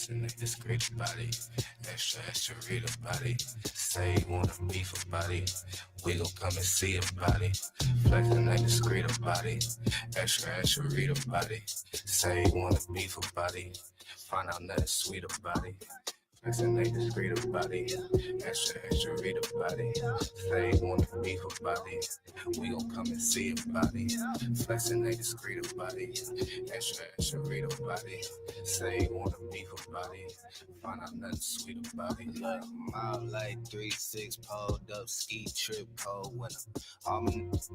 Flexing a discreet body, extra read a body. Say you wanna beef a body, we gon' come and see a body. Flexing a discreet body, extra read a body. Say you wanna beef a body, find out nothing sweet about it. Flexing a discreet body, extra read a body. Say you wanna beef a body, we gon' come and see a body. Flexing a discreet body, extra read a body. Say you wanna beef a body, find out nothing sweet about it. Look, mob like 3-6, pulled up, ski trip, cold winter. All my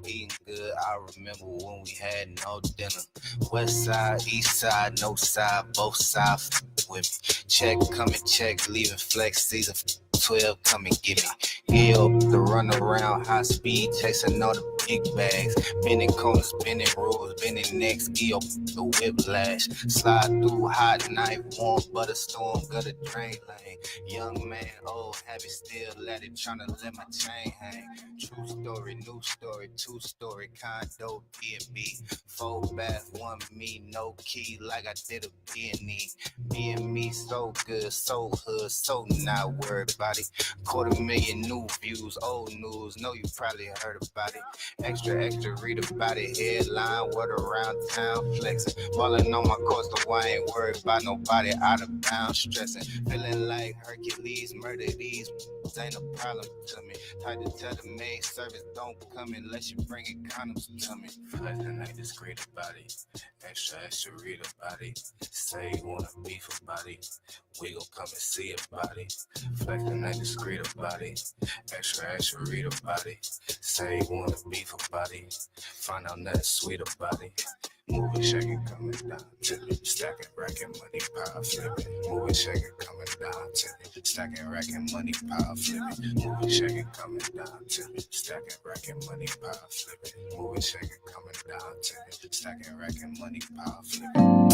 eating good, I remember when we had no dinner. West side, east side, no side, both sides with me. Check, coming, check, leaving flex season 12, come and get me. Hill, the run around, high speed, chasing all the big bags. Bending corners, bending rules, bending necks, give the whiplash. Slide through hot night, warm butter storm, gutter drain lane. Young man, old habit, still at it, tryna let my chain hang. True story, new story, 2-story, condo, B&B. 4 bath, 1 me, no key, like I did a B&E. Me, so good, so hood, so not worried about it. 250,000 new views, old news, know you probably heard about it. Extra, read about it, headline, word around town, flexing. Ballin' on my course, so I ain't worried about nobody out of bounds, stressing. Feeling like Hercules, murder these ain't a problem to me. Tried to tell the maid service, don't come unless you bring it condoms to me. Flexing a discreet body, extra read a body. Say you wanna beef a body, we gon' come and see a body. Flexing a discreet body, extra read a body. Say you wanna beef a body, find out nothing sweet about it. Moving, shaking, coming down to me. Stacking, racking, money, power flipping. Moving, shaking, coming down to me. Stacking, racking, money, power flipping. Moving, shaking, coming down to me. Stacking, racking, money, power flipping. Moving, shaking, coming down to me. Stacking, racking, money, power flipping.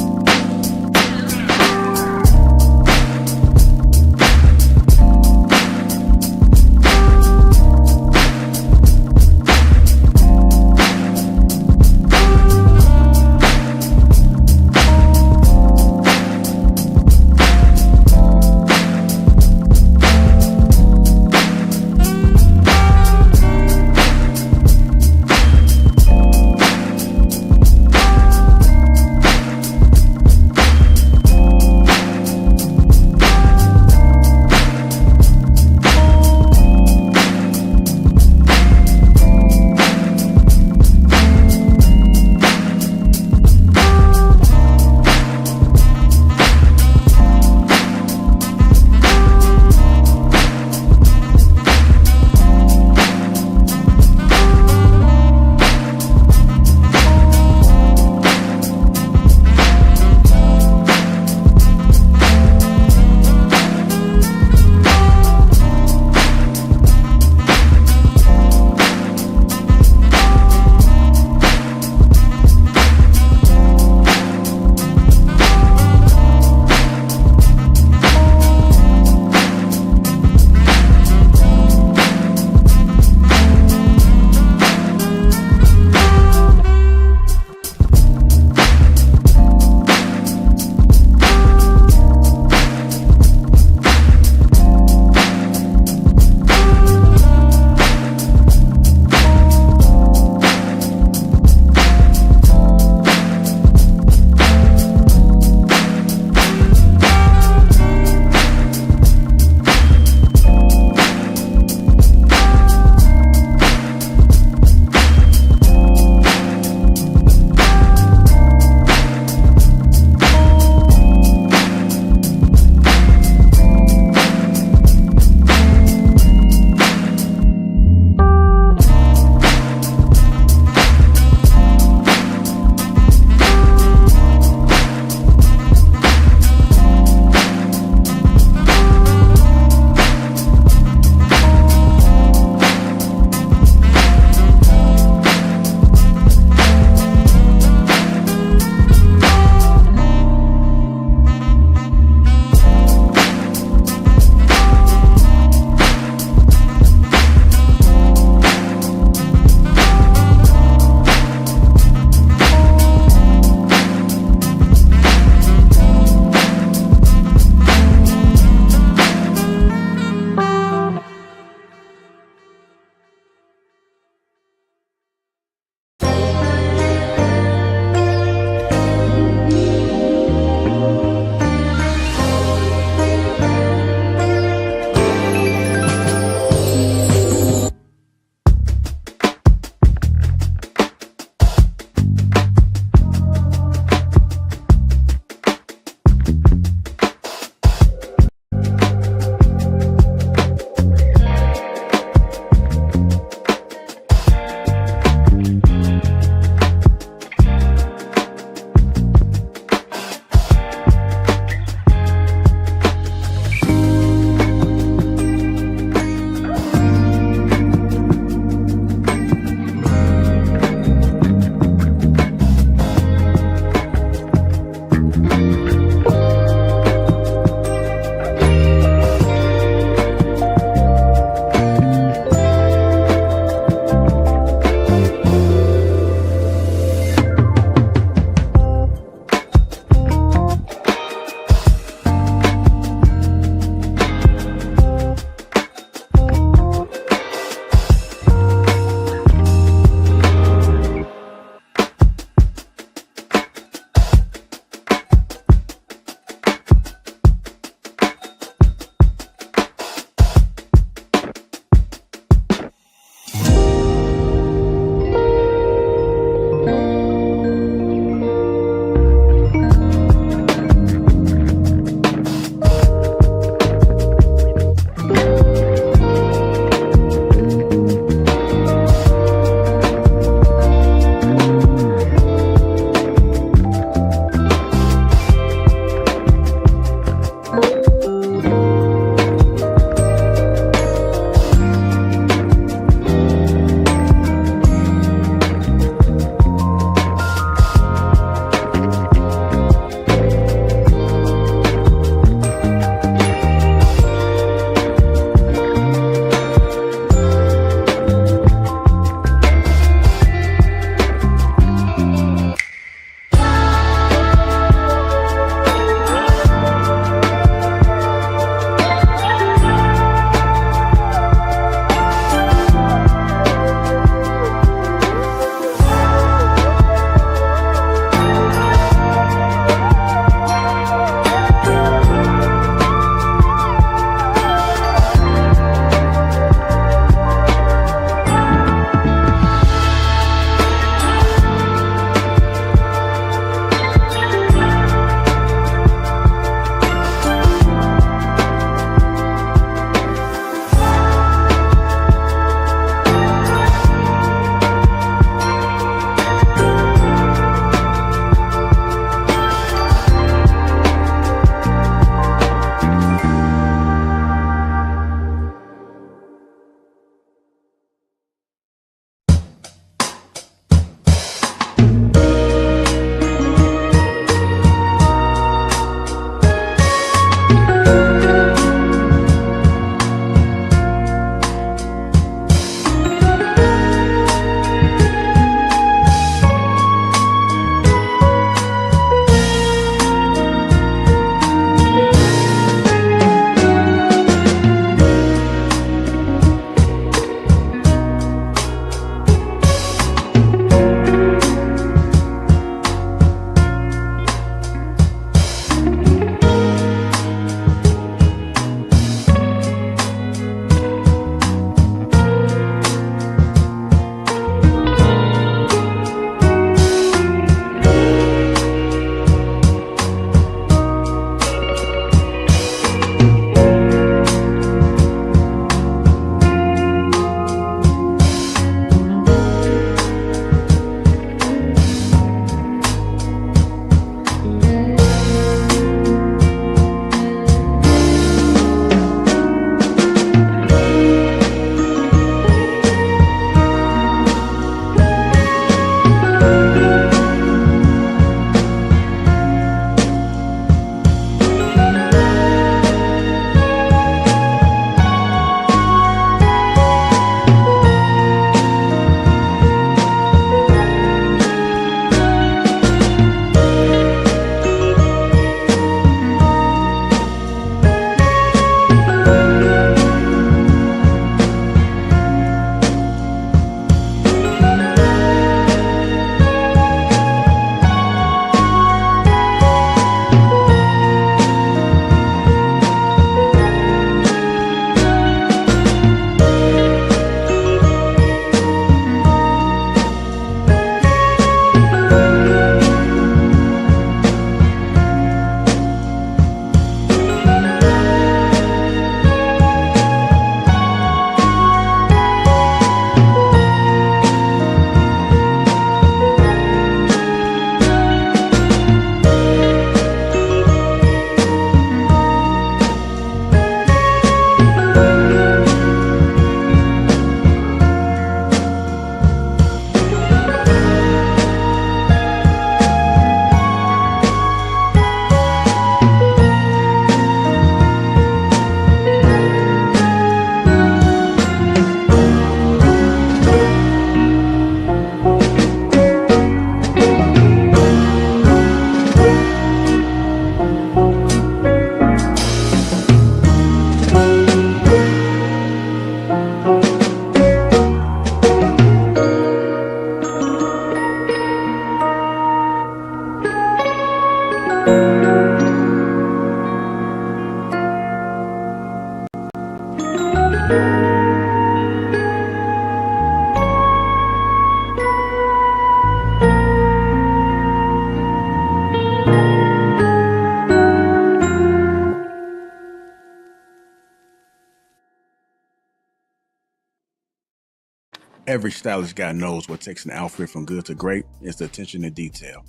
Every stylish guy knows what takes an outfit from good to great is the attention to detail.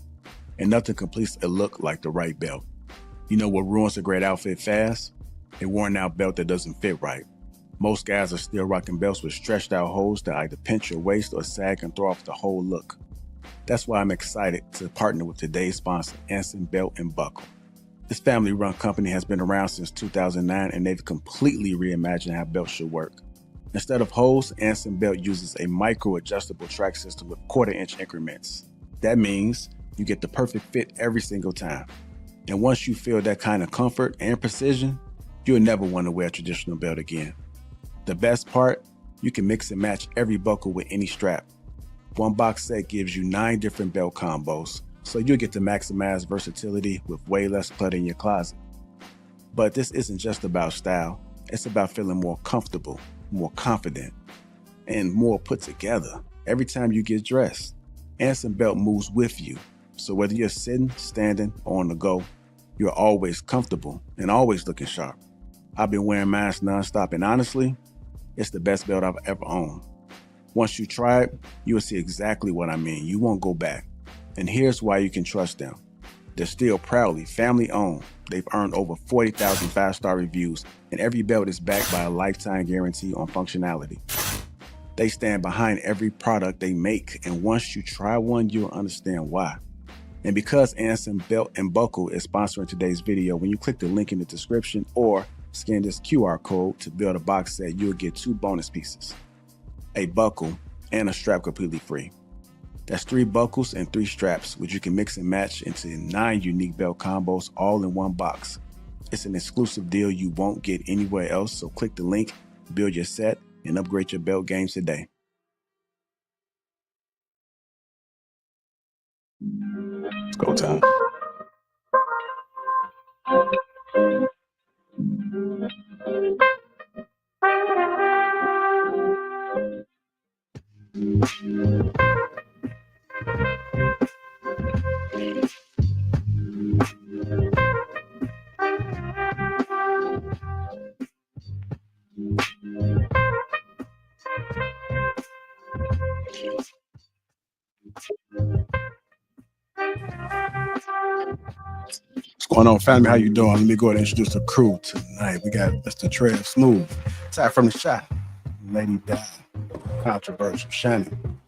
And nothing completes a look like the right belt. You know what ruins a great outfit fast? A worn out belt that doesn't fit right. Most guys are still rocking belts with stretched out holes that either pinch your waist or sag and throw off the whole look. That's why I'm excited to partner with today's sponsor, Anson Belt and Buckle. This family-run company has been around since 2009, and they've completely reimagined how belts should work. Instead of holes, Anson Belt uses a micro-adjustable track system with quarter-inch increments. That means you get the perfect fit every single time. And once you feel that kind of comfort and precision, you'll never want to wear a traditional belt again. The best part, you can mix and match every buckle with any strap. One box set gives you 9 different belt combos, so you'll get to maximize versatility with way less clutter in your closet. But this isn't just about style, it's about feeling more comfortable, more confident, and more put together every time you get dressed. Anson Belt moves with you, so whether you're sitting, standing, or on the go, you're always comfortable and always looking sharp. I've been wearing mine nonstop, and honestly, it's the best belt I've ever owned. Once you try it, you'll see exactly what I mean. You won't go back. And here's why you can trust them. They're still proudly family-owned. They've earned over 40,000 5-star reviews, and every belt is backed by a lifetime guarantee on functionality. They stand behind every product they make, and once you try one, you'll understand why. And because Anson Belt and Buckle is sponsoring today's video, when you click the link in the description or scan this QR code to build a box set, you'll get 2 bonus pieces, a buckle and a strap completely free. That's 3 buckles and 3 straps, which you can mix and match into 9 unique belt combos all in one box. It's an exclusive deal you won't get anywhere else, so click the link, build your set, and upgrade your belt game today. It's go time. What's going on, family? How you doing? Let me go ahead and introduce the crew tonight. We got Mr. Trev Smooth, Ty from the Shot, Lady Di, Controversial Shannon,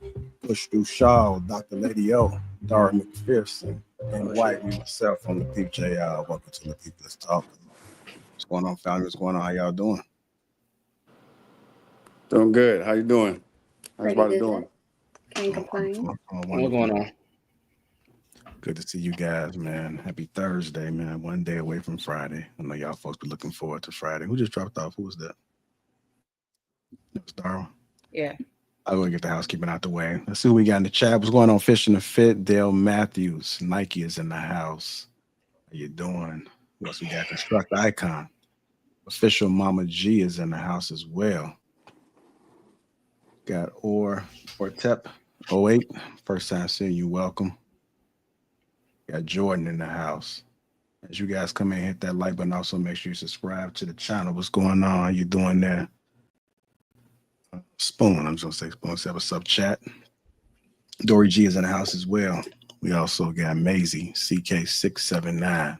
Push Through Shaw, Dr. Lady O, Dara McPherson, and White, me myself from Lapeef JR. Welcome to Lapeef Let's Talk. What's going on, family? What's going on? How y'all doing? Doing good. How you doing? How's everybody doing? Can't complain. What's going on? Good to see you guys, man. Happy Thursday, man. One day away from Friday. I know y'all folks be looking forward to Friday. Who just dropped off? Who was that? That was Darwin. Yeah. I'll go get the housekeeping out the way. Let's see who we got in the chat. What's going on? Fishing the Fit, Dale Matthews. Nike is in the house. How you doing? Who else we got? Construct Icon. Official Mama G is in the house as well. Got Ortep 08. First time seeing you. Welcome. Got Jordan in the house. As you guys come in, hit that like button. Also, make sure you subscribe to the channel. What's going on? How you doing there? Spoon. I'm just going to say Spoon. Let's have a sub chat. Dory G is in the house as well. We also got Maisie, CK679.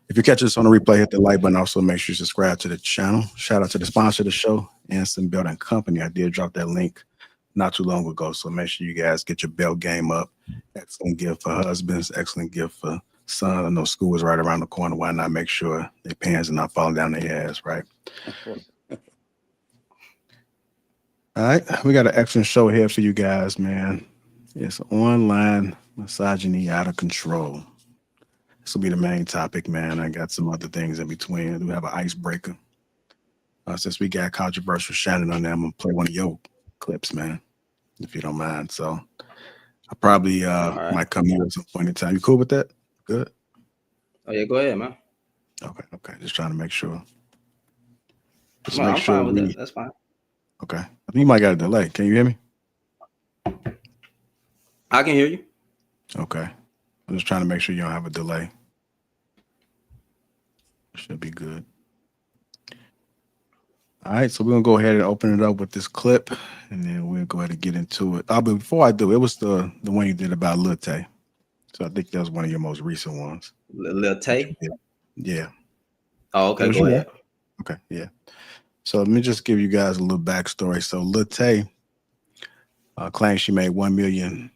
If you catch us on the replay, hit the like button. Also, make sure you subscribe to the channel. Shout out to the sponsor of the show, Anson Belt and Company. I did drop that link not too long ago, so make sure you guys get your belt game up. Excellent gift for husbands, excellent gift for sons. I know school is right around the corner. Why not make sure their pants are not falling down their ass, right? All right, we got an excellent show here for you guys, man. It's online misogyny out of control. This will be the main topic, man. I got some other things in between. We have an icebreaker. Since we got Controversial Shannon on there, I'm going to play one of your clips, man, if you don't mind. So I probably might come here at some point in time. You cool with that? Good? Oh, yeah, go ahead, man. Okay. Just trying to make sure. I'm fine with it. That's fine. Okay. I think you might got a delay. Can you hear me? I can hear you. Okay. I'm just trying to make sure you don't have a delay. Should be good. All right, so we're gonna go ahead and open it up with this clip, and then we'll go ahead and get into it. But before I do, it was the one you did about Lil Tay. So I think that was one of your most recent ones Lil that you Tay. did. Yeah, Oh, it okay, was go you, right? ahead. Okay, yeah. So let me just give you guys a little backstory. So Lil Tay claims she made 1 million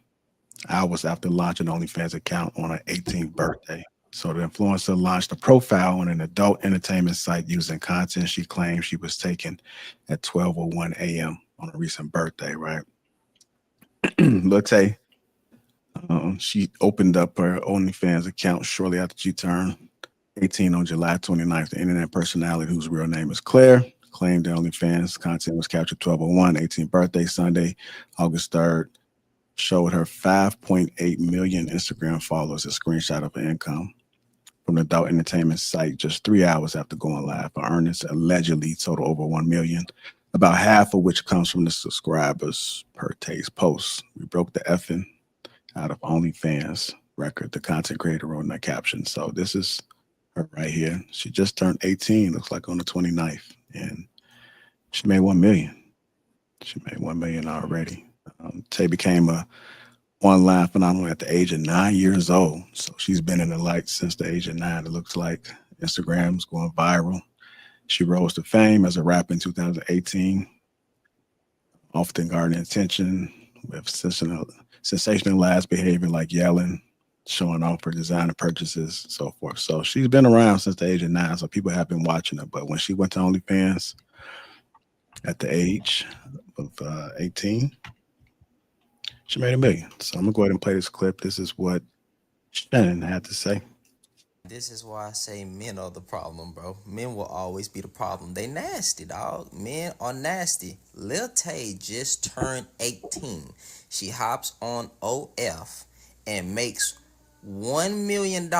hours after launching OnlyFans account on her 18th birthday. So the influencer launched a profile on an adult entertainment site using content she claimed she was taking at 12:01 a.m. on a recent birthday, right? Lil Tay, she opened up her OnlyFans account shortly after she turned 18 on July 29th. The internet personality, whose real name is Claire, claimed the OnlyFans content was captured 12:01, 18th birthday, Sunday, August 3rd. Showed her 5.8 million Instagram followers a screenshot of her income from the adult entertainment site just 3 hours after going live. Her earnings allegedly total over 1 million, about half of which comes from the subscribers per Tay's posts. We broke the effing out of OnlyFans record, the content creator wrote in that caption. So this is her right here. She just turned 18, looks like on the 29th, and she made 1 million. She made 1 million already. Tay became a online phenomenon at the age of 9 years old. So she's been in the light since the age of 9. It looks like Instagram's going viral. She rose to fame as a rapper in 2018, often garnering attention with sensationalized behavior like yelling, showing off her designer purchases, so forth. So she's been around since the age of 9. So people have been watching her. But when she went to OnlyFans at the age of 18, she made 1 million. So I'm gonna go ahead and play this clip. This is what Shannon had to say. This is why I say men are the problem, bro. Men will always be the problem. They nasty, dog. Men are nasty. Lil Tay just turned 18. She hops on OF and makes $1 million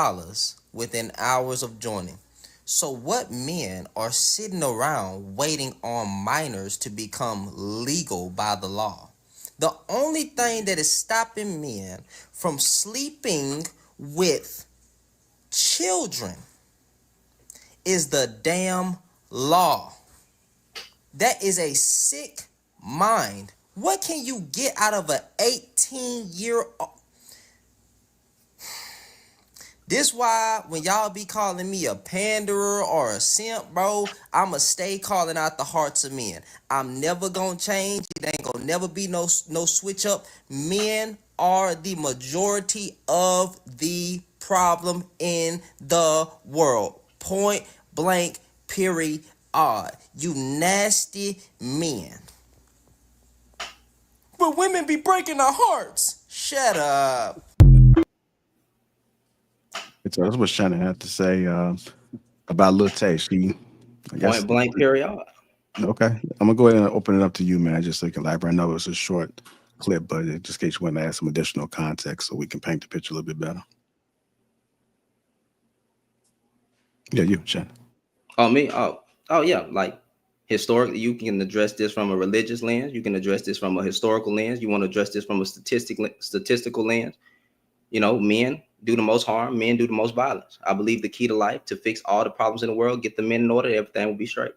within hours of joining. So what men are sitting around waiting on minors to become legal by the law? The only thing that is stopping men from sleeping with children is the damn law. That is a sick mind. What can you get out of an 18-year-old? This why when y'all be calling me a panderer or a simp, bro, I'ma stay calling out the hearts of men. I'm never gonna change. It ain't gonna never be no switch up. Men are the majority of the problem in the world. Point blank, period. You nasty men. But women be breaking our hearts. Shut up. So that's what Shannon had to say about Lil Tay. She, I guess, Point blank, period. okay. I'm gonna go ahead and open it up to you, man, just so you can elaborate. I know it's a short clip, but just in case you want to add some additional context so we can paint the picture a little bit better. Yeah, you, Shannon. Oh, me? Oh, yeah. Like historically, you can address this from a religious lens. You can address this from a historical lens. You want to address this from a statistical lens. You know, men do the most harm. Men do the most violence. I believe the key to life to fix all the problems in the world, get the men in order, everything will be straight.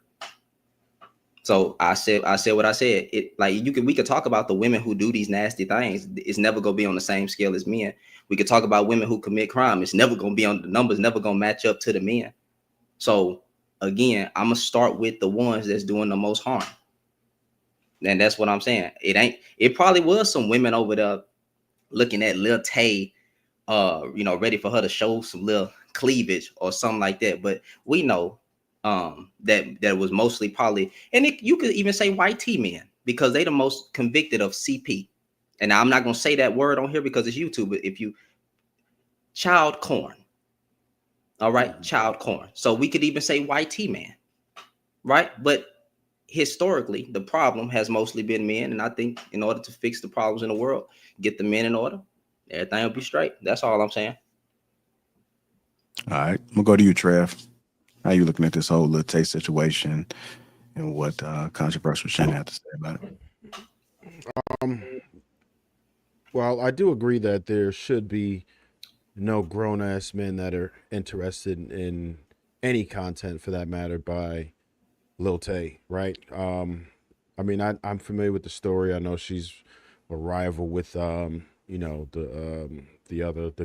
So I said what I said. It like we could talk about the women who do these nasty things. It's never gonna be on the same scale as men. We could talk about women who commit crime. It's never gonna be on the numbers. Never gonna match up to the men. So again, I'm gonna start with the ones that's doing the most harm, and that's what I'm saying. It probably was some women over there looking at Lil Tay, ready for her to show some little cleavage or something like that. But we know, that was mostly probably, and you could even say white T men because they the most convicted of CP. And I'm not gonna say that word on here because it's YouTube. But if you child corn, all right, child corn. So we could even say white T man, right? But historically, the problem has mostly been men. And I think in order to fix the problems in the world, get the men in order, everything will be straight. That's all I'm saying. All right, I'm gonna go to you, Trev. How you looking at this whole Lil Tay situation and what controversial Shannon had to say about it? Um, well, I do agree that there should be no grown ass men that are interested in any content for that matter by Lil Tay, right? I mean, I'm familiar with the story. I know she's a rival with the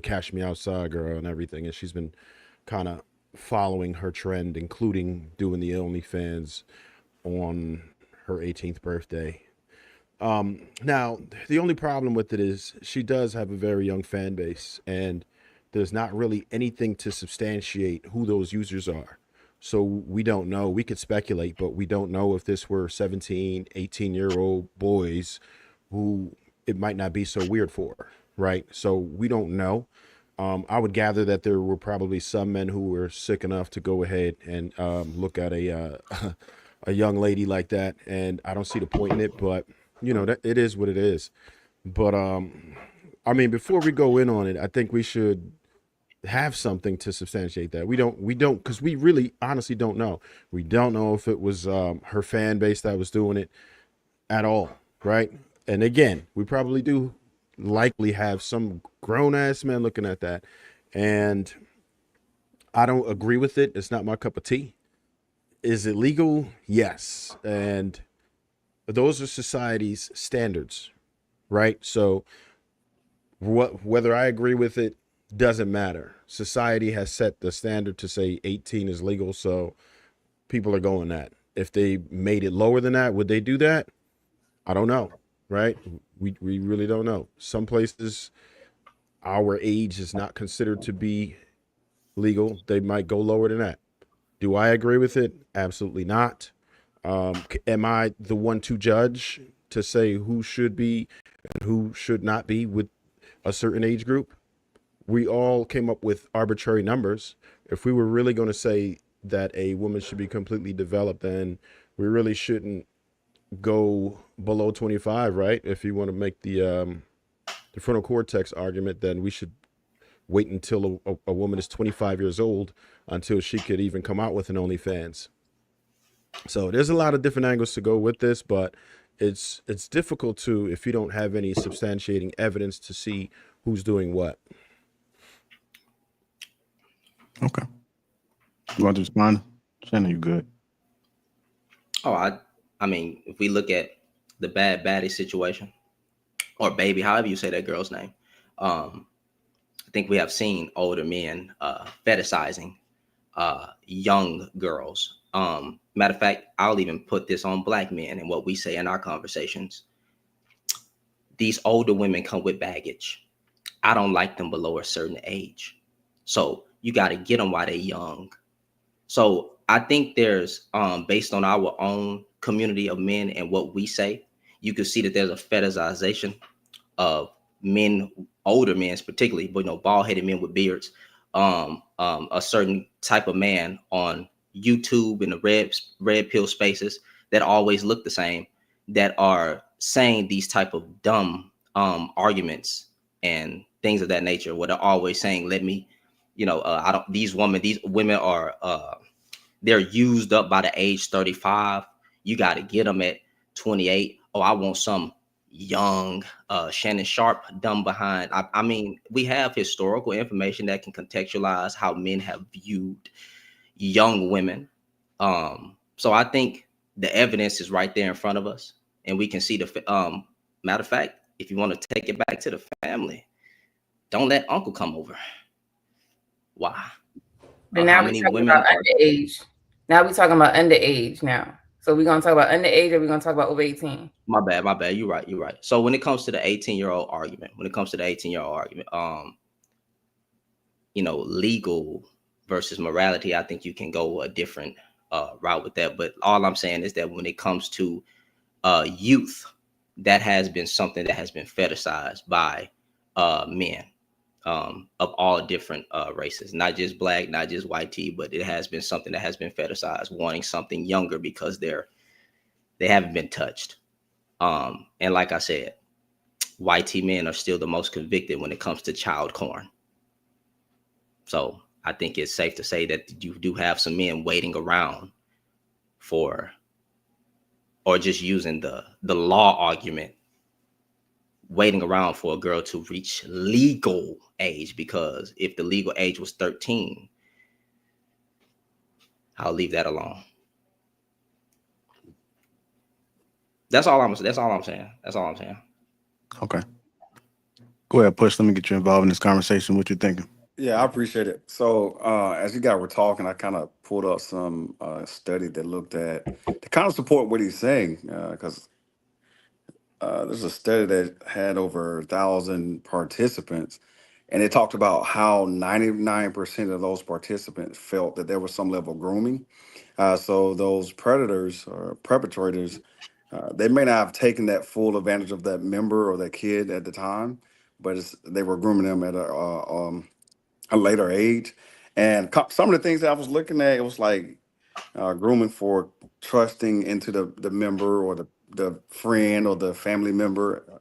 Cash Me Outside girl and everything, and she's been kind of following her trend, including doing the OnlyFans on her 18th birthday. Now, the only problem with it is she does have a very young fan base, and there's not really anything to substantiate who those users are. So we don't know. We could speculate, but we don't know if this were 17, 18-year-old boys who it might not be so weird for, right? So we don't know. I would gather that there were probably some men who were sick enough to go ahead and look at a young lady like that, and I don't see the point in it. But that it is what it is. But I mean, before we go in on it, I think we should have something to substantiate that. We don't, because we really honestly don't know. We don't know if it was her fan base that was doing it at all, right? And again, we probably do likely have some grown ass men looking at that, and I don't agree with it. It's not my cup of tea. Is it legal? Yes. And those are society's standards, right? So whether I agree with it doesn't matter. Society has set the standard to say 18 is legal, so people are going that. If they made it lower than that, would they do that? I don't know, right? We really don't know. Some places our age is not considered to be legal. They might go lower than that. Do I agree with it? Absolutely not. Am I the one to judge to say who should be and who should not be with a certain age group? We all came up with arbitrary numbers. If we were really going to say that a woman should be completely developed, then we really shouldn't go below 25, right? If you want to make the frontal cortex argument, then we should wait until a woman is 25 years old until she could even come out with an OnlyFans. So there's a lot of different angles to go with this, but it's difficult to, if you don't have any substantiating evidence, to see who's doing what. Okay. You want to respond? Shannon, you good? Oh, I mean, if we look at the bad baddie situation, or baby, however you say that girl's name, I think we have seen older men fetishizing young girls. Matter of fact, I'll even put this on black men and what we say in our conversations. These older women come with baggage. I don't like them below a certain age. So you got to get them while they're young. So I think there's, based on our own community of men and what we say, you can see that there's a fetishization of men, older men particularly, but bald-headed men with beards, a certain type of man on YouTube in the red pill spaces that always look the same, that are saying these type of dumb arguments and things of that nature, where they're always saying, let me, these women are, they're used up by the age 35. You got to get them at 28. Oh, I want some young Shannon Sharp dumb behind. I mean, we have historical information that can contextualize how men have viewed young women. So I think the evidence is right there in front of us, and we can see the matter of fact, if you want to take it back to the family, don't let uncle come over. Why? But now we're talking about underage. Now we're talking about underage now. So we're going to talk about underage, or we're going to talk about over 18? My bad. You're right. So when it comes to the 18-year-old argument, legal versus morality, I think you can go a different route with that. But all I'm saying is that when it comes to youth, that has been something that has been fetishized by men of all different races, not just black, not just white tea, but it has been something that has been fetishized, wanting something younger because they haven't been touched. And like I said, white tea men are still the most convicted when it comes to child porn. So I think it's safe to say that you do have some men waiting around for, or just using the law argument, waiting around for a girl to reach legal age, because if the legal age was 13, I'll leave that alone. That's all I'm saying. That's all I'm saying. Okay. Go ahead, Push. Let me get you involved in this conversation. What you thinking? Yeah, I appreciate it. So, as you guys were talking, I kind of pulled up some study that looked at to kind of support what he's saying, because there's a study that had over 1,000 participants, and it talked about how 99% of those participants felt that there was some level of grooming. So those predators or perpetrators, they may not have taken that full advantage of that member or that kid at the time, but they were grooming them at a later age. And some of the things that I was looking at, it was like grooming for trusting into the member or the friend or the family member.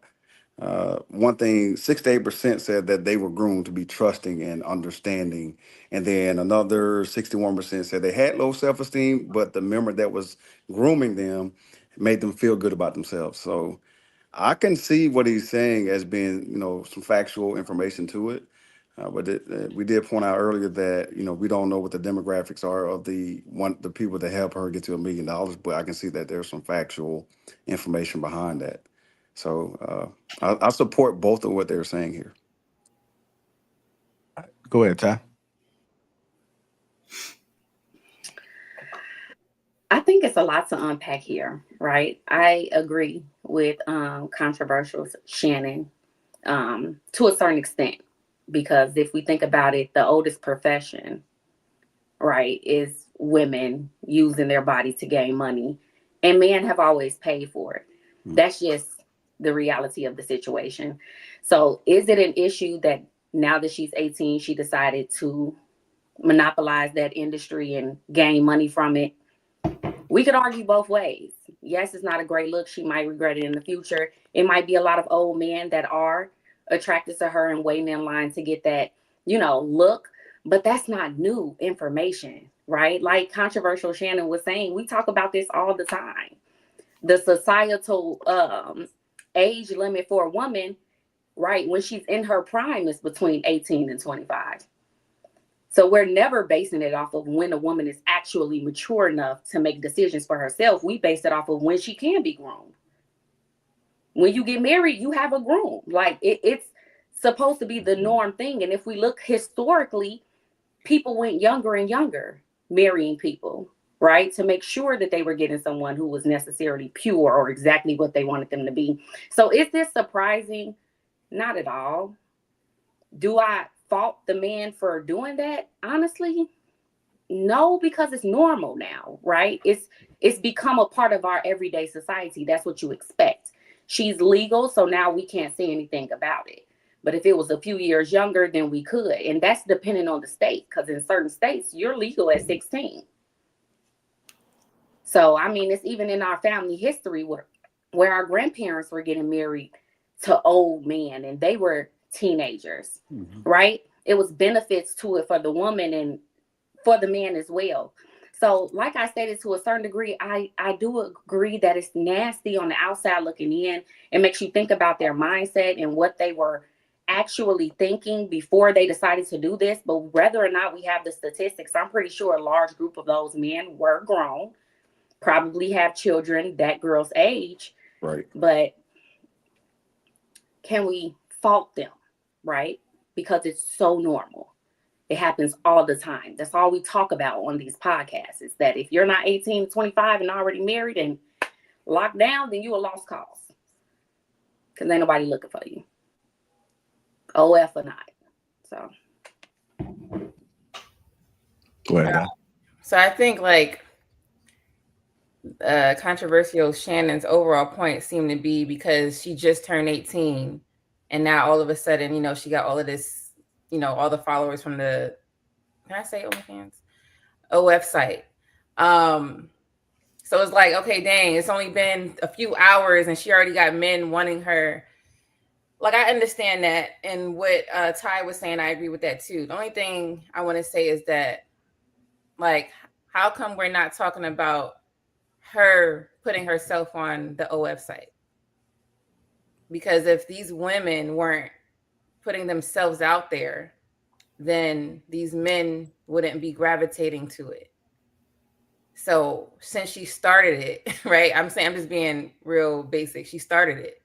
One thing, 68% said that they were groomed to be trusting and understanding. And then another 61% said they had low self esteem, but the member that was grooming them made them feel good about themselves. So I can see what he's saying as being, some factual information to it. We did point out earlier that we don't know what the demographics are of the people that help her get to $1 million, but I can see that there's some factual information behind that. So I support both of what they're saying here. Go ahead, Ty. I think it's a lot to unpack here, right? I agree with controversial Shannon to a certain extent, because if we think about it, the oldest profession, right, is women using their body to gain money, and men have always paid for it. That's just the reality of the situation. So is it an issue that now that she's 18, she decided to monopolize that industry and gain money from it? We could argue both ways. Yes, it's not a great look. She might regret it in the future. It might be a lot of old men that are attracted to her and waiting in line to get that, look. But that's not new information, right? Like controversial Shannon was saying, we talk about this all the time. The societal age limit for a woman, right, when she's in her prime is between 18 and 25. So we're never basing it off of when a woman is actually mature enough to make decisions for herself. We base it off of when she can be groomed. When you get married, you have a groom. Like it's supposed to be the norm thing. And if we look historically, people went younger and younger marrying people, right? To make sure that they were getting someone who was necessarily pure or exactly what they wanted them to be. So is this surprising? Not at all. Do I fault the man for doing that? Honestly, no, because it's normal now, right? It's become a part of our everyday society. That's what you expect. She's legal, so now we can't say anything about it. But if it was a few years younger, then we could. And that's depending on the state, because in certain states, you're legal at 16. So, I mean, it's even in our family history where our grandparents were getting married to old men and they were teenagers, right? It was benefits to it for the woman and for the man as well. So, like I stated, to a certain degree, I do agree that it's nasty on the outside looking in. It makes you think about their mindset and what they were actually thinking before they decided to do this. But whether or not we have the statistics, I'm pretty sure a large group of those men were grown, probably have children that girl's age. Right. But can we fault them, right? Because it's so normal. It happens all the time. That's all we talk about on these podcasts, is that if you're not 18 to 25 and already married and locked down, then you a lost cause. Because ain't nobody looking for you. OF or not. So. Go ahead. So I think controversial Shannon's overall point seemed to be because she just turned 18 and now all of a sudden, she got all of this, all the followers from the, can I say OnlyFans? OF site. So it's like, okay, dang, it's only been a few hours and she already got men wanting her. Like, I understand that. And what Ty was saying, I agree with that too. The only thing I want to say is that, like, how come we're not talking about her putting herself on the OF site? Because if these women weren't putting themselves out there, then these men wouldn't be gravitating to it. So since she started it, right? I'm saying, I'm just being real basic. She started it.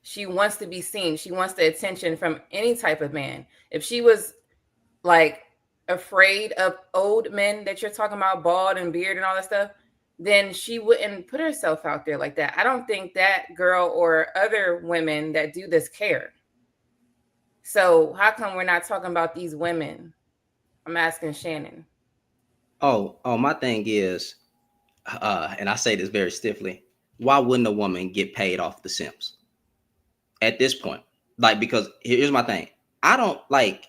She wants to be seen. She wants the attention from any type of man. If she was like afraid of old men that you're talking about, bald and beard and all that stuff, then she wouldn't put herself out there like that. I don't think that girl or other women that do this care. So how come we're not talking about these women? I'm asking Shannon. Oh, my thing is, and I say this very stiffly, why wouldn't a woman get paid off the simps at this point? Like, because here's my thing. I don't like,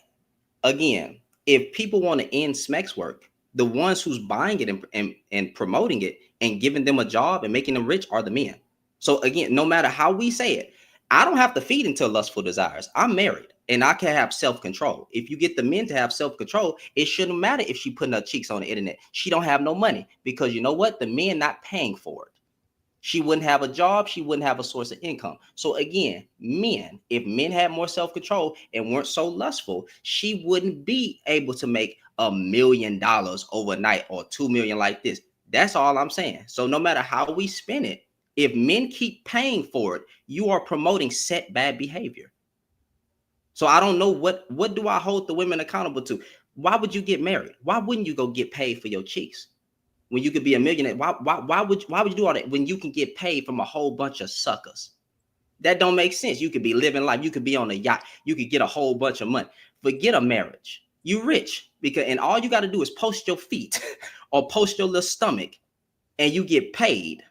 again, if people want to end Smex work, the ones who's buying it and promoting it and giving them a job and making them rich are the men. So again, no matter how we say it, I don't have to feed into lustful desires. I'm married and I can have self-control. If you get the men to have self-control, it shouldn't matter if she putting her cheeks on the internet. She don't have no money because you know what? The men not paying for it. She wouldn't have a job. She wouldn't have a source of income. So again, men, if men had more self-control and weren't so lustful, she wouldn't be able to make $1 million overnight or 2 million like this. That's all I'm saying. So no matter how we spin it, if men keep paying for it, you are promoting set bad behavior. So I don't know what do I hold the women accountable to? Why would you get married? Why wouldn't you go get paid for your cheeks? When you could be a millionaire, why would you do all that when you can get paid from a whole bunch of suckers? That don't make sense. You could be living life. You could be on a yacht. You could get a whole bunch of money. Forget a marriage. You rich and all you got to do is post your feet or post your little stomach, and you get paid.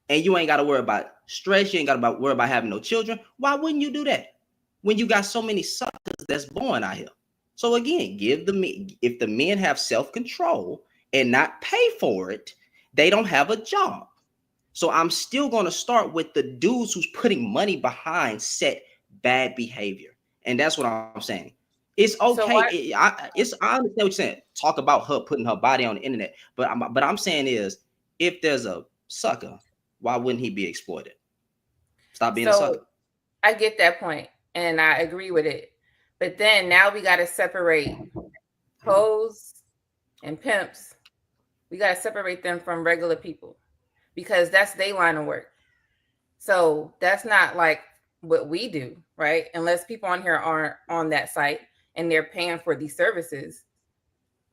And you ain't got to worry about stress. You ain't got to worry about having no children. Why wouldn't you do that when you got so many suckers that's born out here? So again, if the men have self-control and not pay for it, they don't have a job. So I'm still going to start with the dudes who's putting money behind set bad behavior. And that's what I'm saying. It's So okay. I understand what you're saying. Talk about her putting her body on the internet. But I'm saying is, if there's a sucker, why wouldn't he be exploited? Stop being a sucker. I get that point and I agree with it. But then now we got to separate hoes and pimps. We got to separate them from regular people because that's their line of work. So that's not like what we do, right? Unless people on here aren't on that site and they're paying for these services.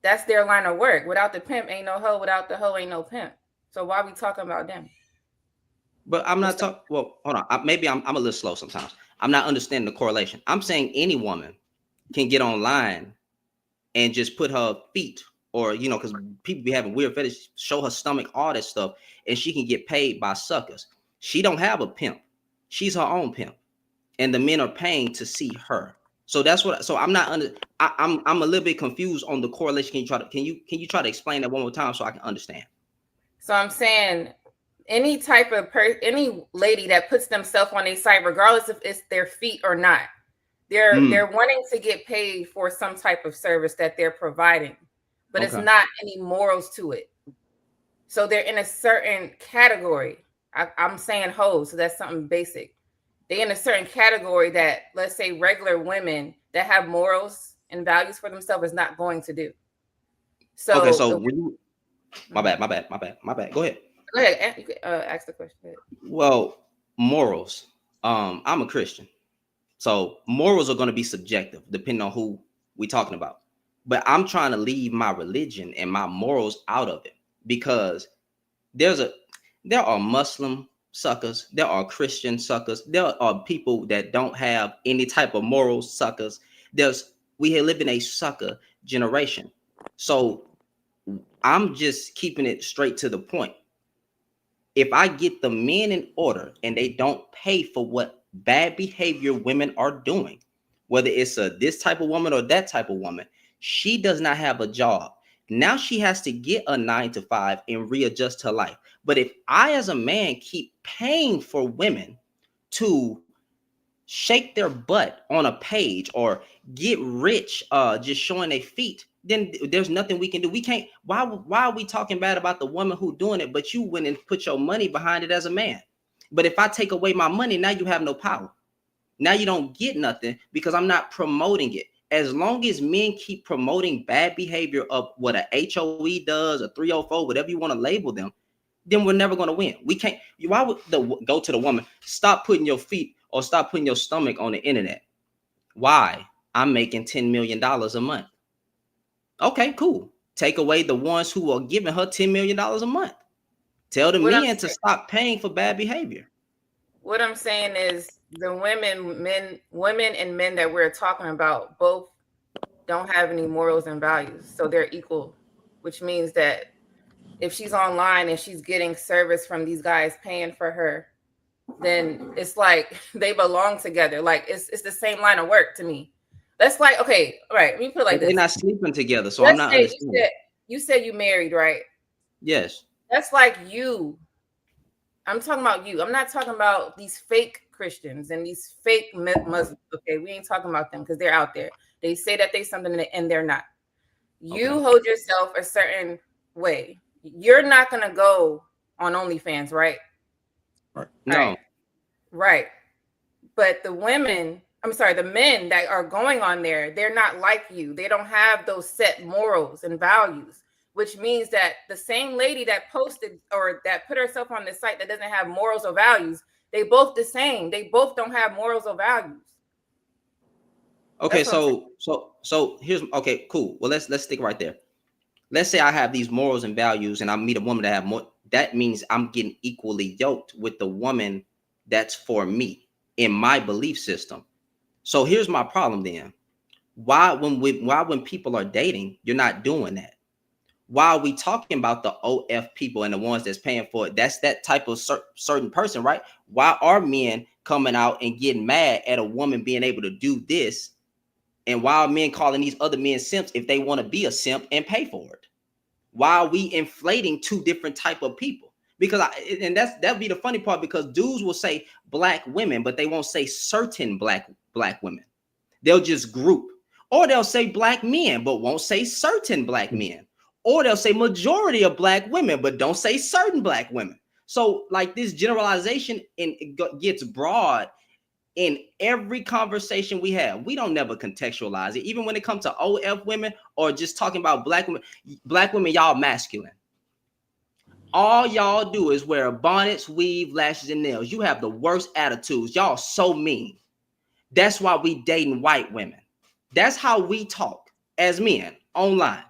That's their line of work. Without the pimp, ain't no hoe. Without the hoe, ain't no pimp. So why are we talking about them? But I'm not talking. Well, hold on. Maybe I'm a little slow sometimes. I'm not understanding the correlation. I'm saying any woman can get online and just put her feet, or because people be having weird fetish, show her stomach, all that stuff, and she can get paid by suckers. She don't have a pimp. She's her own pimp, and the men are paying to see her. So that's what. So I'm not under. I'm a little bit confused on the correlation. Can you try to explain that one more time so I can understand? So I'm saying any type of any lady that puts themselves on a site, regardless if it's their feet or not, they're wanting to get paid for some type of service that they're providing, but it's not any morals to it. So they're in a certain category. I'm saying hoes, so that's something basic. They're in a certain category that, let's say, regular women that have morals and values for themselves is not going to do. So okay, so when you, my bad. Go ahead. Go ahead. Ask the question. Well, morals. I'm a Christian, so morals are going to be subjective depending on who we're talking about. But I'm trying to leave my religion and my morals out of it because there are Muslim suckers, there are Christian suckers, there are people that don't have any type of morals suckers. We live in a sucker generation. So I'm just keeping it straight to the point. If I get the men in order and they don't pay for what bad behavior women are doing, whether it's this type of woman or that type of woman, she does not have a job. Now she has to get a 9-to-5 and readjust her life. But if I, as a man, keep paying for women to shake their butt on a page or get rich just showing their feet, then there's nothing we can do. We can't. Why are we talking bad about the woman who doing it, but you went and put your money behind it as a man? But if I take away my money, now you have no power. Now you don't get nothing because I'm not promoting it. As long as men keep promoting bad behavior of what a HOE does, a 304, whatever you want to label them, then we're never going to win. We can't. Why would go to the woman? Stop putting your feet or stop putting your stomach on the internet. Why? I'm making $10 million a month. Okay, cool. Take away the ones who are giving her $10 million a month. Tell the men to stop paying for bad behavior. What I'm saying is the women and men that we're talking about both don't have any morals and values. So they're equal, which means that if she's online and she's getting service from these guys paying for her, then it's like they belong together. Like it's the same line of work to me. That's like, okay, all right, let me put it like this. They're not sleeping together, so I'm not understanding. You said you married, right? Yes. That's like you. I'm talking about you. I'm not talking about these fake Christians and these fake Muslims. Okay, we ain't talking about them because they're out there. They say that they something and they're not. You hold yourself a certain way. You're not gonna go on OnlyFans, right? Right. No. Right. But the men that are going on there, they're not like you. They don't have those set morals and values, which means that the same lady that posted or that put herself on this site that doesn't have morals or values, they both the same. They both don't have morals or values. Okay, so here's cool. Well, let's stick right there. Let's say I have these morals and values and I meet a woman that have more. That means I'm getting equally yoked with the woman that's for me in my belief system. So here's my problem then. Why when people are dating, you're not doing that? Why are we talking about the OF people and the ones that's paying for it? That's that type of certain person, right? Why are men coming out and getting mad at a woman being able to do this? And why are men calling these other men simps if they want to be a simp and pay for it? Why are we inflating two different type of people? Because that'd be the funny part, because dudes will say black women, but they won't say certain black women. They'll just group. Or they'll say black men, but won't say certain black men. Or they'll say majority of black women, but don't say certain black women. So like this generalization gets broad in every conversation we have. We don't never contextualize it. Even when it comes to OF women or just talking about black women, y'all masculine. All y'all do is wear bonnets, weave, lashes, and nails. You have the worst attitudes. Y'all so mean. That's why we dating white women. That's how we talk as men online.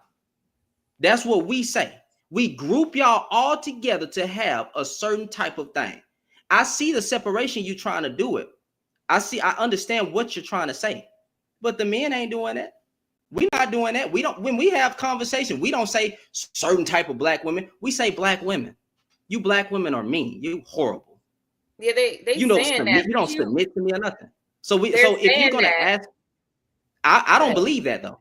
That's what we say. We group y'all all together to have a certain type of thing. I see the separation you trying to do it. I understand what you're trying to say, but the men ain't doing that. We're not doing that. When we have conversation, we don't say certain type of black women. We say black women. You black women are mean. You horrible. Yeah, they you don't submit, you don't submit to me or nothing. So if you're gonna ask, I don't believe that though.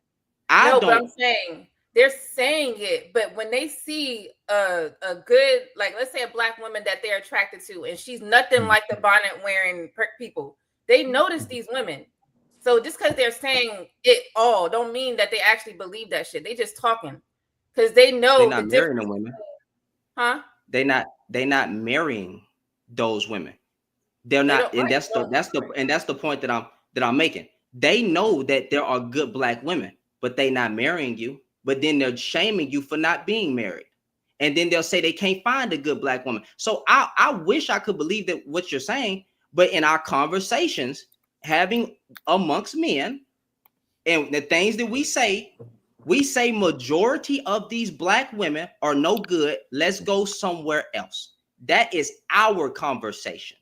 But I'm saying they're saying it, but when they see a good, like let's say a black woman that they're attracted to, and she's nothing like the bonnet wearing people, they notice these women. So just because they're saying it all, don't mean that they actually believe that shit. They just talking because they know they're not marrying the women. Huh? They're not marrying those women. They're not, and that's the point that I'm making. They know that there are good black women, but they not marrying you. But then they're shaming you for not being married, and then they'll say they can't find a good black woman. So I wish I could believe that what you're saying, but in our conversations having amongst men and the things that we say majority of these black women are no good. Let's go somewhere else. That is our conversation.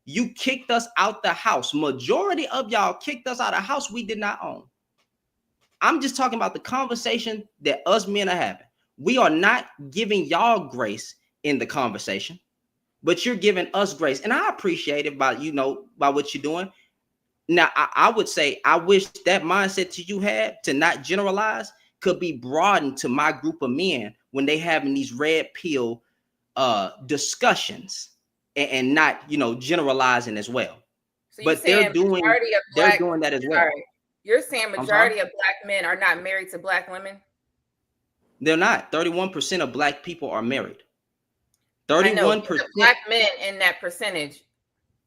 You kicked us out the house. Majority of y'all kicked us out of the house we did not own. I'm just talking about the conversation that us men are having. We are not giving y'all grace in the conversation, but you're giving us grace. And I appreciate it by what you're doing. Now, I would say, I wish that mindset that you had to not generalize could be broadened to my group of men when they having these red pill discussions and not, generalizing as well. So but they're doing that as well. You're saying majority of black men are not married to black women? They're not. 31% of black people are married. 31% black men in that percentage.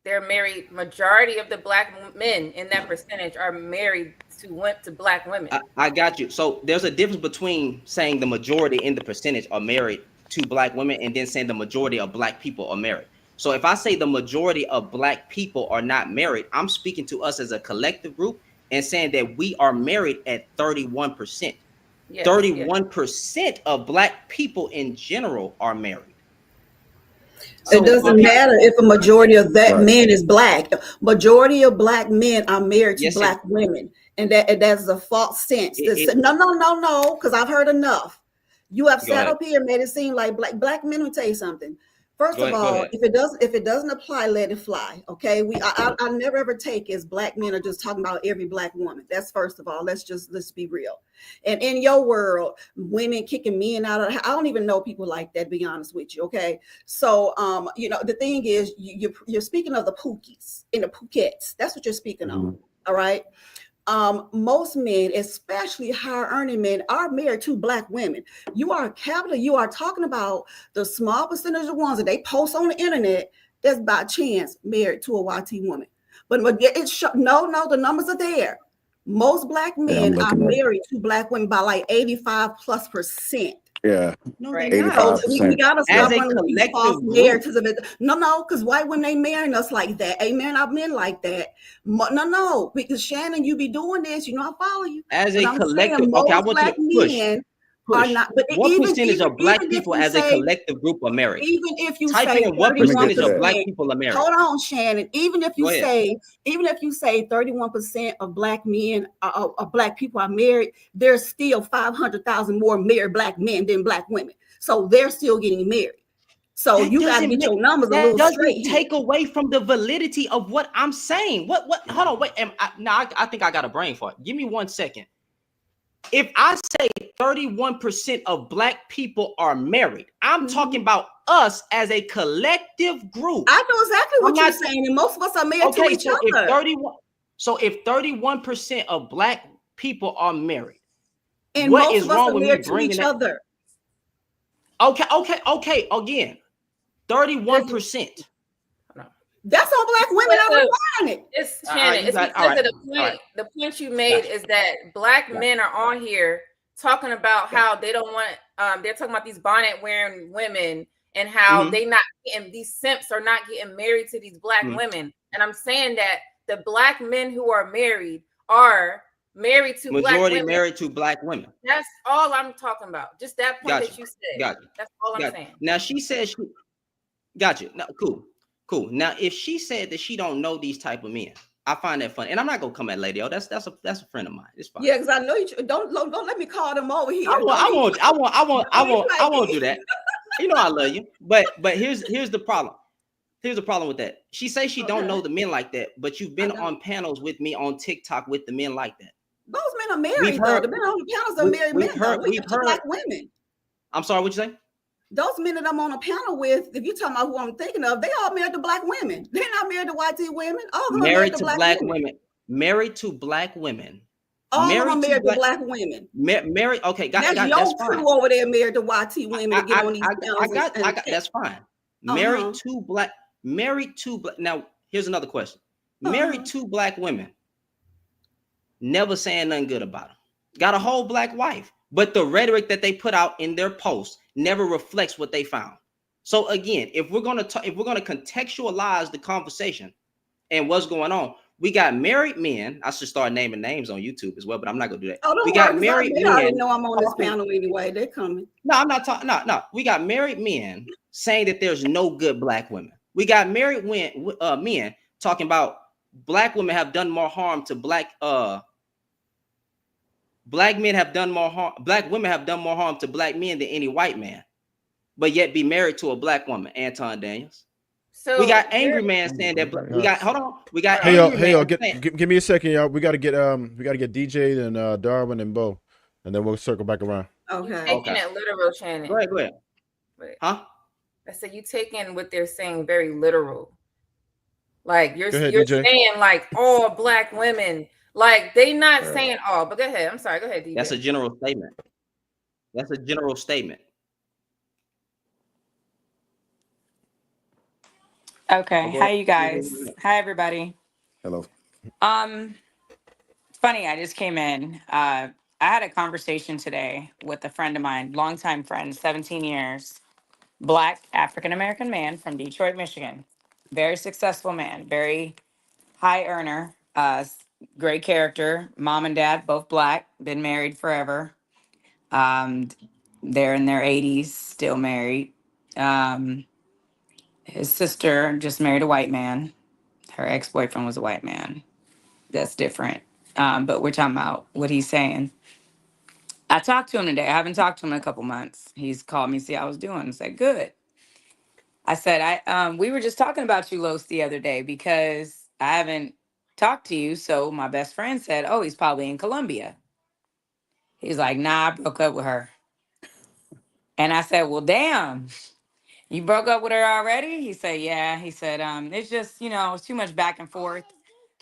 they're married. Majority of the black men in that percentage are married to black women. I got you. So there's a difference between saying the majority in the percentage are married to black women and then saying the majority of black people are married. So if I say the majority of black people are not married, I'm speaking to us as a collective group and saying that we are married at 31%. Yes, 31% of black people in general are married. So it doesn't matter if a majority of that men is black. Majority of black men are married to black women, and that's a false sense. No, because I've heard enough. You have sat up here and made it seem like black men. Will tell you something. First of all, if it doesn't apply, let it fly. Okay, I never ever take as black men are just talking about every black woman. That's first of all. Let's be real. And in your world, women kicking men out of, I don't even know people like that, to be honest with you. Okay, so the thing is, you're speaking of the Pookies and the Phukettes. That's what you're speaking of. All right. Most men, especially higher earning men, are married to black women. You are talking about the small percentage of ones that they post on the internet that's by chance married to a YT woman. But the numbers are there. Most black men are married to black women by like 85+%. Yeah. No, right. 85%. We gotta stop running these false narratives of it. No, because white women ain't marrying us like that. Ain't marrying our men like that. No, because Shannon, you be doing this. I follow you. As a collective, okay, I want you to push. Are not, but what percentage of black people as a collective group are married? Even if you type say in what percentage of black people are married. Hold on, Shannon. Even if you say 31% of black men or black people are married, there's still 500,000 more married black men than black women. So they're still getting married. So you got to get your numbers a little straight. Doesn't take away from the validity of what I'm saying. What? Hold on, wait. I think I got a brain fart. Give me 1 second. If I say 31% of black people are married, I'm talking about us as a collective group. I know exactly what you're saying, and most of us are married to each other. If 31% of black people are married, and what is wrong with me bringing each other? Okay. Again, 31%. That's on black women. I'm requiring it. It's Shannon. It's because of the point. The point you made is that black men are on here talking about how they don't want. They're talking about these bonnet wearing women and how they not getting, these simps are not getting married to these black women. And I'm saying that the black men who are married are married to black women. Married to black women. That's all I'm talking about. Just that point that you said. That's all I'm saying. Now she says she. Gotcha. No, Cool. Now, if she said that she don't know these type of men, I find that funny. And I'm not gonna come at Lady O. That's a friend of mine. It's fine. Yeah, because I know you don't let me call them over here. I won't do that. I love you. But here's the problem. Here's the problem with that. She says she don't know the men like that, but you've been on panels with me on TikTok with the men like that. Those men are married. The men on the panels are married men. We've heard black women. I'm sorry, what you say? Those men that I'm on a panel with, if you're talking about who I'm thinking of, they all married to black women. They're not married to YT women. All of them married to black women. Married to black women. All of them married to black women. Married. Okay, that's fine. Over there married to YT women to get on these panels. I got that's fine. Married to black. Now, here's another question. Married to black women. Never saying nothing good about them. Got a whole black wife. But the rhetoric that they put out in their posts never reflects what they found. So again, if we're gonna contextualize the conversation and what's going on, we got married men. I should start naming names on YouTube as well, but I'm not gonna do that. We got married men. I already know I'm on this panel anyway. They're coming. No, I'm not talking. No. We got married men saying that there's no good black women. We got married men talking about black women have done more harm to black men have done more harm. Black women have done more harm to black men than any white man, but yet be married to a black woman. Anton Daniels. So we got angry man saying that. We got hold on. We got hey y'all. Give me a second, y'all. We got to get DJ and Darwin and Bo, and then we'll circle back around. Okay. Taking it literal, Shannon. Go ahead. Wait. Huh? I said you taking what they're saying very literal. Like you're saying like all black women. Like they not saying all, but go ahead. I'm sorry. Go ahead, DJ. That's a general statement. Okay. go Hi, ahead. you guys. Hi, everybody. Hello. It's funny. I just came in. I had a conversation today with a friend of mine, longtime friend, 17 years, Black African American man from Detroit, Michigan. Very successful man, very high earner, great character. Mom and dad, both Black, been married forever. Um, they're in their 80s, still married. Um, his sister just married a white man. Her ex boyfriend was a white man. That's different. But we're talking about what he's saying. I talked to him today. I haven't talked to him in a couple months. He's called me, see how I was doing. I said, good. I said, we were just talking about you, Los, the other day because I haven't talked to you. So my best friend said, oh, he's probably in Colombia. He's like, nah, I broke up with her. And I said, well, damn, you broke up with her already? He said, yeah. He said, it's just, it's too much back and forth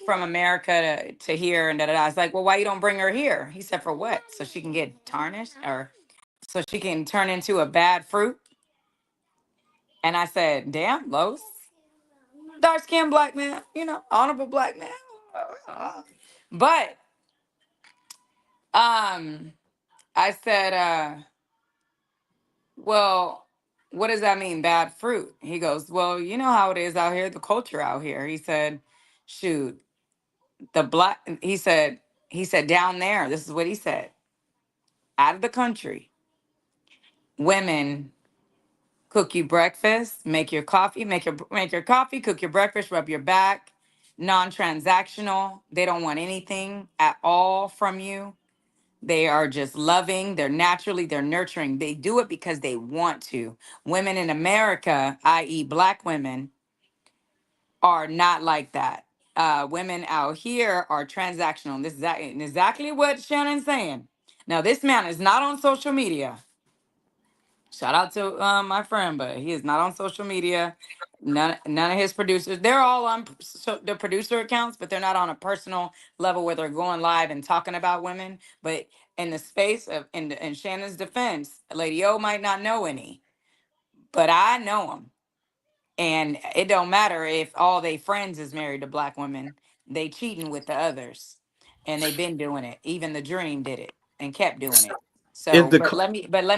from America to here and da da da. I was like, well, why you don't bring her here? He said, for what? So she can get tarnished or so she can turn into a bad fruit? And I said, damn, Los, dark skinned black man, honorable black man. But I said, well, what does that mean, bad fruit? He goes, well, you know how it is out here, the culture out here. He said, shoot, he said down there, this is what he said, out of the country, women cook you breakfast, make your coffee, make your coffee, cook your breakfast, rub your back, non-transactional. They don't want anything at all from you. They are just loving. They're nurturing. They do it because they want to. Women in America, i.e. Black women, are not like that. Women out here are transactional. This is exactly what Shannon's saying. Now, this man is not on social media. Shout out to my friend, but he is not on social media. None of his producers. They're all on the producer accounts, but they're not on a personal level where they're going live and talking about women. But in the space of in Shannon's defense, Lady O might not know any, but I know them. And it don't matter if all they friends is married to black women, they cheating with the others. And they've been doing it. Even the dream did it and kept doing it. Is So, the but let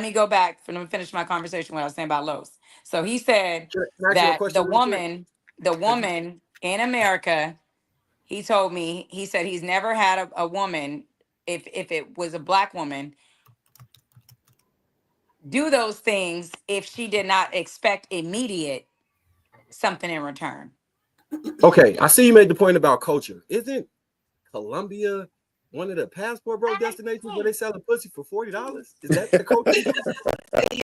me go back for them to finish my conversation what I was saying about Los. So he said Can I ask you a that question real quick? the Have you woman in America, he told me, he said he's never had a woman, if it was a black woman, do those things if she did not expect immediate something in return. okay? I see you made the point about culture. Isn't Colombia one of the passport bro destinations where they selling pussy for $40? Is that the culture?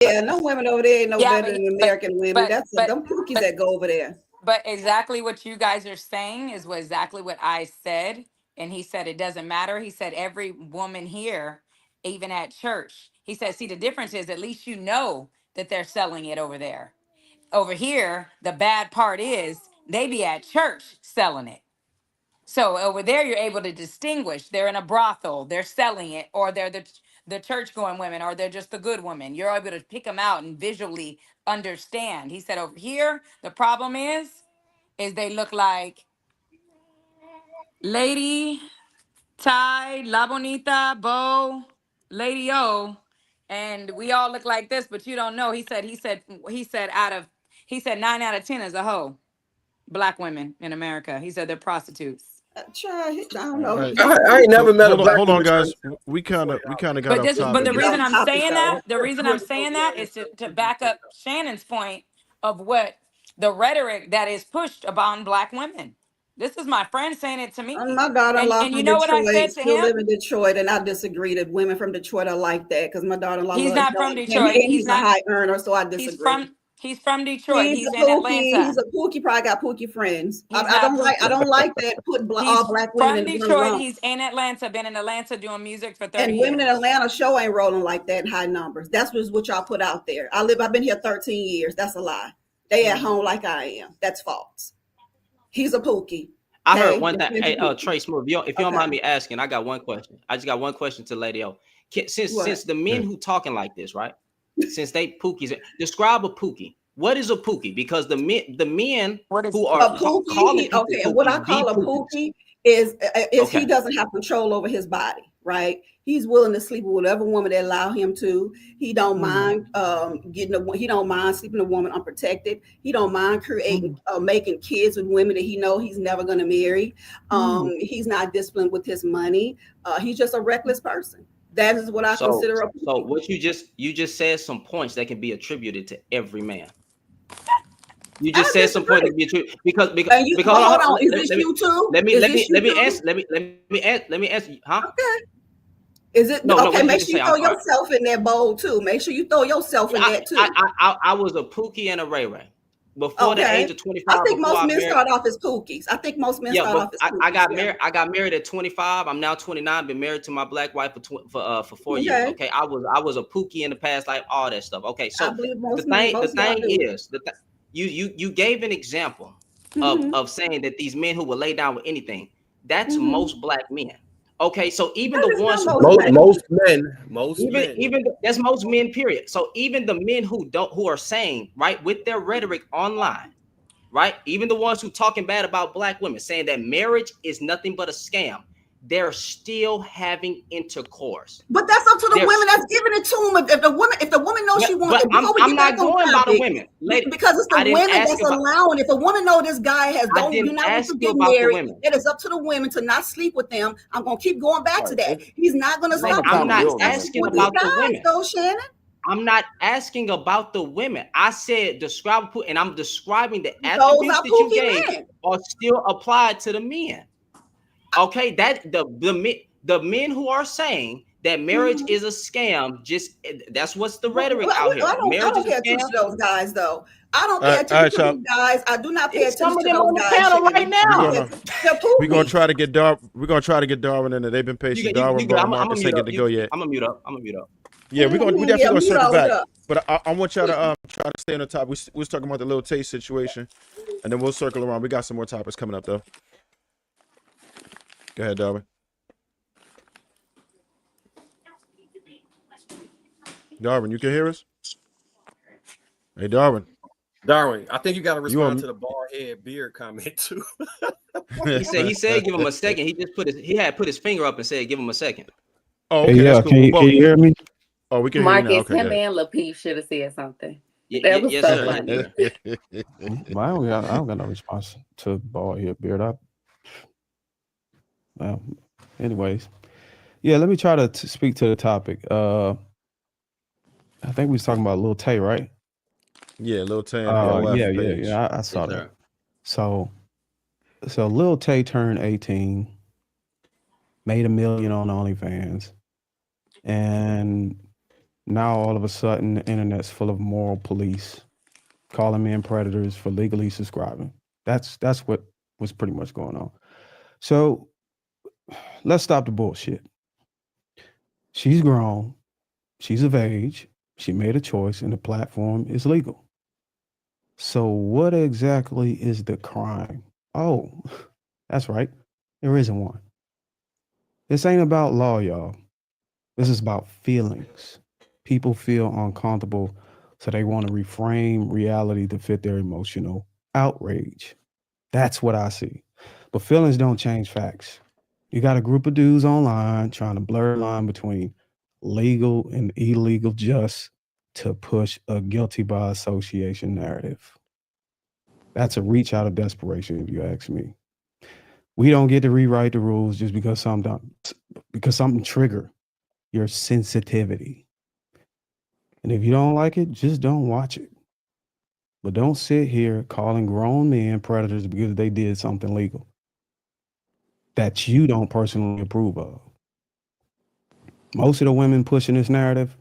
Yeah, no women over there ain't no Yeah, better than American women. That's but them pookies but that go over there. but exactly what you guys are saying is exactly what I said. And he said it doesn't matter. He said every woman here, even at church, he said, see, the difference is at least you know that they're selling it over there. Over here, the bad part is they be at church selling it. So over there, you're able to distinguish. They're in a brothel, they're selling it, or they're the church going women, or they're just the good women. You're able to pick them out and visually understand. He said over here, the problem is they look like Lady Ty, La Bonita, Bo, Lady O, and we all look like this, but you don't know. He said 9 out of 10 is a hoe. Black women in America. He said they're prostitutes. I don't All know. right. I ain't never So met a black hold on, woman guys. charging We kind of got But off but topic. the Get reason off I'm topic saying though. that, is to back up Shannon's point of what the rhetoric that is pushed upon black women. This is my friend saying it to me. My And daughter-in-law and you from know what I Detroit said to still him? live in Detroit, and I disagree that women from Detroit are like that because my daughter-in-law He's loves not from him, and Detroit. he's a high earner, so I He's disagree. from he's from Detroit. He's He's a in pookie. He's Atlanta. a pookie. Probably got pookie friends. He's I not don't like. I Pookie. don't like that. Put all He's black women from in one Detroit. lump. He's in Atlanta, been in Atlanta doing music for 30 And women in years. Atlanta show ain't rolling like that in high numbers. That's just what y'all put out there. I've been here 13 years. That's a lie. They at home like I am. That's false. He's a pookie. I heard Okay? one thing. Hey, Trey Smooth, if you don't Okay. mind me asking, I got one question. I just got one question to Lady O. Since What? the men who talking like this, right? Since they pookies, describe a pookie. What is a pookie? Because the men who a are pookie, calling people okay, and what I pookies, call a pookies. pookie is he Okay. doesn't have control over his body, right? He's willing to sleep with whatever woman they allow him to. He don't mind he don't mind sleeping with a woman unprotected. He don't mind creating making kids with women that he know he's never going to marry. He's not disciplined with his money. He's just a reckless person. That is what I consider a pookie. So what you just said some points that can be attributed to every man. You just said some points that can be attributed because hold on. Is this you too? Let me answer. Huh? Okay. Is it okay? Make sure you throw yourself in that bowl too. Make sure you throw yourself in that too. I was a pookie and a Ray Ray before the age of 25. I think most men start off as pookies. I think most men start off as pookies. I got married at 25. I'm now 29. Been married to my black wife for 4 years. Okay, I was a pookie in the past, like all that stuff. Okay, so the thing is you gave an example of saying that these men who will lay down with anything, that's most black men. Okay, so even the ones even that's most men, period. So even the men who are saying, right, with their rhetoric online, right, even the ones who talking bad about black women, saying that marriage is nothing but a scam, they're still having intercourse. But that's up to the women that's giving it to them. If the woman knows she wants it, I'm not going by the women, because it's the women that's allowing. If a woman know this guy has do not want to get married, it is up to the women to not sleep with them. I'm gonna keep going back to that. He's not gonna stop. I'm not asking about the women, though, Shannon. I'm not asking about the women. I said describe, and I'm describing the attributes that you gave are still applied to the men. Okay, that the men who are saying that marriage is a scam, that's what's the rhetoric out here. I don't pay attention to those guys, though. I don't pay attention to those guys. I do not pay attention to those guys right now. We're gonna try to get Darwin. We're gonna try to get Darwin in there. They've been patient. Darwin, Marcus ain't get to go yet. I'm gonna mute up. Yeah, we definitely gonna circle back. But I want y'all to try to stay on the top. We was talking about the little Tay situation, and then we'll circle around. We got some more topics coming up though. Go ahead, Darwin. Darwin, you can hear us? Hey, Darwin. I think you got to respond to the bald head beard comment too. he said give him a second. He had put his finger up and said give him a second. Oh, okay. Hey, yeah, cool. can you hear me? Oh, we can Marcus, hear you now. Okay, him and Lapeef should have said something. That was so funny. Well, I don't got no response to bald head beard. Well, anyways, yeah, let me try to speak to the topic. I think we was talking about Lil Tay, right? Yeah, Lil Tay. Yeah, I saw that. So Lil Tay turned 18, made $1 million on OnlyFans, and now all of a sudden the internet's full of moral police calling men predators for legally subscribing. That's what was pretty much going on. So let's stop the bullshit. She's grown. She's of age. She made a choice, and the platform is legal. So what exactly is the crime? Oh, that's right. There isn't one. This ain't about law, y'all. This is about feelings. People feel uncomfortable, so they want to reframe reality to fit their emotional outrage. That's what I see. But feelings don't change facts. You got a group of dudes online trying to blur the line between legal and illegal just to push a guilty by association narrative. That's a reach out of desperation, if you ask me. We don't get to rewrite the rules just because something trigger your sensitivity. And if you don't like it, just don't watch it. But don't sit here calling grown men predators because they did something legal that you don't personally approve of. Most of the women pushing this narrative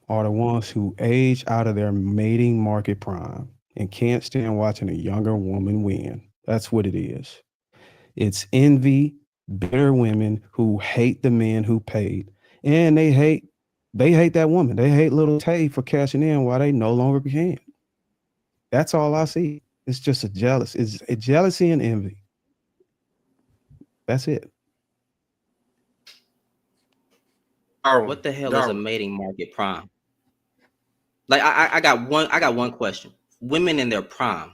are the ones who age out of their mating market prime and can't stand watching a younger woman win. That's what it is. It's envy, bitter women who hate the men who paid, and they hate that woman. They hate Little Tay for cashing in while they no longer can. That's all I see. It's just it's a jealousy and envy. That's it. What the hell is a mating market prime? Like I got one question. Women in their prime.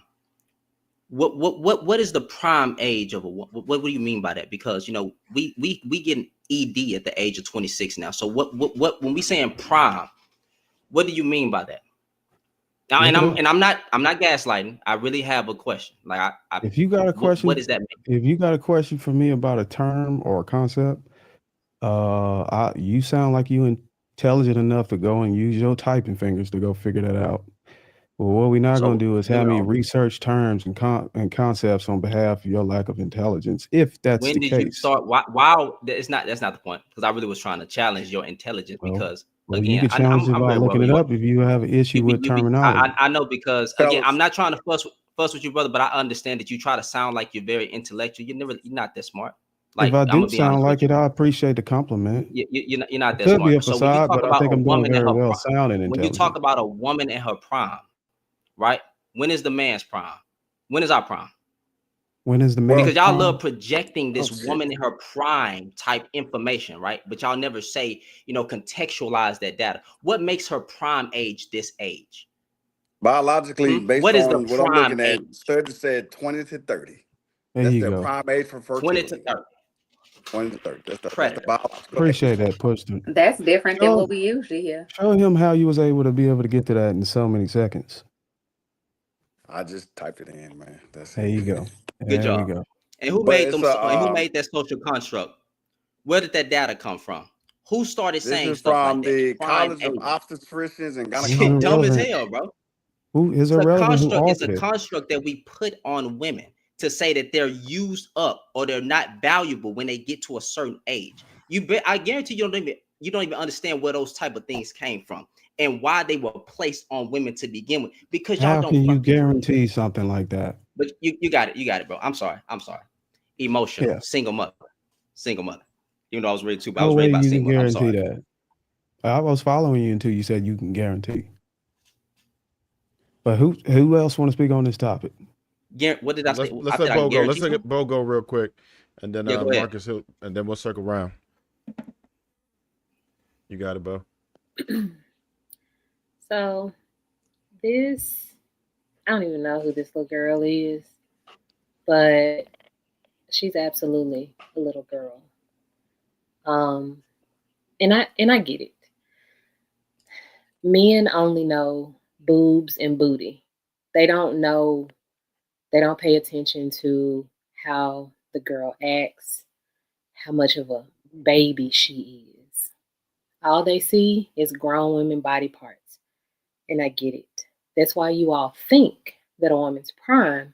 What is the prime age of a woman? What do you mean by that? Because we get an ED at the age of 26 now. So what when we saying prime, what do you mean by that? Now, I'm not gaslighting. I really have a question. Like if you got a question, what does that mean? If you got a question for me about a term or a concept, you sound like you intelligent enough to go and use your typing fingers to go figure that out. Well, what we're not going to do is have me research terms and concepts on behalf of your lack of intelligence. If that's when the did case. you start? Wow, that's not the point. Because I really was trying to challenge your intelligence. Because well, again, you can challenge it by looking it up if you have an issue with terminology. I know, because again, I'm not trying to fuss with you, brother, but I understand that you try to sound like you're very intellectual. You're not that smart. Like, if I do I'm gonna be sound honest like with it, I appreciate the compliment. you're not that Could be a smart. So when you facade, talk but I about think a I'm doing woman in very her well prime, sounding when intelligent. you talk about a woman in her prime, right? When is the man's prime? When is our prime? When is the man's Because y'all prime? love projecting this woman in her prime type information, right? But y'all never say, contextualize that data. What makes her prime age this age? Biologically, based what is the on what I'm prime looking at, age? studies said 20 to 30. There That's you their go. prime age for 20 fertility. to 30. 20 to 30. That's the Predator. biological Appreciate age. that, Pushton. That's different than what we usually hear. Show him how you was able to be able to get to that in so many seconds. I just typed it in, man. That's There it. you go. Good There we job. go. And who But made it's them? And who made that social construct? Where did that data come from? Who started this saying is stuff like from that? the Prime College of age. Obstetricians and Shit, dumb as Gynecologists. hell, bro. Who is It's a irrelevant? Who construct. It's a authored it? construct that we put on women to say that they're used up or they're not valuable when they get to a certain age. I guarantee you don't even understand where those type of things came from and why they were placed on women to begin with. Because y'all How don't can you fucking guarantee something like that? But you got it, bro. I'm sorry. Emotional, Yeah. single mother. Even though I was ready to, but I No was way ready about you can single mother. I'm guarantee sorry. that. I was following you until you said you can guarantee. But who else want to speak on this topic? What did I say? Let's let Bo go. Let's let Bo go real quick, and then Marcus, and then we'll circle around. You got it, Bo. So this, I don't even know who this little girl is, but she's absolutely a little girl. And I get it. Men only know boobs and booty. They don't pay attention to how the girl acts, how much of a baby she is. All they see is grown women body parts. And I get it. That's why you all think that a woman's prime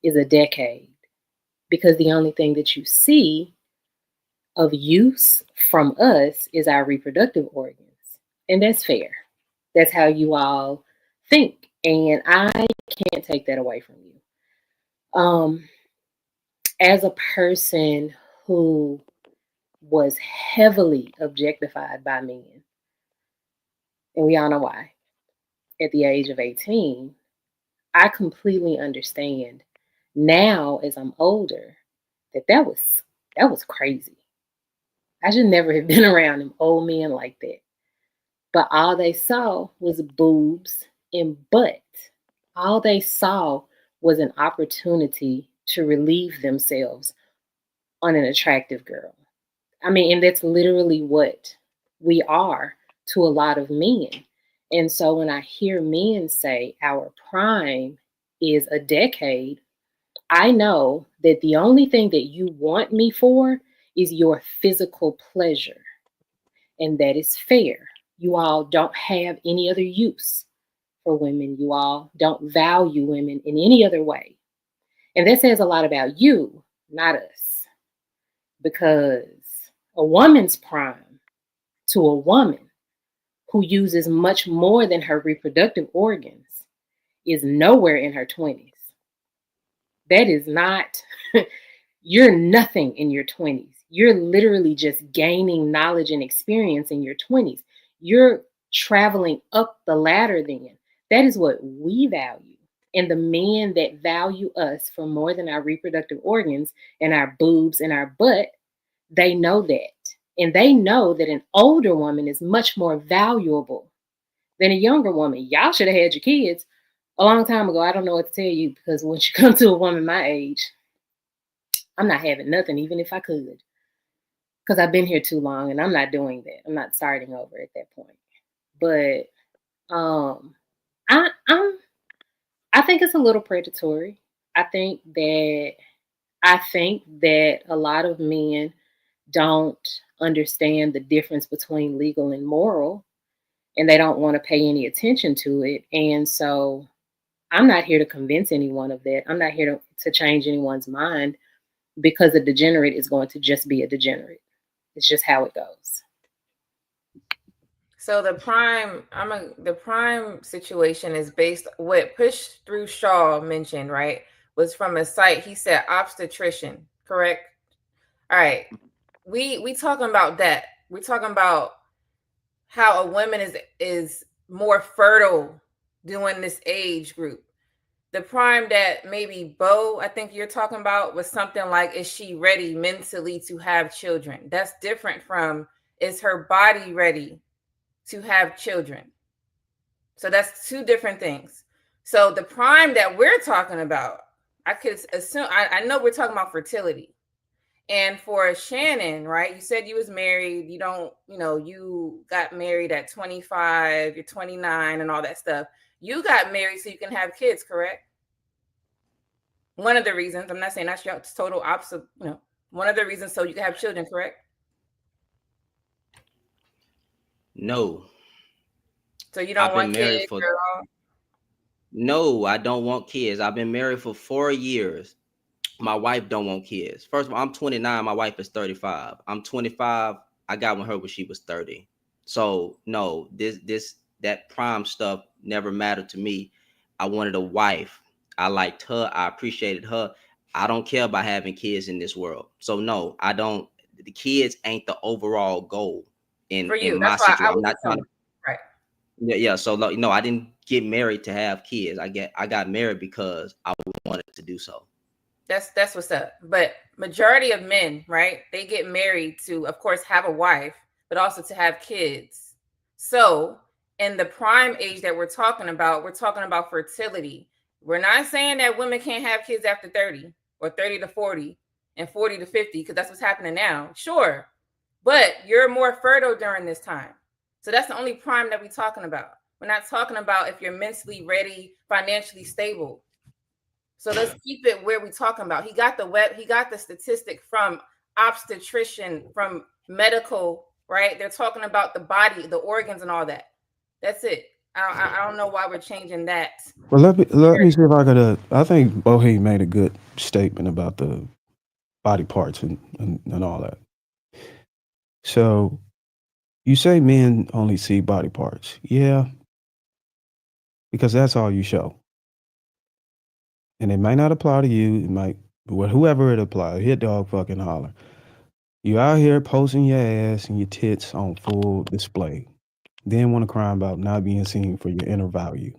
is a decade, because the only thing that you see of use from us is our reproductive organs. And that's fair. That's how you all think. And I can't take that away from you. As a person who was heavily objectified by men, and we all know why, at the age of 18, I completely understand now as I'm older that was crazy. I should never have been around them old men like that. But all they saw was boobs and butt. All they saw was an opportunity to relieve themselves on an attractive girl. I mean, and that's literally what we are to a lot of men. And so when I hear men say our prime is a decade, I know that the only thing that you want me for is your physical pleasure. And that is fair. You all don't have any other use for women. You all don't value women in any other way. And that says a lot about you, not us. Because a woman's prime to a woman who uses much more than her reproductive organs is nowhere in her 20s. That is not, you're nothing in your 20s. You're literally just gaining knowledge and experience in your 20s. You're traveling up the ladder then. That is what we value. And the men that value us for more than our reproductive organs and our boobs and our butt, they know that. And they know that an older woman is much more valuable than a younger woman. Y'all should have had your kids a long time ago. I don't know what to tell you, because once you come to a woman my age, I'm not having nothing, even if I could, because I've been here too long and I'm not doing that. I'm not starting over at that point. But I think it's a little predatory. I think that a lot of men don't understand the difference between legal and moral, and they don't want to pay any attention to it. And so I'm not here to convince anyone of that. I'm not here to change anyone's mind, because a degenerate is going to just be a degenerate. It's just how it goes. So the prime situation is based, what Push Through Shaw mentioned, right? Was from a site, he said obstetrician, correct? All right. We talking about that. We're talking about how a woman is more fertile during this age group. The prime that maybe Bo, I think you're talking about, was something like, is she ready mentally to have children? That's different from, is her body ready to have children? So that's two different things. So the prime that we're talking about, I could assume, I know we're talking about fertility. And for Shannon, right, you said you was married, you got married at 25, you're 29 and all that stuff. You got married so you can have kids, correct? One of the reasons, I'm not saying that's your total opposite, one of the reasons so you can have children, correct? No. So you don't want kids, girl? No, I don't want kids. I've been married for 4 years. My wife don't want kids. First of all, I'm 29. My wife is 35. I'm 25. I got with her when she was 30. So no, that prime stuff never mattered to me. I wanted a wife. I liked her. I appreciated her. I don't care about having kids in this world. So no, I don't. The kids ain't the overall goal in my situation. I'm not trying to. Right. Yeah. So no, I didn't get married to have kids. I got married because I wanted to do so. That's what's up. But majority of men, right, they get married to, of course, have a wife, but also to have kids. So in the prime age that we're talking about fertility. We're not saying that women can't have kids after 30 or 30 to 40 and 40 to 50, because that's what's happening now. Sure. But you're more fertile during this time. So that's the only prime that we're talking about. We're not talking about if you're mentally ready, financially stable. So let's keep it where we're talking about. He got the statistic from obstetrician, from medical, right? They're talking about the body, the organs and all that. That's it. I don't know why we're changing that. Well, let me see if I could. I think Bohe made a good statement about the body parts and all that. So you say men only see body parts. Yeah. Because that's all you show. And it might not apply to you. It might, whoever it applies, hit dog fucking holler. You out here posting your ass and your tits on full display. Then want to cry about not being seen for your inner value.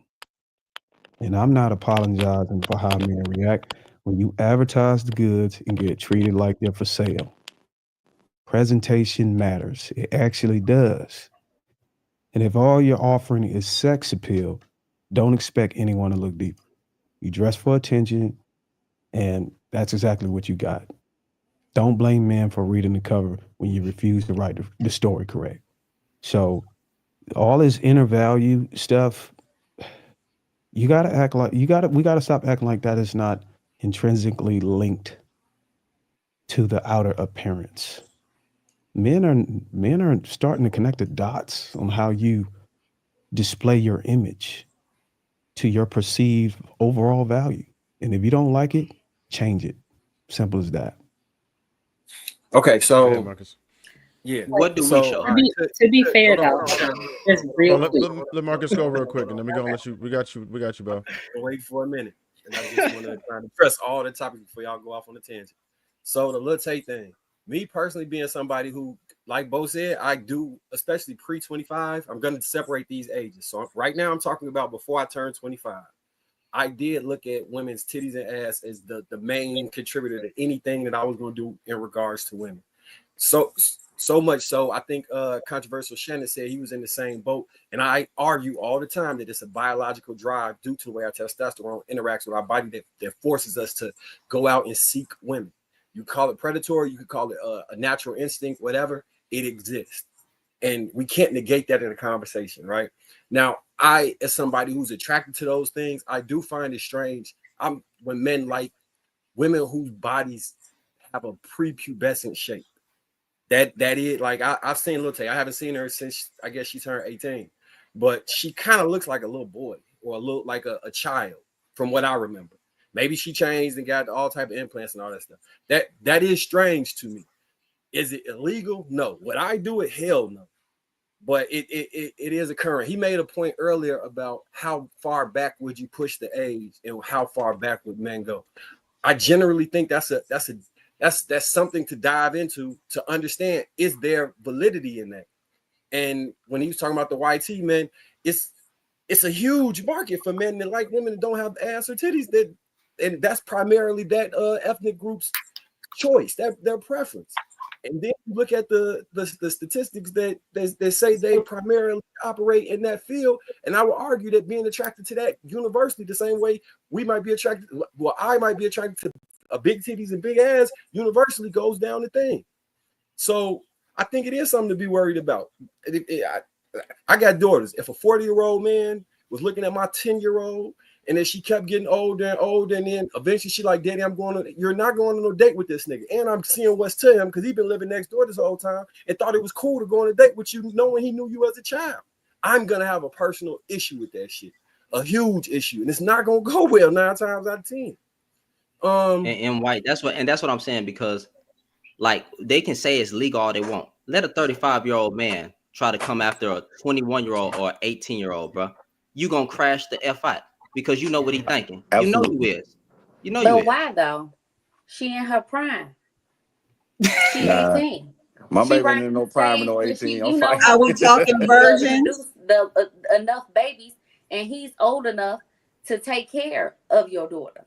And I'm not apologizing for how men react when you advertise the goods and get treated like they're for sale. Presentation matters. It actually does. And if all you're offering is sex appeal, don't expect anyone to look deeper. You dress for attention, and that's exactly what you got. Don't blame men for reading the cover when you refuse to write the story correct. So all this inner value stuff, we gotta stop acting like that is not intrinsically linked to the outer appearance. Men are starting to connect the dots on how you display your image to your perceived overall value. And if you don't like it, change it. Simple as that. Okay, so ahead, Marcus. Yeah. What do we show? To be fair though, just real quick. Let Marcus go real quick, and then we're gonna let you. We got you, Bo. Wait for a minute, and I just want to try to press all the topics before y'all go off on the tangent. So the Lil Tay thing, me personally being somebody who, like Bo said, I do, especially pre-25, I'm going to separate these ages. So right now I'm talking about before I turned 25. I did look at women's titties and ass as the main contributor to anything that I was going to do in regards to women. So much so, I think controversial Shannon said he was in the same boat. And I argue all the time that it's a biological drive due to the way our testosterone interacts with our body that forces us to go out and seek women. You call it predatory, you could call it a natural instinct, whatever, it exists. And we can't negate that in a conversation, right? Now, I, as somebody who's attracted to those things, I do find it strange when men like women whose bodies have a prepubescent shape. That is like I've seen Lil Tay. I haven't seen her since I guess she turned 18, but she kind of looks like a little boy or a little like a child from what I remember. Maybe she changed and got all type of implants and all that stuff. That is strange to me. Is it illegal? No. Would I do it? Hell no. But it is occurring. He made a point earlier about how far back would you push the age and how far back would men go. I generally think that's something to dive into to understand, is there validity in that? And when he was talking about the YT men, it's a huge market for men that like women that don't have ass or titties, and that's primarily that ethnic group's choice, their preference. And then you look at the statistics that say they primarily operate in that field. And I would argue that being attracted to that universally, the same way we might be attracted, well, I might be attracted to a big titties and big ass, universally goes down the thing. So I think it is something to be worried about. I got daughters. If a 40-year-old man was looking at my 10-year-old, and then she kept getting older and older, and then eventually she like, Daddy, you're not going on no date with this nigga. And I'm seeing what's to him because he's been living next door this whole time and thought it was cool to go on a date with you, knowing he knew you as a child. I'm gonna have a personal issue with that shit, a huge issue, and it's not gonna go well 9 times out of 10. And white, that's what I'm saying, because like they can say it's legal all they want. Let a 35-year-old man try to come after a 21-year-old or 18-year-old, bro. You gonna crash the F out because you know what he thinking. Absolutely. You know you is. You know but you is. why though? She in her prime. She Nah, 18. my She baby right ain't in at no the prime in stage no where 18. she, I'm you know, fine. her Are we talking virgins? produce enough babies, and he's old enough to take care of your daughter.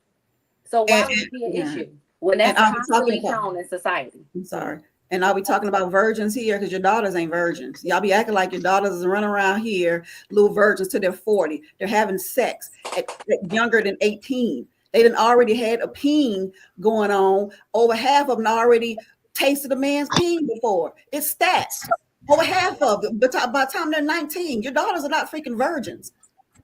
So why would it be an issue when And that's are we talking constantly about? shown in society? I'm sorry. And are we talking about virgins here? Because your daughters ain't virgins. Y'all be acting like your daughters is running around here, little virgins till they're 40. They're having sex at younger than 18. They done already had a peen going on. Over half of them already tasted a man's peen before. It's stats. Over half of them. But by the time they're 19, your daughters are not freaking virgins.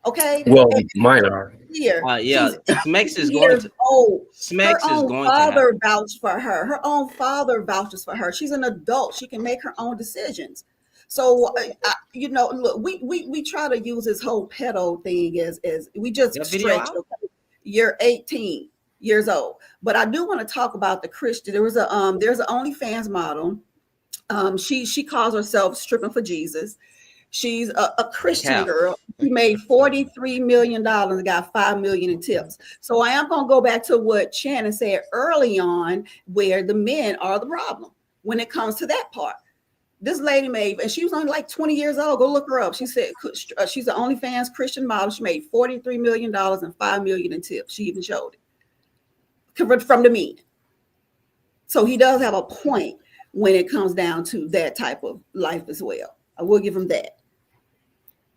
Okay? Well, And mine are. here, Yeah, she's Smex is 18 going years to old. Her Smex is own going to father happen. vouched for her. Her own father vouches for her. She's an adult. She can make her own decisions. So, look, we try to use this whole pedo thing as we just That video stretch. out? Okay, you're 18 years old, but I do want to talk about the Christian. There's an OnlyFans model. She calls herself Stripping for Jesus. She's a Christian girl. She made $43 million and got $5 million in tips. So I am going to go back to what Shannon said early on, where the men are the problem when it comes to that part. This lady made, and she was only like 20 years old. Go look her up. She said she's an OnlyFans Christian model. She made $43 million and $5 million in tips. She even showed it from the men. So he does have a point when it comes down to that type of life as well. I will give him that.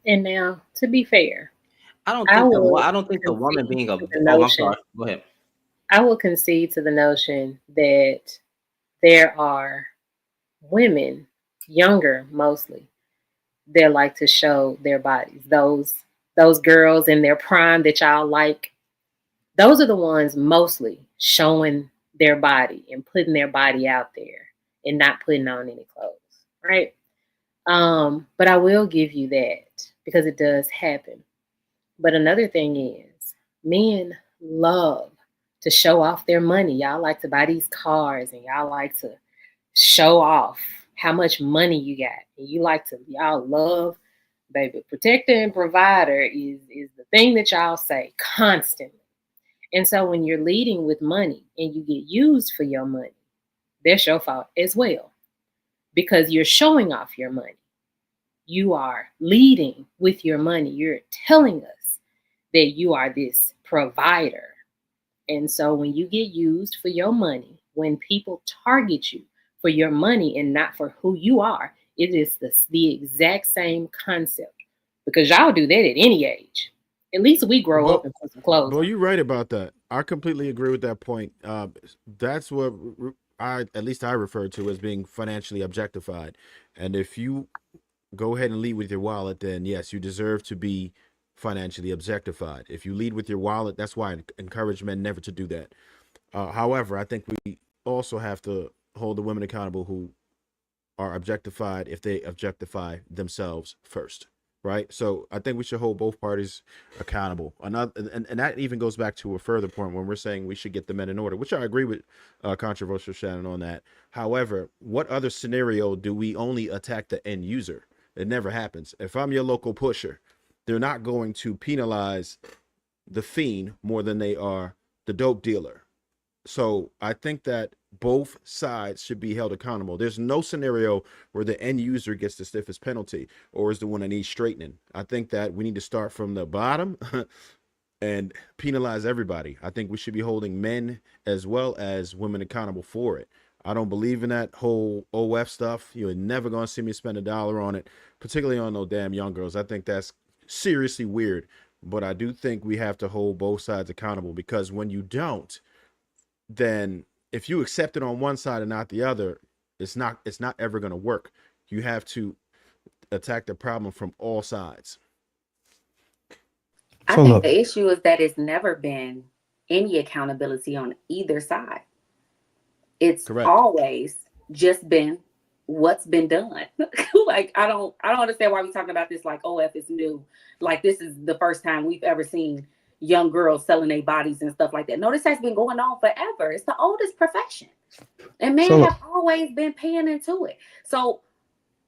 And now, to be fair, I don't think the woman being a I'm sorry. Go ahead. I will concede to the notion that there are women, younger mostly, that like to show their bodies. Those girls in their prime that y'all like, those are the ones mostly showing their body and putting their body out there and not putting on any clothes, right? But I will give you that because it does happen. But another thing is, men love to show off their money. Y'all like to buy these cars and y'all like to show off how much money you got. And y'all love, baby, protector and provider is the thing that y'all say constantly. And so when you're leading with money and you get used for your money, that's your fault as well, because you're showing off your money. You are leading with your money. You're telling us that you are this provider. And so when you get used for your money, when people target you for your money and not for who you are. It is the exact same concept, because y'all do that at any age. At least we grow up and put some clothes on. You're right about that. I completely agree with that point. That's what I refer to as being financially objectified. And if you go ahead and lead with your wallet, then yes, you deserve to be financially objectified. If you lead with your wallet, that's why I encourage men never to do that. However, I think we also have to hold the women accountable who are objectified if they objectify themselves first. Right. So I think we should hold both parties accountable. And that even goes back to a further point when we're saying we should get the men in order, which I agree with controversial Shannon on that. However, what other scenario do we only attack the end user? It never happens. If I'm your local pusher, they're not going to penalize the fiend more than they are the dope dealer. So I think that both sides should be held accountable. There's no scenario where the end user gets the stiffest penalty or is the one that needs straightening. I think that we need to start from the bottom and penalize everybody. I think we should be holding men as well as women accountable for it. I don't believe in that whole OF stuff. You're never going to see me spend $1 on it, particularly on no damn young girls. I think that's seriously weird. But I do think we have to hold both sides accountable, because when you don't, then if you accept it on one side and not the other, it's not ever going to work. You have to attack the problem from all sides. I think the issue is that it's never been any accountability on either side. It's always just been what's been done. Like, I don't understand why we're talking about this like OF is new. Like, this is the first time we've ever seen young girls selling their bodies and stuff like that. No, this has been going on forever. It's the oldest profession, and men have always been paying into it. So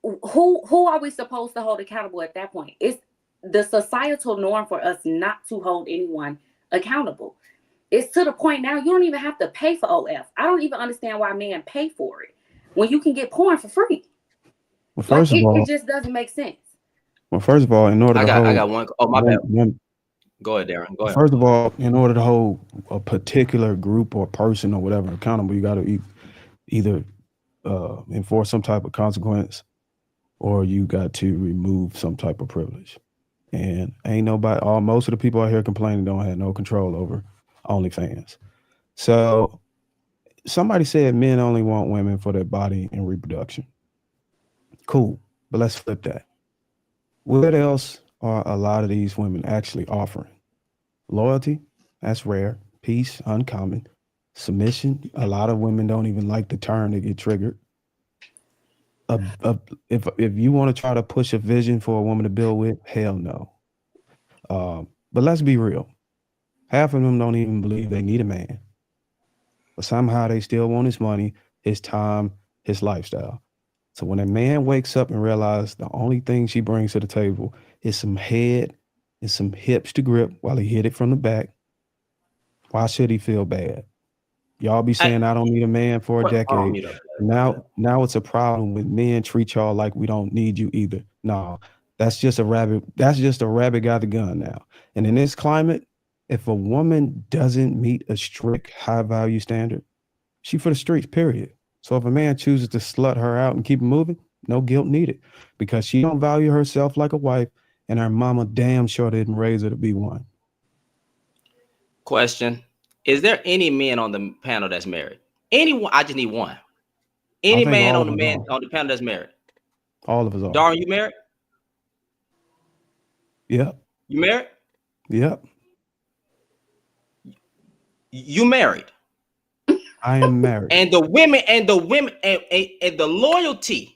who are we supposed to hold accountable at that point? It's the societal norm for us not to hold anyone accountable. It's to the point now you don't even have to pay for OF. I don't even understand why men pay for it when you can get porn for free. Well, first of all, it just doesn't make sense. Well, first of all, in order to hold, I got one. Oh, my bad. Go ahead, Darren. Go ahead. First of all, in order to hold a particular group or person or whatever accountable, you got to either enforce some type of consequence, or you got to remove some type of privilege. And ain't nobody, most of the people out here complaining don't have no control over OnlyFans. So somebody said men only want women for their body and reproduction. Cool, but let's flip that. What else are a lot of these women actually offering? Loyalty, that's rare. Peace, uncommon. Submission, a lot of women don't even like the term, they get triggered. If you want to try to push a vision for a woman to build with, hell no. But let's be real. Half of them don't even believe they need a man. But somehow they still want his money, his time, his lifestyle. So when a man wakes up and realizes the only thing she brings to the table is some head and some hips to grip while he hit it from the back, why should he feel bad? Y'all be saying I don't need a man for a decade. Now it's a problem when men treat y'all like we don't need you either. No, that's just a rabbit. That's just a rabbit got the gun now. And in this climate, if a woman doesn't meet a strict high value standard, she for the streets, period. So if a man chooses to slut her out and keep it moving, no guilt needed, because she don't value herself like a wife, and her mama damn sure didn't raise her to be one. Question. Is there any men on the panel that's married? Anyone? I just need one. Any man on the panel that's married? All of us are. Darren, you married? Yep. You married? Yep. You married? I am married. And the women and the loyalty.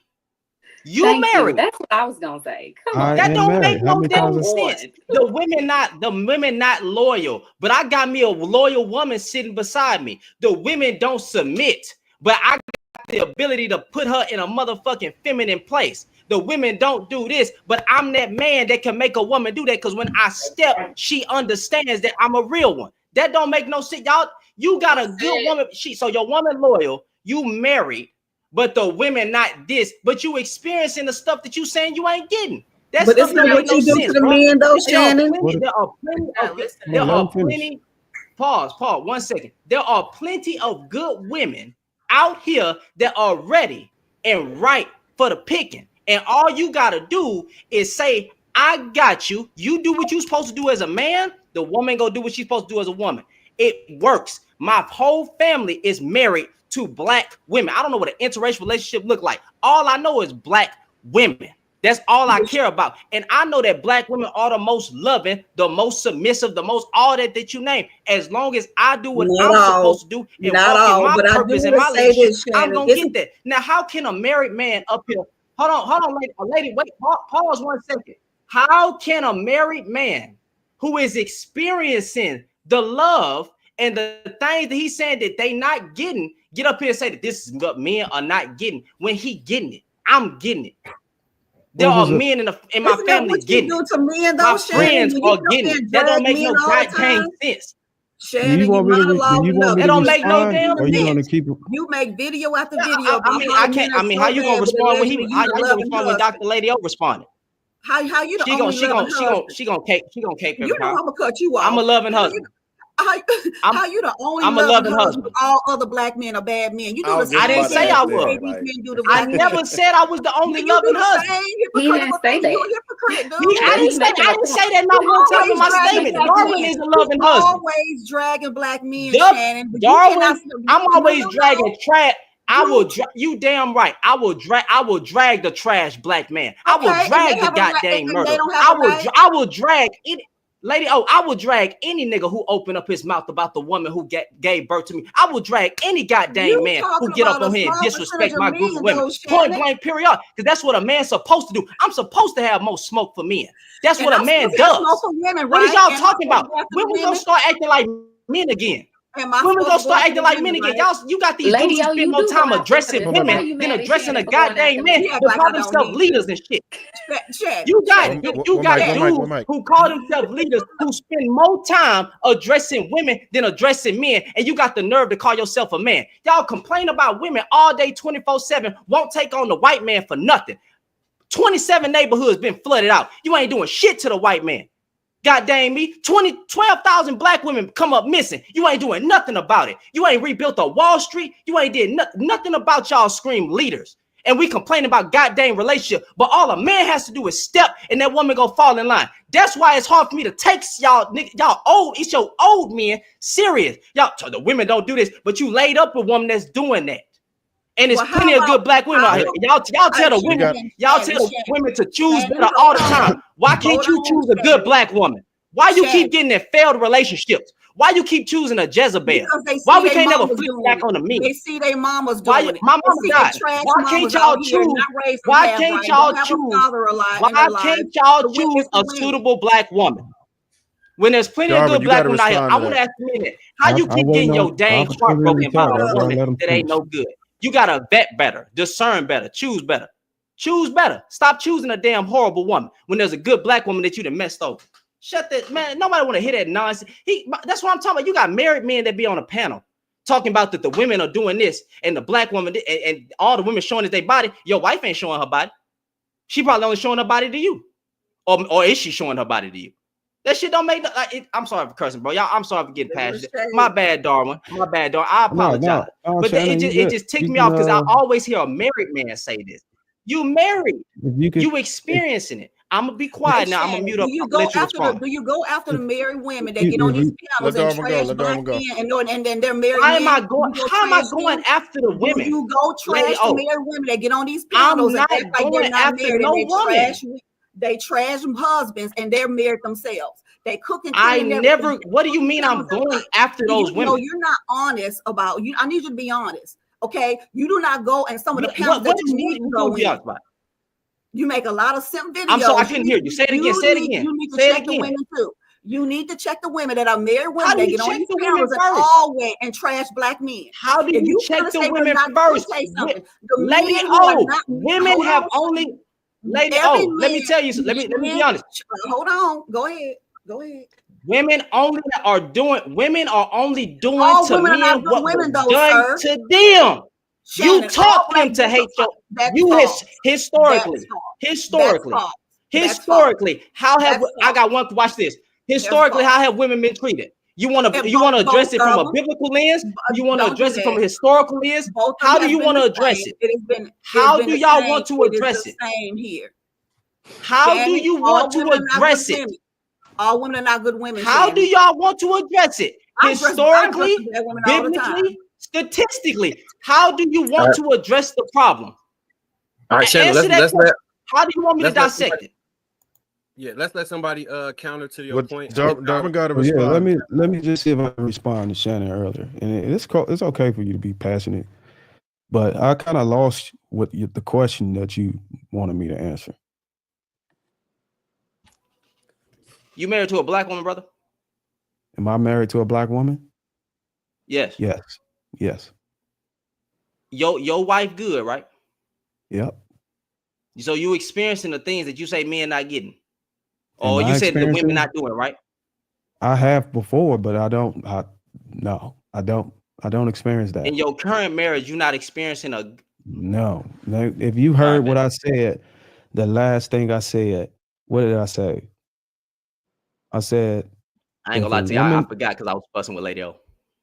You married. That's what I was gonna say. Come on. That don't make no damn sense. The women not loyal, but I got me a loyal woman sitting beside me. The women don't submit, but I got the ability to put her in a motherfucking feminine place. The women don't do this, but I'm that man that can make a woman do that, because when I step, she understands that I'm a real one. That don't make no sense. Y'all, you got a good woman. So your woman loyal, you married. But the women not this, but you experiencing the stuff that you saying you ain't getting. That's but it's not what you do to the men, though, Shannon. There are plenty. Pause. 1 second. There are plenty of good women out here that are ready and right for the picking. And all you got to do is say, I got you. You do what you're supposed to do as a man. The woman go do what she's supposed to do as a woman. It works. My whole family is married to black women. I don't know what an interracial relationship look like. All I know is black women. That's all I care about. And I know that black women are the most loving, the most submissive, the most all that you name. As long as I do what I'm supposed to do and walk in my purpose and my leadership, I'm going to get that. Now, how can a married man up here, hold on, lady, wait, pause 1 second. How can a married man who is experiencing the love and the things that he's saying that they not getting, get up here and say that this is what men are not getting when he getting it? I'm getting it. There are men in my family getting it. My friends are getting it. That don't make no goddamn sense. Shannon, that don't make no damn sense. You make video after video. I can't. I mean, how you gonna respond when how you gonna respond when Dr. Lady O responded? How you the only loving husband? She gonna cape. You know I'm gonna cut you off. I'm a loving husband. How you the only loving husband? All other black men are bad men. You do the same. I didn't say I was. I never said I was the only loving husband. He didn't say that. I didn't say that not one time in my statement. Darwin is a loving husband. Always dragging black men, Shannon. Darwin, I'm always dragging trash. I will you damn right. I will drag the trash black man. I will drag the goddamn murder. I will drag it. Lady, I will drag any nigga who open up his mouth about the woman who gave birth to me. I will drag any goddamn man who get up on here and disrespect my group of women. Point blank, period. Because that's what a man's supposed to do. I'm supposed to have more smoke for men. That's what a man does. What are y'all talking about? When we gonna start acting like men again? When we gonna start acting like men again? Y'all, you got these dudes who spend more time addressing women than addressing a goddamn man who call themselves leaders and shit. You got dudes who call themselves leaders who spend more time addressing women than addressing men, and you got the nerve to call yourself a man. Y'all complain about women all day 24/7, won't take on the white man for nothing. 27 neighborhoods been flooded out. You ain't doing shit to the white man. God dang me, 12,000 black women come up missing. You ain't doing nothing about it. You ain't rebuilt a Wall Street. You ain't did nothing about y'all scream leaders. And we complain about goddamn relationship, but all a man has to do is step and that woman gonna fall in line. That's why it's hard for me to take y'all old, it's your old men serious. Y'all, so the women don't do this, but you laid up with a woman that's doing that. And it's plenty of good black women out here. Y'all tell the women to choose better all the time. Why can't you choose a good black woman? Why you keep getting in failed relationships? Why you keep choosing a Jezebel? Why we can't never flip back on the men? They see their mamas doing it. My mama died. Why can't y'all choose? Why can't y'all choose? Why can't y'all choose a suitable black woman? When there's plenty of good black women out here, I want to ask a minute. How you keep getting your dang heart broken by a woman that ain't no good? You gotta vet better, discern better, choose better. Choose better. Stop choosing a damn horrible woman when there's a good black woman that you done messed over. Shut that, man. Nobody want to hear that nonsense. That's what I'm talking about. You got married men that be on a panel talking about that the women are doing this and the black woman and all the women showing us their body. Your wife ain't showing her body. She probably only showing her body to you. Or is she showing her body to you? That shit don't make I'm sorry for cursing, bro. Y'all, I'm sorry for getting passionate. My bad, Darwin. My bad, Darwin. I apologize. No, but Shannon, it just ticked me off because I always hear a married man say this. You married. You experiencing it. I'm gonna be quiet now. I'm gonna mute up. Do you go after the married women that get on these panels and trash black men and then they're married? How am I going after the women? You go trash the married women that get on these panels and act like they're not married and they trash husbands and they're married themselves. They cook and clean. What do you mean I'm going after those women? No, you're not honest about you. I need you to be honest. Okay, you do not go and some of the panels that you need to go in. You make a lot of simp videos. I'm sorry, I couldn't hear you. Say it again. Say it again. You need to check the women too. You need to check the women that are married women that get on these panels and always and trash black men. How do you check the women first? Lady O, women have only. Lady O, let me tell you. Let me be honest. Hold on. Go ahead. Women are only doing to men what was done to them. Shannon, you taught them to hate historically. How have I got one? Watch this. Historically, how have women been treated? You want to address it from a biblical lens? You want to address it from a historical lens? How do you want to address it? How do y'all want to address it? Same here. How do you want to address it? All women are not good women. How do y'all want to address it? Historically, biblically, statistically, how do you want to address the problem? All right, Shannon, let's how do you want me to dissect it? Yeah, let's let somebody counter to your point. Darvin got to respond. Yeah, let me just see if I can respond to Shannon earlier. And it's okay for you to be passionate, but I kind of lost the question that you wanted me to answer. You married to a black woman, brother? Am I married to a black woman? Yes. Yes. Your wife good, right? Yep. So you experiencing the things that you say men not getting, or you said the women not doing, right? I have before, but I don't experience that. In your current marriage, you're not experiencing a. No. If you heard what I said, the last thing I said, what did I say? I said, I ain't gonna lie to you, I forgot because I was fussing with Lady O.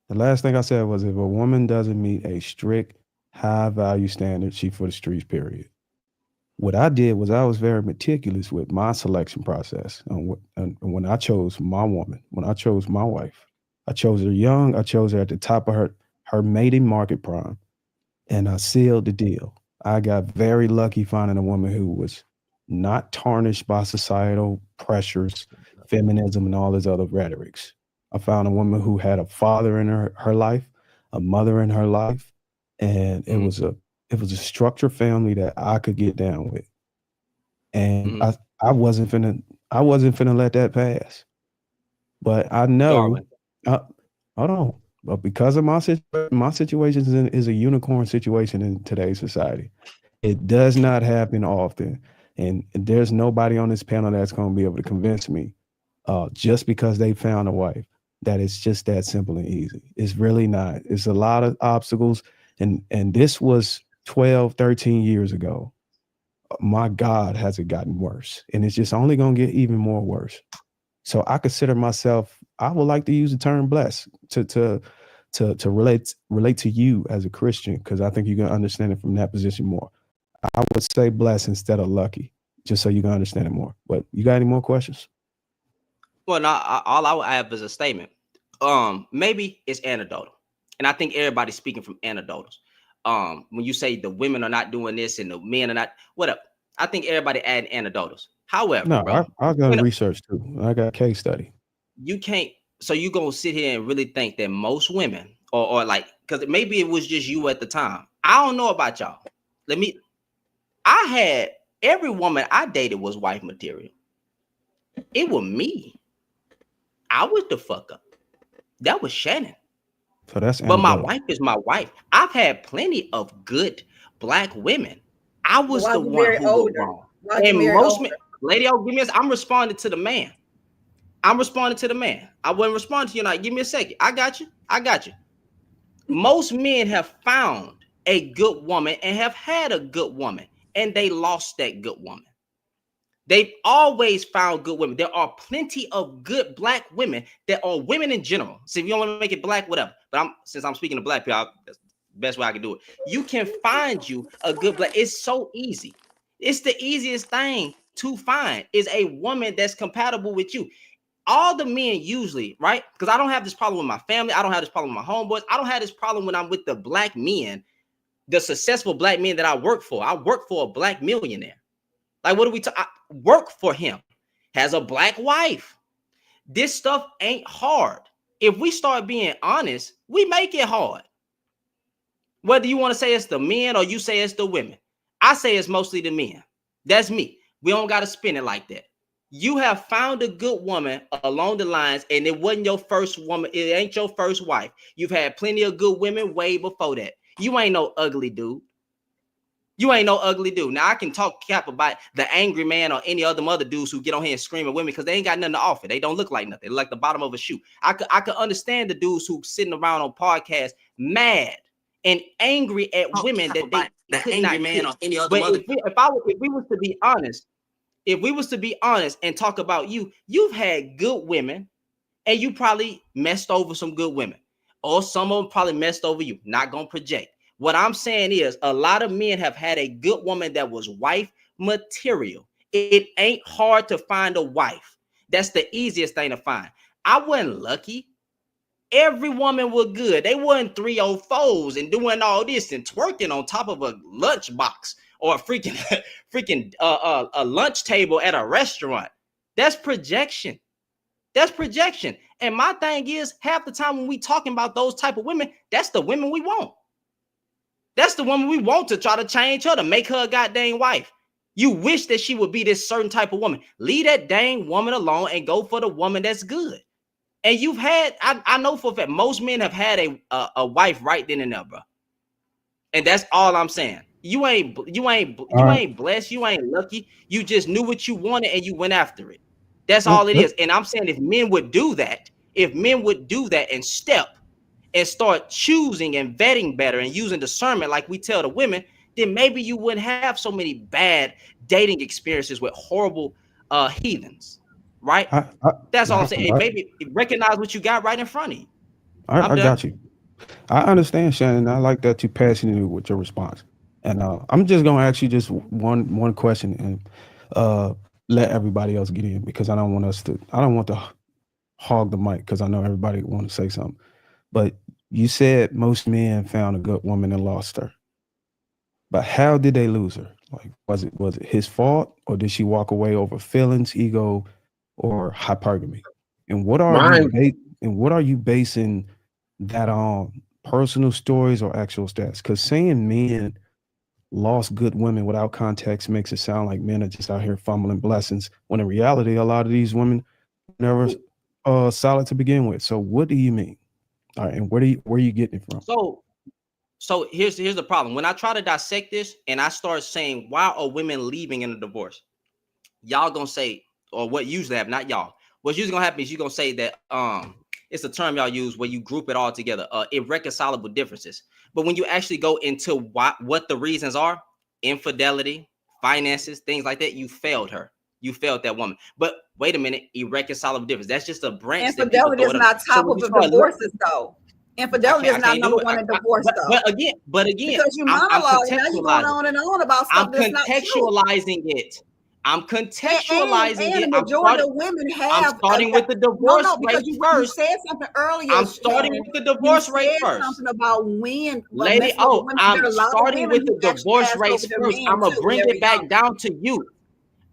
The last thing I said was, if a woman doesn't meet a strict, high value standard, she for the streets, period. What I did was I was very meticulous with my selection process. And when I chose my woman, when I chose my wife, I chose her young. I chose her at the top of her mating market prime, and I sealed the deal. I got very lucky finding a woman who was not tarnished by societal pressures, feminism, and all this other rhetorics. I found a woman who had a father in her life, a mother in her life, and it was a structured family that I could get down with. And I wasn't finna let that pass. But I know, hold on. But because of my situation is a unicorn situation in today's society, it does not happen often. And there's nobody on this panel that's going to be able to convince me just because they found a wife that it's just that simple and easy. It's really not. It's a lot of obstacles. And this was 12, 13 years ago. My God, has it gotten worse? And it's just only going to get even more worse. So I consider myself, I would like to use the term blessed to relate to you as a Christian, because I think you can understand it from that position more. I would say blessed instead of lucky, just so you can understand it more. But you got any more questions? Well, no, all I would have is a statement. Maybe it's anecdotal. And I think everybody's speaking from anecdotals. When you say the women are not doing this and the men are not, whatever. I think everybody add anecdotals. However, no, bro, I got research too. I got case study. You can't. So you gonna sit here and really think that most women, or like, because maybe it was just you at the time. I don't know about y'all. I had every woman I dated was wife material. It was me. I was the fuck up. That was Shannon. So that's but my wife is my wife. I've had plenty of good black women. I was the one who was wrong. And most men, Lady O, give me I'm responding to the man. I'm responding to the man. I wasn't responding to you. Like, give me a second. I got you. Most men have found a good woman and have had a good woman, and they lost that good woman. They've always found good women. There are plenty of good black women that are women in general. So if you don't want to make it black, whatever. But since I'm speaking to black people, that's the best way I can do it. You can find you a good black. It's so easy. It's the easiest thing to find is a woman that's compatible with you. All the men usually, right? Because I don't have this problem with my family. I don't have this problem with my homeboys. I don't have this problem when I'm with the black men, the successful black men that I work for. I work for a black millionaire. Like, what do we work for him? Has a black wife. This stuff ain't hard. If we start being honest, we make it hard. Whether you want to say it's the men or you say it's the women. I say it's mostly the men. That's me. We don't got to spin it like that. You have found a good woman along the lines, and it wasn't your first woman. It ain't your first wife. You've had plenty of good women way before that. You ain't no ugly dude. You ain't no ugly dude. Now, I can talk cap about the angry man or any other mother dudes who get on here and scream at women because they ain't got nothing to offer. They don't look like nothing. They look like the bottom of a shoe. I could understand the dudes who sitting around on podcasts mad and angry at women that they could not man or any other mother. If we was to be honest and talk about you, you've had good women and you probably messed over some good women, or some of them probably messed over you. Not gonna project. What I'm saying is a lot of men have had a good woman that was wife material. It ain't hard to find a wife. That's the easiest thing to find. I wasn't lucky. Every woman was good. They wasn't 304s and doing all this and twerking on top of a lunchbox or a freaking a lunch table at a restaurant. That's projection. That's projection. And my thing is, half the time when we talking about those type of women, that's the women we want. That's the woman we want to try to change her, to make her a goddamn wife. You wish that she would be this certain type of woman. Leave that dang woman alone and go for the woman that's good. And you've had, I know for a fact, most men have had a wife right then and there, bro. And that's all I'm saying. You ain't blessed. You ain't lucky. You just knew what you wanted and you went after it. That's all it is. And I'm saying if men would do that and step and start choosing and vetting better and using discernment like we tell the women, then maybe you wouldn't have so many bad dating experiences with horrible heathens, right? That's all I'm saying. And maybe recognize what you got right in front of you. I got you. I understand, Shannon. I like that you're passionate with your response. And I'm just going to ask you just one question and let everybody else get in, because I don't want to hog the mic, because I know everybody want to say something. But you said most men found a good woman and lost her. But how did they lose her? Like, was it his fault, or did she walk away over feelings, ego, or hypergamy? And what are you basing that on? Personal stories or actual stats? Because saying men lost good women without context makes it sound like men are just out here fumbling blessings, when in reality, a lot of these women never solid to begin with. So what do you mean? All right, and where are you getting it from? So here's the problem. When I try to dissect this and I start saying, why are women leaving in a divorce? Y'all gonna say, or what usually happens, not y'all. What's usually gonna happen is you're gonna say that it's a term y'all use where you group it all together, irreconcilable differences. But when you actually go into what the reasons are, infidelity, finances, things like that, you failed her. You failed that woman. But wait a minute, irreconcilable difference. That's just a branch. Infidelity is not top of the divorces, though. Infidelity is not number one in divorce, though. But again, because you monologue, now you're going on and on about stuff that's not true. I'm contextualizing it. And the majority of women have. I'm starting with the divorce rate first. You said something earlier. I'm starting with the divorce rate first. Something about when, lady. Oh, I'm starting with the divorce rate first. I'm gonna bring it back down to you.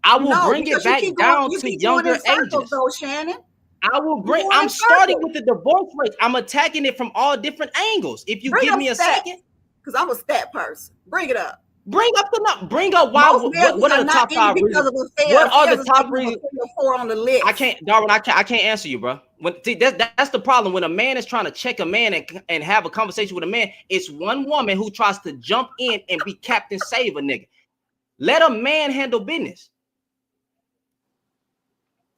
I will bring it back down to younger ages. Though, Shannon. I'm starting with the divorce rate. I'm attacking it from all different angles. If you give me a second, because I'm a stat person. Bring it up. Bring up why. What are the top 5 reasons? What are the top reasons? 4 on the list. I can't, Darwin. I can't answer you, bro. That's the problem. When a man is trying to check a man and have a conversation with a man, it's one woman who tries to jump in and be Captain Save a nigga. Let a man handle business.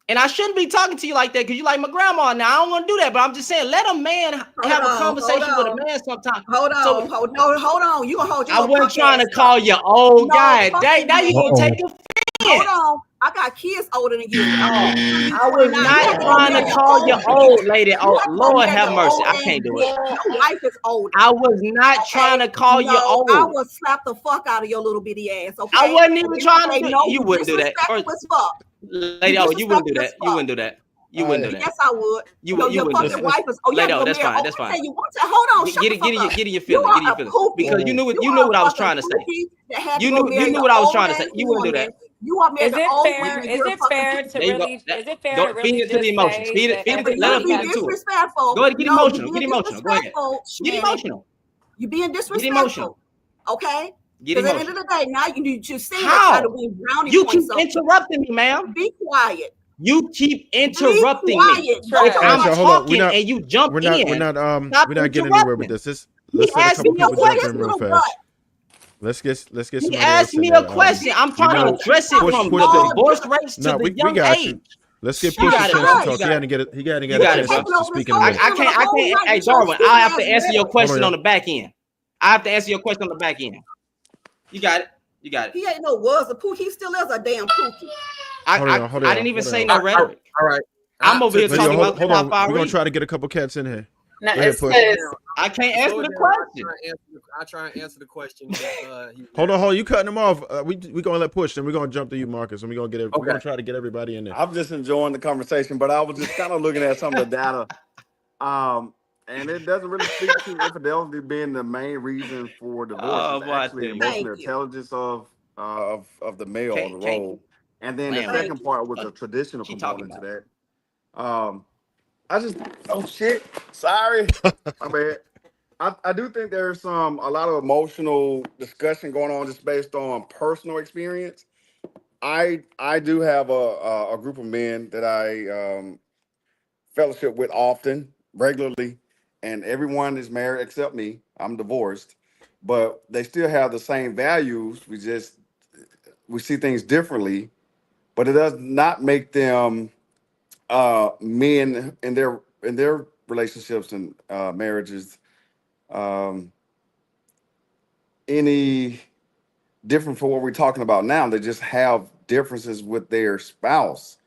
And I shouldn't be talking to you like that because you like my grandma now. I don't want to do that, but I'm just saying, let a man have a conversation with a man sometimes. Hold on. You gonna hold your I wasn't trying to call you old guy. Now you gonna take offense. Hold on. I got kids older than you. I was not trying to call you old, lady. Oh, Lord have mercy. I can't do it. Your wife is older. I was not trying to call you old. I would slap the fuck out of your little bitty ass. Okay. I wasn't even trying to. You wouldn't do that. Lady, oh, you wouldn't do that. You wouldn't do that. You wouldn't do that. Yes, I would. You wouldn't do that. Wife is, lady, that's fine. That's fine. Hold on. Get in your feelings. Because you knew what I was trying to say. You knew what I was trying to say. You wouldn't do that. You are married to old women. Is it fair to really feed into the emotions? Feed it. Let her feed into it. Go ahead. Get emotional. Get emotional. Go ahead. Get emotional. You're being disrespectful. Get emotional. Okay. Get emotional. At the end of the day, now you just say how you keep something. Interrupting me, ma'am. Be quiet. You keep interrupting me. If I'm talking and you jump in, we're not getting anywhere with this. Let's let a couple people jump in real fast. Let's get some. He asked me a question. I'm trying to address it from the divorce rates to the young age. Let's get Push a chance to talk. He hadn't get a chance to speak in a minute. I can't. Hey, Darwin, I have to answer your question on the back end. You got it. He ain't no was a pookie. He still is a damn pookie. I didn't even say no rhetoric. All right. I'm over here talking about hold the on. top five We're gonna reasons. try to get a couple cats in here. No, Go ahead, it's Push. because I can't answer the question. I try and answer the question. Hold on, you cutting them off. We gonna let Push, then we're gonna jump to you, Marcus, and we're gonna we're gonna try to get everybody in there. I'm just enjoying the conversation, but I was just kind of looking at some of the data, and it doesn't really speak to infidelity being the main reason for divorce. Oh, It's boy, actually emotional intelligence of the male or the role, and then the second part was a traditional component to that. I just sorry, my bad. I do think there's a lot of emotional discussion going on just based on personal experience. I do have a group of men that I fellowship with often, regularly, and everyone is married except me. I'm divorced, but they still have the same values. We see things differently, but it does not make them men in their relationships and marriages um, any different from what we're talking about now. They just have differences with their spouse.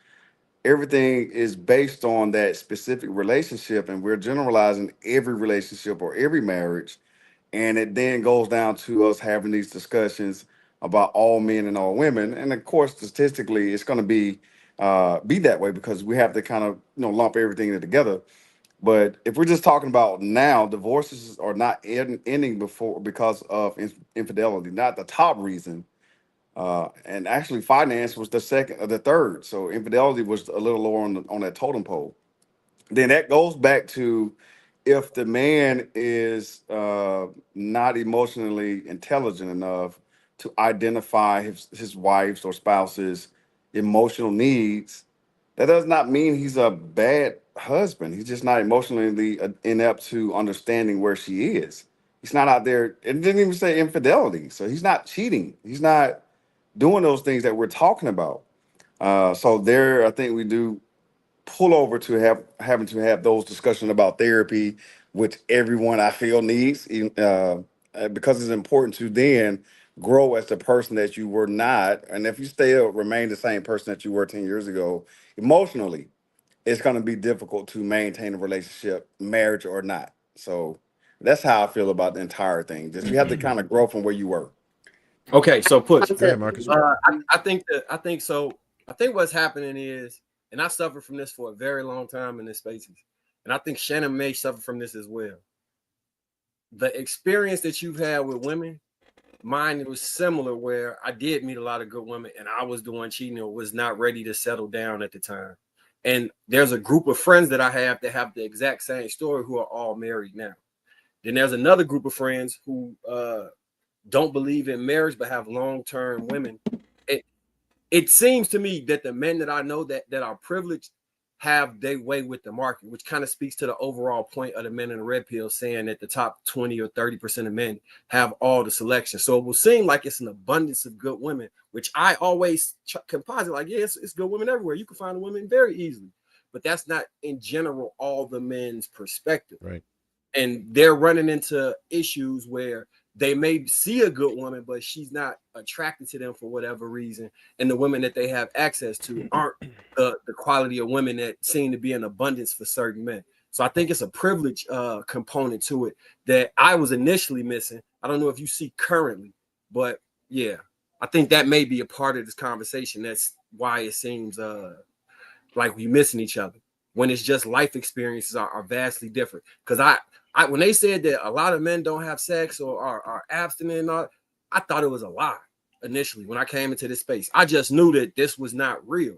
Everything is based on that specific relationship, and we're generalizing every relationship or every marriage. And it then goes down to us having these discussions about all men and all women. And of course, statistically, it's going to be that way because we have to kind of lump everything together. But if we're just talking about now, divorces are not ending because of infidelity, not the top reason. And actually, finance was the second or the third. So infidelity was a little lower on that totem pole. Then that goes back to if the man is not emotionally intelligent enough to identify his wife's or spouse's emotional needs, that does not mean he's a bad husband. He's just not emotionally inept to understanding where she is. He's not out there. It didn't even say infidelity. So he's not cheating. He's not doing those things that we're talking about. So there, I think we do pull over to having to have those discussions about therapy, which everyone I feel needs, because it's important to then grow as the person that you were not. And if you still remain the same person that you were 10 years ago, emotionally, it's going to be difficult to maintain a relationship, marriage or not. So that's how I feel about the entire thing. Just you have to kind of grow from where you were. Okay, so Push. Go ahead, Marcus. I think so. I think what's happening is, and I suffered from this for a very long time in this spaces, and I think Shannon may suffer from this as well. The experience that you've had with women, mine was similar, where I did meet a lot of good women, and I was the one cheating or was not ready to settle down at the time. And there's a group of friends that I have that have the exact same story who are all married now. Then there's another group of friends who don't believe in marriage but have long-term women. It seems to me that the men that I know that are privileged have their way with the market, which kind of speaks to the overall point of the men in the red pill saying that the top 20 or 30% of men have all the selection. So it will seem like it's an abundance of good women, which I always composite like, yeah, it's good women everywhere. You can find a woman very easily, but that's not in general all the men's perspective. Right. And they're running into issues where they may see a good woman, but she's not attracted to them for whatever reason. And the women that they have access to aren't the quality of women that seem to be in abundance for certain men. So I think it's a privilege component to it that I was initially missing. I don't know if you see currently, but yeah, I think that may be a part of this conversation. That's why it seems like we're missing each other when it's just life experiences are vastly different. Because I when they said that a lot of men don't have sex or are abstinent and all, I thought it was a lie initially when I came into this space. I just knew that this was not real.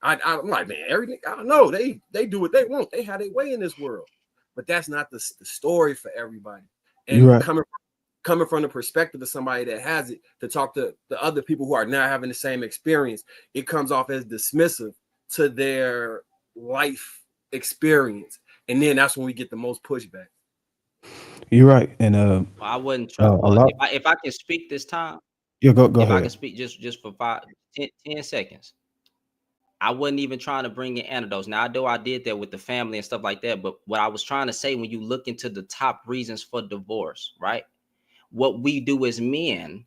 I'm like, man, everything, I don't know. They do what they want. They have their way in this world. But that's not the story for everybody. And right. coming from the perspective of somebody that has it, to talk to the other people who are now having the same experience, it comes off as dismissive to their life experience. And then that's when we get the most pushback. You're right. And I wouldn't try. If I can speak this time, yeah, go if ahead. I can speak just for 10 seconds. I wasn't even trying to bring in antidotes. Now, I did that with the family and stuff like that. But what I was trying to say, when you look into the top reasons for divorce, right? What we do as men,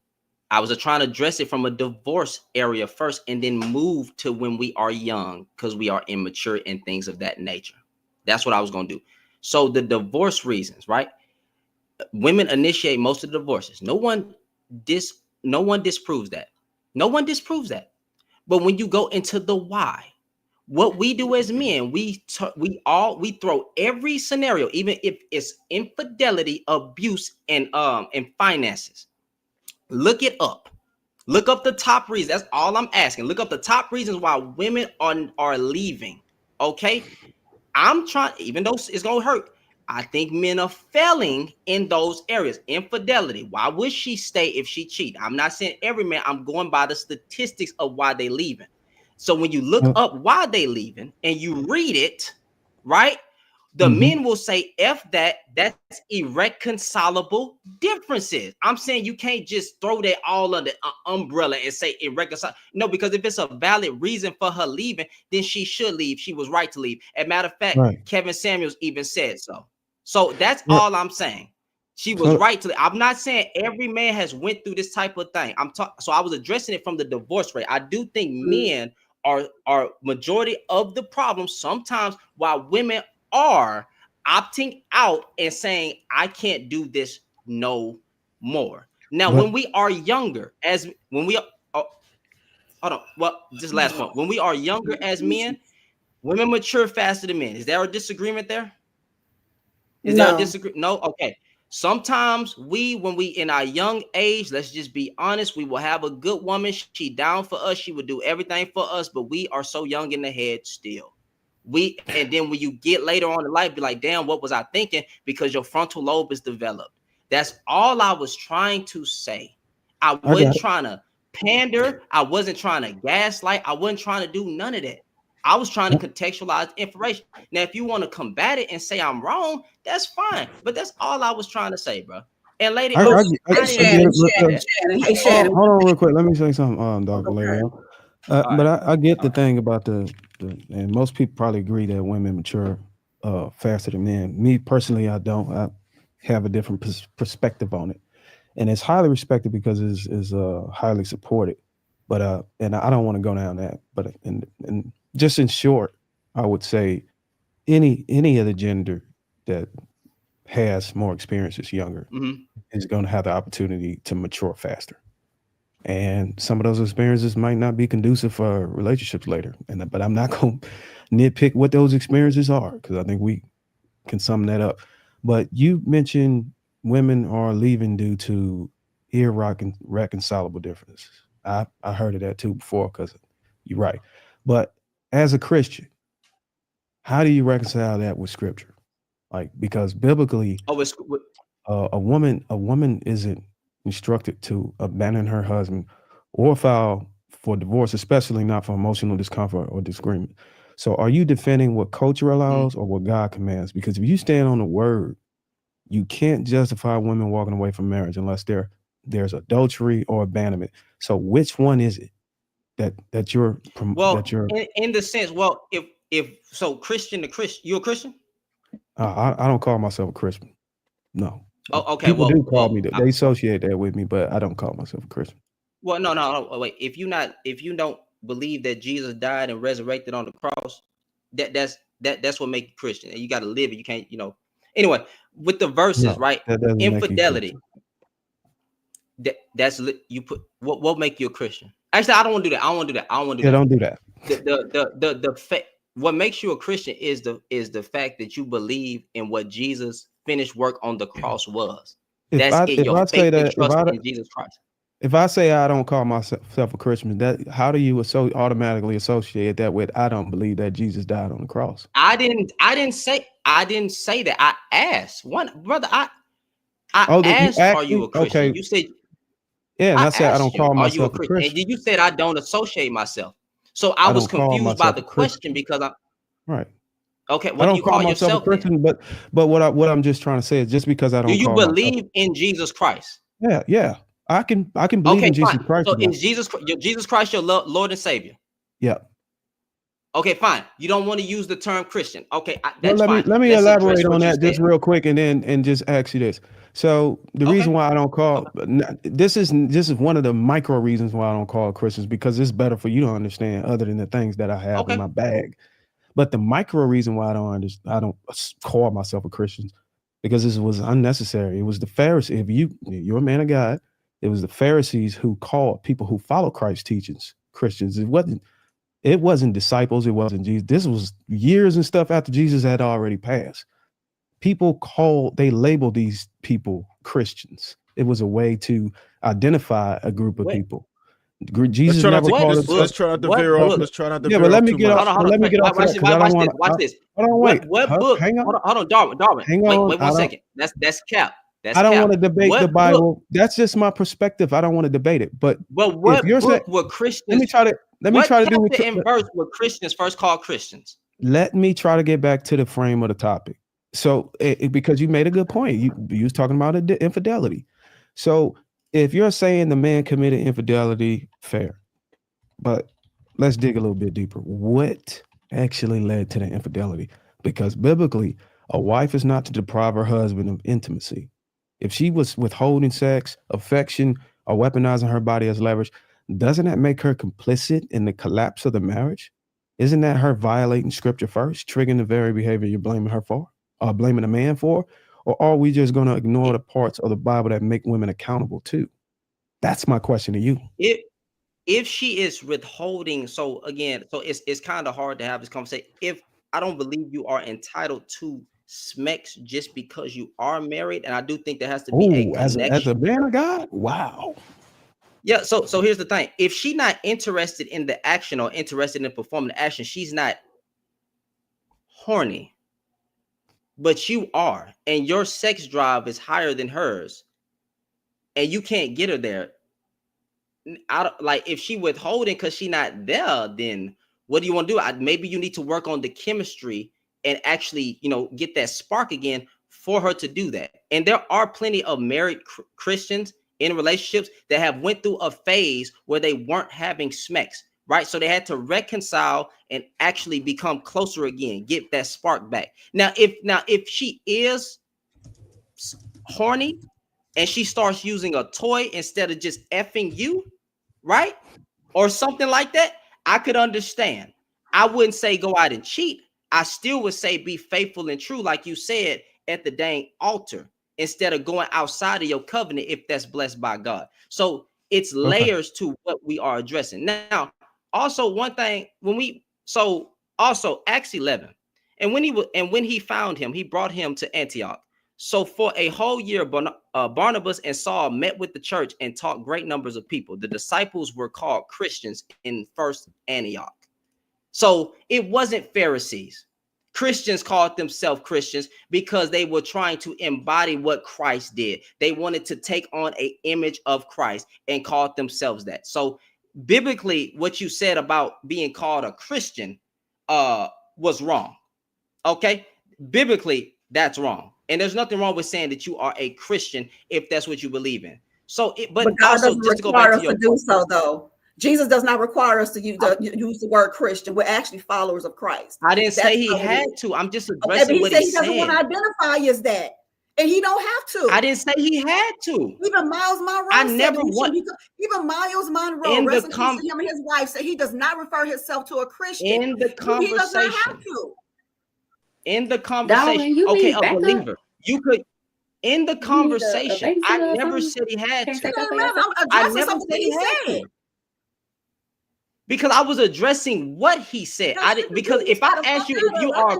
I was trying to address it from a divorce area first and then move to when we are young because we are immature and things of that nature. That's what I was going to do. So the divorce reasons, right? Women initiate most of the divorces. No one disproves that. No one disproves that. But when you go into the why, what we do as men, we throw every scenario, even if it's infidelity, abuse, and finances. Look it up. Look up the top reasons. That's all I'm asking. Look up the top reasons why women are leaving. Okay, I'm trying, even though it's gonna hurt. I think men are failing in those areas. Infidelity. Why would she stay if she cheat? I'm not saying every man. I'm going by the statistics of why they leaving. So when you look up why they leaving and you read it, right? The men will say, F that's irreconcilable differences. I'm saying you can't just throw that all under an umbrella and say irreconcilable. No, because if it's a valid reason for her leaving, then she should leave. She was right to leave. As a matter of fact, Kevin Samuels even said so. So that's all I'm saying. She was right to leave. I'm not saying every man has went through this type of thing. So I was addressing it from the divorce rate. I do think men are majority of the problem sometimes, while women are opting out and saying, I can't do this no more. Now, when we are younger, hold on, well, just last point. When we are younger as men, women mature faster than men. Is there a disagreement there? Is there a disagreement? No? Okay. Sometimes when we in our young age, let's just be honest, we will have a good woman. She down for us. She would do everything for us, but we are so young in the head still. And then when you get later on in life, be like, damn, what was I thinking? Because your frontal lobe is developed. That's all I was trying to say. I wasn't trying to pander. I wasn't trying to gaslight. I wasn't trying to do none of that. I was trying to contextualize information. Now, if you want to combat it and say I'm wrong, that's fine. But that's all I was trying to say, bro. And lady, Shannon, hold on real quick. Let me say something, Dr. Lady. But I get the thing about and most people probably agree that women mature faster than men. Me personally, I don't. I have a different perspective on it, and it's highly respected because it's highly supported. But and I don't want to go down that. But and just in short, I would say any other gender that has more experience is younger is going to have the opportunity to mature faster. And some of those experiences might not be conducive for relationships later. But I'm not going to nitpick what those experiences are, because I think we can sum that up. But you mentioned women are leaving due to irreconcilable differences. I heard of that too before, because you're right. But as a Christian, how do you reconcile that with scripture? Like, because biblically, a woman isn't instructed to abandon her husband or file for divorce, especially not for emotional discomfort or disagreement. So are you defending what culture allows or what God commands? Because if you stand on the word, you can't justify women walking away from marriage unless there's adultery or abandonment. So which one is it that you're in the sense, if so, Christian to Christian, you a Christian? I don't call myself a Christian. No. Oh, okay. People do call me that. They associate that with me, but I don't call myself a Christian. Well, no. Wait. If you don't believe that Jesus died and resurrected on the cross, that's what makes you Christian. And you got to live it. You can't, Anyway, with the verses, right? Infidelity. That's you put. What make you a Christian? Actually, I don't want to do that. I don't want to do that. Don't do that. The fact. What makes you a Christian is the fact that you believe in what Jesus' finished work on the cross was. That's your faith and trust in Jesus Christ. If I say I don't call myself a Christian, how do you automatically associate that with I don't believe that Jesus died on the cross? I didn't say that. I asked one brother. I asked, are you a Christian? Okay. You said, yeah, and I said I don't call myself a Christian. And you said I don't associate myself. So I was confused by the question because right. Okay, what do you call yourself? A Christian, but what I'm just trying to say is just because I don't. Do you believe in Jesus Christ? Yeah. I can believe in Jesus Christ. So is Jesus Christ your Lord and Savior? Yeah. Okay, fine. You don't want to use the term Christian. Okay, well, that's fine. let me Let's elaborate address on what you that just said. real quick, and just ask you this. So the Okay. reason why I don't call this is one of the micro reasons why I don't call Christians, because it's better for you to understand other than the things that I have in my bag. But the micro reason why I don't call myself a Christian, because this was unnecessary. It was the Pharisees. If you're a man of God, it was the Pharisees who called people who follow Christ's teachings Christians. It wasn't disciples. It wasn't Jesus. This was years and stuff after Jesus had already passed. They labeled these people Christians. It was a way to identify a group of people. Jesus never called us. Let's try not to veer off. Let's try not to Yeah, veer but let off me too get much. off. Let me get off that because I don't want. Watch this. Hold on, wait. What book? Hang on. Hold on, Darwin. Hang on. Wait 1 second. That's cap. That's I don't cap. want to debate the Bible. That's just my perspective. I don't want to debate it. But what book were Christians? Let me try to do it in verse were Christians first called Christians. Let me try to get back to the frame of the topic. So, because you made a good point, you was talking about infidelity. So, if you're saying the man committed infidelity, fair. But let's dig a little bit deeper. What actually led to the infidelity? Because biblically, a wife is not to deprive her husband of intimacy. If she was withholding sex, affection, or weaponizing her body as leverage, doesn't that make her complicit in the collapse of the marriage? Isn't that her violating scripture first, triggering the very behavior you're blaming her for, or blaming the man for? Or are we just going to ignore the parts of the Bible that make women accountable too? That's my question to you. If she is withholding, so it's kind of hard to have this conversation. If I don't believe you are entitled to smecks just because you are married, and I do think there has to be a connection. As a man of God, wow. Yeah, so here's the thing. If she's not interested in the action or interested in performing the action, she's not horny. But you are, and your sex drive is higher than hers, and you can't get her there. Like if she withholding because she not there, then what do you want to do? Maybe you need to work on the chemistry and actually, get that spark again for her to do that. And there are plenty of married Christians in relationships that have went through a phase where they weren't having smecks, right? So they had to reconcile and actually become closer again, get that spark back. Now, if she is horny and she starts using a toy instead of just effing you, right? Or something like that, I could understand. I wouldn't say go out and cheat. I still would say be faithful and true, like you said, at the dang altar, instead of going outside of your covenant if that's blessed by God. So it's layers to what we are addressing. Now, also one thing, Acts 11, and when he found him, he brought him to Antioch. So for a whole year, Barnabas and Saul met with the church and taught great numbers of people. The disciples were called Christians in first Antioch. So it wasn't Pharisees. Christians called themselves Christians because they were trying to embody what Christ did. They wanted to take on an image of Christ and called themselves that. So biblically, what you said about being called a Christian was wrong. Okay? Biblically, that's wrong. And there's nothing wrong with saying that you are a Christian if that's what you believe in. So, but God also doesn't just to go back require to us your to do so, though. Jesus does not require us to use the word Christian. We're actually followers of Christ. I didn't say he had to. I'm just addressing what he doesn't want to identify as that, and he don't have to. I didn't say he had to. Even Miles Monroe even Miles Monroe, rest in peace to him and his wife, said he does not refer himself to a Christian. In the conversation, he does not have to. In the conversation, Darwin, a believer, you could. In the conversation, I never said he had to. I never said he had to. Because I was addressing what he said. Because if I ask you if you are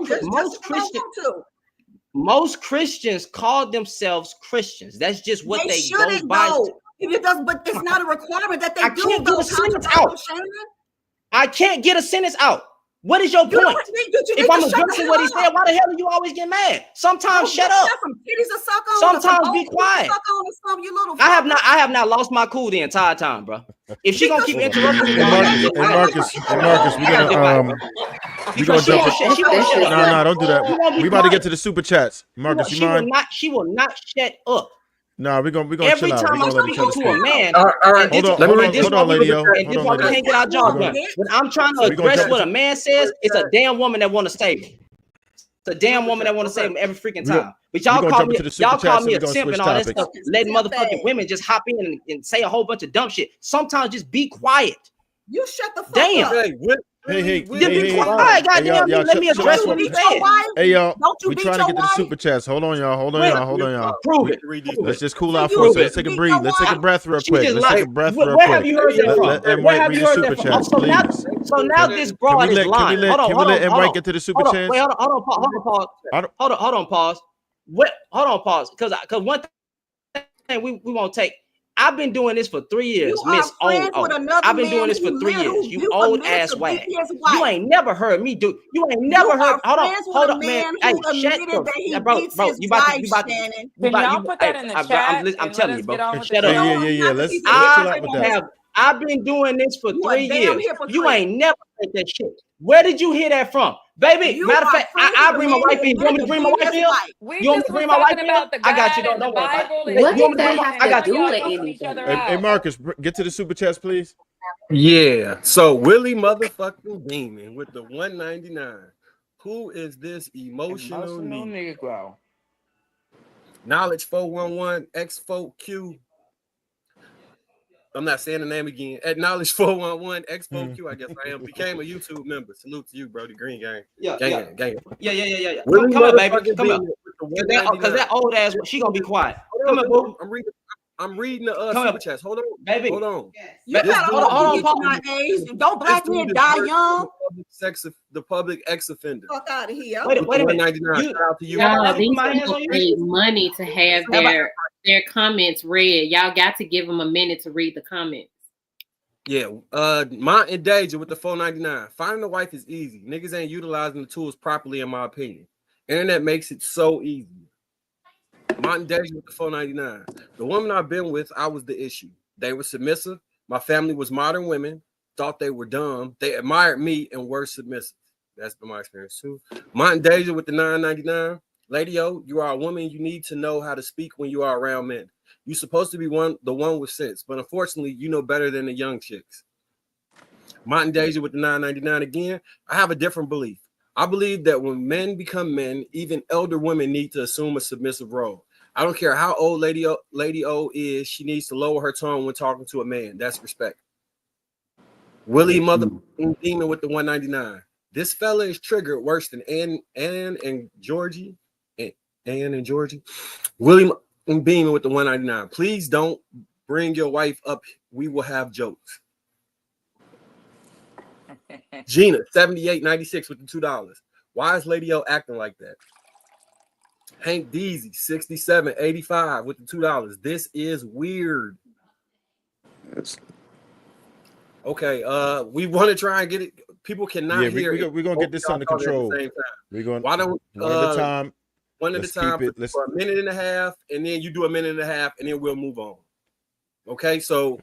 most Christians call themselves Christians. That's just what they go by. But it's not a requirement that they do. Can't get a sentence out. I can't get a sentence out. What is your point? If I'm addressing what he said, why the hell do you always get mad? Sometimes shut up. Sometimes be quiet. I have not lost my cool the entire time, bro. If she gonna keep interrupting me, Marcus, we gonna jump. No, don't do that. We about to get to the super chats. Marcus, you mind? She will not shut up. No, we're gonna every chill out. time I'm speaking to a man, All right. and Hold on, lady. this why we can't get our job done. When I'm trying to address what a man says, it's a damn woman that want to save him. It's a damn woman that want to save him every freaking time. But y'all call me a simp and all that stuff, letting motherfucking women just hop in and say a whole bunch of dumb shit. Sometimes just be quiet. You shut the fuck damn. up. Hey, be quiet. Goddamn, let me address what he said. Hey, y'all, we trying to get to the super chats. Hold on, y'all. Prove it. Let's just cool out for a second. Let's take a breathe. Let's take a breath real quick. Where have you heard that from? Where have you heard that from? So now this broad is lying. Hold on. Can we let Mike get to the super chats? Wait, hold on, pause. Hold on, pause. Because one thing we won't take. I've been doing this for 3 years, Miss Old. I've been doing this for 3 years. You old ass wag. You ain't never heard me do. You ain't never heard. Hold on, man. Hey, shut up, bro. You about to. Can y'all put that in the chat? I'm telling you, bro. Shut up. Yeah. Let's chill out with that. I've been doing this for 3 years. You ain't never heard that shit. Where did you hear that from? Baby, matter of fact, I bring my wife in. You want me to bring my wife in? You want me to bring my wife in? I got you. Don't worry about it. What did that have to do with anything? Hey, Marcus, get to the super chats, please. Yeah. So Willie motherfucking Demon with the 199. Who is this emotional Negro? Knowledge 411 X4Q. I'm not saying the name again. At Knowledge 411 X4Q, I guess I am. Became a YouTube member. Salute to you, bro. The Green Gang. Yeah. Gang. Yeah. Come here, baby. Come here. Because that old ass, she gonna be quiet. Come here, boo. I'm reading the super chats. Hold on, baby. Hold on. You gotta hold on, my age. Don't black men die young. The public ex offender. Fuck out of here. Wait a minute. Shout out to you. These people pay money to have their comments read. Y'all got to give them a minute to read the comments. Yeah, Mont and Danger with the 499. Finding a wife is easy. Niggas ain't utilizing the tools properly, in my opinion. Internet makes it so easy. Mont and Danger with the 499. The woman I've been with, I was the issue. They were submissive. My family was modern women. Thought they were dumb. They admired me and were submissive. That's been my experience too. Mont and Deja with the 999. Lady O, you are a woman. You need to know how to speak when you are around men. You're supposed to be the one with sense, but unfortunately, you know better than the young chicks. Mont and Deja with the 999 again. I have a different belief. I believe that when men become men, even elder women need to assume a submissive role. I don't care how old Lady O is, she needs to lower her tone when talking to a man. That's respect. Willie mother Demon with the 199. This fella is triggered worse than Ann and Georgie. Ann and Georgie. Willie Beeman with the 199. Please don't bring your wife up. We will have jokes. Gina 7896 with the $2. Why is Lady O acting like that? Hank Deasy 6785 with the $2. This is weird. Okay, we want to try and get it. People cannot hear. We're gonna get this under control. We're going Why don't one at a time. One at a time for a minute and a half, and then you do a minute and a half, and then we'll move on. Okay, so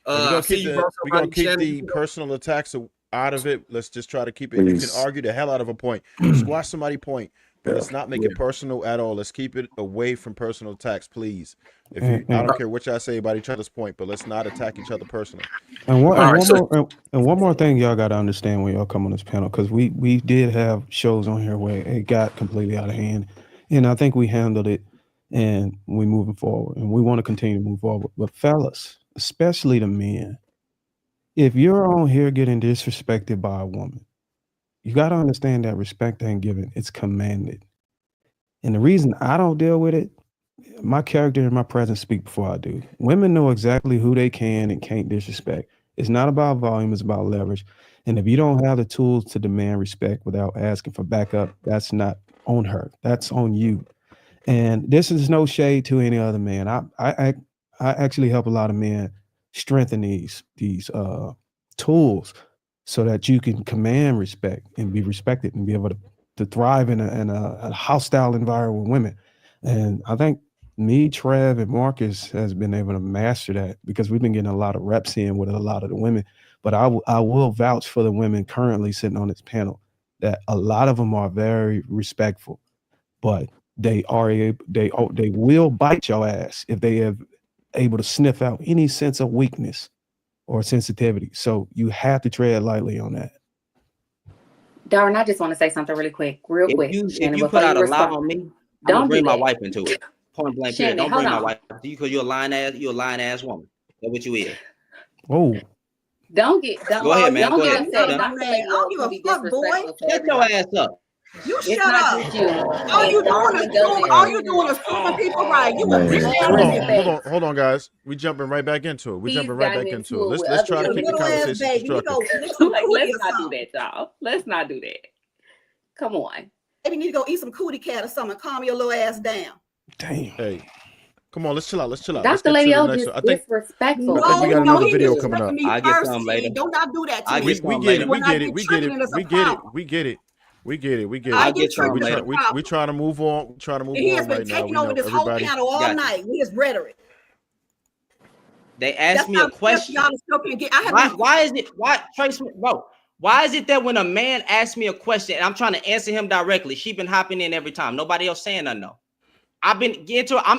we're gonna keep the personal attacks out of it. Let's just try to keep it. You can argue the hell out of a point, squash somebody's point, but let's not make it personal at all. Let's keep it away from personal attacks, please. I don't care what y'all say about each other's point, but let's not attack each other personally. And one more thing y'all got to understand when y'all come on this panel, because we did have shows on here where it got completely out of hand, and I think we handled it, and we're moving forward, and we want to continue to move forward. But fellas, especially the men, if you're on here getting disrespected by a woman, you got to understand that respect ain't given, it's commanded. And the reason I don't deal with it, my character and my presence speak before I do. Women know exactly who they can and can't disrespect. It's not about volume, it's about leverage. And if you don't have the tools to demand respect without asking for backup, that's not on her. That's on you. And this is no shade to any other man. I actually help a lot of men strengthen these tools so that you can command respect and be respected and be able to thrive in a hostile environment with women. And I think me, Trev, and Marcus has been able to master that because we've been getting a lot of reps in with a lot of the women. But I will vouch for the women currently sitting on this panel that a lot of them are very respectful. But they will bite your ass if they have able to sniff out any sense of weakness or sensitivity. So you have to tread lightly on that. Darren, I just want to say something really quick, If you put out a lie on me, I'm gonna bring my wife into it. Point blank period. Don't bring my wife to you because you're a lying ass woman. That's what you is. Oh. Go ahead, man. Go ahead. Don't give a fuck, boy. Shut your ass up. You shut up. All you doing is proving people right. You Hold on, guys. We jumping right back into it. Let's try to keep the conversation constructive. Let's not do that, y'all. Let's not do that. Come on. Maybe you need to go eat some cootie cat or something. Calm your little ass down. Damn. Hey. Come on, let's chill out. Dr. Lady O is disrespectful. I think we got another video coming up. I'll get some later. Don't not do that to me. We get it. I'll get some later. We trying to move on. He has been taking over this whole panel all night with his rhetoric. They asked me a question. Why is it that when a man asks me a question and I'm trying to answer him directly, she been hopping in every time? Nobody else saying nothing. No. I'm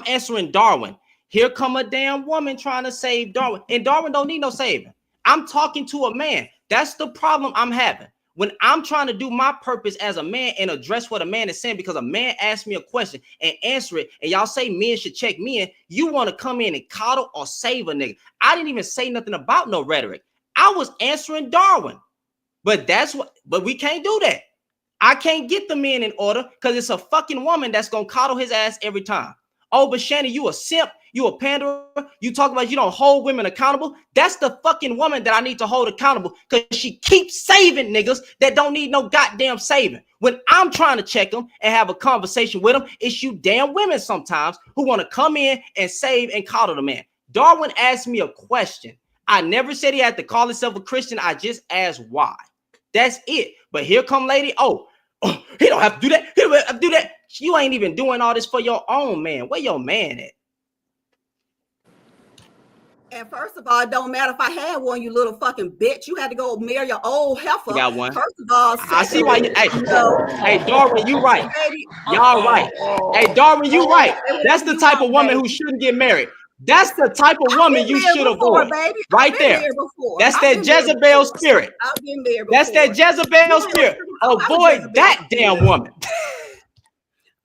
answering Darwin. Here come a damn woman trying to save Darwin. And Darwin don't need no saving. I'm talking to a man. That's the problem I'm having. When I'm trying to do my purpose as a man and address what a man is saying, because a man asked me a question and answer it, and y'all say men should check men, you want to come in and coddle or save a nigga. I didn't even say nothing about no rhetoric. I was answering Darwin. But we can't do that. I can't get the men in order because it's a fucking woman that's gonna coddle his ass every time. Oh, but Shannon, you a simp, you a panderer, you talk about you don't hold women accountable. That's the fucking woman that I need to hold accountable because she keeps saving niggas that don't need no goddamn saving. When I'm trying to check them and have a conversation with them, it's you damn women sometimes who want to come in and save and coddle the man. Darwin asked me a question. I never said he had to call himself a Christian. I just asked why. That's it. But here come lady. Oh, he don't have to do that. He don't have to do that. You ain't even doing all this for your own man. Where your man at? And first of all, it don't matter if I had one, you little fucking bitch. You had to go marry your old heifer. You got one. First of all, I see why you. Hey, Darwin, you right. Y'all right. Hey, Darwin, you right. That's the type of woman who shouldn't get married. That's the type of woman you should avoid. Right there. That's that Jezebel spirit. That's that Jezebel spirit. Avoid that damn woman.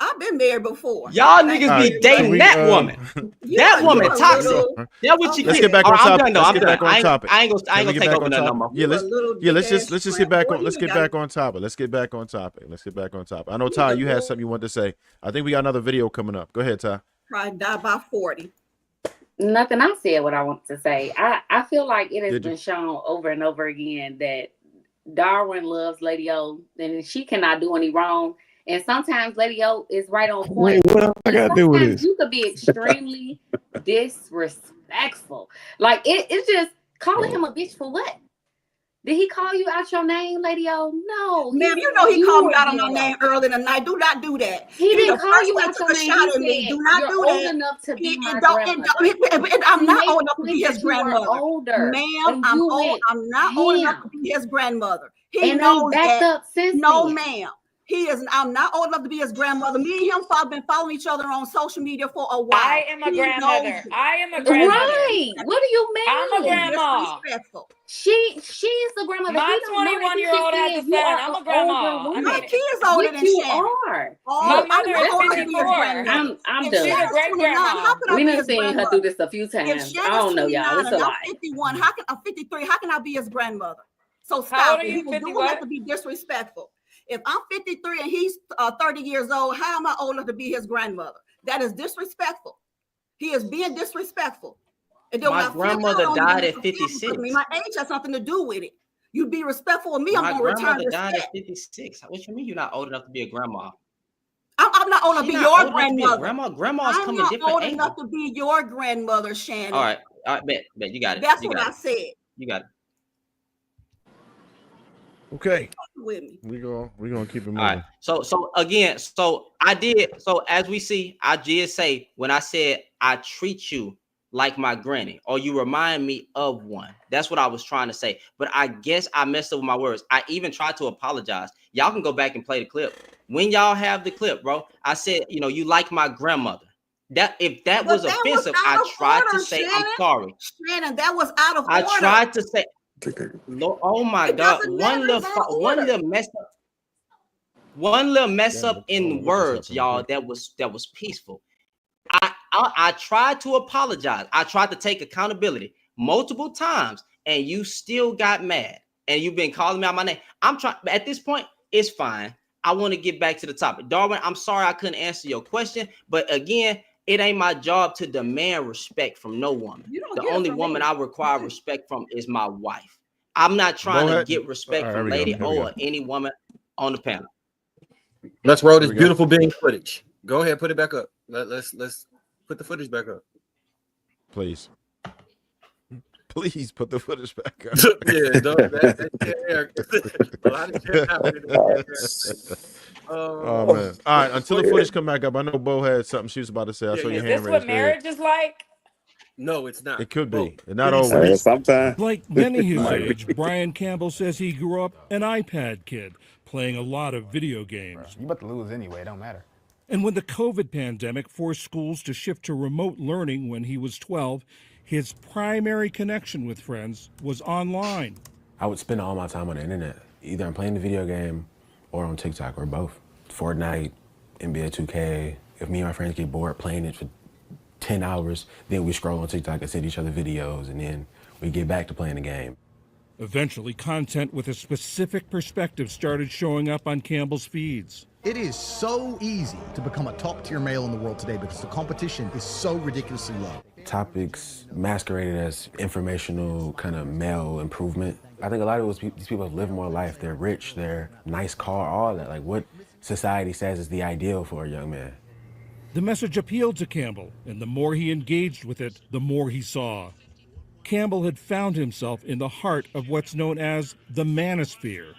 I've been there before. Y'all niggas be dating that woman. That woman toxic. That what you Let's get back on topic. Let's get back on topic. I ain't gonna take over that no more. Yeah, let's just get back on. Let's get back on topic. Let's get back on topic. I know Ty, you had something you want to say. I think we got another video coming up. Go ahead, Ty. Probably die by 40. Nothing. I said what I want to say. I feel like it has been shown over and over again that Darwin loves Lady O, and she cannot do any wrong. And sometimes Lady O is right on point. What I got to do with this? You could be extremely disrespectful. Like it's just calling him a bitch for what? Did he call you out your name, Lady O? No. Ma'am, you know he called me out on my name early in the night. Do not do that. He didn't call you out your name. He said, do not do that. Old enough to be my grandmother. I'm not old enough to be his grandmother. Older. Ma'am, I'm not old enough to be his grandmother. He knows that. No, ma'am. I'm not old enough to be his grandmother. Me and him have been following each other on social media for a while. I am a grandmother. Right. What do you mean? I'm a grandma. She's the grandmother. My 21-year-old has a son. I'm a grandma. My kid's older than you are. My mother is 54. I'm done. She's a great grandma. We done seen her do this a few times. I don't know, y'all. It's a lot. 51. I'm 53. How can I be his grandmother? So stop. How old are you? He was doing that to be disrespectful. If I'm 53 and he's 30 years old, how am I old enough to be his grandmother? That is disrespectful. He is being disrespectful. My grandmother died at 56. My age has something to do with it. You be respectful of me. I'm going to return respect. My grandmother died at 56. What you mean you're not old enough to be a grandma? I'm not old enough to be your grandmother. Grandma's coming different. I'm not old enough to be your grandmother, Shannon. All right, bet. You got it. That's what I said. You got it. Okay. We're gonna keep it moving. All right. So again, as we see, I did say when I said I treat you like my granny, or you remind me of one. That's what I was trying to say. But I guess I messed up with my words. I even tried to apologize. Y'all can go back and play the clip. When y'all have the clip, bro, I said, you like my grandmother. That if that was offensive, I tried to say I'm sorry. Shannon, that was out of order. I tried to say, oh my God, one little mess up in words, y'all. That was peaceful. I tried to apologize. I tried to take accountability multiple times, and you still got mad. And you've been calling me out my name. I'm trying. At this point, it's fine. I want to get back to the topic. Darwin, I'm sorry I couldn't answer your question, but again, it ain't my job to demand respect from no woman. The only woman I require respect from is my wife. I'm not trying to get respect from Lady O or any woman on the panel. Let's roll this beautiful being footage. Go ahead, put it back up. Let's put the footage back up. Please put the footage back up. Yeah, oh man! All right, until the footage come back up, I know Bo had something she was about to say. I saw your hand raised. Is this what marriage is like? No, it's not. It could be. And not always. Sometimes. Like many his age, Brian Campbell says he grew up an iPad kid, playing a lot of video games. You about to lose anyway, it don't matter. And when the COVID pandemic forced schools to shift to remote learning when he was 12, his primary connection with friends was online. I would spend all my time on the internet. Either I'm playing the video game or on TikTok or both. Fortnite, NBA 2K. If me and my friends get bored playing it for 10 hours, then we scroll on TikTok and send each other videos, and then we get back to playing the game. Eventually, content with a specific perspective started showing up on Campbell's feeds. It is so easy to become a top-tier male in the world today because the competition is so ridiculously low. Topics masqueraded as informational kind of male improvement. I think a lot of these people have lived more life. They're rich, they're nice car, all that. Like what society says is the ideal for a young man. The message appealed to Campbell, and the more he engaged with it, the more he saw. Campbell had found himself in the heart of what's known as the manosphere.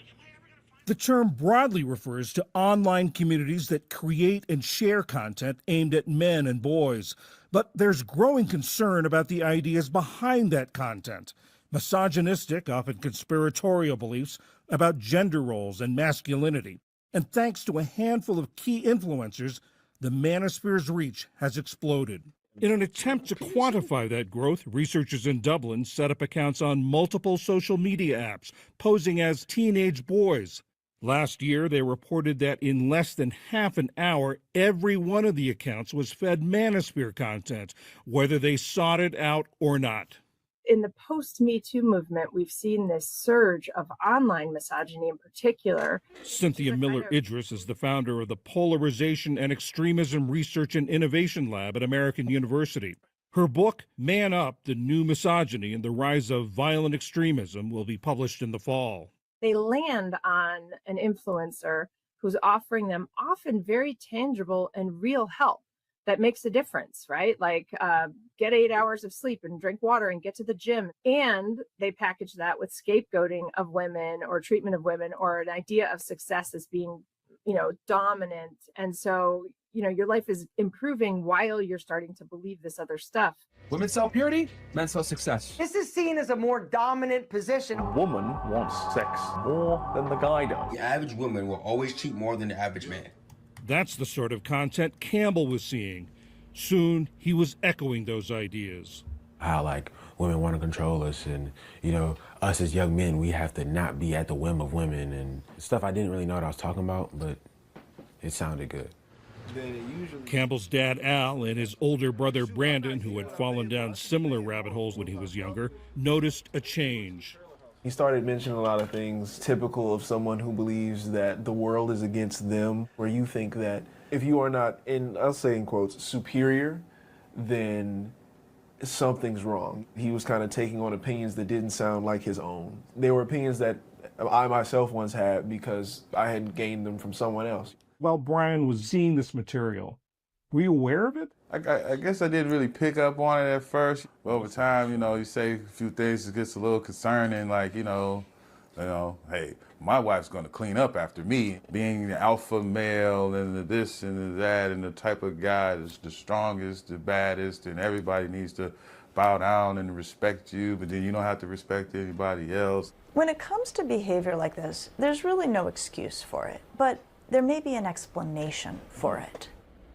The term broadly refers to online communities that create and share content aimed at men and boys. But there's growing concern about the ideas behind that content. Misogynistic, often conspiratorial beliefs about gender roles and masculinity. And thanks to a handful of key influencers, the manosphere's reach has exploded. In an attempt to quantify that growth, researchers in Dublin set up accounts on multiple social media apps, posing as teenage boys. Last year, they reported that in less than half an hour, every one of the accounts was fed manosphere content, whether they sought it out or not. In the post-Me Too movement, we've seen this surge of online misogyny in particular. Cynthia Miller-Idris is the founder of the Polarization and Extremism Research and Innovation Lab at American University. Her book, Man Up, The New Misogyny and the Rise of Violent Extremism, will be published in the fall. They land on an influencer who's offering them often very tangible and real help that makes a difference, right? Like get 8 hours of sleep and drink water and get to the gym. And they package that with scapegoating of women or treatment of women or an idea of success as being, dominant. And so, your life is improving while you're starting to believe this other stuff. Women sell purity, men sell success. This is seen as a more dominant position. A woman wants sex more than the guy does. The average woman will always cheat more than the average man. That's the sort of content Campbell was seeing. Soon, he was echoing those ideas. How, women want to control us and, us as young men, we have to not be at the whim of women and stuff I didn't really know what I was talking about, but it sounded good. Campbell's dad, Al, and his older brother, Brandon, who had fallen down similar rabbit holes when he was younger, noticed a change. He started mentioning a lot of things typical of someone who believes that the world is against them, where you think that if you are not, I'll say in quotes, superior, then something's wrong. He was kind of taking on opinions that didn't sound like his own. They were opinions that I myself once had because I had gained them from someone else. While Brian was seeing this material, were you aware of it? I guess I didn't really pick up on it at first. But over time, you say a few things, it gets a little concerning, hey, my wife's gonna clean up after me. Being the alpha male and the this and the that and the type of guy that's the strongest, the baddest, and everybody needs to bow down and respect you, but then you don't have to respect anybody else. When it comes to behavior like this, there's really no excuse for it, but there may be an explanation for it.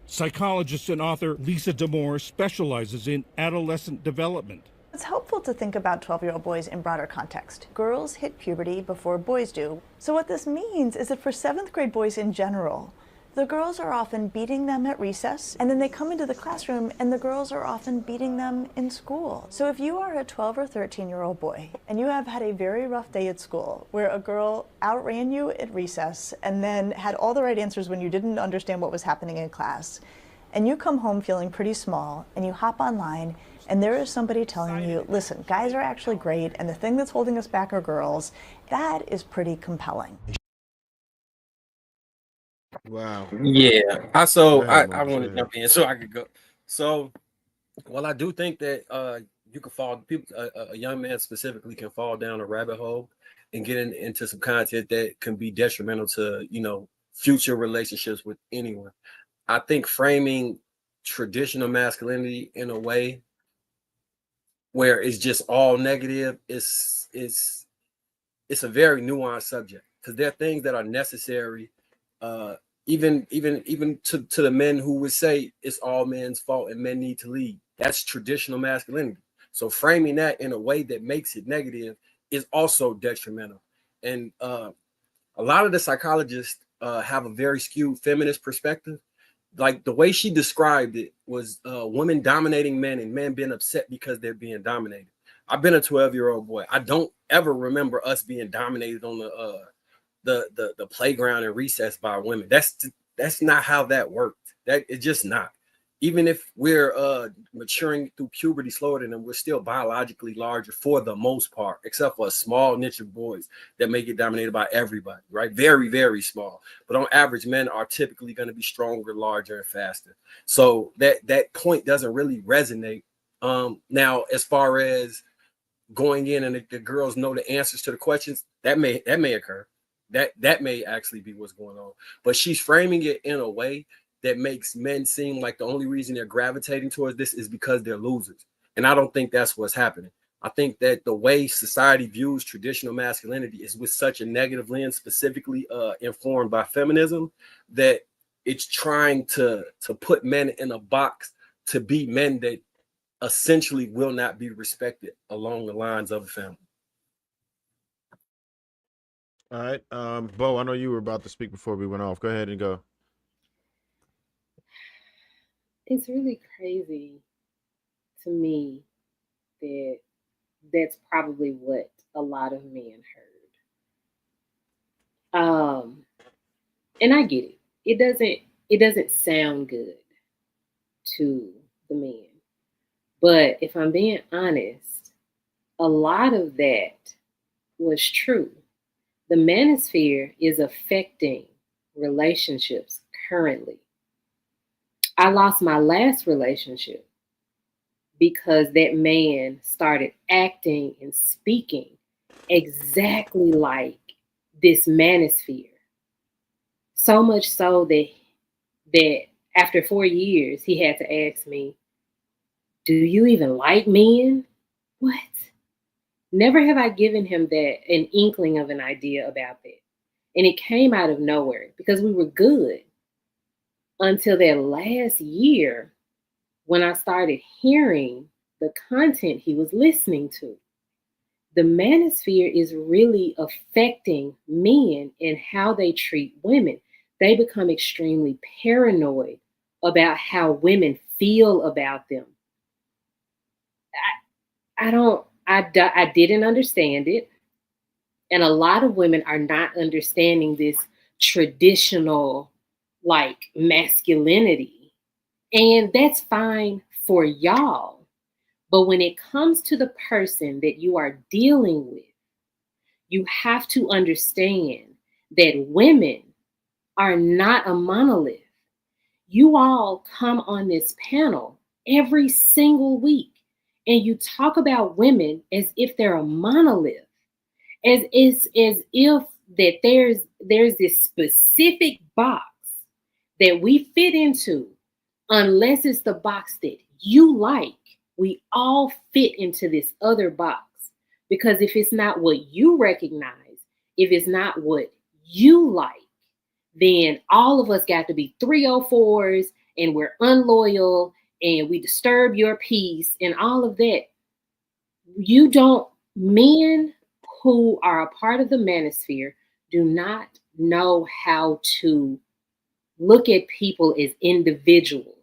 Psychologist and author Lisa Damore specializes in adolescent development. It's helpful to think about 12-year-old boys in broader context. Girls hit puberty before boys do. So what this means is that for 7th grade boys in general, the girls are often beating them at recess, and then they come into the classroom and the girls are often beating them in school. So if you are a 12 or 13-year-old boy and you have had a very rough day at school where a girl outran you at recess and then had all the right answers when you didn't understand what was happening in class, and you come home feeling pretty small and you hop online and there is somebody telling you, listen, guys are actually great and the thing that's holding us back are girls, that is pretty compelling. Wow. Yeah. I I want to jump in so I could go. So, well, I do think that you can fall. People, a young man specifically, can fall down a rabbit hole and get into some content that can be detrimental to future relationships with anyone. I think framing traditional masculinity in a way where it's just all negative is it's a very nuanced subject, because there are things that are necessary. Even to the men who would say it's all men's fault and men need to lead. That's traditional masculinity. So framing that in a way that makes it negative is also detrimental. And a lot of the psychologists have a very skewed feminist perspective. Like the way she described it was women dominating men and men being upset because they're being dominated. I've been a 12-year-old boy. I don't ever remember us being dominated on the playground and recess by women. That's not how that worked. That it's just not. Even if we're maturing through puberty slower than them, we're still biologically larger for the most part, except for a small niche of boys that may get dominated by everybody, right? Very, very small. But on average, men are typically going to be stronger, larger, and faster. So that point doesn't really resonate. Now, as far as going in and the girls know the answers to the questions, that may occur. That may actually be what's going on. But she's framing it in a way that makes men seem like the only reason they're gravitating towards this is because they're losers. And I don't think that's what's happening. I think that the way society views traditional masculinity is with such a negative lens, specifically informed by feminism, that it's trying to put men in a box to be men that essentially will not be respected along the lines of a family. All right. Bo, I know you were about to speak before we went off. Go ahead and go. It's really crazy to me that that's probably what a lot of men heard. And I get it. It doesn't sound good to the men. But if I'm being honest, a lot of that was true. The manosphere is affecting relationships currently. I lost my last relationship because that man started acting and speaking exactly like this manosphere. So much so that after 4 years, he had to ask me, "Do you even like men?" What? Never have I given him an inkling of an idea about that. And it came out of nowhere because we were good until that last year when I started hearing the content he was listening to. The manosphere is really affecting men and how they treat women. They become extremely paranoid about how women feel about them. I didn't understand it. And a lot of women are not understanding this traditional masculinity. And that's fine for y'all. But when it comes to the person that you are dealing with, you have to understand that women are not a monolith. You all come on this panel every single week and you talk about women as if they're a monolith, as if that there's this specific box that we fit into, unless it's the box that you like, We all fit into this other box, because if it's not what you recognize, if it's not what you like, then all of us got to be 304s and we're unloyal and we disturb your peace and all of that. Men who are a part of the manosphere do not know how to look at people as individuals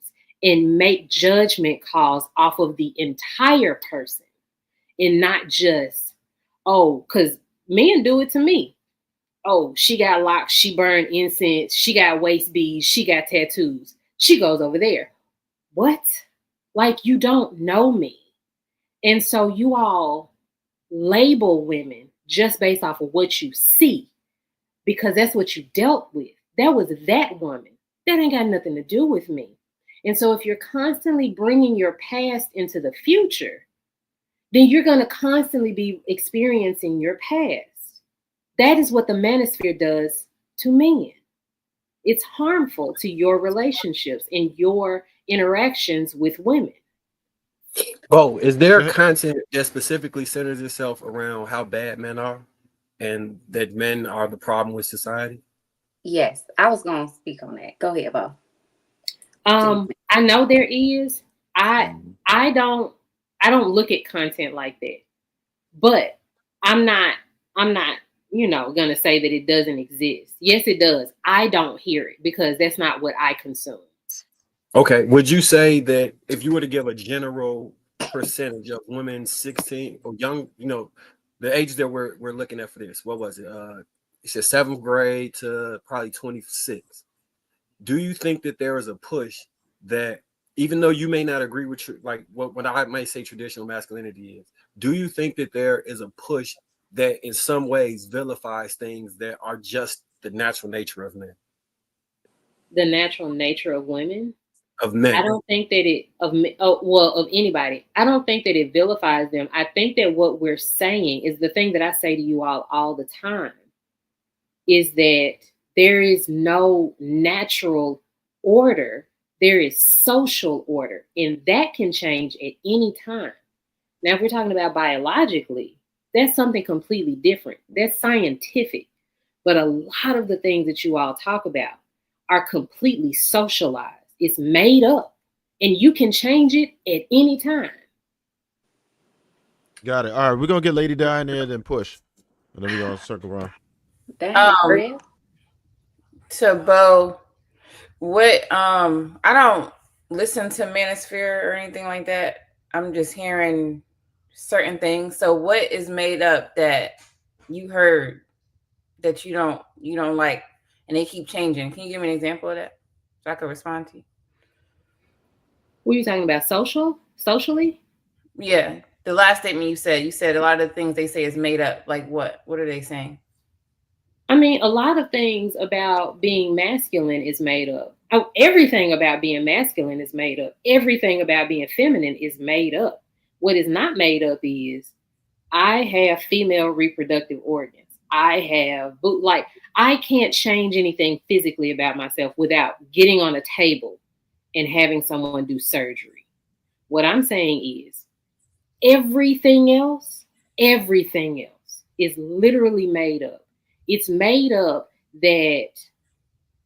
and make judgment calls off of the entire person and not just, oh, because men do it to me. Oh, she got locks, she burned incense, she got waist beads, she got tattoos. She goes over there. What? Like, you don't know me. And so you all label women just based off of what you see, because that's what you dealt with. That was that woman. That ain't got nothing to do with me. And so if you're constantly bringing your past into the future, then you're going to constantly be experiencing your past. That is what the manosphere does to men. It's harmful to your relationships and your interactions with women. Bo, is there content that specifically centers itself around how bad men are and that men are the problem with society? Yes, I was going to speak on that. Go ahead, Bo. I know there is. I don't look at content like that. But I'm not, gonna say that it doesn't exist. Yes, it does. I don't hear it because that's not what I consume. Okay. Would you say that if you were to give a general percentage of women 16 or young, the age that we're looking at for this, what was it? It said 7th grade to probably 26. Do you think that there is a push that, even though you may not agree with what I might say traditional masculinity is, do you think that there is a push that in some ways vilifies things that are just the natural nature of men? The natural nature of women? Of men. I don't think that of anybody. I don't think that it vilifies them. I think that what we're saying is the thing that I say to you all the time is that there is no natural order. There is social order, and that can change at any time. Now, if we're talking about biologically, that's something completely different. That's scientific. But a lot of the things that you all talk about are completely socialized. It's made up, and you can change it at any time. Got it. All right, we're gonna get Lady Di in there, then push, and then we're gonna circle around. To Bo, what I don't listen to Manosphere or anything like that. I'm just hearing certain things. So what is made up that you heard that you don't like and they keep changing? Can you give me an example of that so I can respond to you? What are you talking about? Socially? Yeah. The last statement you said a lot of the things they say is made up. Like what? What are they saying? I mean, a lot of things about being masculine is made up. Oh, everything about being masculine is made up. Everything about being feminine is made up. What is not made up is I have female reproductive organs. I have, I can't change anything physically about myself without getting on a table and having someone do surgery. What I'm saying is everything else is literally made up. It's made up that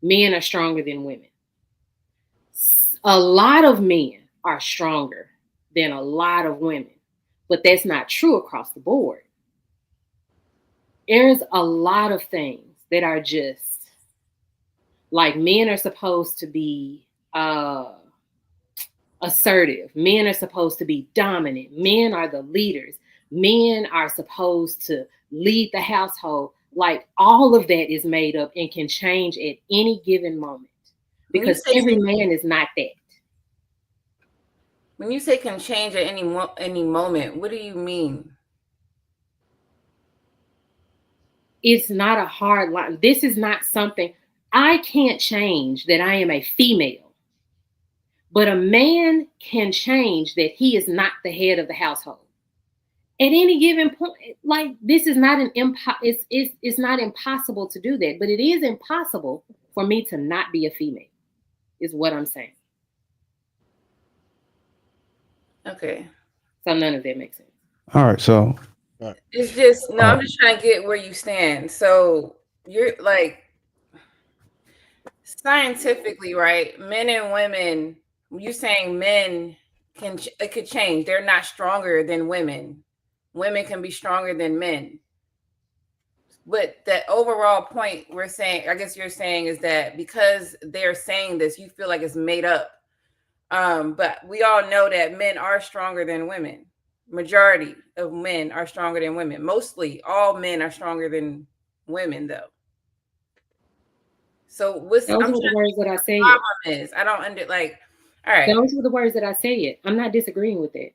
men are stronger than women. A lot of men are stronger than a lot of women, but that's not true across the board. There's a lot of things that are just like men are supposed to be assertive. Men are supposed to be dominant. Men are the leaders. Men are supposed to lead the household. Like all of that is made up and can change at any given moment because every man is not that. When you say can change at any moment, what do you mean? It's not a hard line. This is not something I can't change that I am a female, but a man can change that he is not the head of the household. At any given point, like this is not it's not impossible to do that, but it is impossible for me to not be a female, is what I'm saying. Okay. So none of that makes sense. All right, so It's just no. I'm just trying to get where you stand. So you're like scientifically, right? Men and women. You saying men it could change. They're not stronger than women. Women can be stronger than men. But that overall point we're saying, I guess you're saying, is that because they're saying this, you feel like it's made up. But we all know that men are stronger than women. Majority of men are stronger than women. Mostly all men are stronger than women, though. So what's those I'm were the words that I said. Problem is I don't like. All right, those were the words that I said. I'm not disagreeing with it.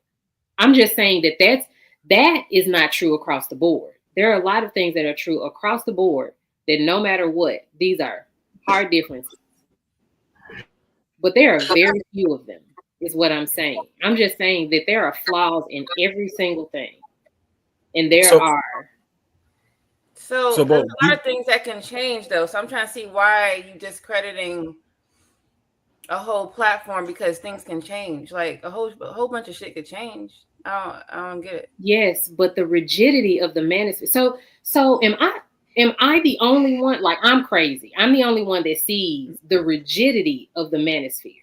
I'm just saying that is not true across the board. There are a lot of things that are true across the board that no matter what, these are hard differences. But there are very few of them, is what I'm saying. I'm just saying that there are flaws in every single thing. And there's a lot of things that can change, though. So I'm trying to see why you discrediting a whole platform because things can change. Like a whole bunch of shit could change. I don't get it. Yes, but the rigidity of the manosphere. So am I the only one? Like, I'm crazy. I'm the only one that sees the rigidity of the manosphere.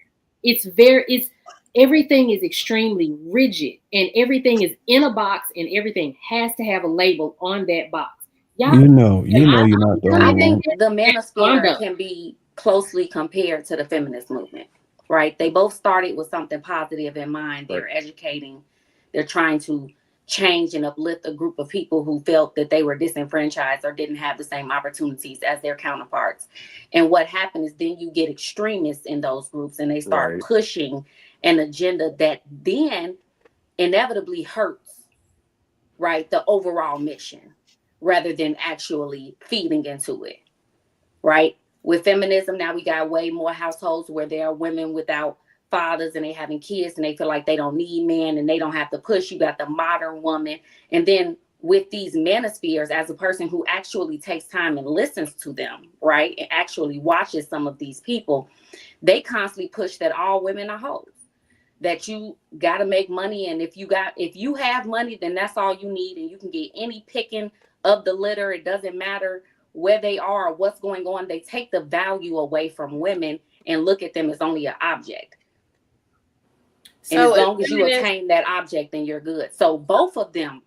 Everything is extremely rigid, and everything is in a box, and everything has to have a label on that box. You know you're not the only I think one. the manosphere can be closely compared to the feminist movement, right? They both started with something positive in mind. They're educating, they're trying to change and uplift a group of people who felt that they were disenfranchised or didn't have the same opportunities as their counterparts. And what happened is then you get extremists in those groups, and they start pushing an agenda that then inevitably hurts, right, the overall mission, rather than actually feeding into it, right? With feminism, now we got way more households where there are women without fathers and they having kids and they feel like they don't need men and they don't have to push. You got the modern woman. And then with these manospheres, as a person who actually takes time and listens to them, right, and actually watches some of these people, they constantly push that all women are hoes, that you got to make money. And if you have money, then that's all you need. And you can get any picking of the litter. It doesn't matter where they are or what's going on. They take the value away from women and look at them as only an object. So and as long as you attain that object, then you're good. So both of them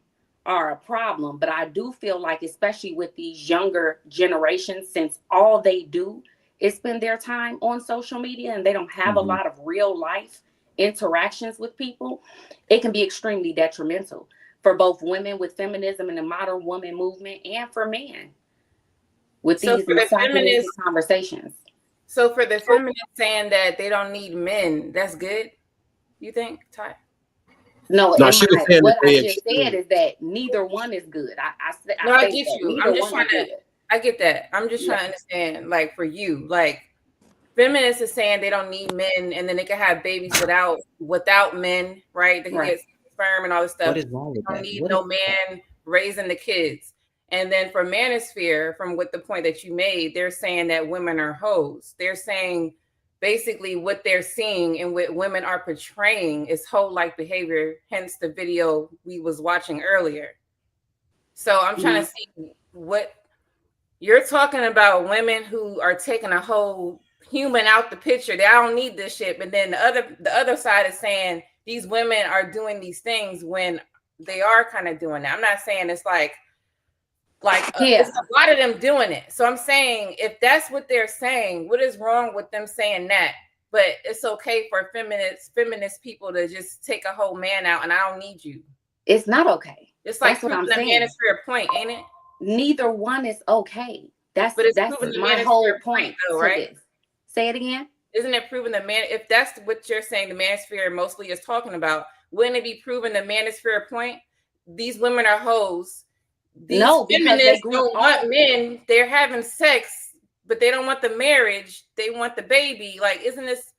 are a problem. But I do feel like, especially with these younger generations, since all they do is spend their time on social media and they don't have a lot of real life interactions with people, it can be extremely detrimental for both women with feminism and the modern woman movement, and for men with these misogynistic conversations. So for the feminists saying that they don't need men, that's good, you think, Ty? No, what I just said is that neither one is good. I get you. I'm just trying to. I get that. I'm just trying to understand. Like for you, like feminists is saying they don't need men, and then they can have babies without men, right? They can get sperm and all this stuff. What is wrong with they don't that? need no man raising the kids. And then for manosphere, from what the point that you made, they're saying that women are hoes. They're saying basically what they're seeing and what women are portraying is hoe-like behavior, hence the video we was watching earlier. So I'm trying to see what you're talking about, women who are taking a whole human out the picture. They don't need this shit. But then the other side is saying these women are doing these things when they are kind of doing that. I'm not saying it's like it's a lot of them doing it. So I'm saying if that's what they're saying, what is wrong with them saying that? But it's okay for feminist people to just take a whole man out and I don't need you. It's not okay. It's like proving the manosphere point, ain't it? Neither one is okay. That's my whole point though, right? This. Say it again. Isn't it proving if that's what you're saying, the manosphere mostly is talking about, wouldn't it be proving the manosphere point? These women are hoes. These feminists don't want men. They're having sex, but they don't want the marriage. They want the baby. Like, isn't this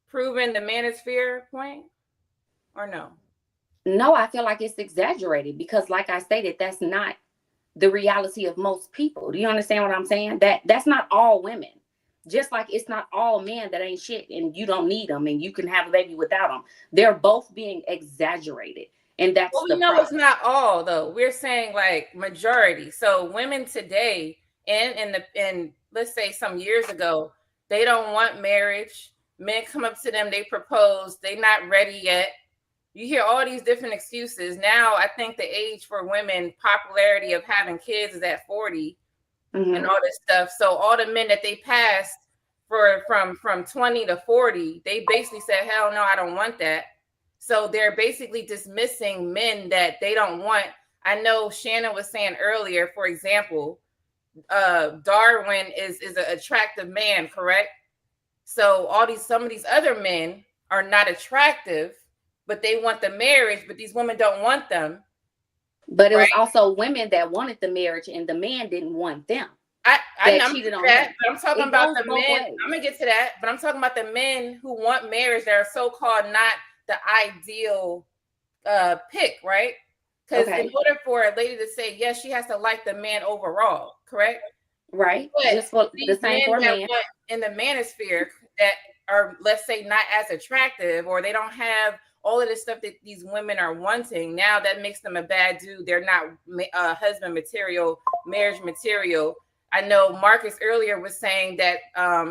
proving the manosphere point? Or no? No, I feel like it's exaggerated because, like I stated, that's not the reality of most people. Do you understand what I'm saying? That's not all women. Just like it's not all men that ain't shit and you don't need them and you can have a baby without them. They're both being exaggerated. And that's well, we the know problem. it's not all though. We're saying like majority. So women today and let's say some years ago, they don't want marriage. Men come up to them, they propose, they not ready yet. You hear all these different excuses. Now I think the age for women popularity of having kids is at 40 and all this stuff. So all the men that they passed from 20 to 40, they basically said, hell no, I don't want that. So they're basically dismissing men that they don't want. I know Shannon was saying earlier, for example, Darwin is an attractive man, correct? So some of these other men are not attractive, but they want the marriage, but these women don't want them. But it was also women that wanted the marriage and the man didn't want them. I'm talking about the men. I'm gonna get to that, but I'm talking about the men who want marriage that are so-called not the ideal pick, right? Because in order for a lady to say yes, she has to like the man overall, correct? Right. But just for the same for a man in the manosphere that are, let's say, not as attractive, or they don't have all of this stuff that these women are wanting. Now that makes them a bad dude. They're not husband material, marriage material. I know Marcus earlier was saying that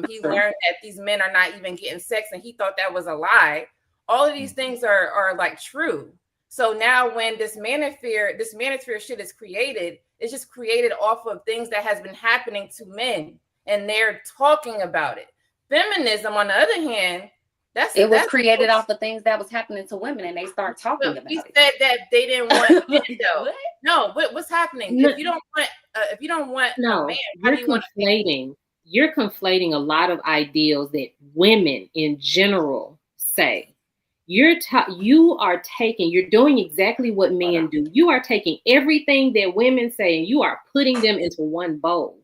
he learned that these men are not even getting sex, and he thought that was a lie. All of these things are like true. So now when this manosphere shit is created, it's just created off of things that has been happening to men, and they're talking about it. Feminism, on the other hand, it was created off of things that was happening to women, and they start talking about it. He said that they didn't want men, though. No, but what's happening? No. If you don't want No, a man, you're conflating a lot of ideals that women in general say. You're doing exactly what men do. You are taking everything that women say and you are putting them into one bowl.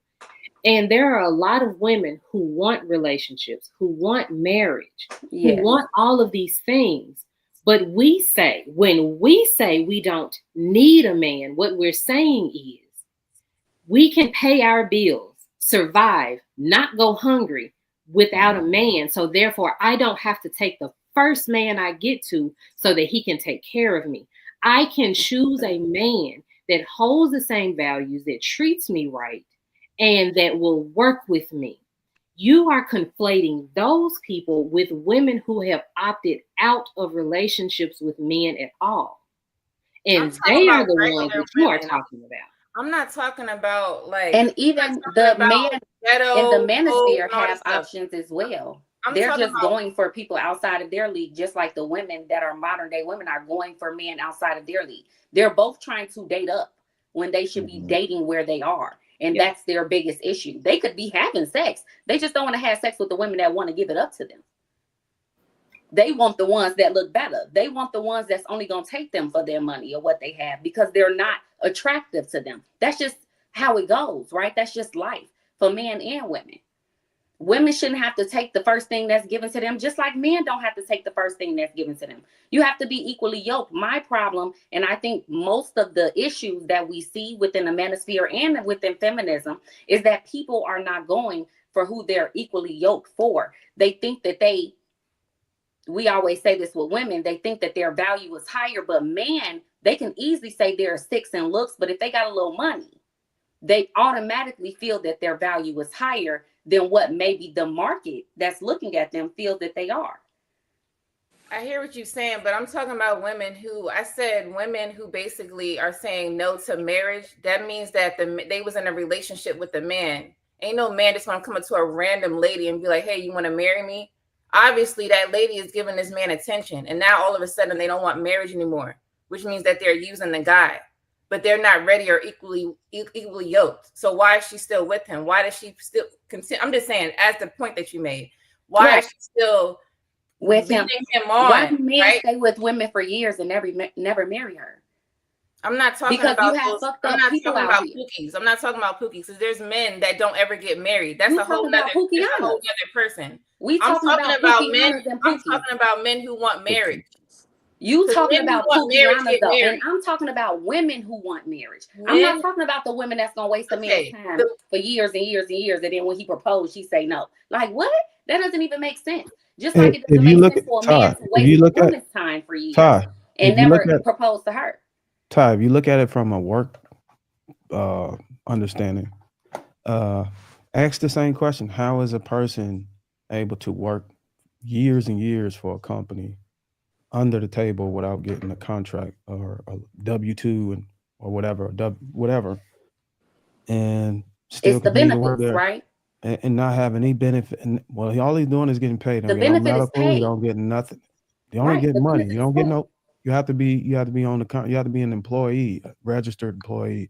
And there are a lot of women who want relationships, who want marriage, who want all of these things. But when we say we don't need a man, what we're saying is we can pay our bills, survive, not go hungry without a man. So therefore, I don't have to take the first man I get to so that he can take care of me. I can choose a man that holds the same values, that treats me right, and that will work with me. You are conflating those people with women who have opted out of relationships with men at all. And they are the ones that you are talking about. I'm not talking about like, and even the man in the manosphere have options as well. They're just going for people outside of their league, just like the women that are modern day women are going for men outside of their league. They're both trying to date up when they should be dating where they are. And that's their biggest issue. They could be having sex. They just don't want to have sex with the women that want to give it up to them. They want the ones that look better. They want the ones that's only going to take them for their money or what they have because they're not attractive to them. That's just how it goes, right? That's just life for men and women. Women shouldn't have to take the first thing that's given to them, just like men don't have to take the first thing that's given to them. You have to be equally yoked. My problem, and I think most of the issues that we see within the manosphere and within feminism, is that people are not going for who they're equally yoked for. They think that we always say this with women, they think that their value is higher, but man, they can easily say they're a 6 in looks, but if they got a little money, they automatically feel that their value is higher than what maybe the market that's looking at them feels that they are. I hear what you're saying, but I'm talking about women who basically are saying no to marriage. That means that they was in a relationship with the man. Ain't no man just want to come up to a random lady and be like, hey, you want to marry me? Obviously, that lady is giving this man attention. And now all of a sudden they don't want marriage anymore, which means that they're using the guy. But they're not ready or equally yoked. So why is she still with him? Why does she still continue? I'm just saying, as the point that you made, why is she still with him on? Why do men stay with women for years and never marry her? I'm not talking about pookies. I'm not talking about pookies because there's men that don't ever get married. That's a whole other person. I'm talking about men who want marriage. You talking about Pookianas though, and I'm talking about women who want marriage. I'm not talking about the women that's gonna waste a man's time for years and years and years, and then when he proposed, she say no. Like what? That doesn't even make sense. Just like it doesn't make sense for a man to waste a woman's time for years and never proposed to her. Ty, if you look at it from a work understanding, ask the same question. How is a person able to work years and years for a company under the table without getting a contract or a W-2 or whatever, whatever, and still It's the continue to work benefits, there right? and not have any benefit? And well, all he's doing is getting paid. He The don't get no benefit is medical. He paid. don't get nothing. They only Right. get The money. You benefit don't is get paid. no. You have to be on the. You have to be an employee, a registered employee,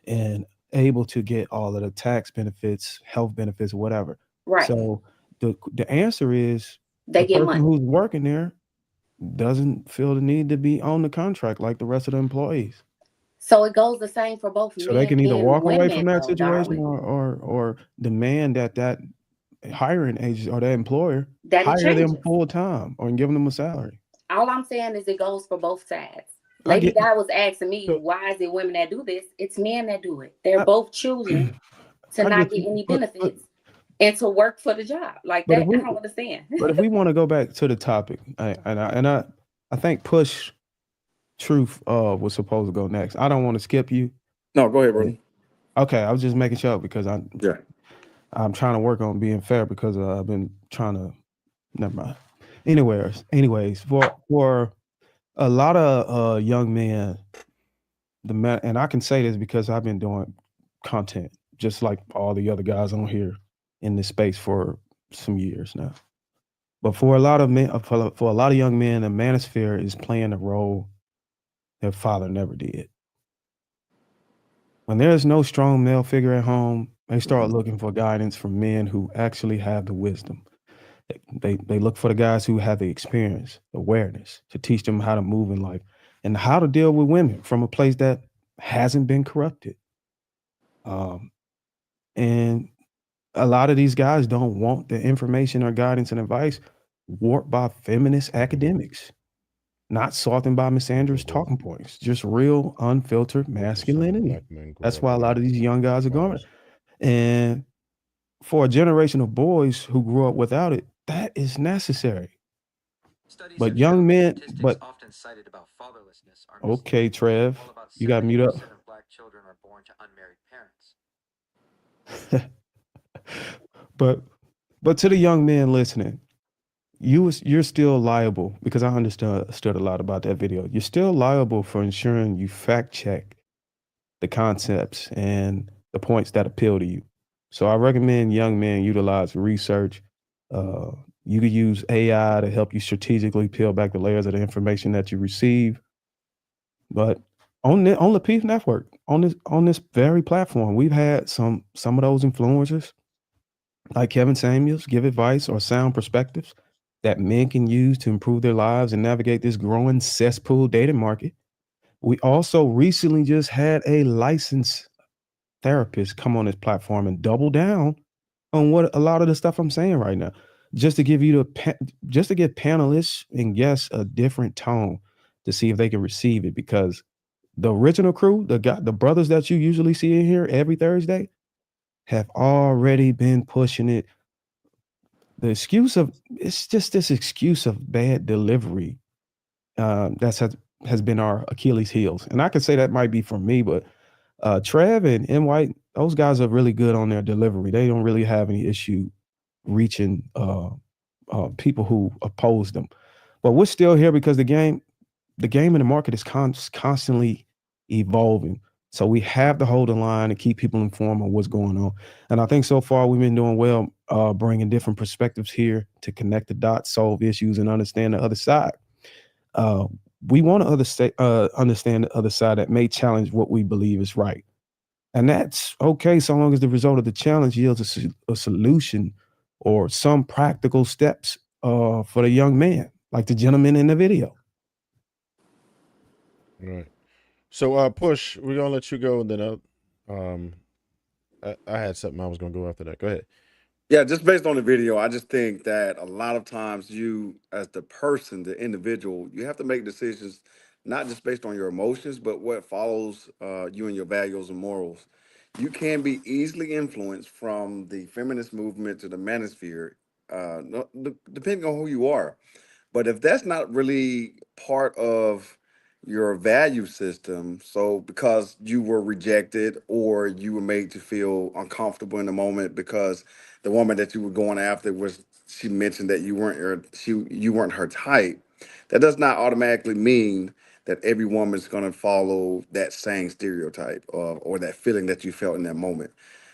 and able to get all of the tax benefits, health benefits, whatever. Right. So the answer is They the get person money. who's working there doesn't feel the need to be on the contract like the rest of the employees. So it goes the same for both So they men can either and walk away women, from that though, situation darling. or demand that hiring agent or that employer That it hire them changes. full time or give them a salary. All I'm saying is it goes for both sides. I Lady get Di was asking me, so why is it women that do this? It's men that do it. They're both choosing to I not get get you, any but benefits and to work for the job. Like but if that, I we don't understand. but if we want to go back to the topic, I think Push Truth was supposed to go next. I don't want to skip you. No, go ahead, brother. Okay, I was just making sure because Yeah. I'm trying to work on being fair because I've been trying to. Never mind. Anyways, for a lot of young men, and I can say this because I've been doing content just like all the other guys on here in this space for some years now. But for a lot of men, for a lot of young men, the manosphere is playing a role their father never did. When there's no strong male figure at home, they start looking for guidance from men who actually have the wisdom. They look for the guys who have the experience, awareness to teach them how to move in life and how to deal with women from a place that hasn't been corrupted. And a lot of these guys don't want the information or guidance and advice warped by feminist academics, not softened by misandrous talking points, just real unfiltered masculinity. That's why a lot of these young guys are going. And for a generation of boys who grew up without it, that is necessary. But young men, but okay, Trev, you got to mute up. But to the young men listening, you're still liable because I understood a lot about that video. You're still liable for ensuring you fact check the concepts and the points that appeal to you. So I recommend young men utilize research. You could use AI to help you strategically peel back the layers of the information that you receive. But on Lapeef Network, on this very platform, we've had some of those influencers like Kevin Samuels give advice or sound perspectives that men can use to improve their lives and navigate this growing cesspool dating market. We also recently just had a licensed therapist come on this platform and double down on what a lot of the stuff I'm saying right now, just to give just to give panelists and guests a different tone to see if they can receive it. Because the original crew, the brothers that you usually see in here every Thursday, have already been pushing it. The excuse of it's just this excuse of bad delivery has been our Achilles heels, and I could say that might be for me, but Trev and M White, those guys are really good on their delivery. They don't really have any issue reaching people who oppose them. But we're still here because the game in the market is constantly evolving. So we have to hold the line and keep people informed on what's going on. And I think so far we've been doing well, bringing different perspectives here to connect the dots, solve issues, and understand the other side. We want to understand the other side that may challenge what we believe is right. And that's okay so long as the result of the challenge yields a solution or some practical steps for the young man, like the gentleman in the video. Right. So Push, we're gonna let you go, and then I had something I was gonna go after that. Go ahead. Yeah, just based on the video, I just think that a lot of times you, as the person, the individual, you have to make decisions not just based on your emotions, but what follows you and your values and morals. You can be easily influenced from the feminist movement to the manosphere, depending on who you are. But if that's not really part of your value system. So because you were rejected or you were made to feel uncomfortable in the moment because the woman that you were going after was, she mentioned that you weren't her type, that does not automatically mean that every woman's going to follow that same stereotype or that feeling that you felt in that moment.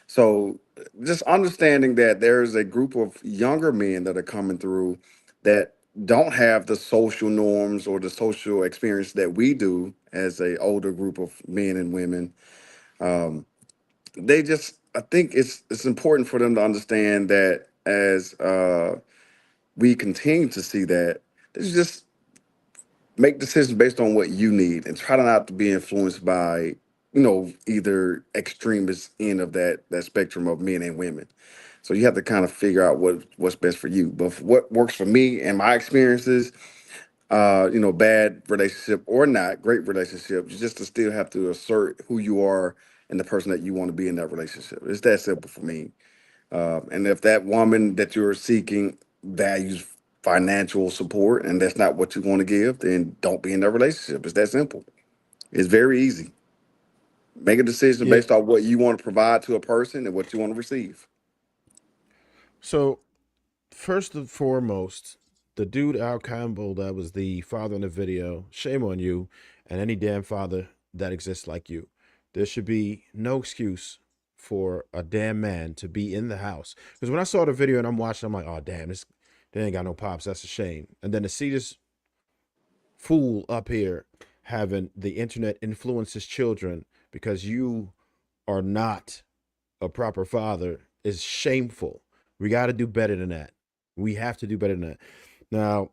So just understanding that there's a group of younger men that are coming through that don't have the social norms or the social experience that we do as a older group of men and women. Um, they just, I think it's important for them to understand that as we continue to see that, it's just make decisions based on what you need and try not to be influenced by, either extremist end of that spectrum of men and women. So you have to kind of figure out what's best for you. But for what works for me and my experiences, bad relationship or not, great relationship, just to still have to assert who you are and the person that you want to be in that relationship. It's that simple for me. And if that woman that you're seeking values financial support and that's not what you want to give, then don't be in that relationship. It's that simple. It's very easy. Make a decision Yeah. based on what you want to provide to a person and what you want to receive. So first and foremost, the dude Al Campbell that was the father in the video, shame on you and any damn father that exists like you. There should be no excuse for a damn man to be in the house. Because when I saw the video and I'm watching, I'm like, oh damn, they ain't got no pops. That's a shame. And then to see this fool up here having the internet influence his children because you are not a proper father is shameful. We got to do better than that. We have to do better than that. Now,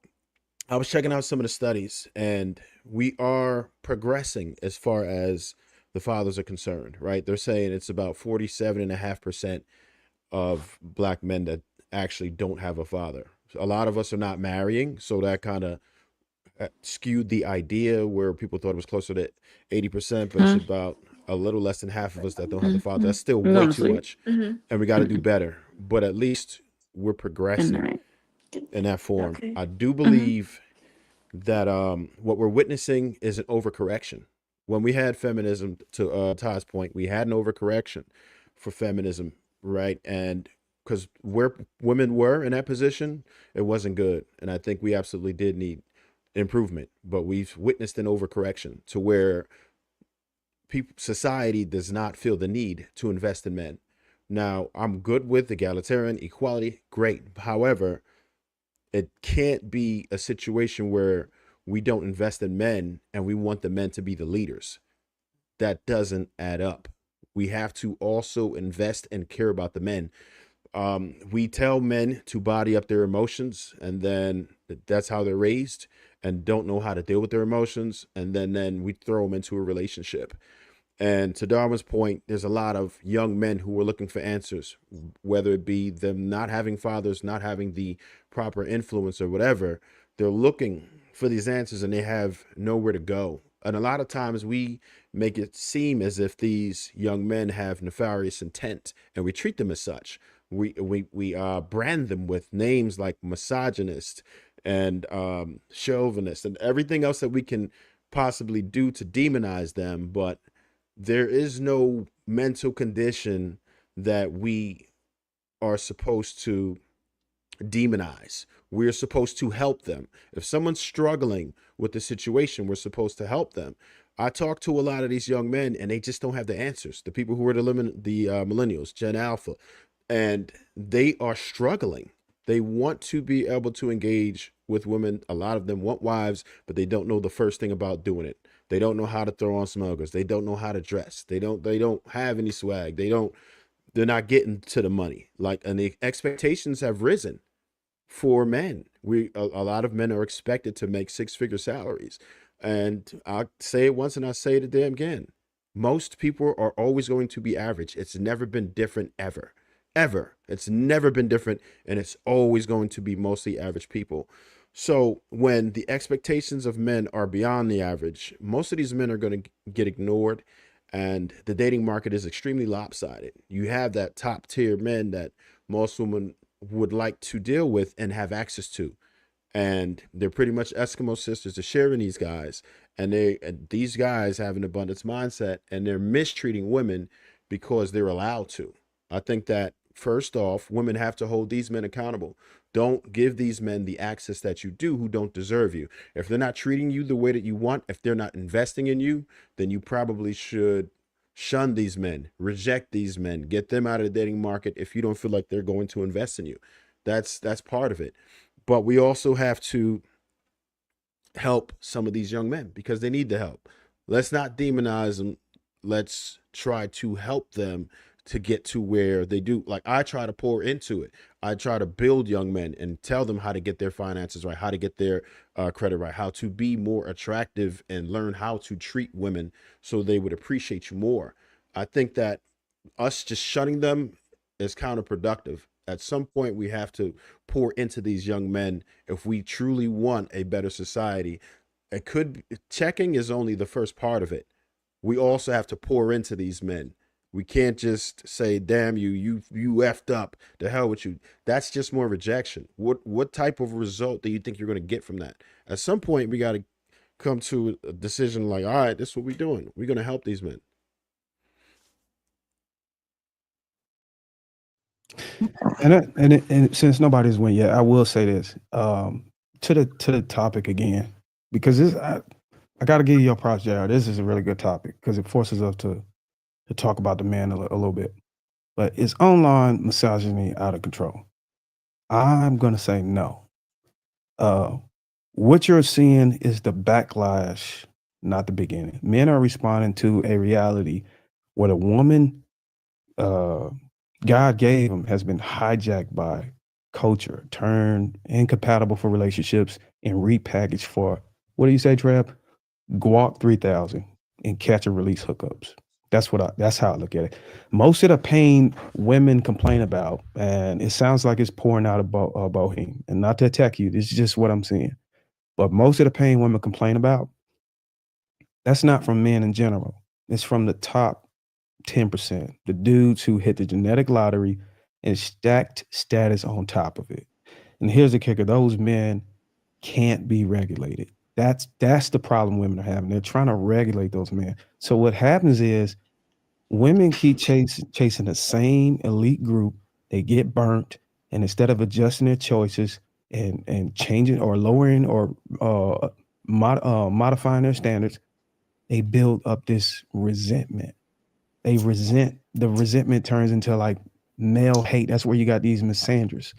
I was checking out some of the studies, and we are progressing as far as the fathers are concerned, right? They're saying it's about 47.5% of black men that actually don't have a father. A lot of us are not marrying, so that kind of skewed the idea where people thought it was closer to 80%, but it's about a little less than half of us that don't have the father. That's still way too much, and we got to do better. But at least we're progressing in that form. I do believe that what we're witnessing is an overcorrection. When we had feminism, to Todd's point, we had an overcorrection for feminism, right? And because where women were in that position, it wasn't good, and I think we absolutely did need improvement. But we've witnessed an overcorrection to where society does not feel the need to invest in men. Now, I'm good with egalitarian equality, great. However, it can't be a situation where we don't invest in men and we want the men to be the leaders. That doesn't add up. We have to also invest and care about the men. We tell men to body up their emotions, and then that's how they're raised and don't know how to deal with their emotions. And then we throw them into a relationship. And to Darwin's point, there's a lot of young men who are looking for answers, whether it be them not having fathers, not having the proper influence or whatever. They're looking for these answers and they have nowhere to go. And a lot of times we make it seem as if these young men have nefarious intent, and we treat them as such. We brand them with names like misogynist and chauvinist and everything else that we can possibly do to demonize them. But there is no mental condition that we are supposed to demonize. We're supposed to help them. If someone's struggling with the situation, we're supposed to help them. I talk to a lot of these young men and they just don't have the answers. The people who are the millennials, Gen Alpha, and they are struggling. They want to be able to engage with women. A lot of them want wives, but they don't know the first thing about doing it. They don't know how to throw on smugglers. They don't know how to dress. They don't have any swag. They're not getting to the money. And the expectations have risen for men. A lot of men are expected to make six-figure salaries. And I'll say it once and I'll say it again. Most people are always going to be average. It's never been different ever. Ever. It's never been different, and it's always going to be mostly average people. So when the expectations of men are beyond the average, most of these men are going to get ignored, and the dating market is extremely lopsided. You have that top tier men that most women would like to deal with and have access to. and they're pretty much Eskimo sisters. They're sharing these guys, and these guys have an abundance mindset, and they're mistreating women because they're allowed to. I think that first off, women have to hold these men accountable. Don't give these men the access that you do who don't deserve you. If they're not treating you the way that you want, if they're not investing in you, then you probably should shun these men, reject these men, get them out of the dating market if you don't feel like they're going to invest in you. That's part of it. But we also have to help some of these young men because they need the help. Let's not demonize them. Let's try to help them to get to where they do. Like, I try to pour into it. I try to build young men and tell them how to get their finances right, how to get their credit right, how to be more attractive and learn how to treat women so they would appreciate you more. I think that us just shunning them is counterproductive. At some point, we have to pour into these young men if we truly want a better society. Checking is only the first part of it. We also have to pour into these men. We can't just say, damn you effed up, the hell with you. That's just more rejection. What type of result do you think you're going to get from that? At some point, we got to come to a decision like, all right, this is what we're doing. We're going to help these men. And since nobody's went yet, I will say this to the topic again, because I got to give you your props, JR. This is a really good topic because it forces us to talk about the man a little bit. But is online misogyny out of control? I'm going to say no. What you're seeing is the backlash, not the beginning. Men are responding to a reality where the woman God gave them has been hijacked by culture, turned incompatible for relationships, and repackaged for, what do you say, Trev? Guac 3000 and catch and release hookups. That's how I look at it. Most of the pain women complain about, and it sounds like it's pouring out of Bohem, and not to attack you, this is just what I'm seeing. But most of the pain women complain about, that's not from men in general. It's from the top 10%, the dudes who hit the genetic lottery and stacked status on top of it. And here's the kicker: those men can't be regulated. That's the problem women are having. They're trying to regulate those men. So what happens is women keep chasing the same elite group. They get burnt, and instead of adjusting their choices and changing or lowering or modifying their standards, they build up this resentment. The resentment turns into like male hate. That's where you got these misanders.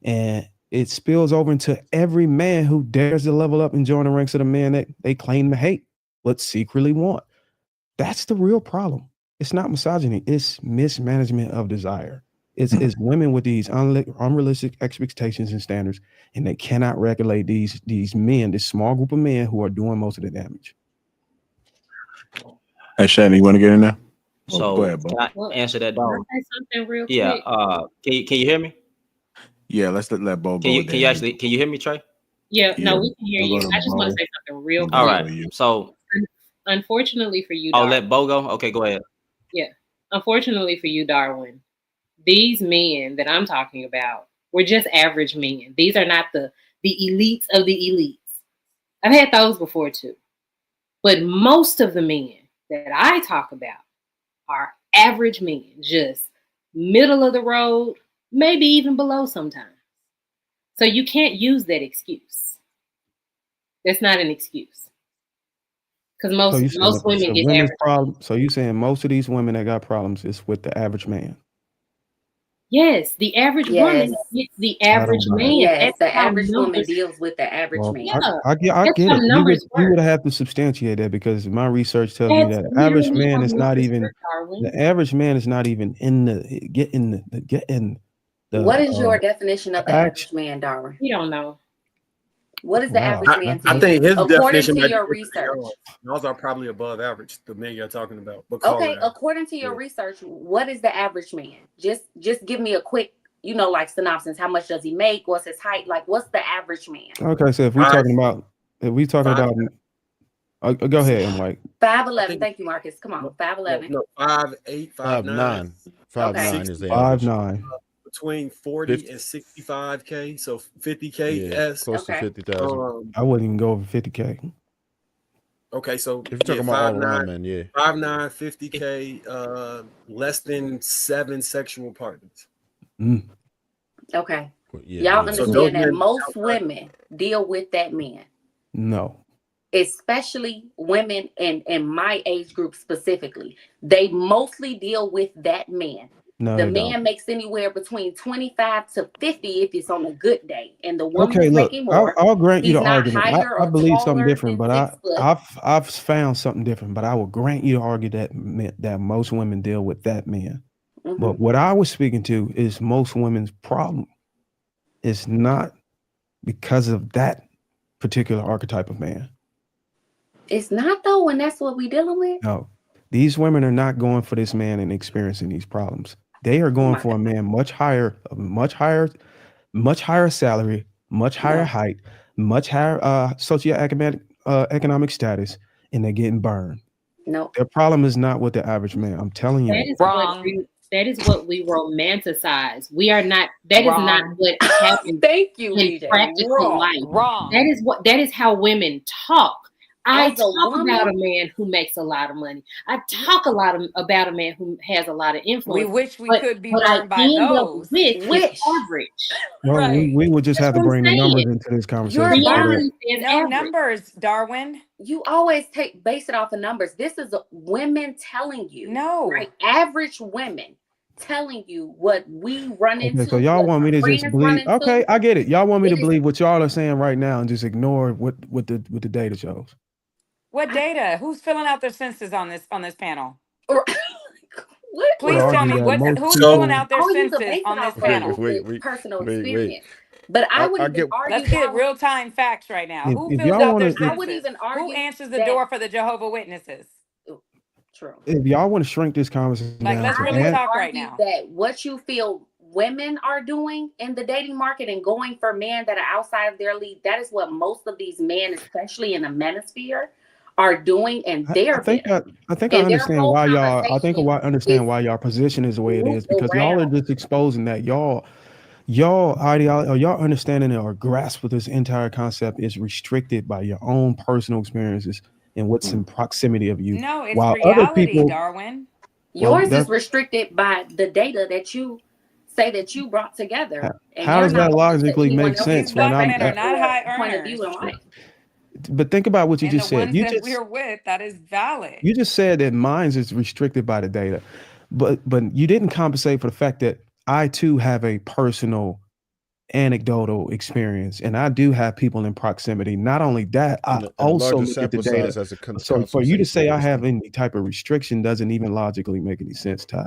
And it spills over into every man who dares to level up and join the ranks of the men that they claim to hate, but secretly want. That's the real problem. It's not misogyny. It's mismanagement of desire. It's women with these unrealistic expectations and standards, and they cannot regulate these men, this small group of men who are doing most of the damage. Hey, Shannon, you want to get in there? So Go ahead, bro. can I answer that, dog? Can I say something real Yeah. quick? Can you hear me? Yeah, let's let Bo Can go. you hear me, Trey? Yeah, Yeah, no, we can hear we'll you. go to I just want Bo. to say something real We'll quick. All right. So Unfortunately for you, I'll Darwin. let Bo go. Okay, go ahead. Yeah. Unfortunately for you, Darwin, these men that I'm talking about were just average men. These are not the elites of the elites. I've had those before too. But most of the men that I talk about are average men, just middle of the road, maybe even below sometimes. So you can't use that excuse. That's not an excuse. Because most women get women's average. problem. So you saying most of these women that got problems is with the average man? Yes, the average woman gets the average man. Yes, That's the how average woman numbers. deals with the average Well, man. Yeah, I get that's it. how You numbers would work. have to substantiate that because my research tells me That's that the average literally man how is not numbers even work, Darwin. the average man is not even in the getting the What is your definition of the action. average man, Darwin? You don't know. What is the Wow. average man to I you? think his According definition to might be your different than research. yours. Yours are probably above average, the men you're talking about. But call Okay, it average. according to your research, what is the average man? Just give me a quick, like synopsis. How much does he make? What's his height? Like, what's the average man? Okay, so if we're talking about go ahead, Mike. 5'11". Thank you, Marcus. Come on, 5'11". No, 5'8", 5'9". 5'9". 5'9" Okay. is the average. 5'9". between 40 50. and 65K, so 50K Yeah, S. close to 50,000. I wouldn't even go over 50K. Okay, so If you're talking about all around, man, yeah. 5'9", 50K, less than 7 sexual partners. Okay. Yeah, Y'all So those understand that men most women deal with that man, No. especially women in my age group specifically. They mostly deal with that man. No, The they don't. man makes anywhere between 25 to 50 if it's on a good day, and the woman Okay, is look, making more. I'll grant you He's the not argument. higher I or believe something taller different, than but 6 foot. I've found something different. But I will grant you to argue that most women deal with that man. But what I was speaking to is most women's problem is not because of that particular archetype of man. It's not though, and that's what we dealing with. No, these women are not going for this man and experiencing these problems. They are going for a man much higher salary, much higher height, much higher socioeconomic economic status, and they're getting burned. No, their problem is not with the average man. I'm telling you. That is what we romanticize. We are not. That is not what happens. Thank you, in BJ. practical life. That is how women talk. I As a talk woman? about a man who makes a lot of money. I talk about a man who has a lot of influence. We wish we could be what I burned by end up those. with is average. Well, we would just That's have to what I'm bring the numbers saying. into this You're conversation. burned. is No average. numbers, Darwin. You always base it off of numbers. This is women telling you. No. Right? Average women telling you what we run into. Okay, so y'all want me to just friends run believe? into. Okay, I get it. Y'all want me to It is- believe what y'all are saying right now and just ignore what the data shows. What data? Who's filling out their census on this panel? What? Please Would tell argue me that most who's people- filling out their Oh, you can census base it on this off panel. personal experience. But I would even argue. Let's get real time facts right now. Who If fills y'all out their wanna- census? I would even argue Who answers the that- door for the Jehovah Witnesses? True. If y'all want to shrink this conversation Like, down let's to really that, talk right argue now. that what you feel women are doing in the dating market and going for men that are outside of their league, that is what most of these men, especially in the manosphere, are doing, and they're I think I And understand their whole why y'all. I think conversation I understand why y'all position is the way it is, because y'all are around. just exposing that y'all ideology or y'all understanding or grasp of this entire concept is restricted by your own personal experiences and what's in proximity of you. No, it's while reality, other people, Darwin. Yours that's- is restricted by the data that you say that you brought together. And how you're does not that looking to logically anyone make else's sense when Black I'm? men are not high point of earners. view in life. But think about what you And just the said. ones You that just we're with, that is valid. You just said that mine is restricted by the data, but you didn't compensate for the fact that I too have a personal anecdotal experience, and I do have people in proximity. Not only that, I And a also larger look at the sample size data. has a So for you to say I compensation have any type of restriction doesn't even logically make any sense, Ty.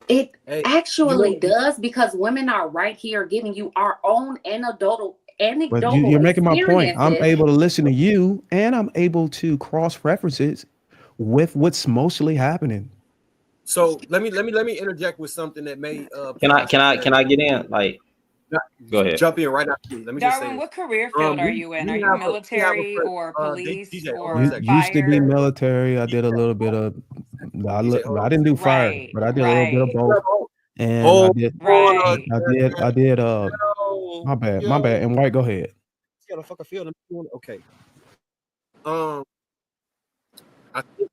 It actually does, because women are right here giving you our own anecdotal But you're making my point. I'm experiences. able to listen to you, and I'm able to cross references with what's mostly happening. So let me interject with something that may Can I get in? Like, go ahead. Jump in right after me. Let me just say Darwin, this. what career field are you in? Are you military or police or Used to be fire? military. I did a little bit of. I didn't do fire, Right, but I did a little bit of right. both. And Hold Right. I did. My bad. And White, go ahead. Yeah, the fuck I feel. Okay. I think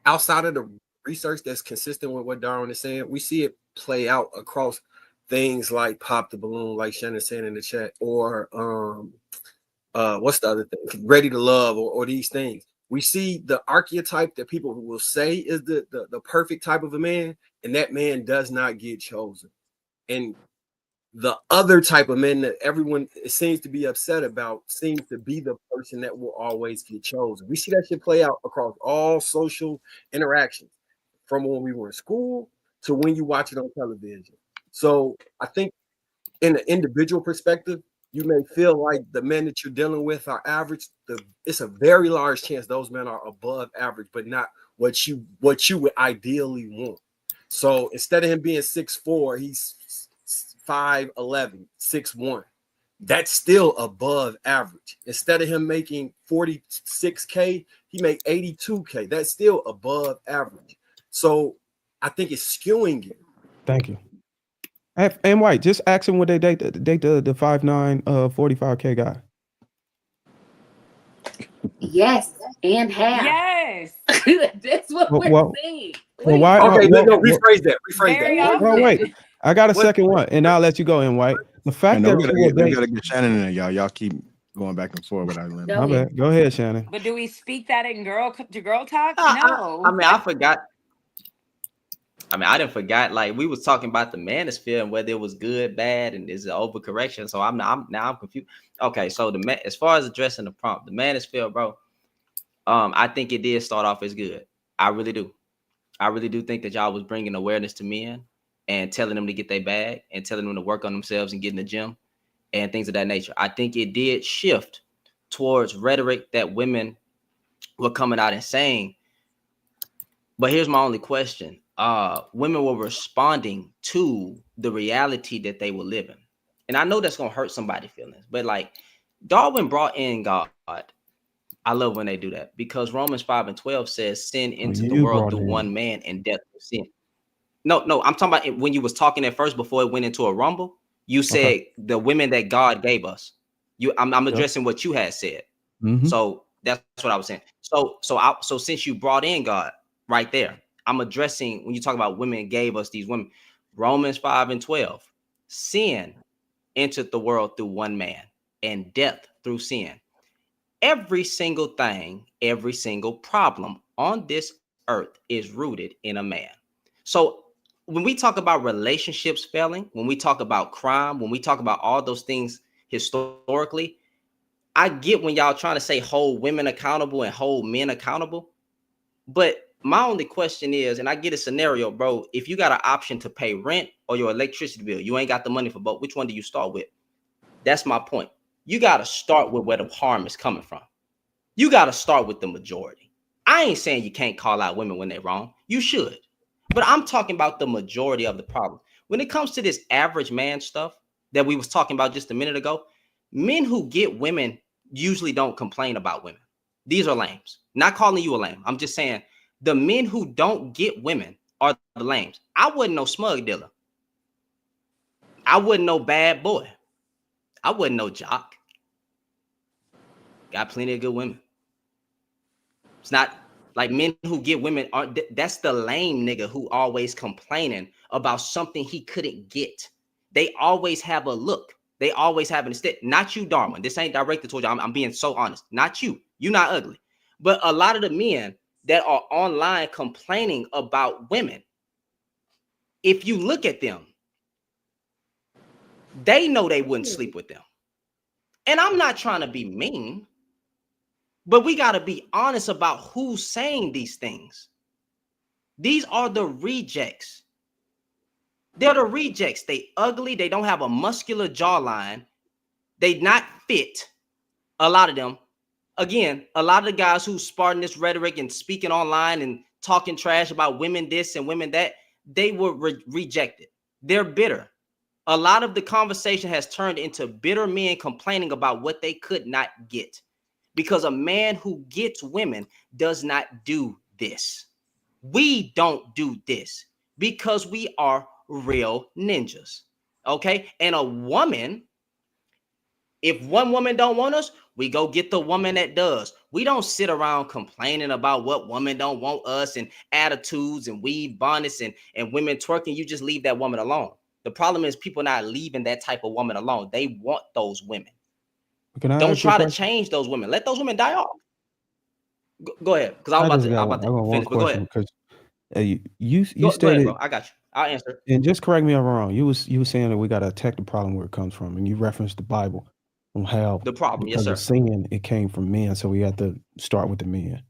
outside of the research that's consistent with what Darwin is saying, we see it play out across things like Pop the Balloon, like Shannon said in the chat, or what's the other thing? Ready to Love, or these things. We see the archetype that people will say is the perfect type of a man, and that man does not get chosen. And the other type of men that everyone seems to be upset about seems to be the person that will always get chosen. We see that shit play out across all social interactions, from when we were in school to when you watch it on television. So I think in an individual perspective, you may feel like the men that you're dealing with are average. It's a very large chance those men are above average, but not what you would ideally want. So instead of him being 6'4", he's 5'11", 6'1". That's still above average. Instead of him making 46K, he make 82K. That's still above average. So I think it's skewing it. Thank you. And White, just ask him would they date the 5'9", 45K guy. Yes, and have. Yes. That's what we're saying. Well, why? Okay, no, rephrase that. Rephrase Very that. Well, wait. I got a second one, and I'll let you go in, White. The fact And that we two will date. gotta get Shannon in there, y'all. Y'all keep going back and forth without letting. My bad. Go ahead, Shannon. But do we speak that in girl talk? I No. mean, I forgot. I mean, I didn't forgot. Like we was talking about the manosphere and whether it was good, bad, and is it overcorrection. So I'm confused. Okay, so as far as addressing the prompt, the manosphere, bro. I think it did start off as good. I really do. I really do think that y'all was bringing awareness to men and telling them to get their bag and telling them to work on themselves and get in the gym and things of that nature. I think it did shift towards rhetoric that women were coming out and saying. But here's my only question. Women were responding to the reality that they were living. And I know that's going to hurt somebody's feelings, but like Darwin brought in God. I love when they do that because Romans 5:12 says sin into the world through one man and death through sin. No, I'm talking about when you was talking at first before it went into a rumble. You said the women that God gave us. I'm addressing what you had said. Mm-hmm. So that's what I was saying. So since you brought in God right there, I'm addressing when you talk about women gave us these women. Romans 5:12, sin entered the world through one man and death through sin. Every single thing, every single problem on this earth is rooted in a man. So when we talk about relationships failing, when we talk about crime, when we talk about all those things historically, I get when y'all trying to say hold women accountable and hold men accountable. But my only question is, and I get a scenario, bro, if you got an option to pay rent or your electricity bill, you ain't got the money for both. Which one do you start with? That's my point. You got to start with where the harm is coming from. You got to start with the majority. I ain't saying you can't call out women when they're wrong. You should. But I'm talking about the majority of the problem. When it comes to this average man stuff that we was talking about just a minute ago, men who get women usually don't complain about women. These are lames. Not calling you a lame. I'm just saying the men who don't get women are the lames. I wasn't no smug dealer. I wasn't no bad boy. I wasn't no jock. Got plenty of good women. It's not like men who get women aren't. That's the lame nigga who always complaining about something he couldn't get. They always have a look. They always have an instead. Not you, Darwin. This ain't directed towards you. I'm being so honest. Not you. You're not ugly. But a lot of the men that are online complaining about women, if you look at them, they know they wouldn't sleep with them. And I'm not trying to be mean, but we got to be honest about who's saying these things. These are the rejects. They're the rejects. They ugly. They don't have a muscular jawline. They not fit. A lot of them. Again, a lot of the guys who sparking this rhetoric and speaking online and talking trash about women this and women that, they were rejected. They're bitter. A lot of the conversation has turned into bitter men complaining about what they could not get. Because a man who gets women does not do this. We don't do this because we are real ninjas. Okay? And a woman, if one woman don't want us, we go get the woman that does. We don't sit around complaining about what women don't want us and attitudes and weave bonnets and women twerking. You just leave that woman alone. The problem is people not leaving that type of woman alone. They want those women. Don't try to change those women. Let those women die off. Go ahead, because I was about to finish. But go ahead. Because you stated, go ahead, bro. I got you. I'll answer. And just correct me if I'm wrong. You was saying that we got to attack the problem where it comes from, and you referenced the Bible on how the problem, because yes, sir. of sin, it came from men, so we have to start with the men.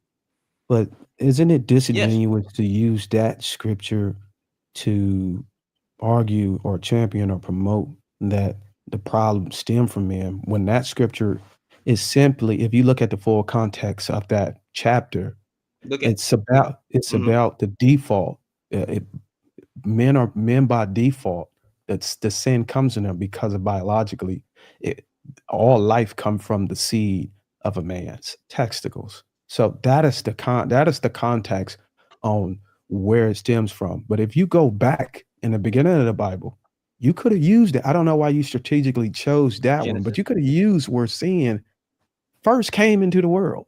But isn't it disingenuous to use that scripture to argue or champion or promote that the problem stem from men when that scripture is simply, if you look at the full context of that chapter, it's about the default. Men are men by default. That's the sin comes in them because of biologically, all life come from the seed of a man's testicles. So that is the context on where it stems from. But if you go back in the beginning of the Bible, You could have used it. I don't know why you strategically chose that one, Genesis. but you could have used where sin first came into the world.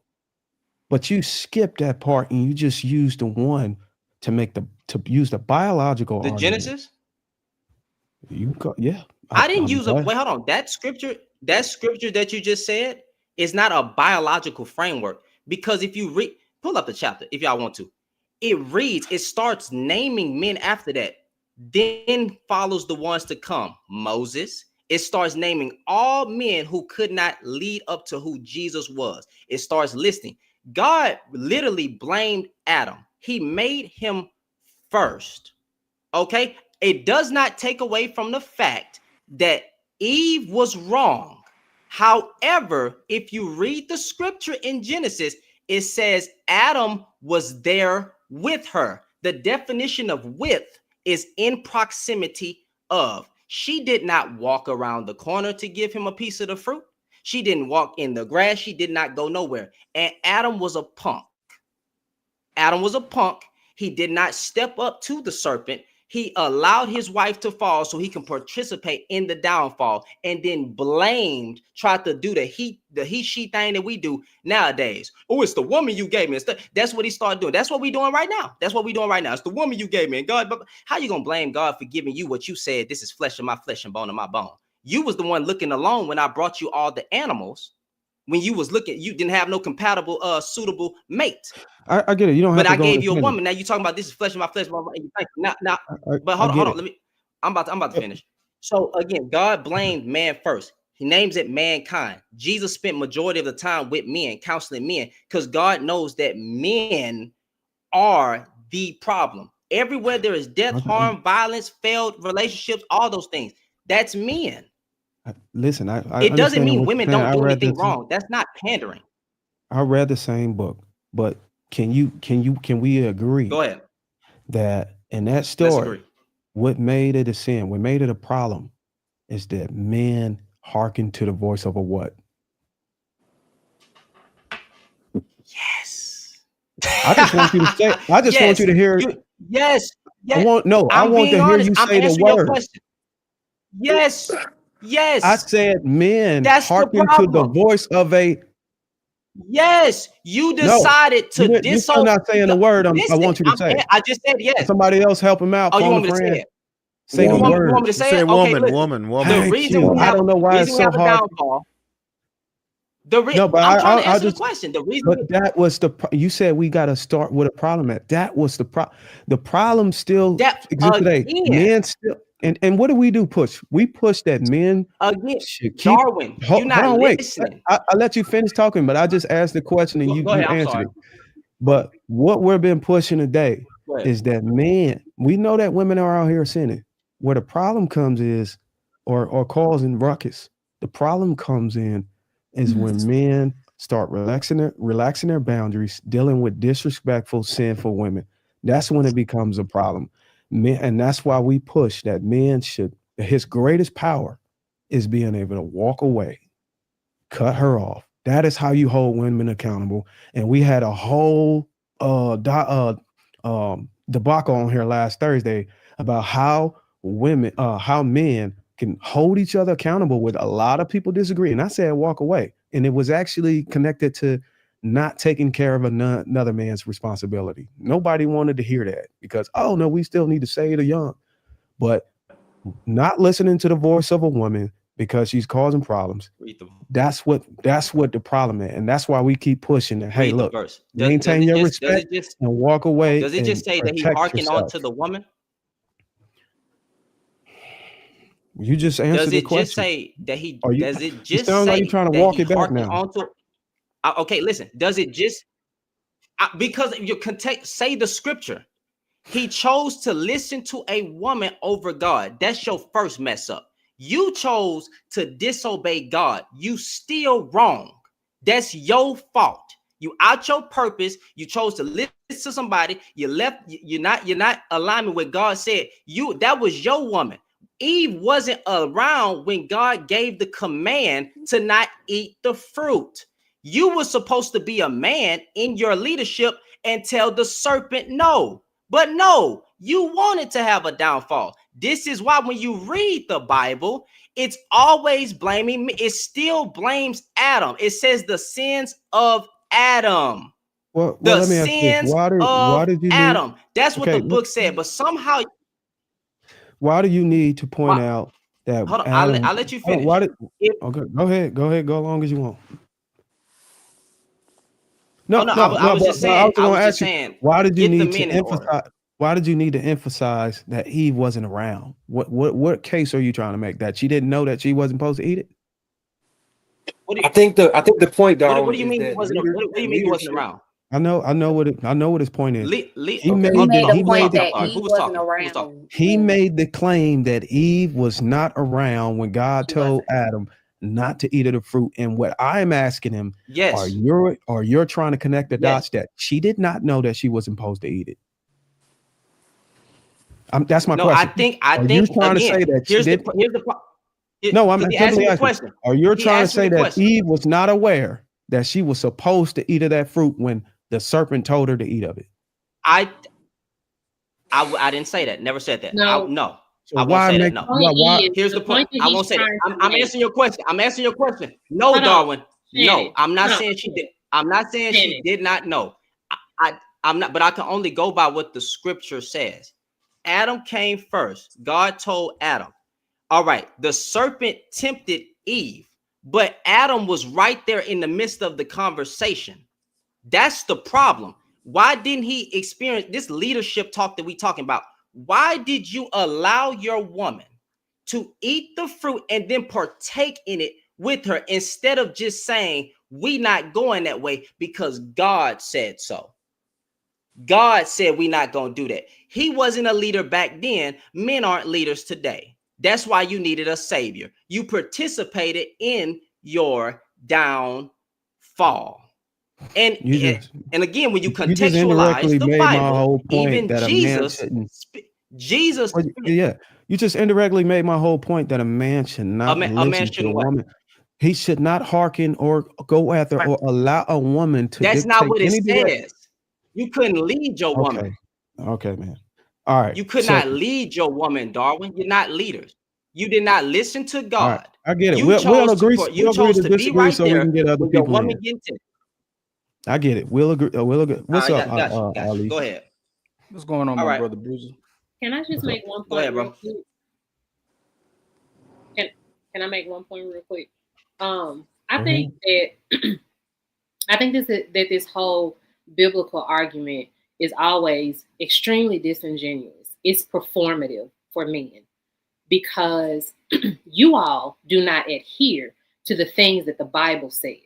But you skipped that part and you just used the one to use the biological The argument. Genesis? Yeah. I didn't use glad. wait, hold on. That scripture that you just said is not a biological framework, because if you pull up the chapter if y'all want to, it starts naming men after that. Then follows the ones to come. Moses. It starts naming all men who could not lead up to who Jesus was. It starts listing. God literally blamed Adam. He made him first. Okay? It does not take away from the fact that Eve was wrong. However, if you read the scripture in Genesis, it says Adam was there with her. The definition of with is in proximity of. She did not walk around the corner to give him a piece of the fruit. She didn't walk in the grass. She did not go nowhere. And Adam was a punk. Adam was a punk. He did not step up to the serpent. He allowed his wife to fall so he can participate in the downfall, and then tried to do the he-she thing that we do nowadays. Oh, it's the woman you gave me. That's what he started doing. That's what we're doing right now. That's what we're doing right now. It's the woman you gave me. And God, how you going to blame God for giving you what you said? This is flesh of my flesh and bone of my bone. You was the one looking alone when I brought you all the animals. When you was looking, you didn't have no compatible, suitable mate. I get it. You don't have but to I go gave you a into woman. Now you talking about this is flesh of my flesh. Now, but hold on. Let me. I'm about to finish. So again, God blamed man first. He names it mankind. Jesus spent majority of the time with men, counseling men, because God knows that men are the problem. Everywhere there is death, harm, violence, failed relationships, all those things. That's men. Listen, it doesn't understand mean what women you're saying. don't do anything wrong. That's not pandering. I read the same book, but can we agree? Go ahead. That in that story, what made it a sin, what made it a problem, is that men hearken to the voice of a what? Yes. I just want you to say. I just want you to hear. Yes. I want to hear you say the word. Yes. Yes. I said men That's hearken to the voice of a. Yes, you decided to disobey. You're still not saying the word. I want you to say. I just said yes. Somebody else help him out. Oh, you want me to say it? Say the word. You want me to say it? Woman, okay, woman. The reason we have, I don't know why it's so hard. No, but I'm trying to answer the question. The reason. But that was you said we got to start with a problem at. That was the problem. The problem still exists today. Men still. And what do we do? Push. We push that men should keep. Darwin, you're not listening. I let you finish talking, but I just asked the question and you answered it. But what we've been pushing today is that men. We know that women are out here sinning. Where the problem comes is, or causing ruckus. The problem comes in is when men start relaxing their boundaries, dealing with disrespectful, sinful women. That's when it becomes a problem. Men, and that's why we push that men should. His greatest power is being able to walk away, cut her off. That is how you hold women accountable. And we had a whole debacle on here last Thursday about how men can hold each other accountable with a lot of people disagree. And I said walk away. And it was actually connected to not taking care of another man's responsibility. Nobody wanted to hear that because, oh no, we still need to save the young. But not listening to the voice of a woman because she's causing problems. That's what the problem is. And that's why we keep pushing it. Hey, look, maintain your respect and walk away. Does it just say that he hearkened on to the woman? You just answered the question. Does it just say that he? Does it just it sounds say like you're trying to walk it back now? Okay, listen. Does it just because you can say the scripture? He chose to listen to a woman over God. That's your first mess up. You chose to disobey God. You still wrong. That's your fault. You out your purpose. You chose to listen to somebody. You left. You're not aligning with God said. That was your woman. Eve wasn't around when God gave the command to not eat the fruit. You were supposed to be a man in your leadership and tell the serpent no. But no, you wanted to have a downfall. This is why when you read the Bible, it's always blaming me. It still blames Adam. It says the sins of Adam. Well, The let me ask you this. sins Why of did you need? Adam. That's what Okay, the book said. But somehow, why do you need to point why, out that hold on, Adam? I'll let you Hold on, finish. why did? Okay, go ahead. Go as long as you want. No, I was just saying. I was just saying. Why did you Get the need to men in order. emphasize? Why did you need to emphasize that Eve wasn't around? What case are you trying to make? That she didn't know that she wasn't supposed to eat it? I think the point, Darwin, What do you is mean he that wasn't? What do you mean he wasn't around? I know what his point is. He made a point that Eve wasn't around. around. He made the claim that Eve was not around when God told Adam not to eat of the fruit. And what I'm asking him, yes, are you trying to connect the dots that she did not know that she wasn't supposed to eat it? That's my question. I think you trying to say that she did? No, I'm simply asking. Are you trying to say that Eve was not aware that she was supposed to eat of that fruit when the serpent told her to eat of it? I didn't say that. Never said that. No. No. So I won't say that. No. Why? Here's the point. I won't say that. I'm answering your question. I'm answering your question. No, Darwin. No, I'm not saying she did. I'm not saying she did not know. I'm not, but I can only go by what the scripture says. Adam came first. God told Adam. All right, the serpent tempted Eve, but Adam was right there in the midst of the conversation. That's the problem. Why didn't he experience this leadership talk that we talking about? Why did you allow your woman to eat the fruit and then partake in it with her instead of just saying, we not going that way because God said so? God said we not going to do that. He wasn't a leader back then. Men aren't leaders today. That's why you needed a savior. You participated in your downfall. And again, when you contextualize the Bible, even Jesus, you just indirectly made my whole point that a man should not listen to a woman. He should not hearken or go after or allow a woman to. That's not what it says. You couldn't lead your woman. Okay, man. All right. You could not lead your woman, Darwin. You're not leaders. You did not listen to God. Right. I get it. You we'll agree. You chose to be right so there we can get other people in. I get it. We'll agree. What's up, Ali? Go ahead. What's going on, my brother Bruiser? Can I just make one point? Go ahead, bro. Can I make one point real quick? I think that this whole biblical argument is always extremely disingenuous. It's performative for men because you all do not adhere to the things that the Bible says.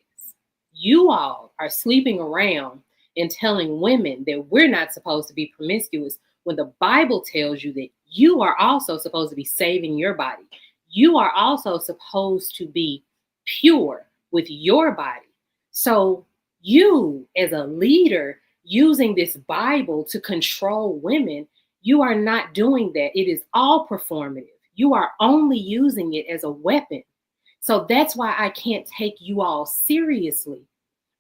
You all are sleeping around and telling women that we're not supposed to be promiscuous when the Bible tells you that you are also supposed to be saving your body. You are also supposed to be pure with your body. So you, as a leader, using this Bible to control women, you are not doing that. It is all performative. You are only using it as a weapon. So that's why I can't take you all seriously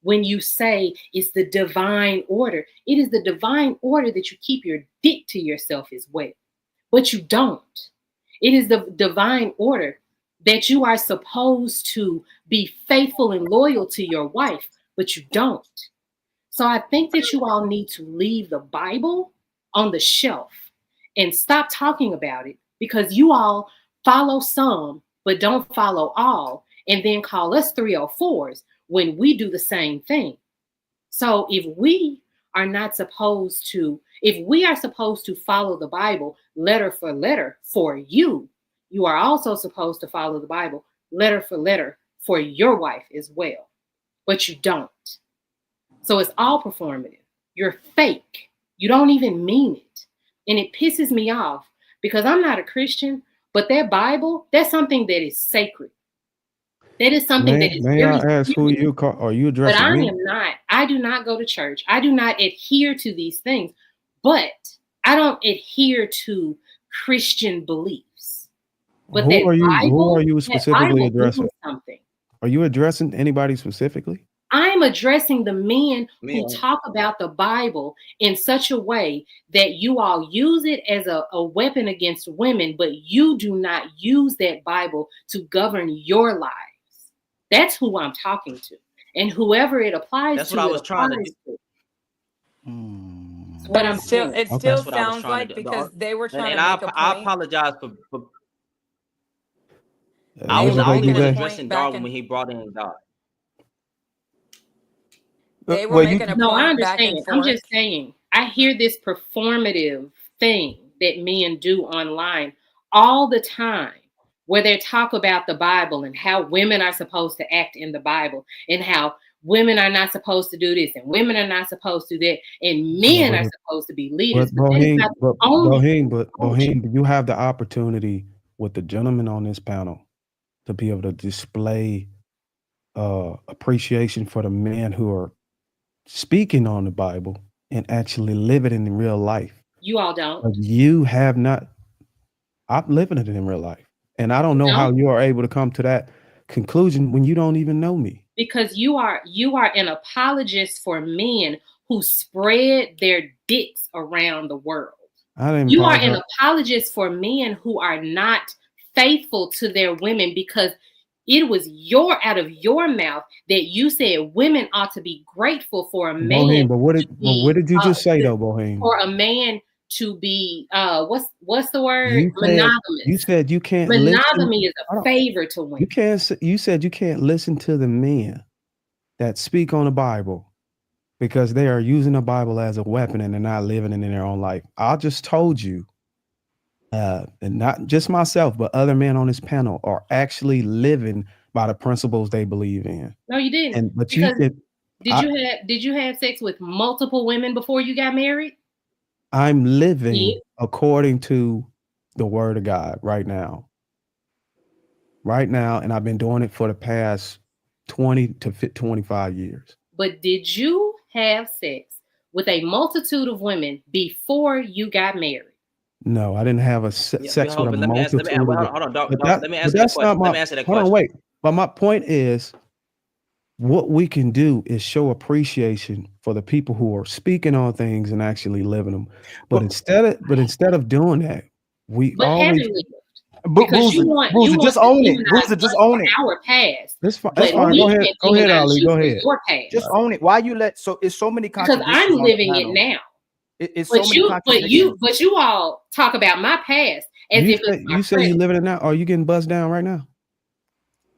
when you say it's the divine order. It is the divine order that you keep your dick to yourself as well, but you don't. It is the divine order that you are supposed to be faithful and loyal to your wife, but you don't. So I think that you all need to leave the Bible on the shelf and stop talking about it, because you all follow some, but don't follow all, and then call us 304s when we do the same thing. So if we are supposed to follow the Bible letter for letter for you, you are also supposed to follow the Bible letter for letter for your wife as well. But you don't. So it's all performative. You're fake. You don't even mean it. And it pisses me off because I'm not a Christian, but that Bible, that's something that is sacred. That is something that is May I ask who you call? Are you addressing me? But I me? am not. I do not go to church. I do not adhere to these things. But I don't adhere to Christian beliefs. But who are you specifically addressing? Something. Are you addressing anybody specifically? I'm addressing the men who talk about the Bible in such a way that you all use it as a weapon against women, but you do not use that Bible to govern your lives. That's who I'm talking to. And whoever it applies That's to, what I was trying to do. But it still sounds like, because they were trying to make a point. I apologize for I was only was addressing Darwin when he brought in God. They were making a No, I point back and understand. forth. I'm just saying, I hear this performative thing that men do online all the time, where they talk about the Bible and how women are supposed to act in the Bible and how women are not supposed to do this and women are not supposed to do that and men are supposed to be leaders. But Boheme, you have the opportunity with the gentleman on this panel to be able to display appreciation for the men who are speaking on the Bible and actually live it in real life. You all don't. But you have not. I'm living it in real life, and I don't know how you are able to come to that conclusion when you don't even know me. Because you are an apologist for men who spread their dicks around the world. You are an apologist for men who are not faithful to their women, because it was out of your mouth that you said women ought to be grateful for a man. Boheme, but what did you just say though, Boheme? For a man to be what's the word? Monogamous. You said you can't. Monogamy is a favor to women. You can't. You said you can't listen to the men that speak on the Bible because they are using the Bible as a weapon and they're not living it in their own life. I just told you. And not just myself, but other men on this panel are actually living by the principles they believe in. No, you didn't. Did you have sex with multiple women before you got married? I'm living according to the word of God right now. And I've been doing it for the past 20 to 25 years. But did you have sex with a multitude of women before you got married? No, I didn't have sex with a multitude. Hold on, let me answer that question. Let me answer that question. Hold on, wait. But my point is, what we can do is show appreciation for the people who are speaking on things and actually living them. But instead of doing that, we always. Because you want just own it. Booster, just own it. Our past. That's fine. Go ahead, Ali. Go ahead. Just own it. Why you let it's so many contradictions? Because I'm living it now. It's so many contradictions. But you all talk about my past as if it's my you say you living it now. Are you getting buzzed down right now?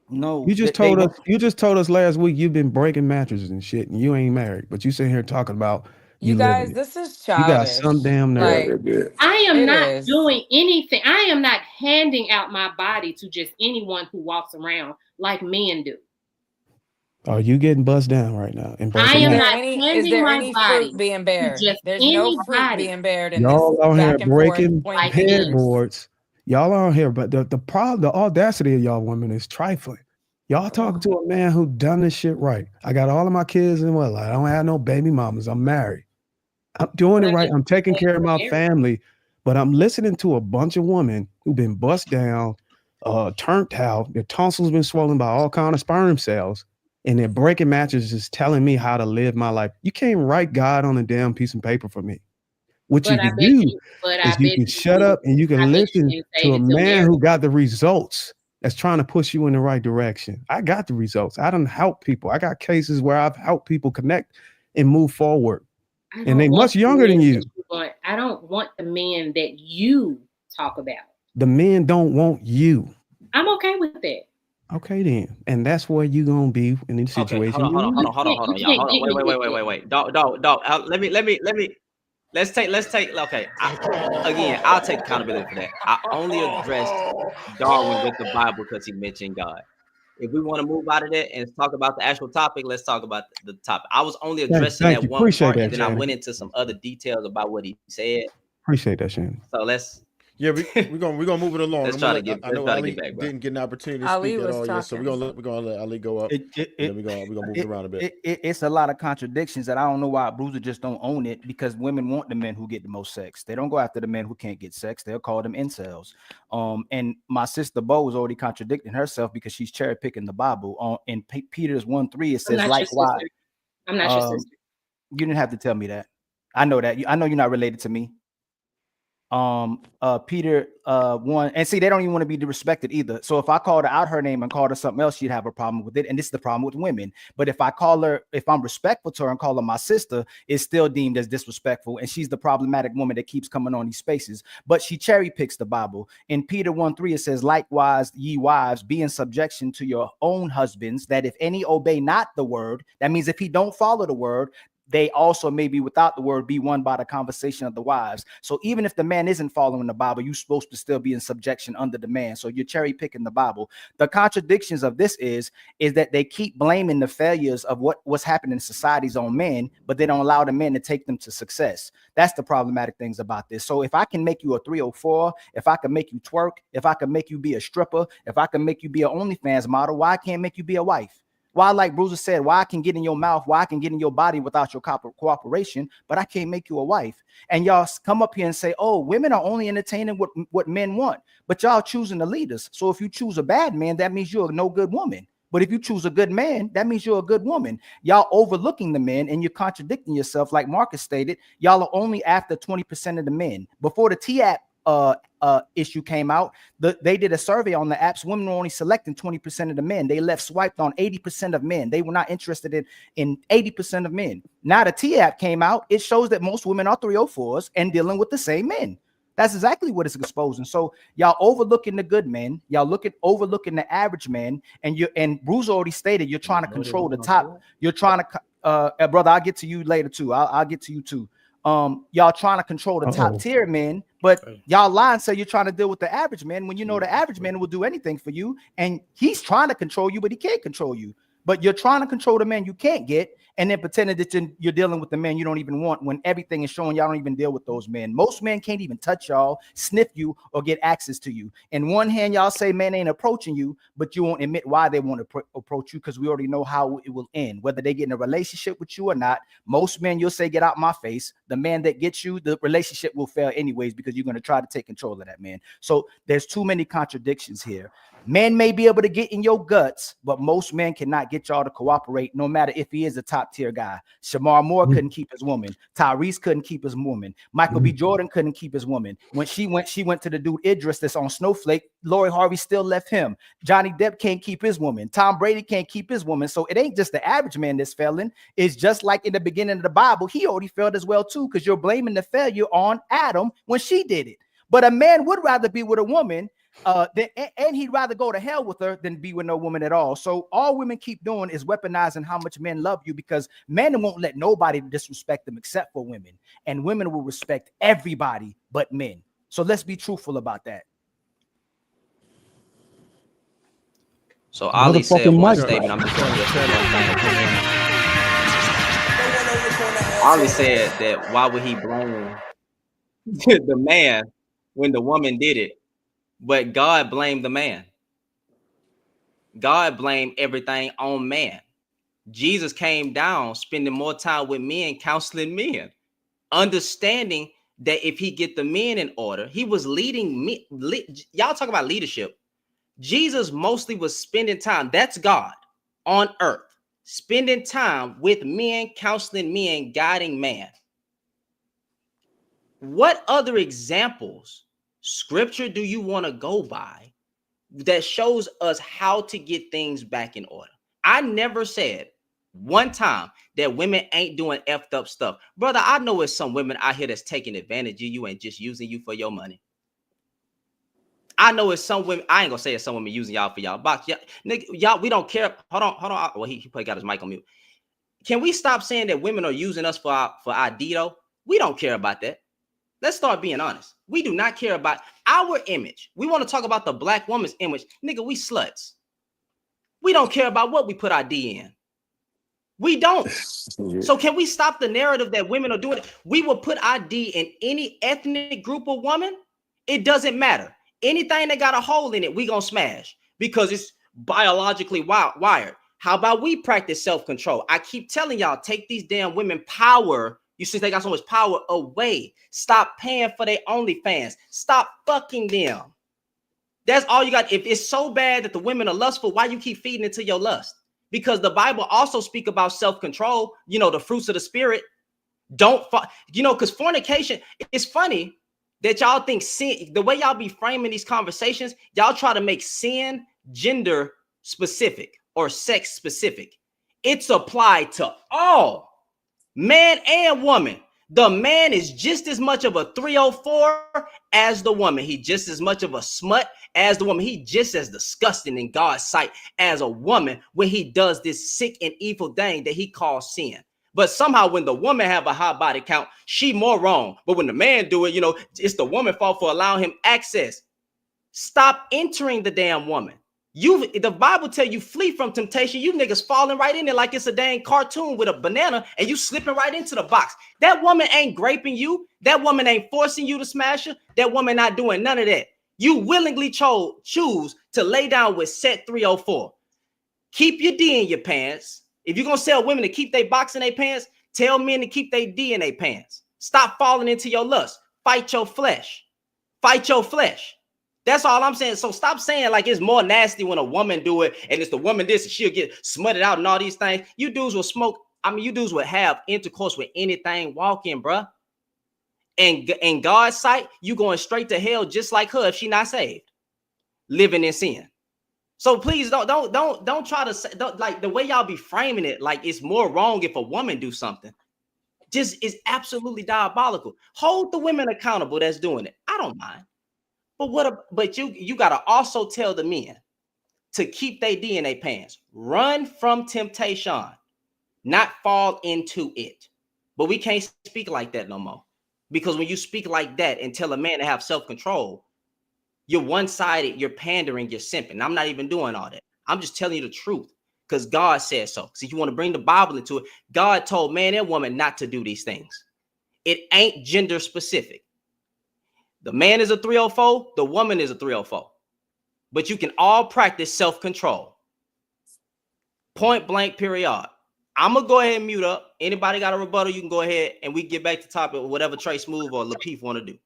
No. You just told us. You just told us last week you've been breaking mattresses and shit, and you ain't married. But you sitting here talking about you guys. This is childish. You got some damn nerve. I am not doing anything. I am not handing out my body to just anyone who walks around like men do. Are you getting buzzed down right now? I am not handing my body fruit being bared? to just There's anybody. no fruit being bared in y'all this out here back and breaking forth headboards. Y'all out here, but the problem, the audacity of y'all women is trifling. Y'all talking to a man who done this shit right. I got all of my kids and I don't have no baby mamas. I'm married. I'm doing it right. I'm taking care of my family, but I'm listening to a bunch of women who've been bust down, turned out. Their tonsils been swollen by all kind of sperm cells, and they're breaking mattresses, telling me how to live my life. You can't write God on a damn piece of paper for me. What you can do is you can shut up and you can listen to a man who got the results. That's trying to push you in the right direction. I got the results. I done help people. I got cases where I've helped people connect and move forward. And they much younger than you. I don't want the men that you talk about. The men don't want you. I'm okay with that. Okay then. And that's where you're gonna be in this situation. Hold on, y'all. Hold on. Wait. Dog. Let's take. Okay. I'll take accountability for that. I only addressed Darwin with the Bible because he mentioned God. If we want to move out of that and talk about the actual topic, let's talk about the topic. I was only addressing that one part, and then I went into some other details about what he said. Appreciate that, Shannon. So let's. Yeah, we're gonna move it along. Let's try to get. I Let's know try to Ali get back, bro. didn't get an opportunity to Ali speak at was all yet, so we're talking. gonna let Ali go up, and then we're gonna move it around a bit. It's a lot of contradictions that I don't know why Bruiser just don't own it, because women want the men who get the most sex. They don't go after the men who can't get sex. They'll call them incels. And my sister Bo is already contradicting herself because she's cherry picking the Bible. In Peter's 1:3 it says likewise. I'm not your sister. You didn't have to tell me that. I know that. I know you're not related to me. Peter 1, and see, they don't even want to be disrespected either. So if I called her out her name and called her something else, she'd have a problem with it. And this is the problem with women. But if I call her, if I'm respectful to her and call her my sister, it's still deemed as disrespectful. And she's the problematic woman that keeps coming on these spaces. But she cherry picks the Bible. In Peter 1:3 it says, likewise, ye wives, be in subjection to your own husbands, that if any obey not the word, that means if he don't follow the word, they also may be without the word be won by the conversation of the wives. So even if the man isn't following the Bible, you're supposed to still be in subjection under the man. So you're cherry picking the Bible. The contradictions of this is that they keep blaming the failures of what's happening in societies on men, but they don't allow the men to take them to success. That's the problematic things about this. So if I can make you a 304, if I can make you twerk, if I can make you be a stripper, if I can make you be an OnlyFans model, why I can't make you be a wife? Why, like Bruiser said, why I can get in your mouth, why I can get in your body without your cooperation, but I can't make you a wife. And y'all come up here and say, oh, women are only entertaining what men want, but y'all choosing the leaders. So if you choose a bad man, that means you're no good woman. But if you choose a good man, that means you're a good woman. Y'all overlooking the men and you're contradicting yourself. Like Marcus stated, y'all are only after 20% of the men. Before the TAP issue came out, they did a survey on the apps. Women were only selecting 20% of the men. They left swiped on 80% of men. They were not interested in 80% of men. Now the T-app came out. It shows that most women are 304s and dealing with the same men. That's exactly what it's exposing. So y'all overlooking the good men, y'all overlooking the average man, and Bruce already stated you're trying to control the top. You're trying to brother, I'll get to you later too. I'll get to you too. Y'all trying to control the top tier men, but y'all lie and say you're trying to deal with the average man when you know the average man will do anything for you, and he's trying to control you, but he can't control you. But you're trying to control the man you can't get, and then pretending that you're dealing with the men you don't even want, when everything is showing y'all don't even deal with those men. Most men can't even touch y'all, sniff you, or get access to you. In one hand, y'all say men ain't approaching you, but you won't admit why they want to approach you, because we already know how it will end, whether they get in a relationship with you or not. Most men, you'll say, get out my face. The man that gets you, the relationship will fail anyways, because you're going to try to take control of that man. So there's too many contradictions here. Men may be able to get in your guts, but most men cannot get y'all to cooperate, no matter if he is a top tier guy. Shamar Moore couldn't keep his woman. Tyrese couldn't keep his woman. Michael B. Jordan couldn't keep his woman. When she went to the dude Idris that's on Snowflake. Lori Harvey still left him. Johnny Depp can't keep his woman. Tom Brady can't keep his woman. So it ain't just the average man that's failing. It's just like in the beginning of the Bible, he already failed as well too, because you're blaming the failure on Adam when she did it. But a man would rather be with a woman and he'd rather go to hell with her than be with no woman at all. So all women keep doing is weaponizing how much men love you, because men won't let nobody disrespect them except for women, and women will respect everybody but men. So let's be truthful about that. So Ali said one statement. I'm just going to just Ali said that why would he blame the man when the woman did it? But God blamed the man. God blamed everything on man. Jesus came down, spending more time with men, counseling men, understanding that if he get the men in order, he was leading me. Y'all talk about leadership. Jesus mostly was spending time. That's God on earth, spending time with men, counseling men, guiding man. What other examples, scripture, do you want to go by that shows us how to get things back in order? I never said one time that women ain't doing effed up stuff. Brother, I know it's some women out here that's taking advantage of you and just using you for your money. I know it's some women, I ain't gonna say it's some women using y'all for y'all box. Y'all, we don't care. Hold on. Well, he probably got his mic on mute. Can we stop saying that women are using us for our Dito? We don't care about that. Let's start being honest. We do not care about our image. We want to talk about the black woman's image. Nigga, we sluts. We don't care about what we put our D in. We don't. So can we stop the narrative that women are doing it? We will put our D in any ethnic group of woman. It doesn't matter. Anything that got a hole in it, we gonna smash because it's biologically wired. How about we practice self-control? I keep telling y'all, take these damn women power. You see, they got so much power away. Stop paying for their OnlyFans. Stop fucking them. That's all you got. If it's so bad that the women are lustful, why you keep feeding into your lust? Because the Bible also speak about self-control. You know, the fruits of the spirit. Don't, you know, because fornication, it's funny that y'all think sin, the way y'all be framing these conversations, y'all try to make sin gender specific or sex specific. It's applied to all, man and woman. The man is just as much of a 304 as the woman. He just as much of a smut as the woman. He just as disgusting in God's sight as a woman when he does this sick and evil thing that he calls sin. But somehow when the woman have a high body count, she more wrong. But when the man do it, you know, it's the woman's fault for allowing him access. Stop entering the damn woman. The Bible tell you flee from temptation. You niggas falling right in there like it's a dang cartoon with a banana and you slipping right into the box. That woman ain't graping you. That woman ain't forcing you to smash her. That woman not doing none of that. You willingly choose to lay down with set 304. Keep your D in your pants. If you're going to tell women to keep their box in their pants, tell men to keep their D in their pants. Stop falling into your lust. Fight your flesh. Fight your flesh. That's all I'm saying. So stop saying like it's more nasty when a woman do it and it's the woman this and she'll get smutted out and all these things. You dudes will smoke. I mean, you dudes will have intercourse with anything walking, bruh. And in God's sight, you going straight to hell just like her if she not saved, living in sin. So please don't try to say, like the way y'all be framing it, like it's more wrong if a woman do something. Just is absolutely diabolical. Hold the women accountable that's doing it. I don't mind. But you gotta also tell the men to keep their DNA pants. Run from temptation, not fall into it. But we can't speak like that no more. Because when you speak like that and tell a man to have self-control, you're one-sided, you're pandering, you're simping. I'm not even doing all that. I'm just telling you the truth because God said so. So if you want to bring the Bible into it, God told man and woman not to do these things. It ain't gender specific. The man is a 304, the woman is a 304. But you can all practice self-control. Point blank, period. I'm going to go ahead and mute up. Anybody got a rebuttal, you can go ahead and we get back to topic, whatever Trey Smooth or Lapeef want to do.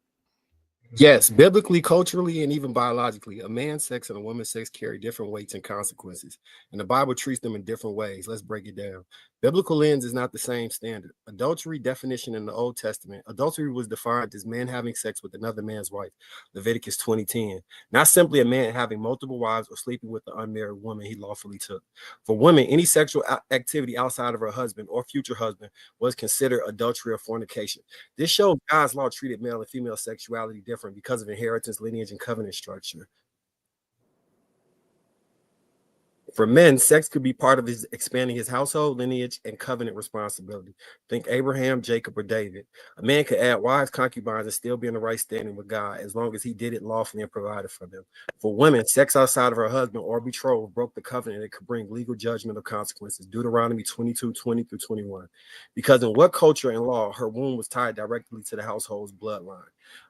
Yes, biblically, culturally, and even biologically, a man's sex and a woman's sex carry different weights and consequences, and the Bible treats them in different ways. Let's break it down. Biblical lens is not the same standard. Adultery definition in the Old Testament, adultery was defined as man having sex with another man's wife, Leviticus 20:10. Not simply a man having multiple wives or sleeping with an unmarried woman he lawfully took. For women, any sexual activity outside of her husband or future husband was considered adultery or fornication. This shows God's law treated male and female sexuality different because of inheritance, lineage, and covenant structure. For men, sex could be part of his expanding his household, lineage, and covenant responsibility. Think Abraham, Jacob, or David. A man could add wives, concubines, and still be in the right standing with God as long as he did it lawfully and provided for them. For women, sex outside of her husband or betrothed broke the covenant and it could bring legal judgment or consequences. Deuteronomy 22:20-21. Because in what culture and law, her womb was tied directly to the household's bloodline.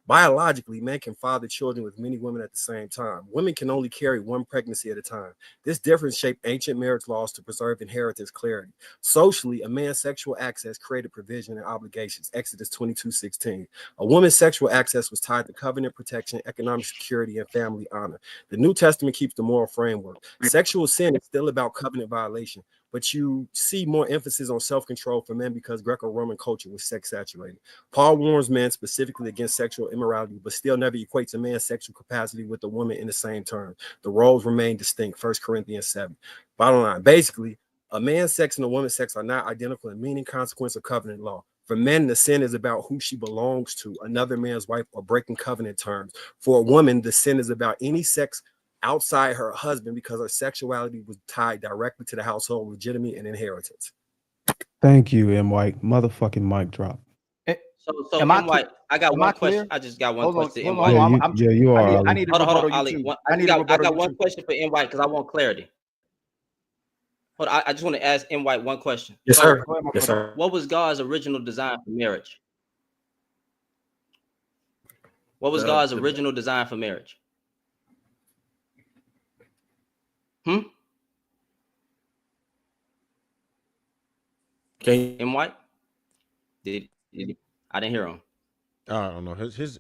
Biologically, men can father children with many women at the same time. Women can only carry one pregnancy at a time. This difference shaped ancient marriage laws to preserve inheritance clarity. Socially, a man's sexual access created provision and obligations. Exodus 22:16. A woman's sexual access was tied to covenant protection, economic security, and family honor. The New Testament keeps the moral framework. Sexual sin is still about covenant violation, but you see more emphasis on self-control for men because Greco-Roman culture was sex-saturated. Paul warns men specifically against sexual immorality, but still never equates a man's sexual capacity with a woman in the same term. The roles remain distinct. 1 Corinthians 7. Bottom line, basically, a man's sex and a woman's sex are not identical in meaning, consequence, or covenant law. For men, the sin is about who she belongs to, another man's wife, or breaking covenant terms. For a woman, the sin is about any sex outside her husband because her sexuality was tied directly to the household legitimacy and inheritance. Thank you, M. White. Motherfucking mic drop. So M. White, I got one question. I just got one question to M. White. Yeah, you are. I need to rebuttal Ali. I got one question for M. White because I want clarity. Hold on, I just want to ask M. White one question. Yes, sir. Yes, sir. What was God's original design for marriage? What was God's original design for marriage? In white? I didn't hear him. I don't know.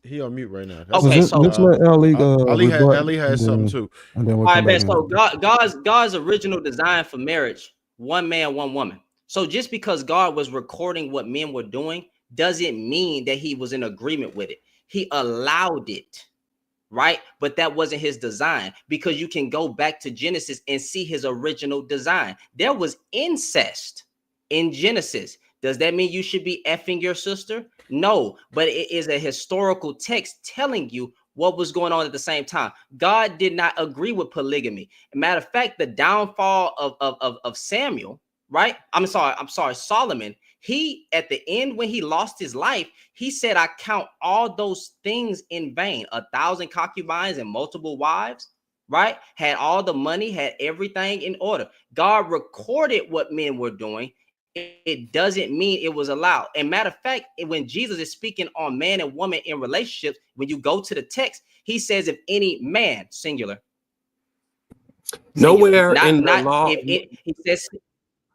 He on mute right now. Okay, so let's let Ali Ali has something too. and then we'll all come right, back. man. So God's original design for marriage, one man, one woman. So just because God was recording what men were doing doesn't mean that he was in agreement with it. He allowed it, right? But that wasn't his design, because you can go back to Genesis and see his original design. There was incest in Genesis. Does that mean you should be effing your sister? No, but it is a historical text telling you what was going on at the same time. God did not agree with polygamy. Matter of fact, the downfall of Samuel, right? I'm sorry, Solomon. He, at the end, when he lost his life, he said, I count all those things in vain. 1,000 concubines and multiple wives, right? Had all the money, had everything in order. God recorded what men were doing. It doesn't mean it was allowed. And matter of fact, when Jesus is speaking on man and woman in relationships, when you go to the text, he says, if any man, singular. Nowhere in the law. He says.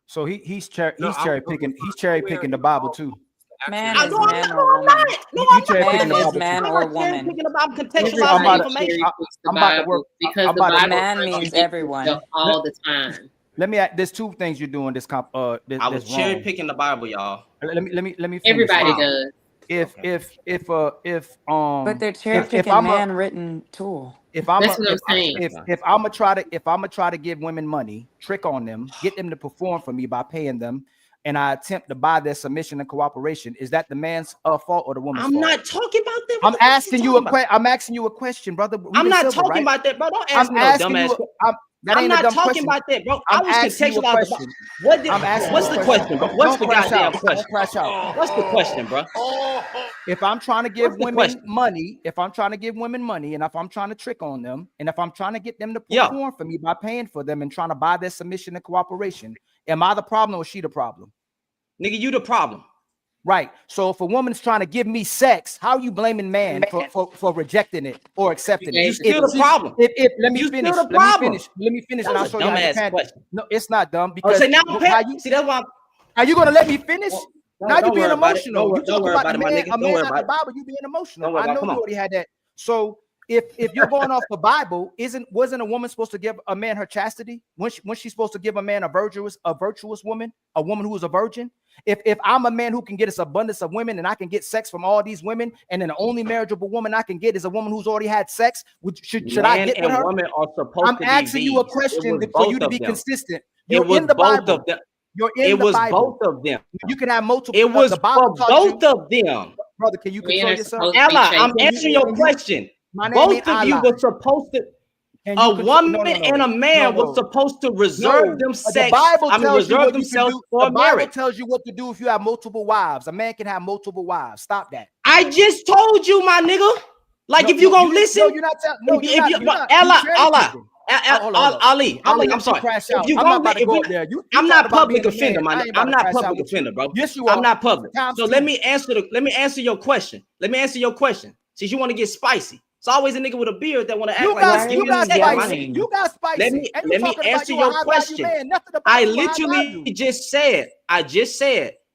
So he's cherry picking the Bible too. Man is man or woman. Man is man or woman. Picking the Bible, contextualizing information. I'm about to work because the Bible man means everyone all the time. Let me add. There's two things you're doing. I was cherry picking the Bible, y'all. Let me finish. Everybody does. If but they're cherry picking man written tool. If I'm That's what I'm saying. If I'm gonna try to give women money, trick on them, get them to perform for me by paying them, and I attempt to buy their submission and cooperation, is that the man's fault or the woman's fault? I'm not talking about that. I'm asking you a question, brother. I'm not talking about that, bro. Don't ask me no dumbass. I'm not talking about that, bro. I was contextualizing. What's the question, bro? What's the goddamn question? What's the question, bro? If I'm trying to give women money, and if I'm trying to trick on them, and if I'm trying to get them to perform for me by paying for them and trying to buy their submission and cooperation, am I the problem or is she the problem? Nigga, you the problem. Right. So if a woman's trying to give me sex, how are you blaming man for rejecting it or accepting it? You still the problem. Let me finish. Let me finish, and I'll show you how you can. No, it's not dumb because see that's why. Are you gonna let me finish? Now you're being emotional. You talk about a man out the Bible. You being emotional. I know you already had that. So if you're going off the Bible, wasn't a woman supposed to give a man her chastity? When she's supposed to give a man a virtuous woman, a woman who is a virgin? If I'm a man who can get this abundance of women and I can get sex from all these women, and then the only marriageable woman I can get is a woman who's already had sex, should I get with her? I'm asking you a question for you to be consistent. You're in the Bible. You're in the Bible. Both of them. You can have multiple. It was for both of them. Brother, can you control yourself? Ella, I'm answering your question. Both of you were supposed to. A woman and a man was supposed to reserve themselves. The Bible tells you what themselves you for the Bible marriage. tells you what to do if you have multiple wives. A man can have multiple wives. Stop that. I just told you, my nigga. Like if you gonna listen, you're not Ali, I'm sorry. If you I'm not public offender, man. I'm not public offender, bro. Yes, you are. I'm not public. So let me answer your question. Since you want to get spicy. It's always a nigga with a beard that want to act like you got spicy. Let me answer your question. I literally just said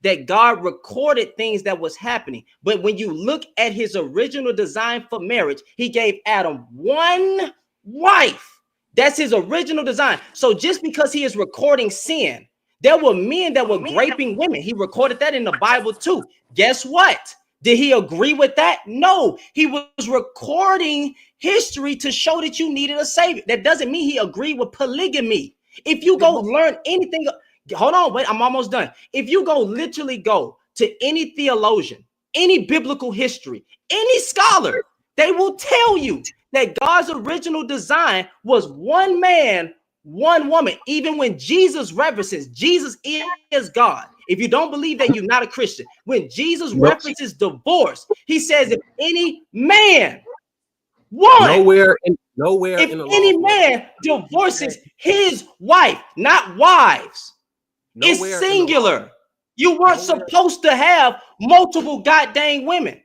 that God recorded things that was happening. But when you look at his original design for marriage, he gave Adam one wife. That's his original design. So just because he is recording sin, there were men that were raping women. He recorded that in the Bible too. Guess what? Did he agree with that? No, he was recording history to show that you needed a savior. That doesn't mean he agreed with polygamy. If you go learn anything, hold on, wait, I'm almost done. If you literally go to any theologian, any biblical history, any scholar, they will tell you that God's original design was one man, one woman. Even when Jesus references, Jesus is God. If you don't believe that, you're not a Christian. When Jesus references divorce, he says, if any man, nowhere in any man divorces his wife, not wives, it's singular. You weren't supposed to have multiple goddamn women.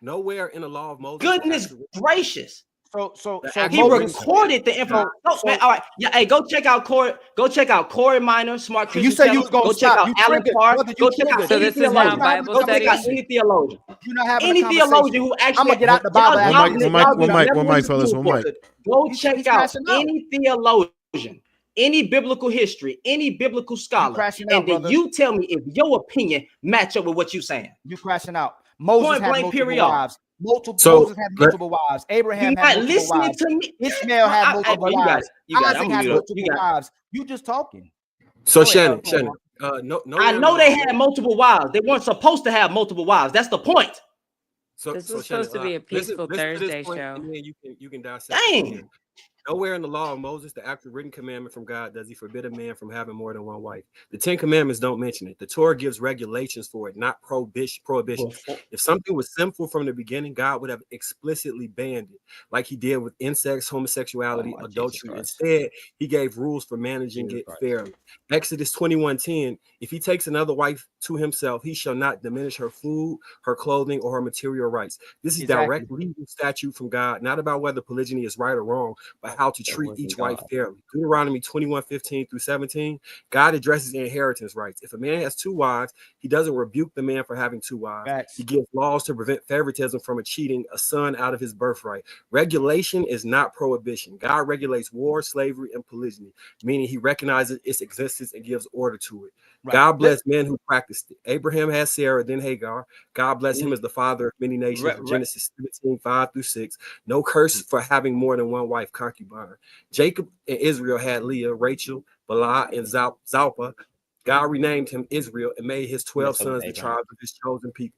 Nowhere in the law of Moses. Goodness gracious. So he Moses, recorded the information. Man, all right. Yeah, hey, go check out Corey Minor, Smart Christian. You say you was gonna go check stop. out You Alan triggered. Carr. Brother, Go you check out triggered. So any this is now theologian. Bible Go check out study? any theologian. You're not having Any a conversation. theologian who I'm actually gonna get out the Bible. One mic, fellas, one mic. Go check he's out crashing out. any theologian, any biblical history, any biblical scholar, crashing and out, then brother. you tell me if your opinion match up with what you're saying. You crashing out. Moses Point had blank, multiple period. wives. So, Moses had multiple wives. Abraham You're had not multiple listening wives. to me. Ishmael had multiple bro, you got wives. it. You got it. I'm Isaac gonna had mute up. You multiple got it. wives. You just talking. So Go ahead, Shannon, I know they had multiple wives. They weren't supposed to have multiple wives. That's the point. This is supposed to be a peaceful Thursday show. And then you can dissect. Dang. Nowhere in the law of Moses, the actual written commandment from God, does he forbid a man from having more than one wife. The 10 Commandments don't mention it. The Torah gives regulations for it, not prohibition. If something was sinful from the beginning, God would have explicitly banned it, like he did with incest, homosexuality, adultery. Instead, he gave rules for managing it fairly. Exodus 21:10, if he takes another wife to himself, he shall not diminish her food, her clothing, or her material rights. This is direct legal statute from God, not about whether polygyny is right or wrong, but how to treat each wife fairly. Deuteronomy 21:15-17, God addresses inheritance rights. If a man has 2 wives, he doesn't rebuke the man for having 2 wives. He gives laws to prevent favoritism from cheating a son out of his birthright. Regulation is not prohibition. God regulates war, slavery, and polygyny, meaning he recognizes its existence and gives order to it. God blessed men who practiced it. Abraham had Sarah, then Hagar. God blessed him as the father of many nations. Genesis 17:5-6. No curse for having more than one wife, concubine. Jacob and Israel had Leah, Rachel, Bala, and Zalpa. God renamed him Israel and made his 12 sons the tribes of his chosen people.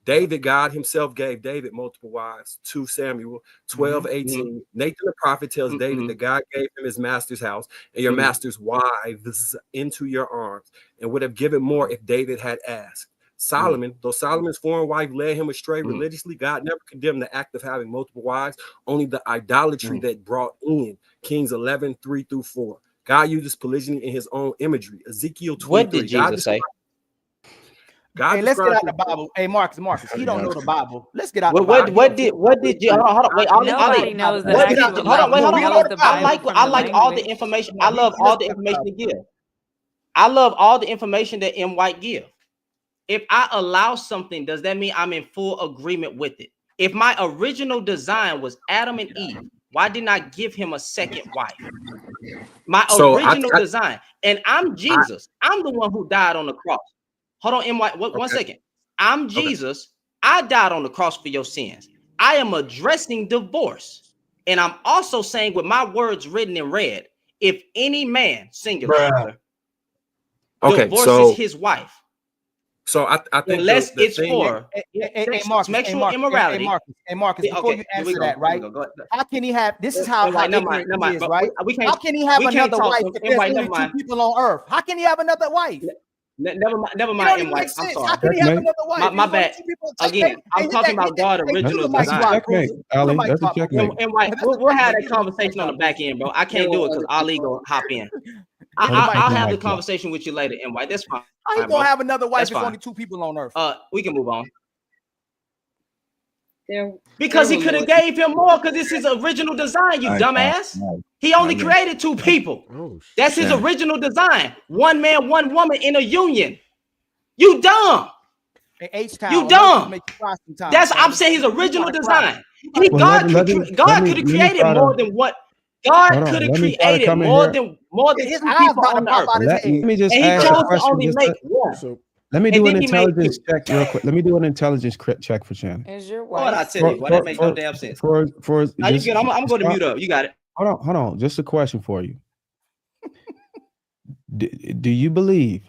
David, God himself gave David multiple wives. 2 Samuel 12:18. Nathan the prophet tells David that God gave him his master's house and your master's wives into your arms, and would have given more if David had asked. Solomon, though Solomon's foreign wife led him astray religiously, God never condemned the act of having multiple wives, only the idolatry that brought in. Kings 11:3-4. God uses polygyny in his own imagery. Ezekiel 23. What did Jesus say? Hey, let's get out the Bible. Hey, Marcus, he don't know the Bible. Let's get out the What Bible. did you? Hold on, wait. Nobody knows that actually. Hold on. I like all the information. I love all the information to give. I love all the information that M. White give. If I allow something, does that mean I'm in full agreement with it? If my original design was Adam and Eve, why didn't I give him a second wife? My original design. And I'm Jesus. I'm the one who died on the cross. Hold on, M. White, one second. I'm Jesus. I died on the cross for your sins. I am addressing divorce. And I'm also saying with my words written in red, if any man, singular, divorces his wife, so I think unless it's for sexual immorality. Hey Marcus, before you answer that, right? How can he have? This is how ignorant he is, right? How can he have another wife if there's only 2 people on earth? How can he have another wife? Never mind, M. White. I'm sorry. How can he have another wife? My bad. Again, I'm talking about God original design. Ali, that's a checkmate. And White, we'll have that conversation on the back end, bro. I can't do it because Ali gonna hop in. I'll have the conversation with you later, M. White. That's fine. How you gonna have another wife if only 2 people on earth? We can move on. Because he could have gave him more because it's his original design, you dumbass. He only created 2 people. That's his original design. 1 man, 1 woman in a union. You dumb. You dumb. That's I'm saying his original design. God could have created more than what God could have created more than 2 people on the earth. Let me just and he ask chose a question. to only make 1. Let me do an intelligence check real quick. Let me do an intelligence check for Shannon. Is your What wife? I tell you, that makes no damn sense. Now you good. I'm going to mute up. You got it. Hold on. Just a question for you. Do you believe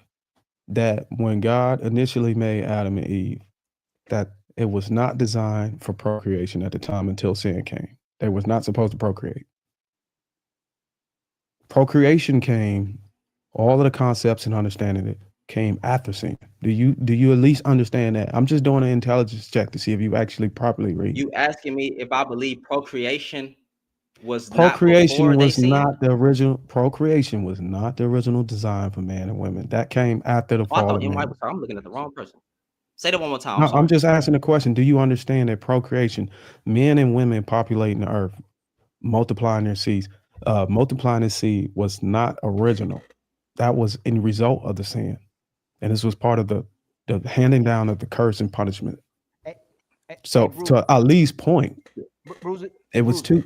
that when God initially made Adam and Eve, that it was not designed for procreation at the time until sin came? They was not supposed to procreate. Procreation came, all of the concepts and understanding it came after sin. Do you at least understand that? I'm just doing an intelligence check to see if you actually properly read. You asking me if I believe procreation was Procreation not was not the original. Procreation was not the original design for man and women. That came after the fall of man. I'm looking at the wrong person. Say that one more time. No, I'm sorry. I'm just asking the question. Do you understand that procreation, men and women populating the earth, multiplying their seeds, multiplying their seed was not original. That was in result of the sin. And this was part of the handing down of the curse and punishment. So to Ali's point, it was two.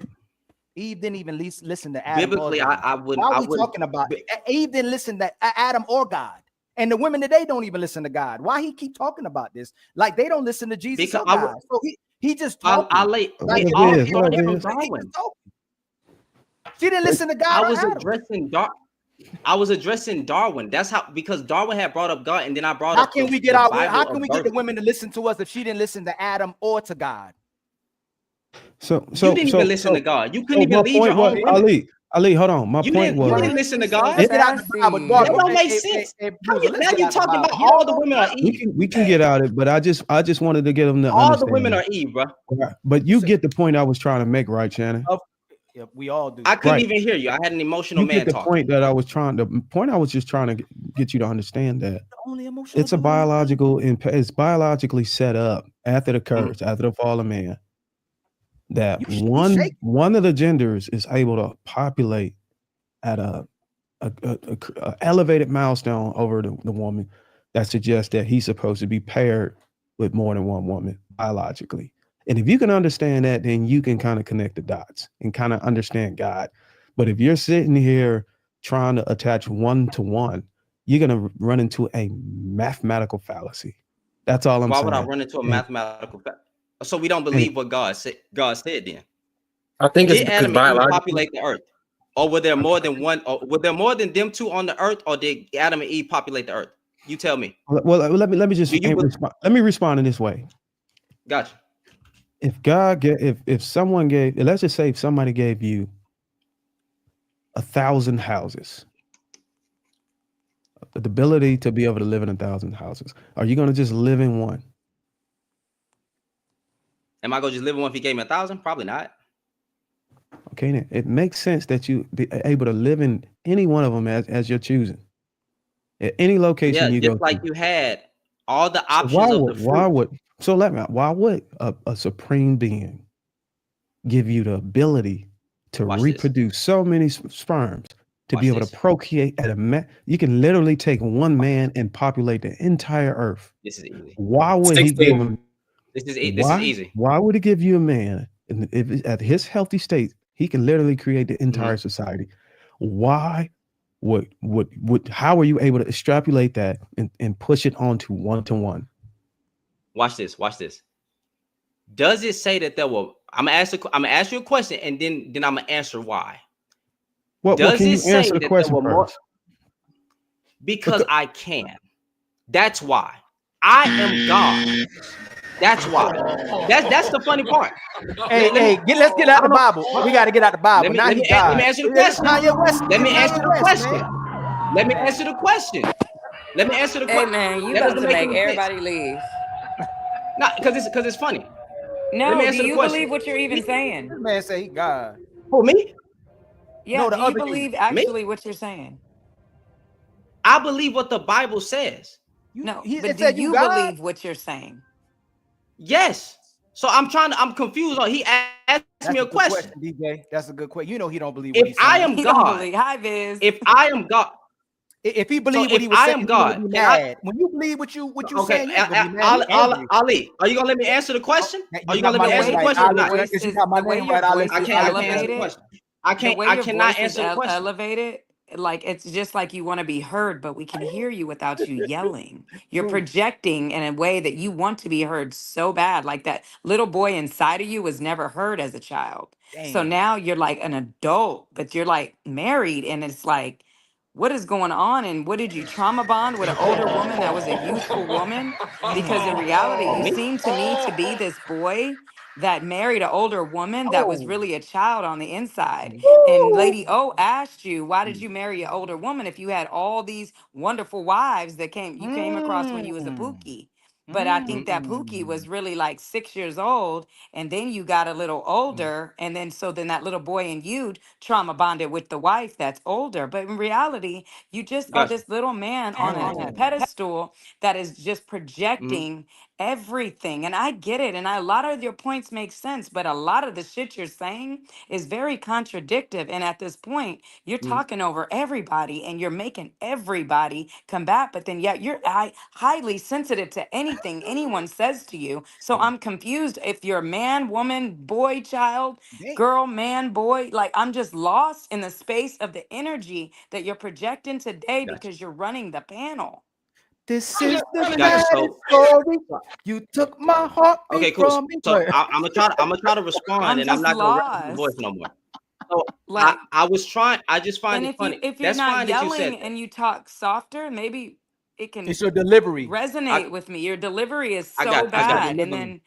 Eve didn't even listen to Adam. Biblically, I wouldn't. Why are we talking about Eve didn't listen to Adam or God? And the women today don't even listen to God. Why he keep talking about this? Like they don't listen to Jesus Because or God. So he just talking. She didn't listen to God. I was addressing Darwin. That's how, because Darwin had brought up God, and then I brought How up. can we get the women to listen to us if she didn't listen to Adam or to God? So you didn't even listen to God. You couldn't even lead your own women. Ali, hold on. My point was you didn't listen to God. Let's get out the Bible. That don't make sense. Now you talking about all the women are Eve. we can get out of it, but I just wanted to get them to all understand. the women are Eve, bro. But you get the point I was trying to make, right, Shannon? Yeah, we all do. I couldn't even hear you. I had an emotional man get the talking. point that I was trying. The point I was just trying to get you to understand that it's a biological. It's biologically set up after the curse, after the fall of man, that one of the genders is able to populate at a elevated milestone over the woman that suggests that he's supposed to be paired with more than one woman biologically. And if you can understand that, then you can kind of connect the dots and kind of understand God. But if you're sitting here trying to attach one to one, you're going to run into a mathematical fallacy. That's all I'm saying. Why would I run into a mathematical fallacy? So we don't believe what God said then. I think it's did because Adam and Eve biologically populate the earth? Or were there more than one? Or were there more than them two on the earth? Or did Adam and Eve populate the earth? You tell me. Well, let me just respond. Let me respond in this way. Gotcha. If God if someone gave, let's just say if somebody gave you 1,000 houses, the ability to be able to live in 1,000 houses, are you going to just live in one? Am I going to just live in one if he gave me 1,000? Probably not. Okay, then it makes sense that you be able to live in any one of them as you're choosing. At any location you go like to. you had all the options of the fruit. Why would a supreme being give you the ability to reproduce so many sperms to be able to procreate at you can literally take one man and populate the entire earth. This is easy. Why would he give him? This is easy. Why would he give you a man if at his healthy state he can literally create the entire society? Why how are you able to extrapolate that and push it onto one-to-one? Watch this. Does it say that there were? I'm gonna ask you a question, and then I'm gonna answer why. Does it say that there were more? Because I can. That's why. I am God. That's why. That's the funny part. Let's get out the Bible. We got to get out the Bible. Let me answer the question. Let me answer the question. Hey man, you about to make everybody leave. No, because it's funny. No, do you believe what you're even saying? This man say he God. Who, me? Yeah, no, do you believe actually what you're saying? I believe what the Bible says. But do you believe what you're saying? Yes. So I'm confused. He asked me a question. DJ, that's a good question. You know he don't believe. If I am God, hi Viz. If I am God, if he believed what he was saying, God, he mad. When you believe what you saying, Ali, are you gonna let me answer the question? Are you gonna let me answer the question or not? I cannot answer the question. Elevated. Like it's just like you want to be heard, but we can hear you without you yelling. You're projecting in a way that you want to be heard so bad. Like that little boy inside of you was never heard as a child. So now you're like an adult, but you're like married, and it's like, what is going on? And what did you trauma bond with an older woman that was a youthful woman? Because in reality, you seem to me to be this boy that married an older woman that was really a child on the inside. And Lady O asked you, why did you marry an older woman if you had all these wonderful wives that you came across when you was a pookie? But I think that Pookie was really like 6 years old, and then you got a little older, and then then that little boy and you trauma bonded with the wife that's older. But in reality, you just are Gotcha. this little man on a pedestal that is just Mhm. projecting everything. And I get it, and a lot of your points make sense, but a lot of the shit you're saying is very contradictive. And at this point, you're Mhm. talking over everybody, and you're making everybody combat. But then, yet you're highly sensitive to anything anyone says to you. So I'm confused if you're a man, woman, boy, child, girl, man, boy. Like, I'm just lost in the space of the energy that you're projecting today Gotcha. because you're running the panel. This is the Gotcha. saddest story. You took my heartbeat Okay, cool. from me. So I'm gonna try to respond, I'm and I'm just not gonna raise my voice lost. no more. So Like, I was trying. I just find and it funny. if you're That's not fine that you said yelling that. and you talk softer, maybe it can It's your delivery. resonate with me. Your delivery is I so got. I got. bad. And then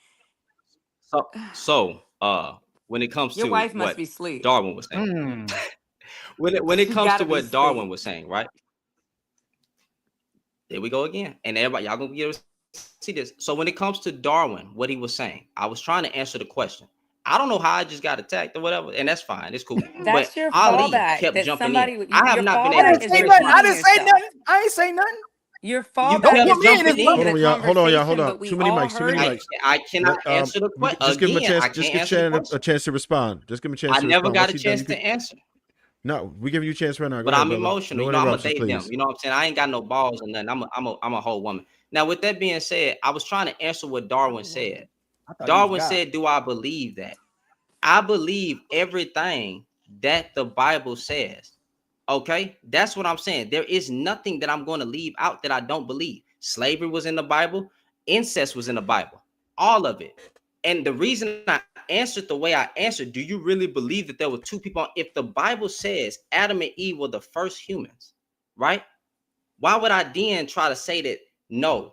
When it comes your to wife must what be asleep. Darwin was saying, Mm. when it She comes to gotta be what Darwin asleep. was saying, right? There we go again. And everybody, y'all gonna be able to see this. So when it comes to Darwin, what he was saying, I was trying to answer the question. I don't know how I just got attacked or whatever, and that's fine. It's cool. But That's your Ali fallback. kept That jumping in. somebody, I have your not been I able fallback to didn't is say say nothing. I repeating didn't say yourself. nothing. I ain't say nothing. Your you fallback kept is me in this repeating jumping the in. Hold on, y'all. Hold conversation, on. but we Too many all mics. Too many heard it. mics. I cannot answer the question Just give him a again. chance. I Just can't give answer the Shannon a question. chance to respond. Just give him a chance I to never respond. got Once a he's done, chance you to can. answer. No, we give you a chance right now. Go But ahead, I'm brother. emotional. No You know, I'm gonna interruptions, date them. please. You know what I'm saying? I ain't got no balls or nothing. I'm a whole woman. Now, with that being said, I was trying to answer what Darwin said. I thought he was Darwin God. said, "Do I believe that?" I believe everything that the Bible says. Okay, that's what I'm saying. There is nothing that I'm going to leave out that I don't believe. Slavery was in the Bible, incest was in the Bible, all of it. And the reason I answered the way I answered, do you really believe that there were two people? If the Bible says Adam and Eve were the first humans, right? Why would I then try to say that no?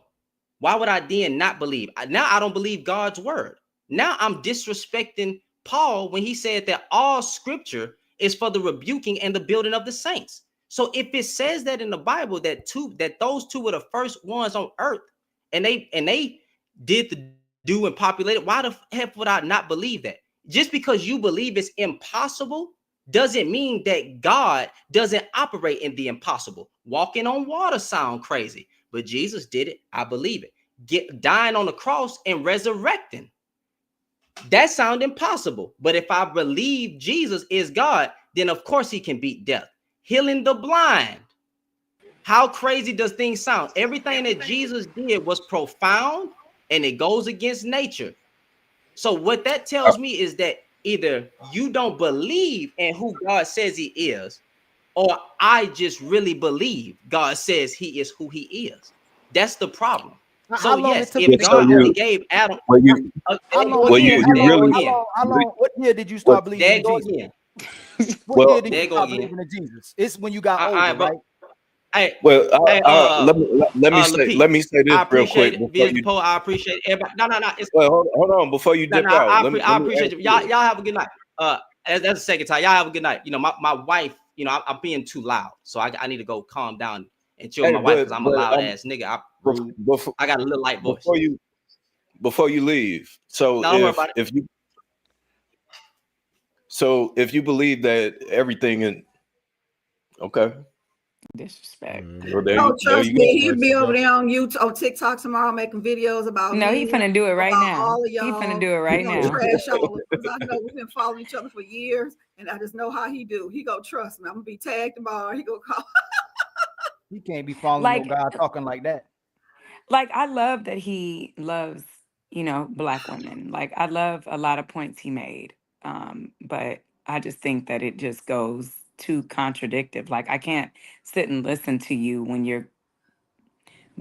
Why would I then not believe? Now I don't believe God's word. Now I'm disrespecting Paul when he said that all scripture is for the rebuking and the building of the saints. So if it says that in the Bible that those two were the first ones on earth, and they did the do and populated, why the heck would I not believe that? Just because you believe it's impossible doesn't mean that God doesn't operate in the impossible. Walking on water sound crazy, but Jesus did it. I believe it. Dying on the cross and resurrecting. That sounds impossible. But if I believe Jesus is God, then of course he can beat death. Healing the blind. How crazy does things sound? Everything that Jesus did was profound and it goes against nature. So what that tells me is that either you don't believe in who God says he is, or I just really believe God says he is who he is. That's the problem. How So long it yes, took if you to So get God there? only you, gave Adam, well, you, How there go long? well, again, How there long? go really, How again, long? How long? What year did you what, start believing there in go Jesus? again, What year well, did you there go start again. believing in Jesus? It's when you got All older, right, bro. right? Hey, well, hey, let Lapeef, me say this I real quick appreciate it. before Viz the you. poet, I appreciate everybody. No. It's Well, hold on, before you dip no. out, I let me appreciate ask you. you this. Y'all have a good night. That's the second time. Y'all have a good night. You know, my wife. You know, I'm being too loud, so I need to go calm down and chill with Hey, my wife because I'm a loud ass nigga. I rude. before I got a little light voice. before you leave, so No, don't worry about it. if you believe that everything in okay. Disrespect. Well, Oh, there trust you me, go. he'll be over there on YouTube, on TikTok tomorrow, making videos about No, he me, finna do it right about now. all of He finna y'all. do it He right gonna now. trash y'all because I know we've been following each other for years, and I just know how he do. He go trust me. I'm gonna be tagged tomorrow. He gonna call. You can't be following no Like, guy talking like that. I love that he loves, Black women. Like, I love a lot of points he made. But I just think that it just goes too contradictive. Like, I can't sit and listen to you when you're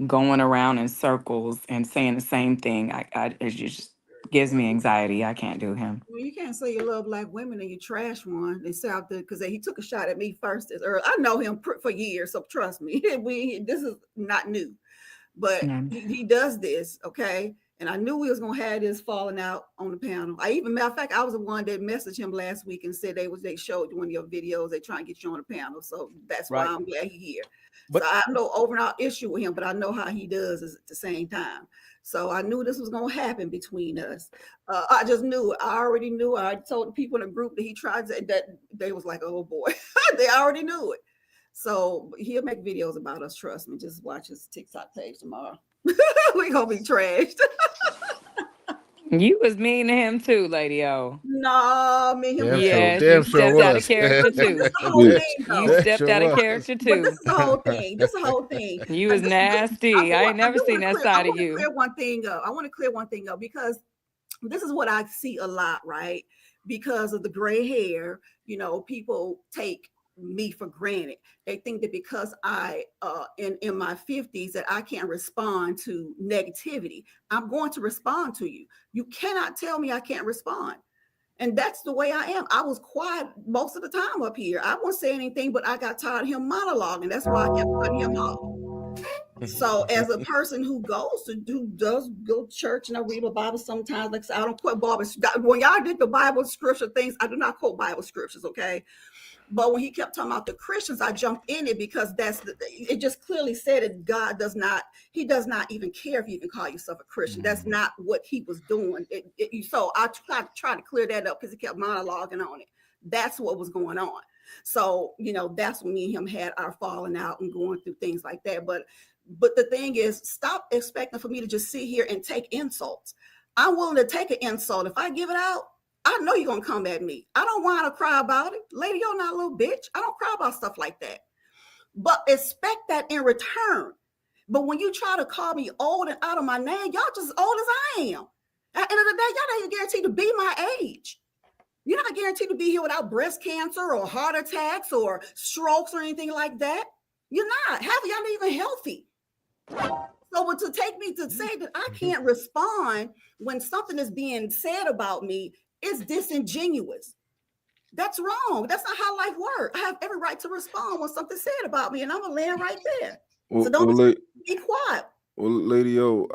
going around in circles and saying the same thing. It just gives me anxiety. I can't do him. Well, you can't say you love Black women and you trash one. They say out there because he took a shot at me first. I know him for years, so trust me. This is not new. But Yeah. he does this, okay? And I knew we was gonna have this falling out on the panel. Matter of fact, I was the one that messaged him last week and said they showed one of your videos. They trying to get you on the panel, so that's why I'm glad he's here. But so I have no overall issue with him, but I know how he does at the same time. So I knew this was gonna happen between us. I just knew it. I already knew. I told the people in the group that he tried that they was like, oh boy, they already knew it. So he'll make videos about us. Trust me. Just watch his TikTok page tomorrow. We gonna be trashed. You was mean to him too, Lady O. No, me him. Yes, you stepped out of character too. This is the whole thing, though. You stepped out of character too. But this is the whole thing. This is the whole thing. You was nasty. I ain't never seen that side of you. I want to clear one thing up because this is what I see a lot, right? Because of the gray hair, people take me for granted. They think that because I in my 50s that I can't respond to negativity. I'm going to respond to you. You cannot tell me I can't respond. And that's the way I am. I was quiet most of the time up here. I won't say anything, but I got tired of him monologuing. That's why I kept cutting him off. So as a person who does go to church and I read the Bible sometimes, like I don't quote Bible. When y'all did the Bible scripture things, I do not quote Bible scriptures, okay? But when he kept talking about the Christians, I jumped in it because it just clearly said that he does not even care if you even call yourself a Christian. That's not what he was doing. So I tried to clear that up because he kept monologuing on it. That's what was going on. So, that's when me and him had our falling out and going through things like that. But the thing is, stop expecting for me to just sit here and take insults. I'm willing to take an insult. If I give it out, I know you're going to come at me. I don't want to cry about it. Lady, you're not a little bitch. I don't cry about stuff like that. But expect that in return. But when you try to call me old and out of my name, y'all just as old as I am. At the end of the day, y'all not even guaranteed to be my age. You're not guaranteed to be here without breast cancer or heart attacks or strokes or anything like that. You're not. Half of y'all not even healthy. So to take me to say that I can't respond when something is being said about me is disingenuous. That's wrong. That's not how life works. I have every right to respond when something's said about me, and I'm gonna land right there. So don't be quiet. Well, Lady O,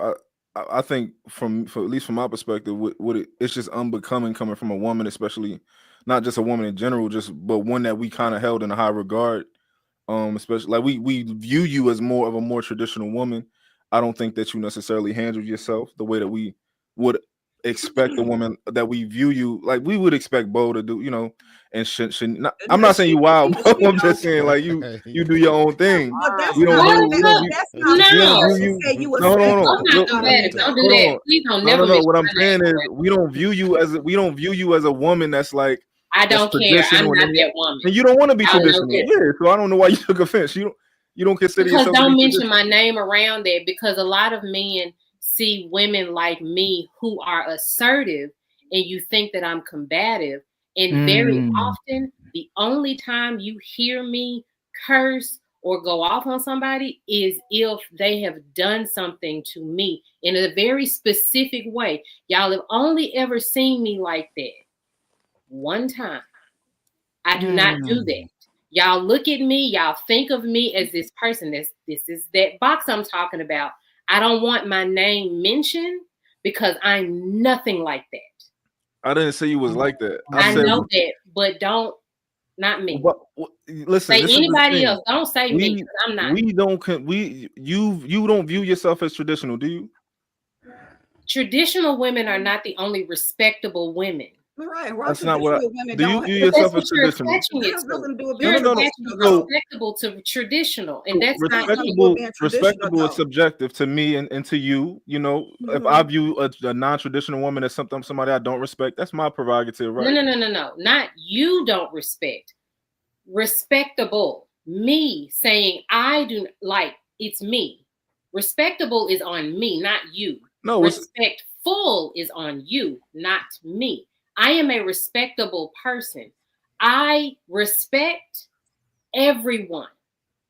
I think at least from my perspective, it's just unbecoming coming from a woman, especially not just a woman in general, but one that we kind of held in a high regard. Especially like we view you as more of a more traditional woman. I don't think that you necessarily handle yourself the way that we would expect a woman that we view you like we would expect Bo to do, and not, I'm not saying you wild, Bo. I'm just saying like you do your own thing. But that's we don't not, do that's not no. Don't do that. Please don't never. No. What I'm saying is we don't view you as a woman that's like I don't care. I'm not that woman. And you don't want to be traditional. Yeah, so I don't know why you took offense. You don't consider because yourself. Don't mention my name around there because a lot of men see women like me who are assertive and you think that I'm combative. And very often, the only time you hear me curse or go off on somebody is if they have done something to me in a very specific way. Y'all have only ever seen me like that one time. I do not do that. Y'all look at me, y'all think of me as this person. This is that box I'm talking about. I don't want my name mentioned because I'm nothing like that. I didn't say you was like that. I know that, but not me. Listen, say anybody else. Don't say me because I'm not. You don't view yourself as traditional, do you? Traditional women are not the only respectable women. Right. That's not what. Do you view yourself as traditional? You're respectable to traditional, and that's respectable. Respectable is subjective to me and to you. If I view a non-traditional woman as somebody I don't respect, that's my prerogative, right? No. Not you don't respect. Respectable. Me saying I do like it's me. Respectable is on me, not you. No, respectful is on you, not me. I am a respectable person. I respect everyone.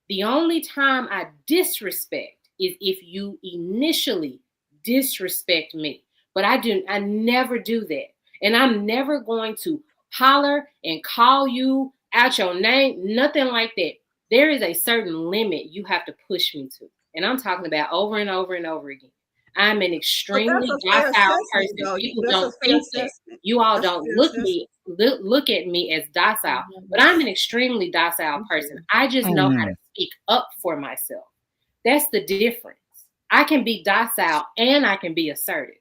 The only time I disrespect is if you initially disrespect me. But I never do that. And I'm never going to holler and call you out your name, nothing like that. There is a certain limit you have to push me to. And I'm talking about over and over and over again. I'm an But extremely that's a fair docile assessment, person. though. People That's a don't fair think that. assessment. You all That's a don't fair look assessment. at me as docile, but I'm an extremely docile person. I just know how to speak up for myself. That's the difference. I can be docile and I can be assertive.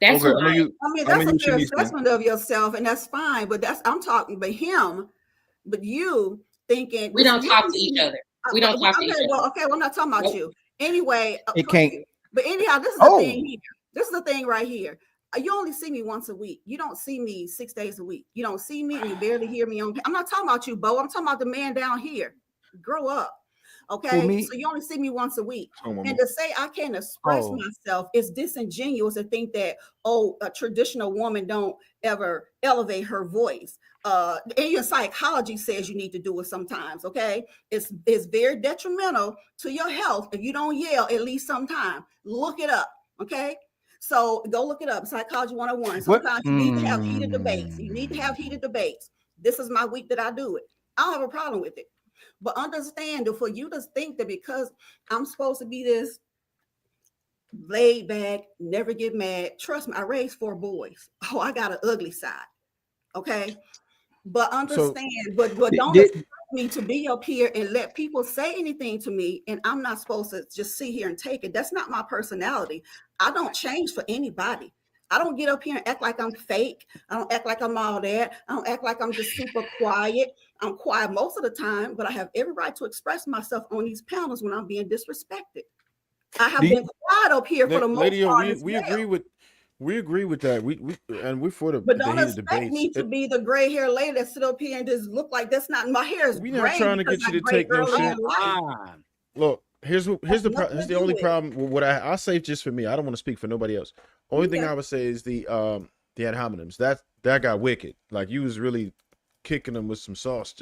That's what I mean, that's a fair assessment of yourself, and that's fine. But I'm talking about him, but you thinking we don't talk to each other. We don't talk to each other. Well, I'm not talking about you. Anyway, It can't. but anyhow, this is the thing here. This is the thing right here. You only see me once a week. You don't see me 6 days a week. You don't see me and you barely hear me on. I'm not talking about you, Bo. I'm talking about the man down here. Grow up. Okay. So you only see me once a week. And to say I can't express myself is disingenuous to think that, a traditional woman don't ever elevate her voice. And your psychology says you need to do it sometimes. Okay. It's very detrimental to your health if you don't yell at least sometime. Look it up. Okay. So go look it up. Psychology 101. Sometimes you need to have heated debates. You need to have heated debates. This is my week that I do it. I don't have a problem with it. But understand that for you to think that because I'm supposed to be this laid back, never get mad. Trust me, I raised 4 boys. Oh, I got an ugly side. Okay. But understand, but don't expect me to be up here and let people say anything to me, and I'm not supposed to just sit here and take it. That's not my personality. I don't change for anybody. I don't get up here and act like I'm fake. I don't act like I'm all that. I don't act like I'm just super quiet. I'm quiet most of the time, but I have every right to express myself on these panels when I'm being disrespected. I have been quiet up here for the most part. We agree with that. We're for the but don't heated expect debates. me to be the gray hair lady that sit up here and just look like that's not my hair is We're gray. not trying to get you to take no shit. Look, here's the only problem. What I'll say just for me, I don't want to speak for nobody else. Only thing I would say is the ad hominems. That got wicked. Like you was really kicking them with some sauce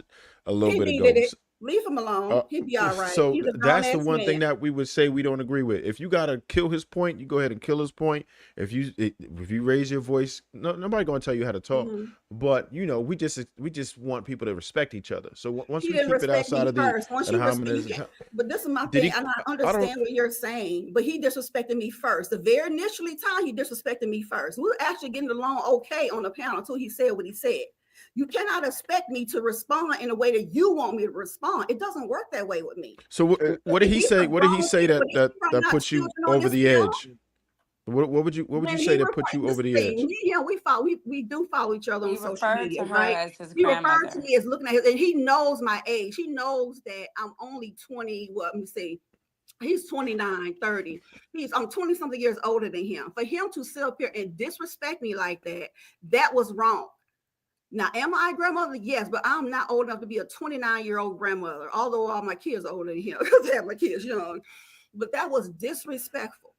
a little bit ago. Leave him alone. He'll be all right. So that's the one thing that we would say we don't agree with. If you gotta kill his point, you go ahead and kill his point. If you raise your voice, nobody gonna tell you how to talk. But we just want people to respect each other. So once we keep it outside of the but this is my thing, and I understand what you're saying. But he disrespected me first. The very initially time he disrespected me first. We were actually getting along okay on the panel until he said what he said. You cannot expect me to respond in a way that you want me to respond. It doesn't work that way with me. So what did he say? What did he say that puts you over the edge? What would you say that put you over the edge? Yeah, we do follow each other on social media, right? He referred to me as looking at his, and he knows my age. He knows that I'm only 20. Let me see. He's 29, 30. I'm 20 something years older than him. For him to sit up here and disrespect me like that was wrong. Now, am I a grandmother? Yes, but I'm not old enough to be a 29-year-old grandmother, although all my kids are older than him because I have my kids young. But that was disrespectful.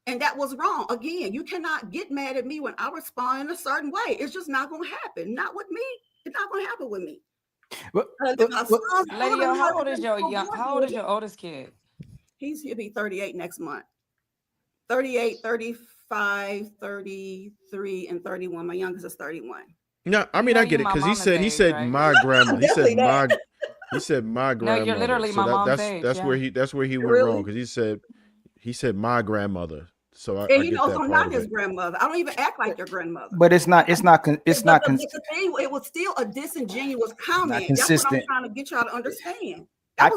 And that was wrong. Again, you cannot get mad at me when I respond in a certain way. It's just not going to happen. Not with me. It's not going to happen with me. Lady, how old is your oldest kid? He'll be 38 next month. 38, 35, 33, and 31. My youngest is 31. No, I mean I get it because he said right? My grandma. He said my grandmother. No, you're literally my mom's age. That's where he went wrong because he said my grandmother. So I get that I'm not his grandmother. I don't even act like your grandmother. But it's not. It was still a disingenuous comment. That's what I'm trying to get y'all to understand. I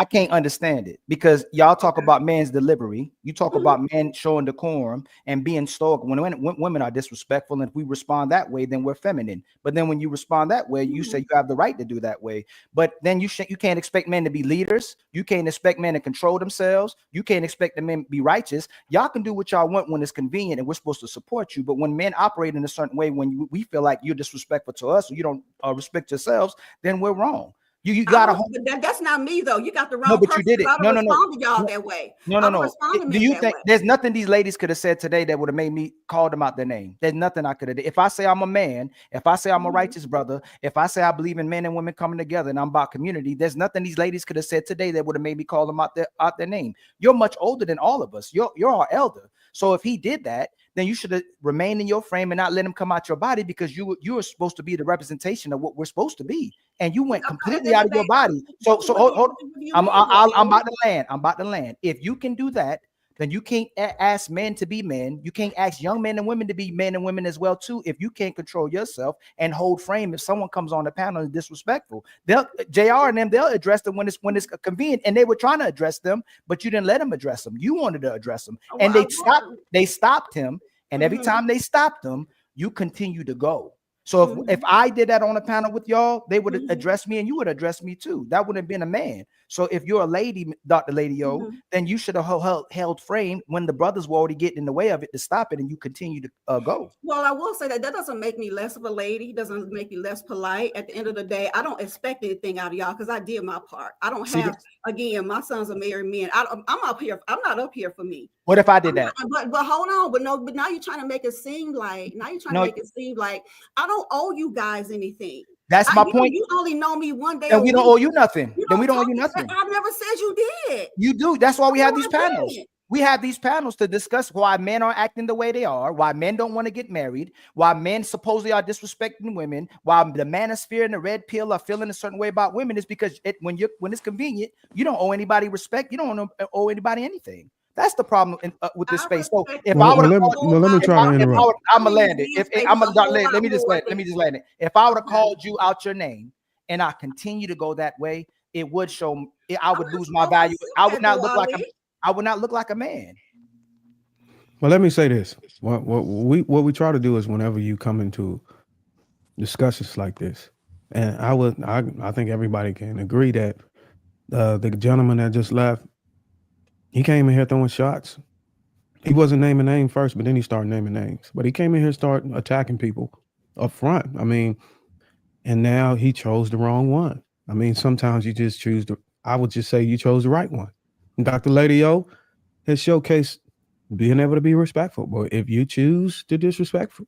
can't understand it because y'all talk about man's delivery. You talk about men showing decorum and being stoic. When women are disrespectful, and if we respond that way, then we're feminine. But then when you respond that way, you say you have the right to do that way. But then you can't expect men to be leaders. You can't expect men to control themselves. You can't expect the men to be righteous. Y'all can do what y'all want when it's convenient, and we're supposed to support you. But when men operate in a certain way, when we feel like you're disrespectful to us, or you don't respect yourselves, then we're wrong. You gotta. That's not me though. You got the wrong person. But you did it. No. To y'all that way. No. Do you think there's nothing these ladies could have said today that would have made me call them out their name? There's nothing I could have did. If I say I'm a man, if I say I'm a righteous brother, if I say I believe in men and women coming together and I'm about community, there's nothing these ladies could have said today that would have made me call them out their name. You're much older than all of us. You're our elder. So if he did that, then you should remain in your frame and not let him come out your body, because you are supposed to be the representation of what we're supposed to be, and you went completely out of your body. So hold. I'm about to land. I'm about to land. If you can do that, then you can't ask men to be men. You can't ask young men and women to be men and women as well too. If you can't control yourself and hold frame, if someone comes on the panel and is disrespectful, JR and them, they'll address them when it's convenient. And they were trying to address them, but you didn't let them address them. You wanted to address them, and they stopped him. And every time they stopped him, you continue to go. So if I did that on a panel with y'all, they would address me and you would address me too. That would have been a man. So if you're a lady, Dr. Lady O, then you should have held frame when the brothers were already getting in the way of it to stop it, and you continue to go. Well, I will say that doesn't make me less of a lady, doesn't make me less polite. At the end of the day, I don't expect anything out of y'all because I did my part. I don't have, again, my sons are married men. I'm up here. I'm not up here for me. What if I did that? But hold on, but now you're trying to make it seem like I don't owe you guys anything. That's my point. You only know me one day. And we don't owe you nothing. Then we don't owe you nothing. I never said you did. You do. That's why we have these panels. We have these panels to discuss why men are acting the way they are, why men don't want to get married, why men supposedly are disrespecting women, why the manosphere and the red pill are feeling a certain way about women. Is because when it's convenient, you don't owe anybody respect. You don't owe anybody anything. That's the problem with this space. So if I would have, let me try to interrupt. I'm gonna land it. Let me just land it. If I would have called you out your name and I continue to go that way, it would show. I would lose my value. I would not look like a man. Well, let me say this. What we try to do is whenever you come into discussions like this, and I think everybody can agree that the gentleman that just left, he came in here throwing shots. He wasn't naming names first, but then he started naming names. But he came in here, started attacking people up front. I mean, and now he chose the wrong one. I mean, sometimes you just choose I would just say you chose the right one. And Dr. Lady O has showcased being able to be respectful. But if you choose to disrespectful,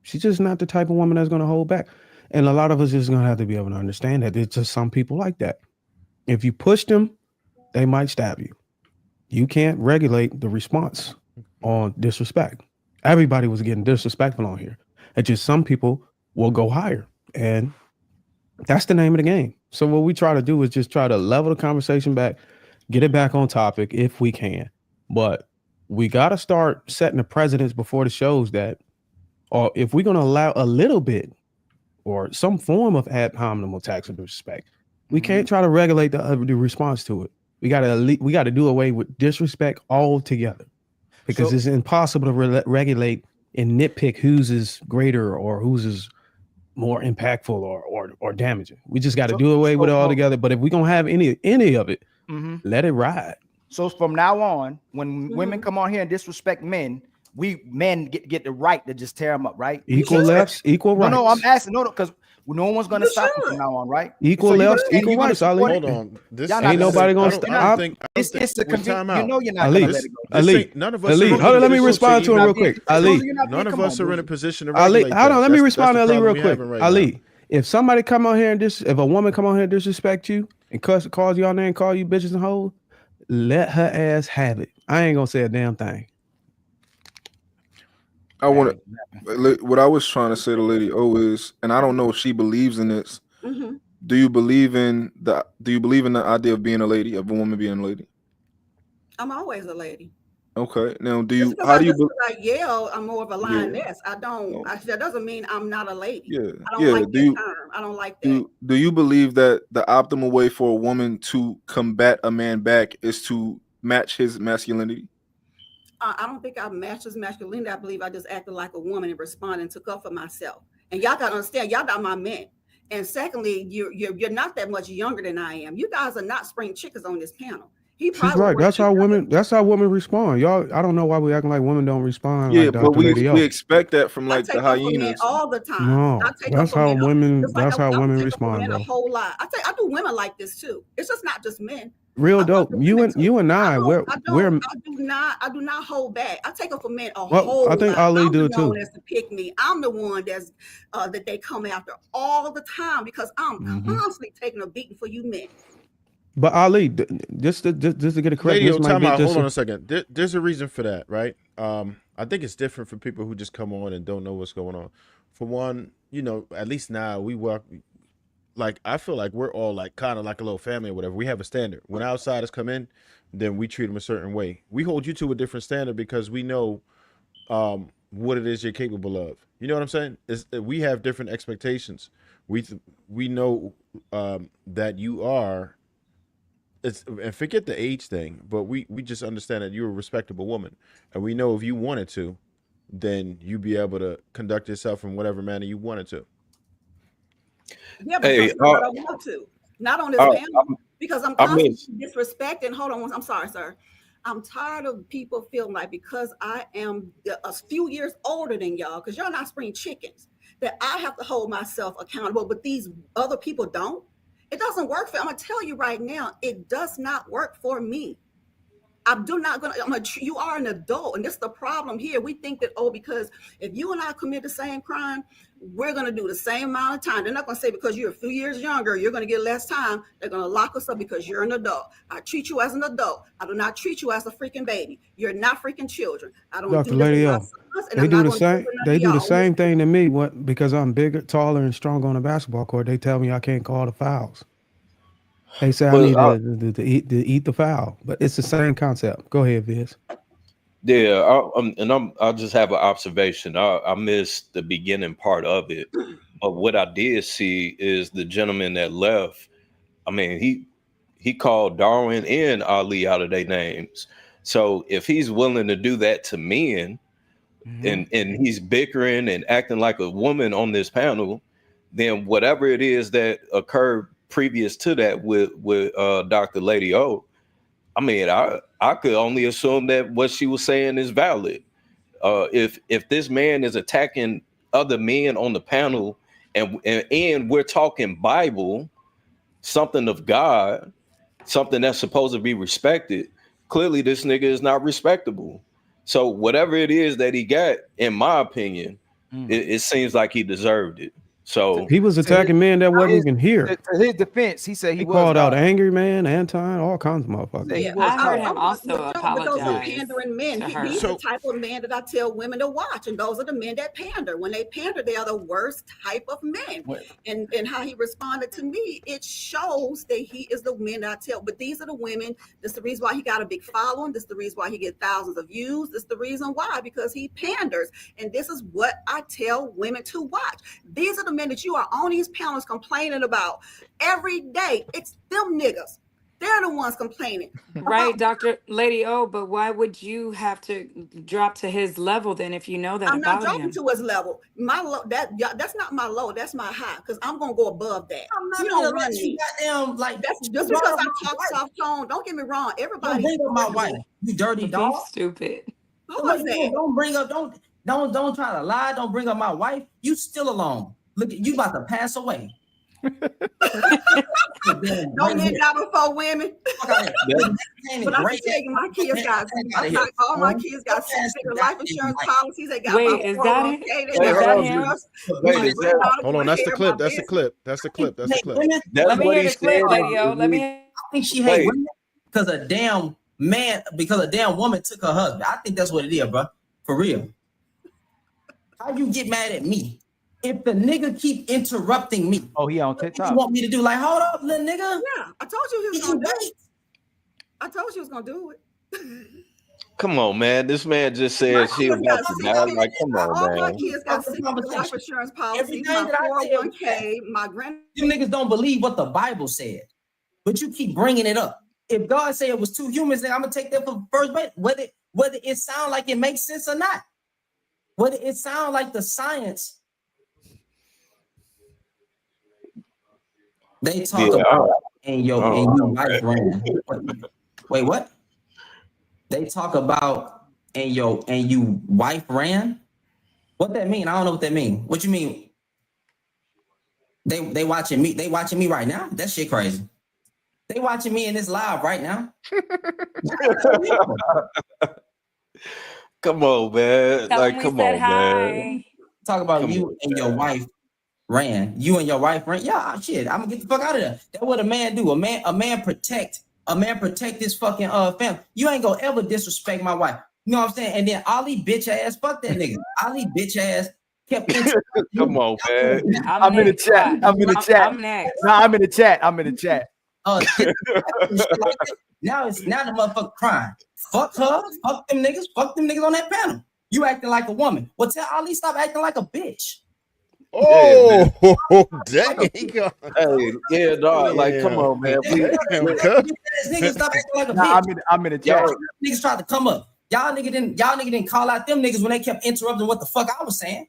she's just not the type of woman that's going to hold back. And a lot of us is going to have to be able to understand that it's just some people like that. If you push them, they might stab you. You can't regulate the response on disrespect. Everybody was getting disrespectful on here. It's just some people will go higher. And that's the name of the game. So what we try to do is just try to level the conversation back, get it back on topic if we can. But we got to start setting the precedents before the shows that, or if we're going to allow a little bit or some form of ad hominem attacks of disrespect, we can't try to regulate the response to it. We got to do away with disrespect altogether, because it's impossible to regulate and nitpick whose is greater or whose is more impactful or damaging. We just got to do away with it altogether. But if we're gonna have any of it, let it ride. So from now on, when women come on here and disrespect men, men get the right to just tear them up, right? Equal lefts, equal rights. No, I'm asking, because no one's going to stop you from now on, right? Equal lefts, equal rights. Ali, hold on. This ain't nobody going to stop. It's a convenient. You know you're not going to let it go. Ali, none of us. Ali, hold on. Let me respond to him real quick. Ali, none of us are in a position to Ali, regulate hold on. Let me respond to Ali real right quick. Ali, if somebody come on here and if a woman come on here and disrespect you and calls you all name, call you bitches and hoes, let her ass have it. I ain't gonna say a damn thing. I want to. What I was trying to say to Lady O is, and I don't know if she believes in this. Do you believe in the idea of being a lady, of a woman being a lady? I'm always a lady. Okay. Now, I yell, I'm more of a lioness. I don't. That doesn't mean I'm not a lady. Yeah. I don't like that term. I don't like that. Do you believe that the optimal way for a woman to combat a man back is to match his masculinity? I don't think I matched his masculinity. I believe I just acted like a woman and responded and took up for myself. And y'all gotta understand, y'all not my men. And secondly, you're not that much younger than I am. You guys are not spring chickens on this panel. She's right. That's how women respond. Y'all, I don't know why we acting like women don't respond. Yeah, like but we expect that from like the hyenas all the time. No, that's how women. That's how women respond. A whole lot. I do women like this too. It's just not just men. Real dope. You and I, I do not hold back. I take up for men a whole lot. I think Ali do too. That's to pick me. I'm the one that's that they come after all the time because I'm constantly taking a beating for you men. But Ali, just to get it correct, Lady, this might time be out. just Hold on a second. There's a reason for that, right? I think it's different for people who just come on and don't know what's going on. For one, at least now we work. Like I feel like we're all like kind of like a little family or whatever. We have a standard. When outsiders come in, then we treat them a certain way. We hold you to a different standard because we know what it is you're capable of. You know what I'm saying? We have different expectations. We know that you are. And forget the age thing, but we just understand that you're a respectable woman, and we know if you wanted to, then you'd be able to conduct yourself in whatever manner you wanted to. Yeah, but Hey, sometimes I don't want to. Not on this panel because I'm I mean, constantly disrespecting. Hold on, I'm sorry, sir. I'm tired of people feeling like because I am a few years older than y'all, because y'all not spring chickens, that I have to hold myself accountable, but these other people don't. It doesn't work for. I'm gonna tell you right now, it does not work for me. You are an adult, and this is the problem here. We think that, because if you and I commit the same crime, we're going to do the same amount of time. They're not going to say because you're a few years younger, you're going to get less time. They're going to lock us up because you're an adult. I treat you as an adult. I do not treat you as a freaking baby. You're not freaking children. I don't Dr. do this Lady with my O, sons, and they I'm do not the going to do it same. with none They of do the y'all. same thing to me. Because I'm bigger, taller, and stronger on the basketball court. They tell me I can't call the fouls. They say I need to eat the foul, but it's the same concept. Go ahead, Viz. Yeah, I'll just have an observation. I missed the beginning part of it, but what I did see is the gentleman that left. I mean, he called Darwin and Ali out of their names. So if he's willing to do that to men, and he's bickering and acting like a woman on this panel, then whatever it is that occurred previous to that with Dr. Lady O, I mean, I could only assume that what she was saying is valid. If this man is attacking other men on the panel, and we're talking Bible, something of God, something that's supposed to be respected, clearly this nigga is not respectable. So whatever it is that he got, in my opinion, it seems like he deserved it. So He was attacking men that wasn't even here. To his defense, he said he was called out God. Angry Man, Anton, all kinds of motherfuckers. He was I heard God. him also But those are apologize pandering men. to He's her. the type of man that I tell women to watch, and those are the men that pander. When they pander, they are the worst type of men. And how he responded to me, it shows that he is the men that I tell. But these are the women. This is the reason why he got a big following. This is the reason why he gets thousands of views. This is the reason why, because he panders. And this is what I tell women to watch. These are the men that you are on these panels complaining about every day. It's them niggas. They're the ones complaining. Right, Dr. Lady O, but why would you have to drop to his level then if you know that I'm not about dropping him? to his level. My low, that's not my low. That's my high, because I'm gonna go above that. I'm not You gonna don't let run you me. goddamn like That's you just brought because up I my talk wife. soft tone. Don't get me wrong. Don't Everybody. bring up my wife, you dirty He's dog. stupid. Who was that? Don't bring up. Don't try to lie. Don't bring up my wife. You still alone. Look at you about to pass away. No men die before women. But I can tell you, my kids got all my kids got 6-figure life insurance policies. They got Wait, my is that 401k. him? They Is got that my him? trust. Wait, My is that? granddaughter Hold on, going that's to the share clip. my That's the business. clip. That's the clip. That's the clip. That's Let me what hear he the clip, said. Lady O. Let me. I think she hate women because a damn man, because a damn woman took her husband. I think that's what it is, bro. For real. How you get mad at me? If the nigga keep interrupting me, he on what do TikTok. you want me to do? Like, hold up, little nigga. Yeah, I told you he was gonna do it. I told you he was gonna do it. Come on, man. This man just My said she kids about got to die. Like, come on, all my man. kids got 6-figure life insurance policies. Everything My that I tell 401k. My you niggas don't believe what the Bible said, but you keep bringing it up. If God said it was two humans, then I'm gonna take that for first base, whether it sound like it makes sense or not, whether it sound like the science they talk about in your wife ran. Wait, what? They talk about and you wife ran. What that mean? I don't know what that mean. What you mean? They watching me. They watching me right now. That shit crazy. They watching me in this live right now. Come on, man. Tell him Like, we come said on, man. hi. Talk about Come you on, and your wife ran. You and your wife ran. Yeah, shit. I'm gonna get the fuck out of there. That's what a man do. A man protect his fucking family. You ain't gonna ever disrespect my wife. You know what I'm saying? And then Ali bitch ass, fuck that nigga. Ali bitch ass kept Come on, man. I'm in the chat. I'm in the chat. I'm next. No, I'm in the chat. I'm in the chat. Now the motherfucker crying. Fuck her. Fuck them niggas. Fuck them niggas on that panel. You acting like a woman. Well, tell Ali stop acting like a bitch. Oh, dang. Hey, yeah, dog. Like, come on, man. Niggas stop acting like a bitch. I'm in the chat. Niggas tried to come up. Y'all nigga didn't call out them niggas when they kept interrupting what the fuck I was saying.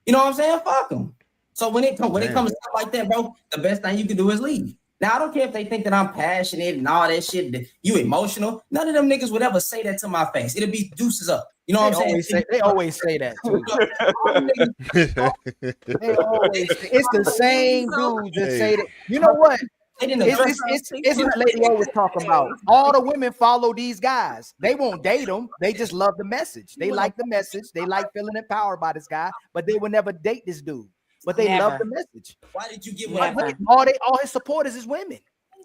You know what I'm saying? Fuck them. So when it comes to stuff like that, bro, the best thing you can do is leave. Now I don't care if they think that I'm passionate and all that shit. That you emotional. None of them niggas would ever say that to my face. It'll be deuces up. You know what I'm saying? They always say that too. It's the same dudes that say that. You know what? It's what the lady always talking about. All the women follow these guys. They won't date them. They just love the message. They like the message. They like feeling empowered by this guy, but they will never date this dude. But they love the message. Why did you give all his supporters is women?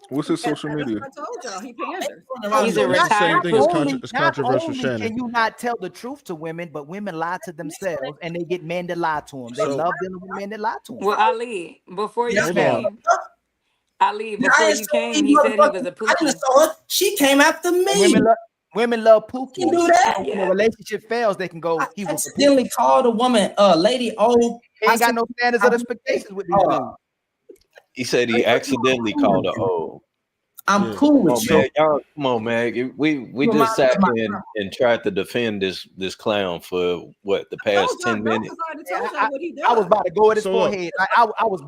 What's his social media? I told y'all he panders. He's a retired It's controversial, Not Shannon. only can you not tell the truth to women, but women lie to themselves and they get men to lie to them. They love dealing with men that lie to them. Well, Ali, before you Hold came, on. Ali, before you came, he said he was a pookie. She came after me. Women love Pookie. You can do that. When a relationship fails, they can go. He was accidentally called a woman, lady old. He ain't got no standards or expectations with these dudes. He said he accidentally called her old. I'm cool with you. Man, y'all, come on, man. We just sat here and tried to defend this clown for what the past 10 minutes. I was about to go at his forehead. I was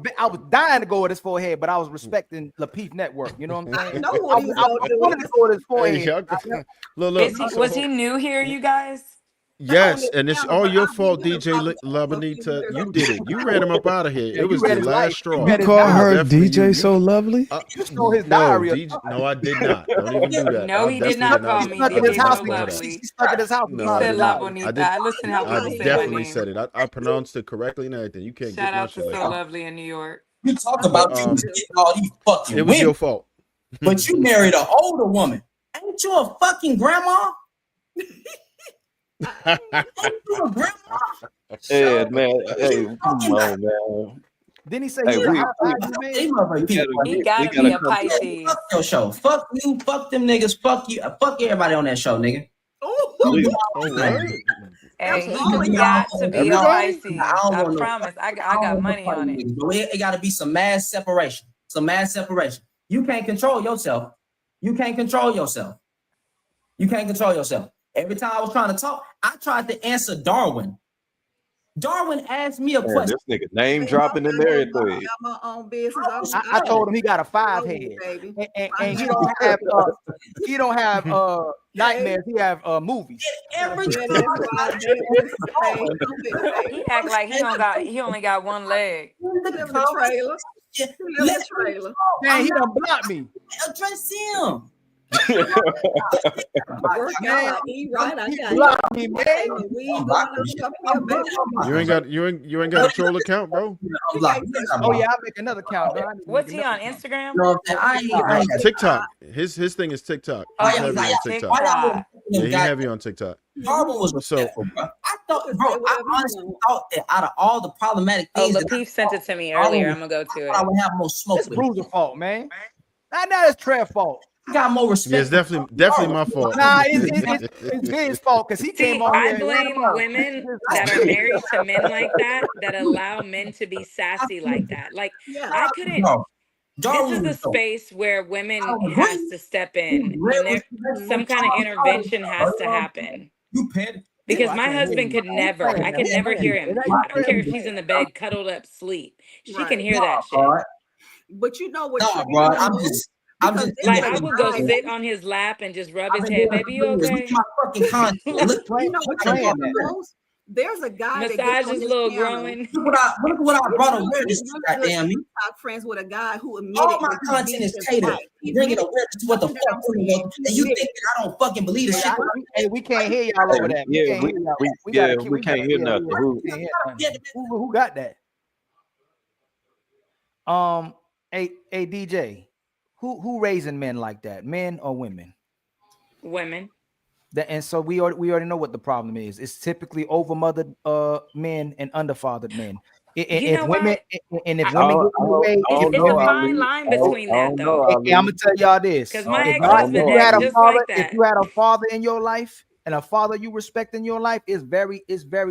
dying to go at his forehead, but I was respecting Lapeef Network. You know what I'm saying? I know what he was I gonna do. wanted to go at his forehead. Look. Was he new here, you guys? Yes, and it's all your fault, DJ Labanita. You did it. You ran him up out of here. It was the last straw. You call her DJ so lovely? You stole his No, diary. no, I did not. Don't even do that. No, he did not call me DJ so lovely. He stuck at his house. No, He I said did La not. Bonita. I listened how I people say my definitely name. said it. I pronounced it correctly and everything. You can't Shout get my out to shit So like that. Lovely in New York. You talk about you getting all these fucking It was women, your fault. but you married an older woman. Ain't you a fucking grandma? Yeah, man. Hey, come on, man. Didn't he say Hey, he was we a high value man? He gotta be a Pisces. Fuck your show. Fuck you. Fuck them niggas. Fuck you. Fuck everybody on that show, nigga. Hey, he got to be a Pisces. I promise. I got money on it. It got to be some mass separation. Some mass separation. You can't control yourself. You can't control yourself. You can't control yourself. Every time I was trying to talk, I tried to answer Darwin. Darwin asked me a question. This nigga name dropping and everything. My own business. I told him he got a 5 head, and he don't have nightmares. He have movies. Every He act like he only got one leg. trailer. Man, he done blocked me. Address him. Work out. He right. I got me, man. You ain't got a troll account, bro. Oh yeah, I'll make another account. What's he on Instagram? TikTok. His thing is TikTok. He's heavy on TikTok. Yeah, he heavy on TikTok. Darwin was respectful, bro. I honestly thought that out of all the problematic things, Lapeef sent it to me earlier. I'm gonna go to it. I would have more smoke. It's Bruiser's fault, man. Not his Trevor's fault. I got more respect. Yeah, it's definitely my fault. Nah, it's his fault because he came on I here. blame women that are married to men like that allow men to be sassy like that. Like I couldn't. This is the space where women has to step in, and some kind of intervention has to happen. Because my husband could never. I could never hear him. I don't care if he's in the bed cuddled up sleep. She can hear that shit. But you know what? I'm just like I would go sit on his lap and just rub his head. Baby, you okay? There's a guy massage his little growing. Look what I brought awareness to. Goddamn me! Friends with a guy who admitted all my content is catered. Bringing awareness to what the fuck, and you think that I don't fucking believe the shit? Hey, we can't hear y'all over that. We can't hear nothing. Who got that? Hey DJ, who raising men like that? Men or women? Women. And so we already know what the problem is. It's typically overmothered men and underfathered men. You If know women what? if I women don't, get I in the don't, way, I if don't It's a know, women, fine Ali. line I don't, between I that don't know, though. hey, I'm Ali. gonna tell y'all Because this: my if I don't ex-husband know, acts Ali. just like if that. you had a father in your life and a father you respect in your life, it's very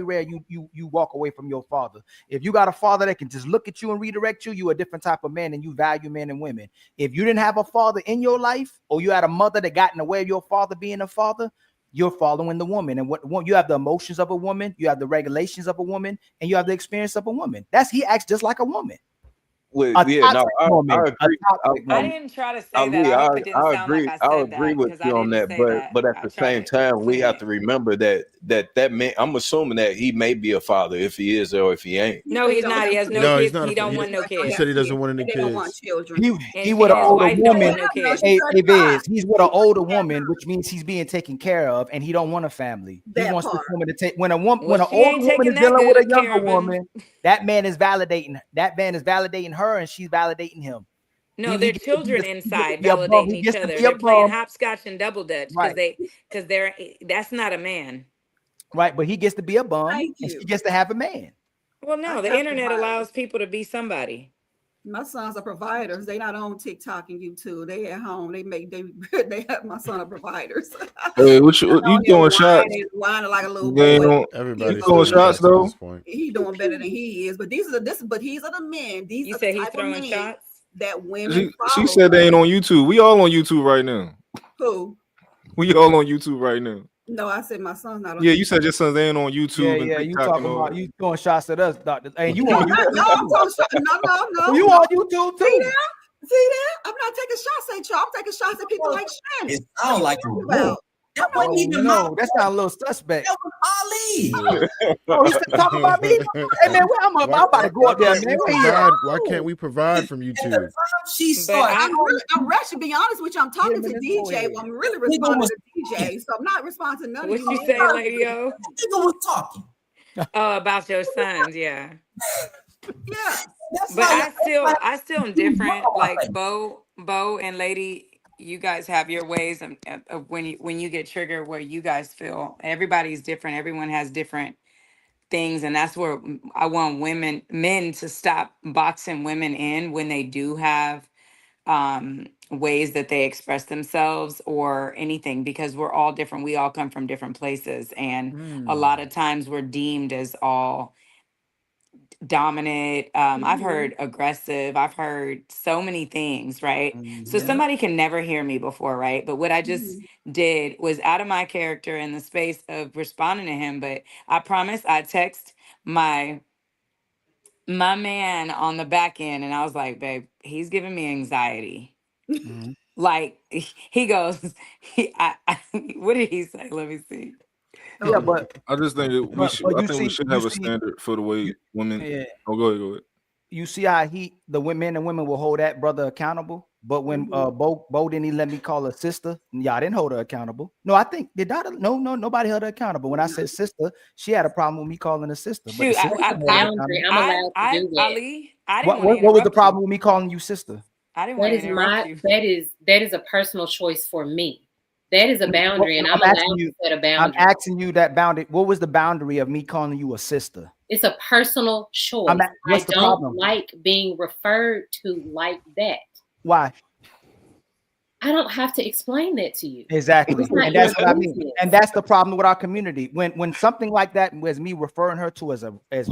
rare you walk away from your father. If you got a father that can just look at you and redirect you, you a different type of man and you value men and women. If you didn't have a father in your life, or you had a mother that got in the way of your father being a father, you're following the woman. And what you have the emotions of a woman, you have the regulations of a woman, and you have the experience of a woman. He acts just like a woman. Well, A yeah, no, toxic I woman. A agree. toxic I woman. didn't try to say that. Ali, I hope it didn't sound like agree. I I said agree that with because I you on didn't that, say that. but at I the tried same to time, we clean have it. to remember that man. I'm assuming that he may be a father if he is or if he ain't. No, He he's don't not. He have has no kids. No, he's kids. not. He don't His want no wife don't He have said he kids. doesn't kids, want any and they don't want kids. children. He with And an his older wife don't woman. want no No, kids. she's Hey, 35. Biz, he's with an older woman, which means he's being taken care of, and he don't want a family. He That wants this part. woman to take. When an Well, older she ain't woman taking is that dealing good with a of care younger of him. woman, that man is validating her, and she's validating him. No, He they're gets to be children he gets to inside be a bum. validating He each gets to other. be a They're playing bum, hopscotch and double dutch right? because they're that's not a man. Right, but he gets to be a bum, Thank and she you. gets to have a man. Well, I no, the got internet providers. allows people to be somebody. My sons are providers. They not on TikTok and YouTube. They at home. They have my son are providers. Hey, what you On here doing shots? whining like a little You ain't boy. on, you Everybody's doing throwing shots shots at though? this point. He doing better than he is. But these are the men. These You are the said he's type of throwing men shots? that women She follow. said they ain't on YouTube. We all on YouTube right now. Who? We all on YouTube right now. No, I said my son's not on Yeah, you YouTube. said your sons they ain't on Yeah, YouTube and yeah. You TikTok and talking all about that. you throwing shots at us, doctor? And you No, on I'm YouTube talking too? You no. on YouTube See too? that? See that? I'm not taking shots at y'all. I'm taking shots at people like Shannon. It What are sounds you like a talking boy. about? That I'm wasn't Oh even my no, that sounds a little suspect. that was Ali. Oh, he's talking about me. Hey man, I'm about to go Why up there, can't man. we Where you at? provide? Why can't we provide from At the YouTube? time she But started, I'm actually being honest with you. I'm talking Him to and his DJ. forehead. I'm really nigga responding was to DJ. So I'm not responding to none of what you you men. say, Lady O? nigga was talking. Oh, about your sons, yeah. Yeah. That's But like that's I still am like different. Like my Bo and Lady, you guys have your ways of when you get triggered where you guys feel. Everybody's different. Everyone has different things, and that's where I want men to stop boxing women in when they do have ways that they express themselves or anything, because we're all different. We all come from different places, and a lot of times we're deemed as all dominant. I've heard aggressive. I've heard so many things, right? So Yeah. somebody can never hear me before, right? But what I just did was out of my character in the space of responding to him. But I promise I text my man on the back end, and I was like, babe, he's giving me anxiety. Like he goes, what did he say? Let me see. Yeah, but I just think that we should. I you think we see, should have a standard for the way women. yeah. Oh, go ahead, go ahead. You see how the men and women will hold that brother accountable. But when Bo didn't even let me call her sister, y'all didn't hold her accountable. No, I think no, nobody held her accountable. When I said sister, she had a problem with me calling her sister. But the Shoot, sister That's a didn't hold her boundary. accountable. I'm allowed to do that. Ali, I didn't want to What was the interrupt you. problem with me calling you sister? I didn't That want to is interrupt you. that is a personal choice for me. That is a boundary, and I'm I'm asking allowed you. to set a I'm boundary. asking you that boundary. What was the boundary of me calling you a sister? It's a personal choice. What's I the don't problem? like being referred to like that. Why? I don't have to explain that to you. Exactly. It's not And your that's what I mean. business. And that's the problem with our community. When something like that was me referring her to as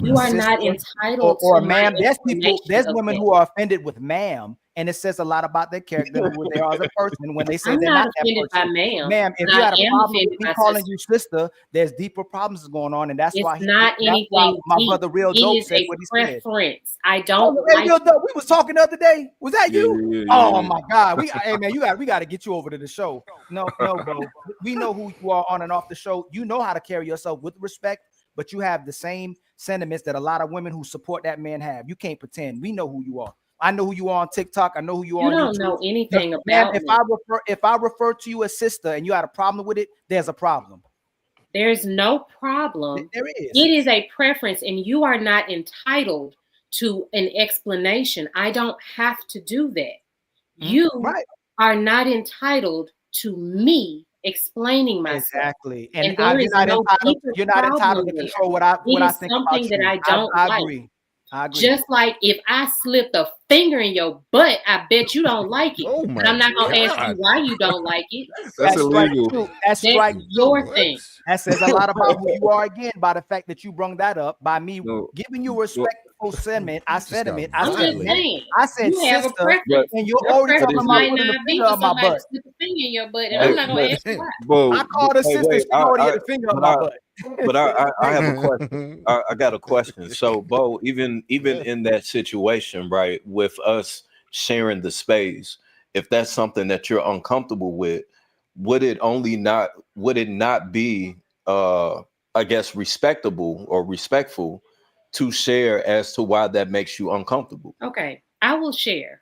You are sister not entitled or to my ma'am, there's information of women that. who are offended with ma'am, and it says a lot about their character and who they are as a person when they say I'm they're not not that offended by person. ma'am, Ma'am, if but you I had a am problem offended with me by calling sister. you sister, there's deeper problems going on, and that's It's why not anything my deep. brother Real It Dope is said a what he said. preference. I don't Oh, hey, like Real Dope, we was talking the other day. Was that Yeah, you? yeah, Oh yeah. my God. Hey man, we got to get you over to the show. No, bro. We know who you are on and off the show. You know how to carry yourself with respect, but you have the same sentiments that a lot of women who support that man have. You can't pretend. We know who you are. I know who you are on TikTok. I know who you are You on don't YouTube. know anything Ma'am, about if me. I refer to you as sister and you had a problem with it, there's a problem. There's no problem. There is. It is a preference, and you are not entitled to an explanation. I don't have to do that. You are not entitled to me explaining myself. Exactly. And there is no you're not entitled to control what I think about something you. that I don't I like. agree. I agree. Just like if I slipped a finger in your butt, I bet you don't like it. Oh but I'm not gonna ask you God. why you don't like it. That's illegal. That's strike your two. thing. That says a lot about who you are again by the fact that you brung that up by me No. giving you a respectful sentiment. I said I'm just saying, you have a sister, preference. and you're Your already preference talking about might putting a not be finger for on my somebody butt. to slip a finger in your butt, and I'm not gonna ask you why. Bo, I called her sister. wait, She already had a finger on my butt. But I have a question. I got a question. So, Bo, even in that situation, right, with us sharing the space, if that's something that you're uncomfortable with, would it not be I guess respectable or respectful to share as to why that makes you uncomfortable? Okay, I will share.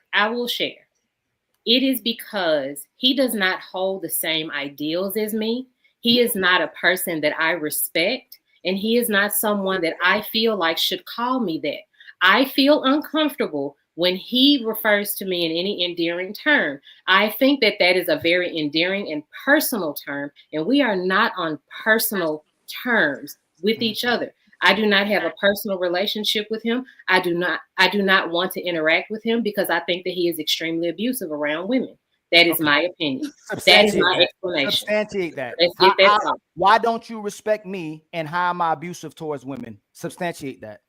It is because he does not hold the same ideals as me. He is not a person that I respect, and he is not someone that I feel like should call me that. I feel uncomfortable when he refers to me in any endearing term. I think that that is a very endearing and personal term, and we are not on personal terms with each other. I do not have a personal relationship with him. I do not want to interact with him because I think that he is extremely abusive around women. That is my opinion. That is my explanation. Substantiate that. Let's get that out. Why don't you respect me, and how am I abusive towards women? Substantiate that.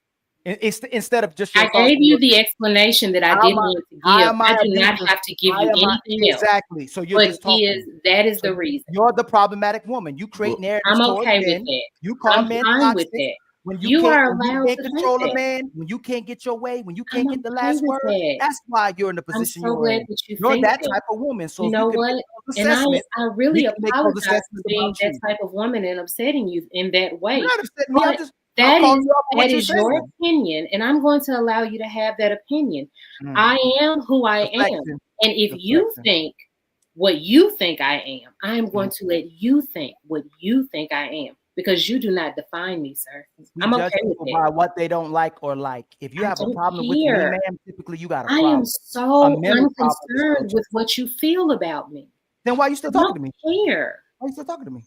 Instead of just your I gave you the explanation that I didn't want to give. I do not have to give you anything else. Exactly. So you're just talking. That is the reason. You're the problematic woman. You create narratives I'm towards okay men. with that. You call I'm men fine with toxic. that. When You can't, are when you allowed can't to think control a that. man, when you can't get your way, when you I'm can't get the okay last with word, that. that's why you're in the I'm position so you're glad in. that you You're think that that. type of woman. So You if know you can what? make those And assessments, I really we can make those apologize assessments for being about that you. type of woman and upsetting you in that way. You're not upsetting me. But I'm calling you out for what that you're is your saying. opinion, and I'm going to allow you to have that opinion. I am who I am. Reflection. And if you think what you think I am, I'm going to let you think what you think I am, because you do not define me, sir. We I'm judge okay with people that. by what they don't like or like. If you I have a don't problem with me, care. ma'am, typically you got a I problem. am so A mental problem is unconcerned what with what you feel about me. Then why are you still talking to me? I don't care. Why are you still talking to me?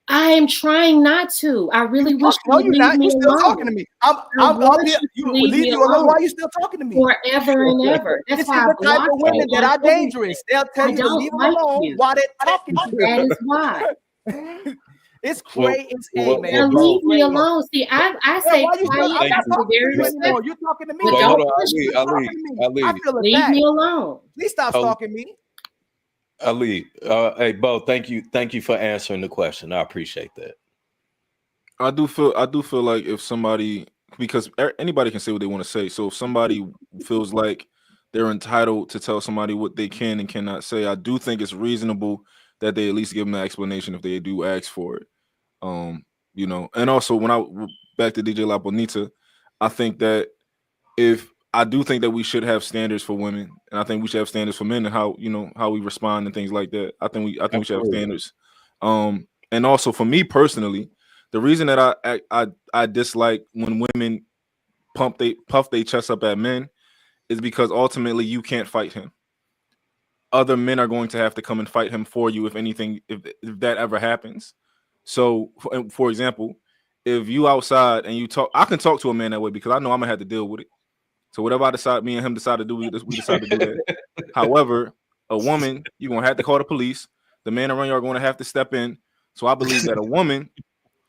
I am trying not to. I really wish you No, would you're leave not. me You're still alone. talking to me. I'm I up want here. you You to leave leave me you alone. alone Why are you still talking to me? forever and ever. That's This is why I the type blocked of women you that on are dangerous. They'll tell I you to don't leave them like alone you. while they're talking to you. That is why. It's Well, crazy. Hey, man. Now this is leave me crazy. alone. See, I Yeah, say why you still? quiet I'm not after talking to very you anymore. respectful. You're talking to me. But But Now. hold don't on, push me. You're talking to me. I Ali, feel Leave attacked. me alone. Please stop stalking me. Ali, hey, Bo, thank you for answering the question. I appreciate that. I do feel like if somebody, because anybody can say what they want to say. So if somebody feels like they're entitled to tell somebody what they can and cannot say, I do think it's reasonable that they at least give them an explanation if they do ask for it. And also when back to DJ La Bonita, I think that I do think that we should have standards for women, and I think we should have standards for men and how we respond and things like that. I think we should have standards. And also for me personally, the reason that I dislike when women puff their chest up at men is because ultimately you can't fight him. Other men are going to have to come and fight him for you if anything, if that ever happens. So, for example, if you outside and you talk, I can talk to a man that way because I know I'm gonna have to deal with it. So whatever me and him decide to do, we decide to do that. However, a woman, you're gonna have to call the police. The man around you are going to have to step in. So I believe that a woman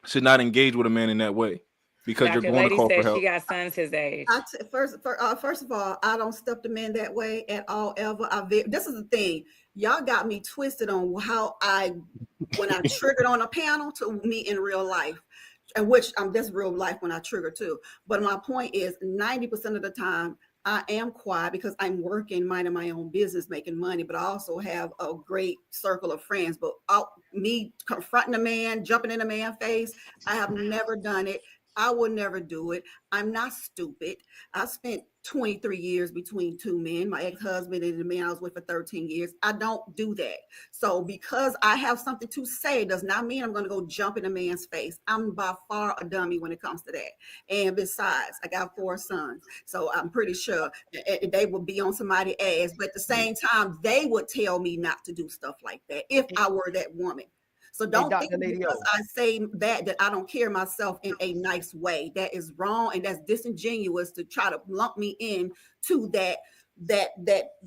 should not engage with a man in that way because you're Dr. going to Lady call for says help. she got sons his age. First of all, I don't step the men that way at all. Ever. This is the thing. Y'all got me twisted on how when I triggered on a panel to me in real life, and which that's real life when I trigger too. But my point is, 90% of the time I am quiet because I'm working, minding my own business, making money. But I also have a great circle of friends. But me confronting a man, jumping in a man's face, I have never done it. I will never do it. I'm not stupid. I spent 23 years between two men, my ex-husband and the man I was with for 13 years. I don't do that. So because I have something to say does not mean I'm going to go jump in a man's face. I'm by far a dummy when it comes to that. And besides, I got 4 sons. So I'm pretty sure they would be on somebody's ass. But at the same time, they would tell me not to do stuff like that if I were that woman. So don't think because I say that I don't care myself in a nice way. That is wrong, and that's disingenuous to try to lump me in to that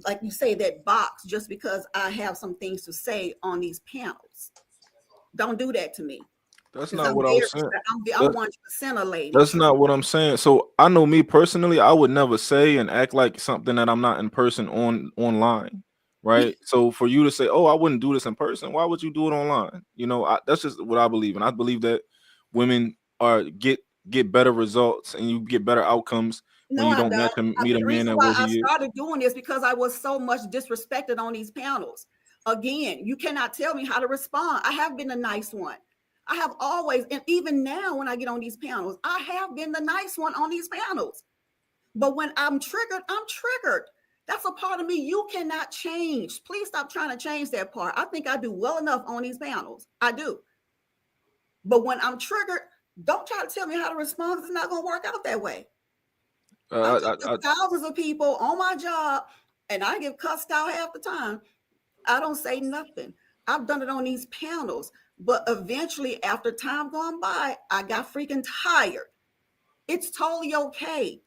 like you say, that box just because I have some things to say on these panels. Don't do that to me. That's not what I'm saying. I'm 1% a lady. That's not what I'm saying. So I know me personally, I would never say and act like something that I'm not in person online. Right. So for you to say, oh, I wouldn't do this in person, why would you do it online? You know, that's just what I believe. And I believe that women get better results and you get better outcomes when you don't meet a man The reason that why way I he is. started doing this because I was so much disrespected on these panels. Again, you cannot tell me how to respond. I have been a nice one. I have always, and even now when I get on these panels, I have been the nice one on these panels. But when I'm triggered, I'm triggered. That's a part of me you cannot change. Please stop trying to change that part. I think I do well enough on these panels. I do. But when I'm triggered, don't try to tell me how to respond because it's not going to work out that way. I'm talking to thousands of people on my job, and I get cussed out half the time. I don't say nothing. I've done it on these panels, but eventually, after time gone by, I got freaking tired. It's totally okay.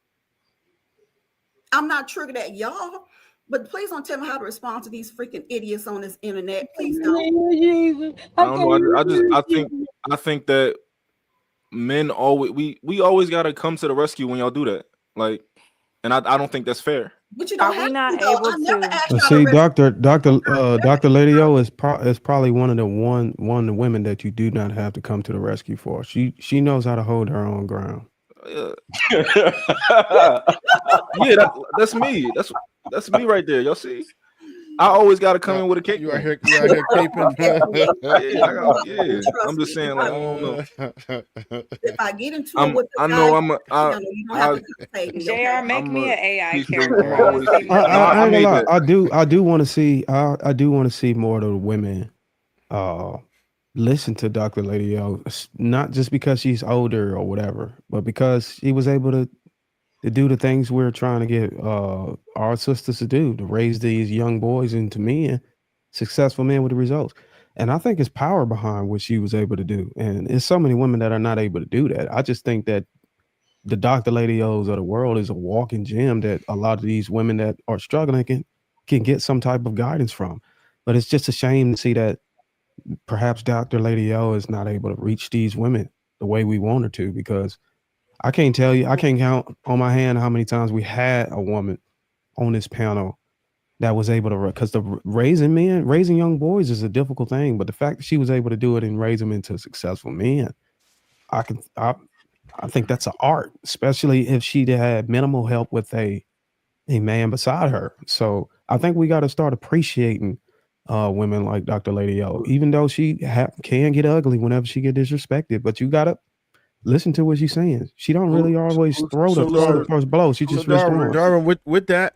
I'm not triggered at y'all, but please don't tell me how to respond to these freaking idiots on this internet. Please don't. I don't know. I think that men always we always gotta come to the rescue when y'all do that. Like, and I don't think that's fair. But you don't have to, though. I never asked y'all See, to Dr. Lady O is probably one of the women that you do not have to come to the rescue for. She knows how to hold her own ground. Yeah, that's me. That's me right there. Y'all see? I always got to come in with a cake. You out here caping. Yeah, I'm just saying, like, I don't know. If I get into it with the I know guy, you don't have to say me, okay? JR, make me an AI peaceful, character. I wanna see I ain't gonna my- lie. I do want to see. I do want to see more of the women listen to Dr. Lady O, not just because she's older or whatever, but because she was able to do the things we're trying to get our sisters to do, to raise these young boys into men, successful men with the results. And I think it's power behind what she was able to do. And there's so many women that are not able to do that. I just think that the Dr. Lady O's of the world is a walking gym that a lot of these women that are struggling can get some type of guidance from. But it's just a shame to see that perhaps Dr. Lady O is not able to reach these women the way we want her to, because I can't count on my hand how many times we had a woman on this panel that was able to, because raising young boys is a difficult thing, but the fact that she was able to do it and raise them into successful men, I think that's an art, especially if she had minimal help with a man beside her. So I think we got to start appreciating women like Dr. Lady O, even though she can get ugly whenever she get disrespected, but you got to listen to what she's saying. She don't really always throw the first blow. She just responds. Darwin, with that,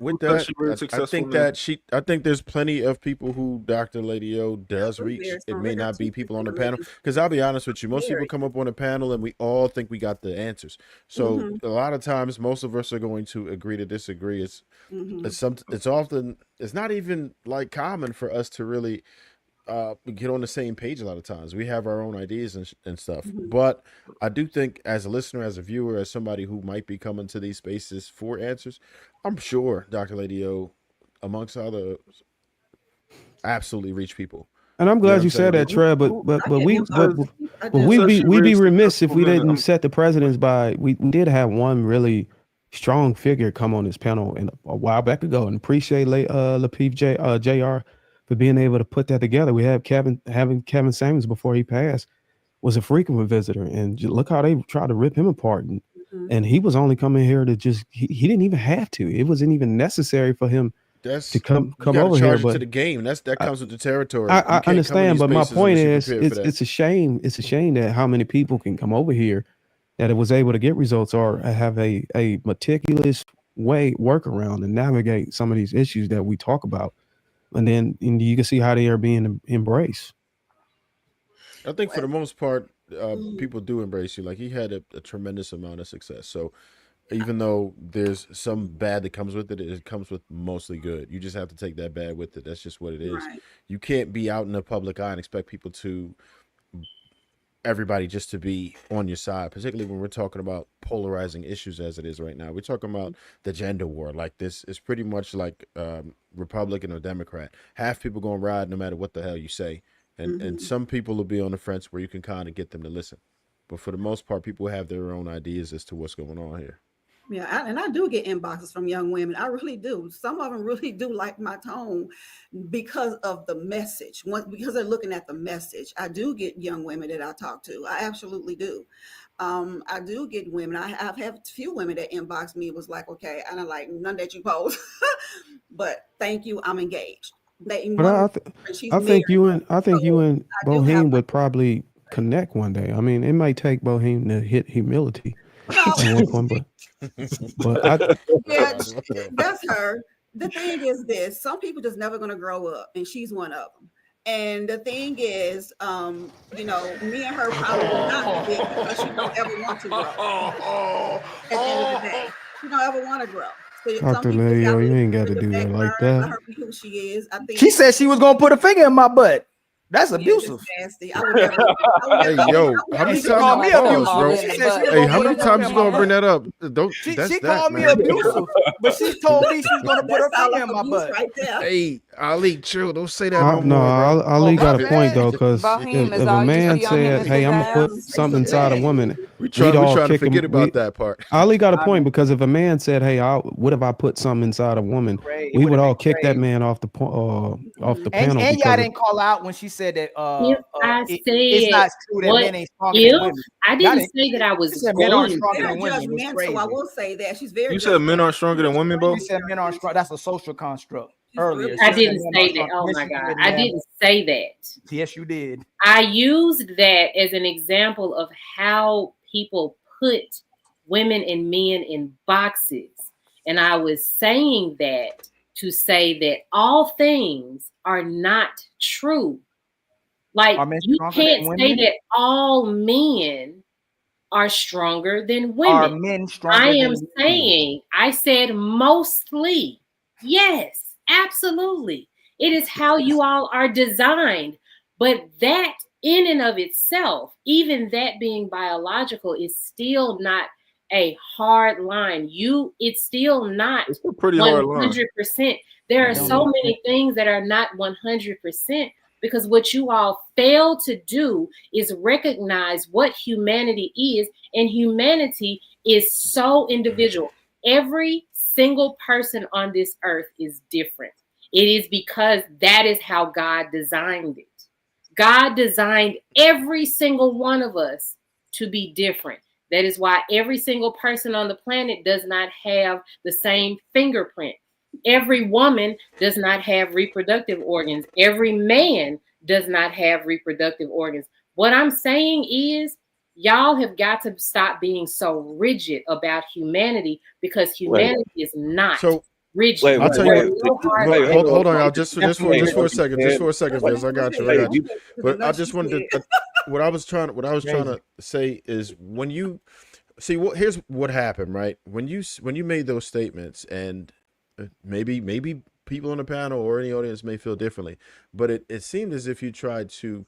I think there's plenty of people who Dr. Lady O does reach. It may not be people on the panel, because I'll be honest with you, most people come up on a panel and we all think we got the answers. So a lot of times, most of us are going to agree to disagree. It's often not even like common for us to really get on the same page. A lot of times we have our own ideas and stuff, but I do think, as a listener, as a viewer, as somebody who might be coming to these spaces for answers, I'm sure Dr. Lady O, amongst others, absolutely reach people. And I'm glad you said that, Trev. But we'd be remiss if we didn't set the precedence by. We did have one really strong figure come on this panel a while back ago, and appreciate Lapeef Jr. for being able to put that together. We have Kevin Samuels before he passed was a frequent visitor, and look how they tried to rip him apart. And he was only coming here to just he didn't even have to. It wasn't even necessary for him to come over here. But to the game, that comes with the territory. I understand, but my point is, it's a shame. It's a shame that how many people can come over here that it was able to get results or have a meticulous workaround and navigate some of these issues that we talk about. And you can see how they are being embraced. I think for the most part, people do embrace you. Like he had a tremendous amount of success. So even though there's some bad that comes with it, it comes with mostly good. You just have to take that bad with it. That's just what it is. Right. You can't be out in the public eye and expect people everybody just to be on your side, particularly when we're talking about polarizing issues as it is right now. We're talking about the gender war. Like this is pretty much like Republican or Democrat. Half people gonna ride no matter what the hell you say. And some people will be on the fence where you can kind of get them to listen. But for the most part, people have their own ideas as to what's going on here. Yeah, and I do get inboxes from young women. I really do. Some of them really do like my tone because of the message. Because they're looking at the message. I do get young women that I talk to. I absolutely do. I do get women. I've had a few women that inbox me. It was like, okay, and I'm like, none that you post, but thank you. I'm engaged. But I think you and Boheme would probably connect one day. I mean, it might take Boheme to hit humility at one point, but yeah, that's her. The thing is this: some people just never going to grow up, and she's one of them. And the thing is, me and her probably will not be because she don't ever want to grow. At the end of the day, she don't ever want to grow. So Dr. Leo, you ain't got to do that like that. Let her be who she is. I think she said she was gonna put a finger in my butt. That's abusive. Nasty. I would never. Hey, yo, how many times? Hey, how many times you gonna bring that up? Don't. She called me abusive, but she told me she was gonna put her finger in my butt. Right there. Hey, Ali, chill. Don't say that no more. Ali got a point though, because if a man said, "Hey, I'm gonna put something inside a woman," we try to forget about that part. Ali got a point, because if a man said, "Hey, what if I put something inside a woman?" We would all kick that man off the panel. And y'all didn't call out when she said that it's not true that men ain't stronger than women. I didn't say that I was men aren't going. stronger than women. It's crazy. I will say that she's very. You said men aren't stronger than women, Bo? You said men aren't strong. That's a social construct. Earlier, I didn't say that. Oh my God, I didn't say that. Yes, you did. I used that as an example of how people put women and men in boxes, and I was saying that to say that all things are not true. Like, you can't say that all men are stronger than women. Are men stronger I am than saying, I said mostly. Yes, absolutely. It is how you all are designed. But that in and of itself, even that being biological, is still not a hard line. It's still not a pretty hard line. 100%. There are so many things that are not 100%, because what you all fail to do is recognize what humanity is, and humanity is so individual. Every single person on this earth is different. It is because that is how God designed it. God designed every single one of us to be different. That is why every single person on the planet does not have the same fingerprint. Every woman does not have reproductive organs. Every man does not have reproductive organs. What I'm saying is, y'all have got to stop being so rigid about humanity, because humanity is not rigid. I'll tell you. Hold on, y'all. Just for a second, Vince. I got you. But I just wanted to. What I was trying to say is, when you see here's what happened, right? When you made those statements, and maybe people on the panel or any audience may feel differently, but it seemed as if you tried to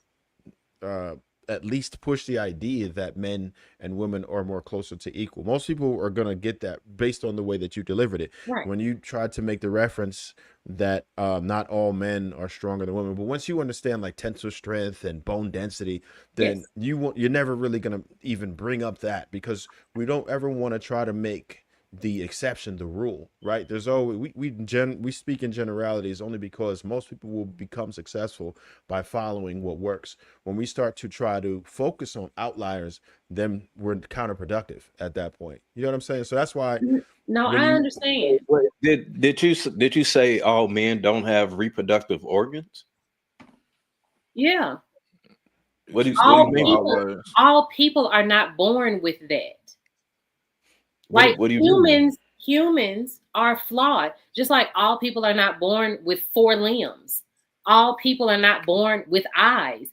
at least push the idea that men and women are more closer to equal. Most people are going to get that based on the way that you delivered it. Right. When you tried to make the reference that not all men are stronger than women, but once you understand like tensile strength and bone density, then you're never really going to even bring up that, because we don't ever want to try to make the exception the rule, right? There's always we speak in generalities only because most people will become successful by following what works. When we start to try to focus on outliers, then we're counterproductive at that point. You know what I'm saying? So that's why. No, I understand. Did you say all men don't have reproductive organs? Yeah. What do you mean? All people are not born with that. What do you mean? Humans are flawed. Just like all people are not born with 4 limbs. All people are not born with eyes.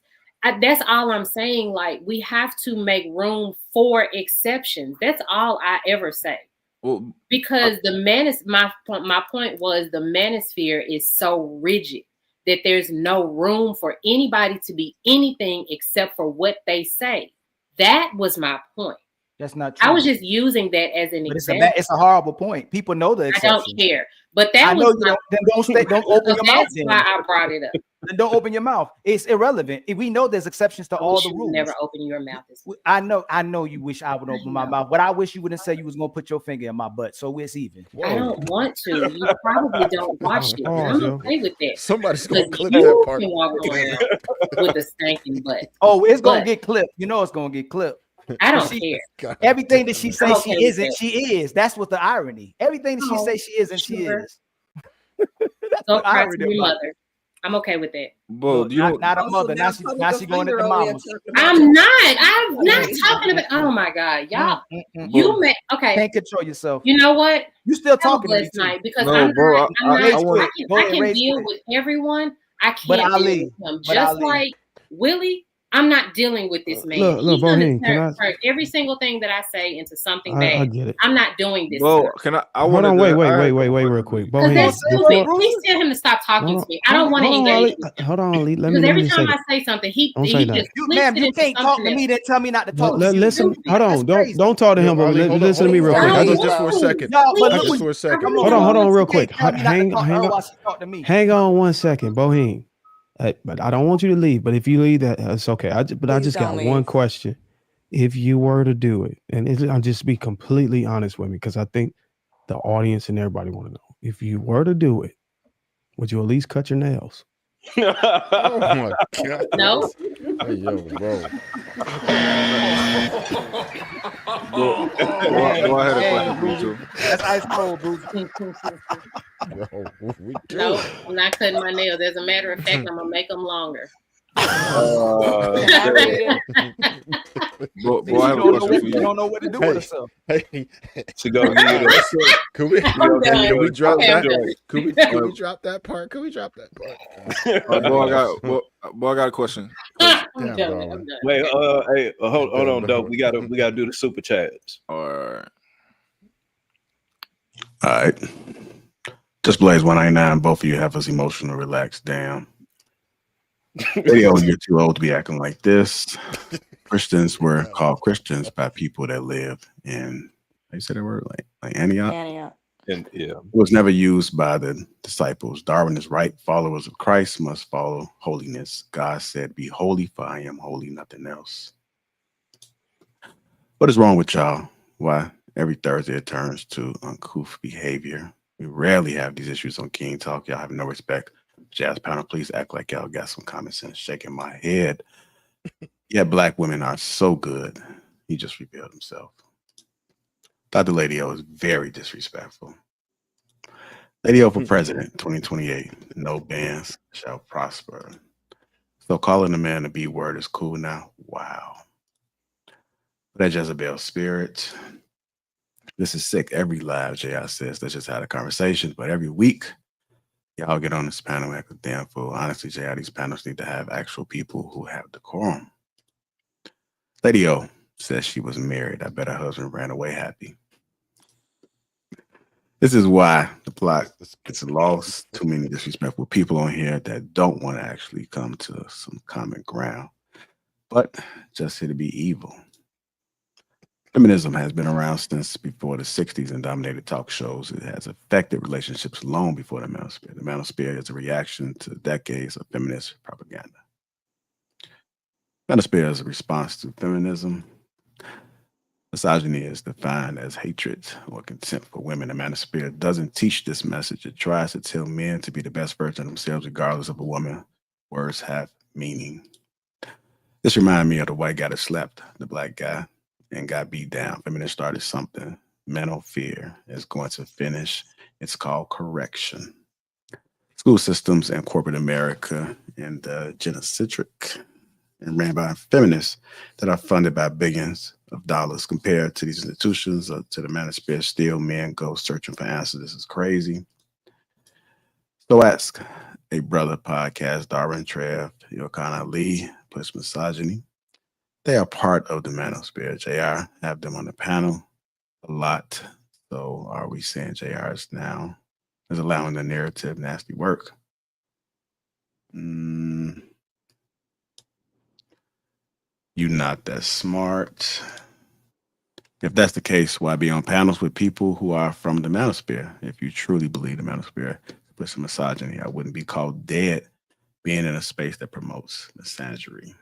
That's all I'm saying. Like, we have to make room for exceptions. That's all I ever say. Well, Because my point was the manosphere is so rigid that there's no room for anybody to be anything except for what they say. That was my point. That's not true. I was just using that as an But example. it's a horrible point. People know the I exceptions. don't care. But that I know was you don't. Then don't open your mouth. That's why I brought it up. Then don't open your mouth. It's irrelevant. We know there's exceptions to all the rules. Never open your mouth. I know you wish I would open my mouth, but I wish you wouldn't say you was gonna put your finger in my butt. So it's even. I don't want to. You probably don't watch it. I'm okay with that. Somebody's gonna clip you that part. can walk around with a stinking butt. Oh, it's gonna get clipped. You know it's gonna get clipped. I don't care. Everything that she says okay she isn't, she is. That's what the irony. Everything that she says she isn't, she is. Go cry to your mother. I'm okay with that. Well, not a mother. Now she going into mama's. I'm not talking about. Oh my God, y'all! You may okay. Can't control yourself. You know what? You still talking to me tonight because No, I'm bro, not. I can raise deal it. with everyone. I But can't Ali, deal with him. but Just Ali. like Willie, I'm not dealing with this man. Look, He's gonna Boheen, can turn every single thing that I say into something I bad. get it. I'm not doing this. Well, can I? Hold on, wait, real quick. Because Boheen, that's stupid. Please tell him to stop talking to me. I don't want to engage with him. Hold on, Ali. Let Because me every just time say I say something, he Don't say that. just flips Ma'am, it you into can't talk something to else. me, then tell me not to talk to you. Listen, hold on. Don't talk to him, but listen to me real quick. Just for a second. No, but Just look, for a second. Hold on, real quick. Tell me not to Hang talk to her on. while she talk to me. Hang on 1 second, Boheen. But I don't want you to leave. But if you leave, it's okay. I just got one question. If you were to do it, and I'll just be completely honest with me, because I think the audience and everybody want to know. If you were to do it, would you at least cut your nails? Oh my God. No. Hey, yo, bro. Go ahead, Boozer. That's ice cold, Boozer. No, I'm not cutting my nails. As a matter of fact, I'm gonna make them longer. Boy, I have a question for you. You don't know what to do with herself. Hey, To go get it. could we drop Okay, I'm that? done. Could we drop that part? Could we drop that part? Boy, I got a question. I'm done. Wait, hey, hold on, Dope. We gotta do the super chats. All right. Just Blaze 199. Both of you have us emotional relaxed. Damn. Video, you're too old to be acting like this. Christians were called Christians by people that lived in, how you say that word? Like Antioch? And yeah. It was never used by the disciples. Darwin is right. Followers of Christ must follow holiness. God said, be holy, for I am holy, nothing else. What is wrong with y'all? Why every Thursday it turns to uncouth behavior? We rarely have these issues on King Talk. Y'all have no respect. Jazz panel, please act like y'all got some common sense. Shaking my head. Yeah, black women are so good. He just revealed himself. Dr. Lady O is very disrespectful. Lady O for president, 2028. No bans shall prosper. So calling a man a B word is cool now. Wow. That Jezebel spirit. This is sick. Every live JI says, let's just have a conversation. But every week, y'all get on this panel and act a damn fool. Honestly, JI, these panels need to have actual people who have decorum. Lady O says she was married. I bet her husband ran away happy. This is why the plot gets lost. Too many disrespectful people on here that don't want to actually come to some common ground, but just here to be evil. Feminism has been around since before the 60s and dominated talk shows. It has affected relationships long before the manosphere. The manosphere is a reaction to decades of feminist propaganda. Manosphere is a response to feminism. Misogyny is defined as hatred or contempt for women. The manosphere doesn't teach this message. It tries to tell men to be the best version of themselves regardless of a woman. Words have meaning. This reminds me of the white guy that slapped the black guy and got beat down. Feminists started something. Mental fear is going to finish. It's called correction. School systems and corporate America and genocentric and ran by feminists that are funded by billions of dollars compared to these institutions or to the manosphere. Still, men go searching for answers. This is crazy. So ask a brother podcast, Darwin Trev, Yokana Lee, push misogyny. They are part of the manosphere. JR have them on the panel a lot. So are we saying JR is now is allowing the narrative nasty work? You not that smart. If that's the case, why be on panels with people who are from the manosphere? If you truly believe the manosphere with some misogyny, I wouldn't be called dead being in a space that promotes misandry.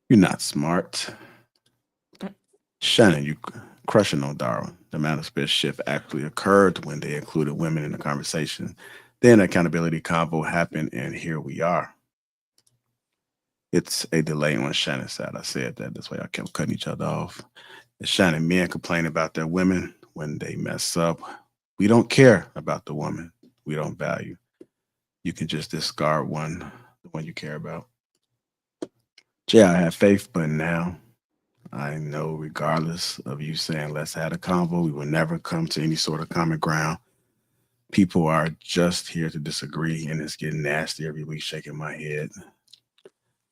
You're not smart. Shannon, you crushing on Darwin. The manosphere shift actually occurred when they included women in the conversation. Then accountability convo happened, and here we are. It's a delay on Shannon's side. I said that. That's why I kept cutting each other off. And Shannon, men complain about their women when they mess up. We don't care about the woman we don't value. You can just discard the one you care about. Yeah, I have faith, but now I know regardless of you saying let's have a convo, we will never come to any sort of common ground. People are just here to disagree, and it's getting nasty every week, shaking my head.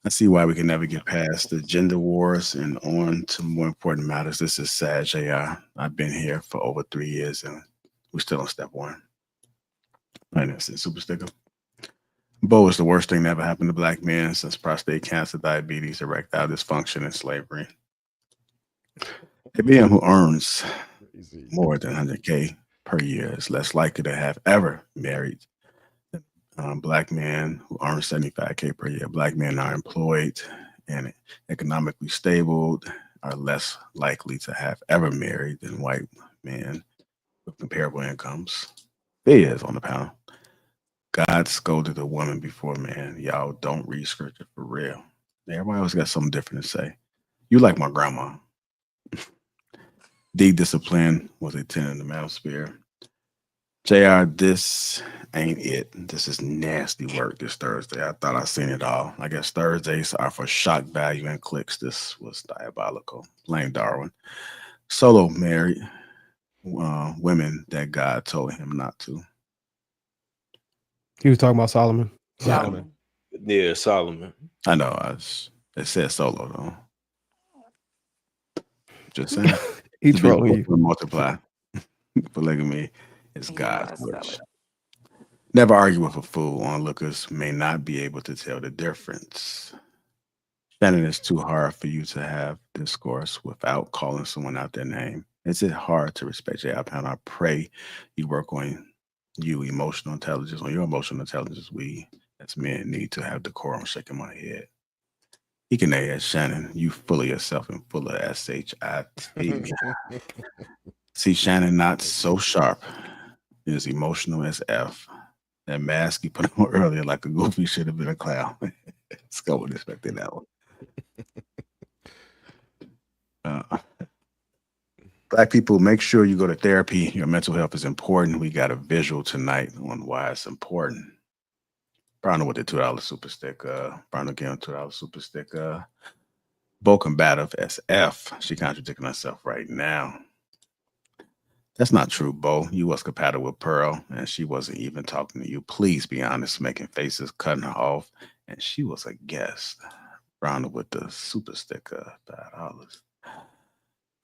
I see why we can never get past the gender wars and on to more important matters. This is sad, JR. I've been here for over 3 years, and we're still on step one. Right, that's it, super sticker. Bo is the worst thing that ever happened to black men since prostate cancer, diabetes, erectile dysfunction, and slavery. A man who earns more than 100K per year is less likely to have ever married than black men who earn 75K per year. Black men are employed and economically stable, are less likely to have ever married than white men with comparable incomes. There is on the panel. God scolded a woman before man. Y'all don't read scripture for real. Everybody else got something different to say. You like my grandma. D-discipline was a tenet in the manosphere. JR, this ain't it. This is nasty work this Thursday. I thought I seen it all. I guess Thursdays are for shock value and clicks. This was diabolical. Blame Darwin. Solo married women that God told him not to. He was talking about Solomon. Solomon. Yeah, Solomon. I know. It said solo though. Just saying. He trolling you. Multiply. Polygamy is God's wish. Never argue with a fool. Onlookers may not be able to tell the difference. Shannon, it's too hard for you to have discourse without calling someone out their name. Is it hard to respect your panel? I pray you work on your emotional intelligence. We as men need to have decorum. Shaking my head. He can add Shannon, you full of yourself and full of SHIT. See, Shannon not so sharp. Is emotional as F. That mask he put on earlier like a goofy should have been a clown. Let's go with expecting that one. Black people, make sure you go to therapy. Your mental health is important. We got a visual tonight on why it's important. Brown with the $2 super stick. Brown again, $2 super stick. Bo combative SF. She contradicting herself right now. That's not true, Bo. You was compatible with Pearl, and she wasn't even talking to you. Please be honest, making faces, cutting her off, and she was a guest. Brown with the super sticker, $5.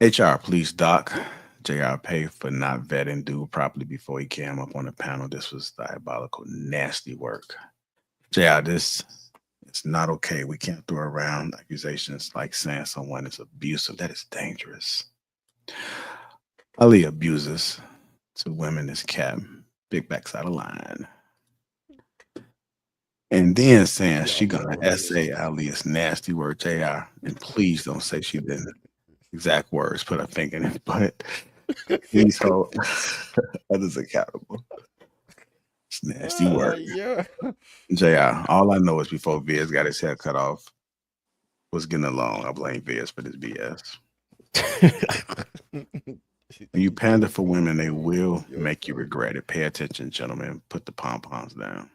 HR, please, Doc. JR pay for not vetting dude properly before he came up on the panel. This was diabolical, nasty work. JR, this is not okay. We can't throw around accusations like saying someone is abusive. That is dangerous. Ali abuses to women is cap. Big backside of line. And then saying she gonna essay Ali is nasty word, JR. And please don't say she didn't. Exact words, put her finger in it, but please hold others accountable. It's nasty work. Yeah. JR, all I know is before Viz got his hair cut off, was getting along. I blame Viz for this BS. When you pander for women, they will make you regret it. Pay attention, gentlemen. Put the pom-poms down.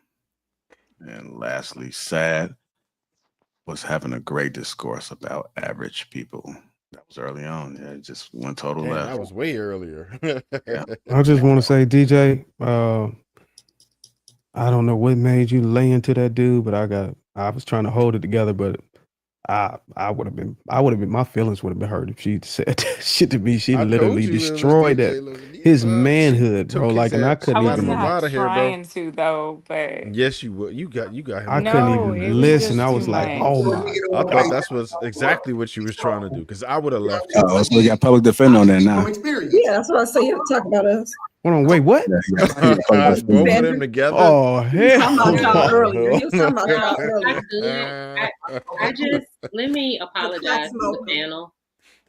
And lastly, sad was having a great discourse about average people. That was early on. Yeah, it just went total Damn, left. that was way earlier. Yeah. I just want to say, DJ, I don't know what made you lay into that dude, but I was trying to hold it together, but I would have been, my feelings would have been hurt if she said that shit to me. She I told literally you it was destroyed DJ that his Lil. manhood, She bro. took Like, and I I couldn't was got him even. up not out of here, bro. trying to though, but Yes, you would. You got him. I up couldn't out of no, here. it even was listen. just I too was like, much. oh my. I thought that's was exactly what you was trying to do, because I would have left too. Oh, so we got public defender on there now. Yeah, that's what I say. You have to talk about us. Hold on, wait, what? Yeah, he got public Both of defender. them together. Oh He was talking about y'all hell. earlier. He was talking about y'all I earlier. I just let me apologize to the panel.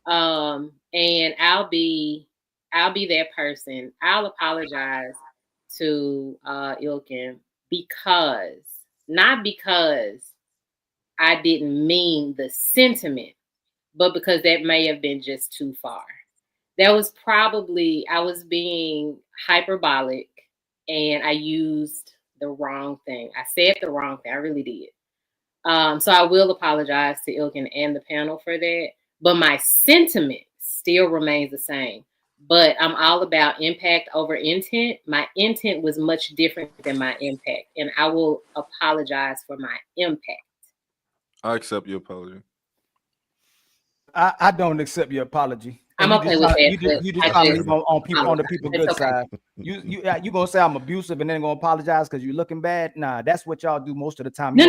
And I'll be that person. I'll apologize to Ilkin not because I didn't mean the sentiment, but because that may have been just too far. That was probably, I was being hyperbolic and I used the wrong thing. I said the wrong thing. I really did. So I will apologize to Ilkin and the panel for that. But my sentiment still remains the same. But I'm all about impact over intent. My intent was much different than my impact. And I will apologize for my impact. I accept your apology. I don't accept your apology. I'm okay with that. You just trying to leave on the people good side. You gonna say I'm abusive and then gonna apologize because you're looking bad? Nah, that's what y'all do most of the time. No.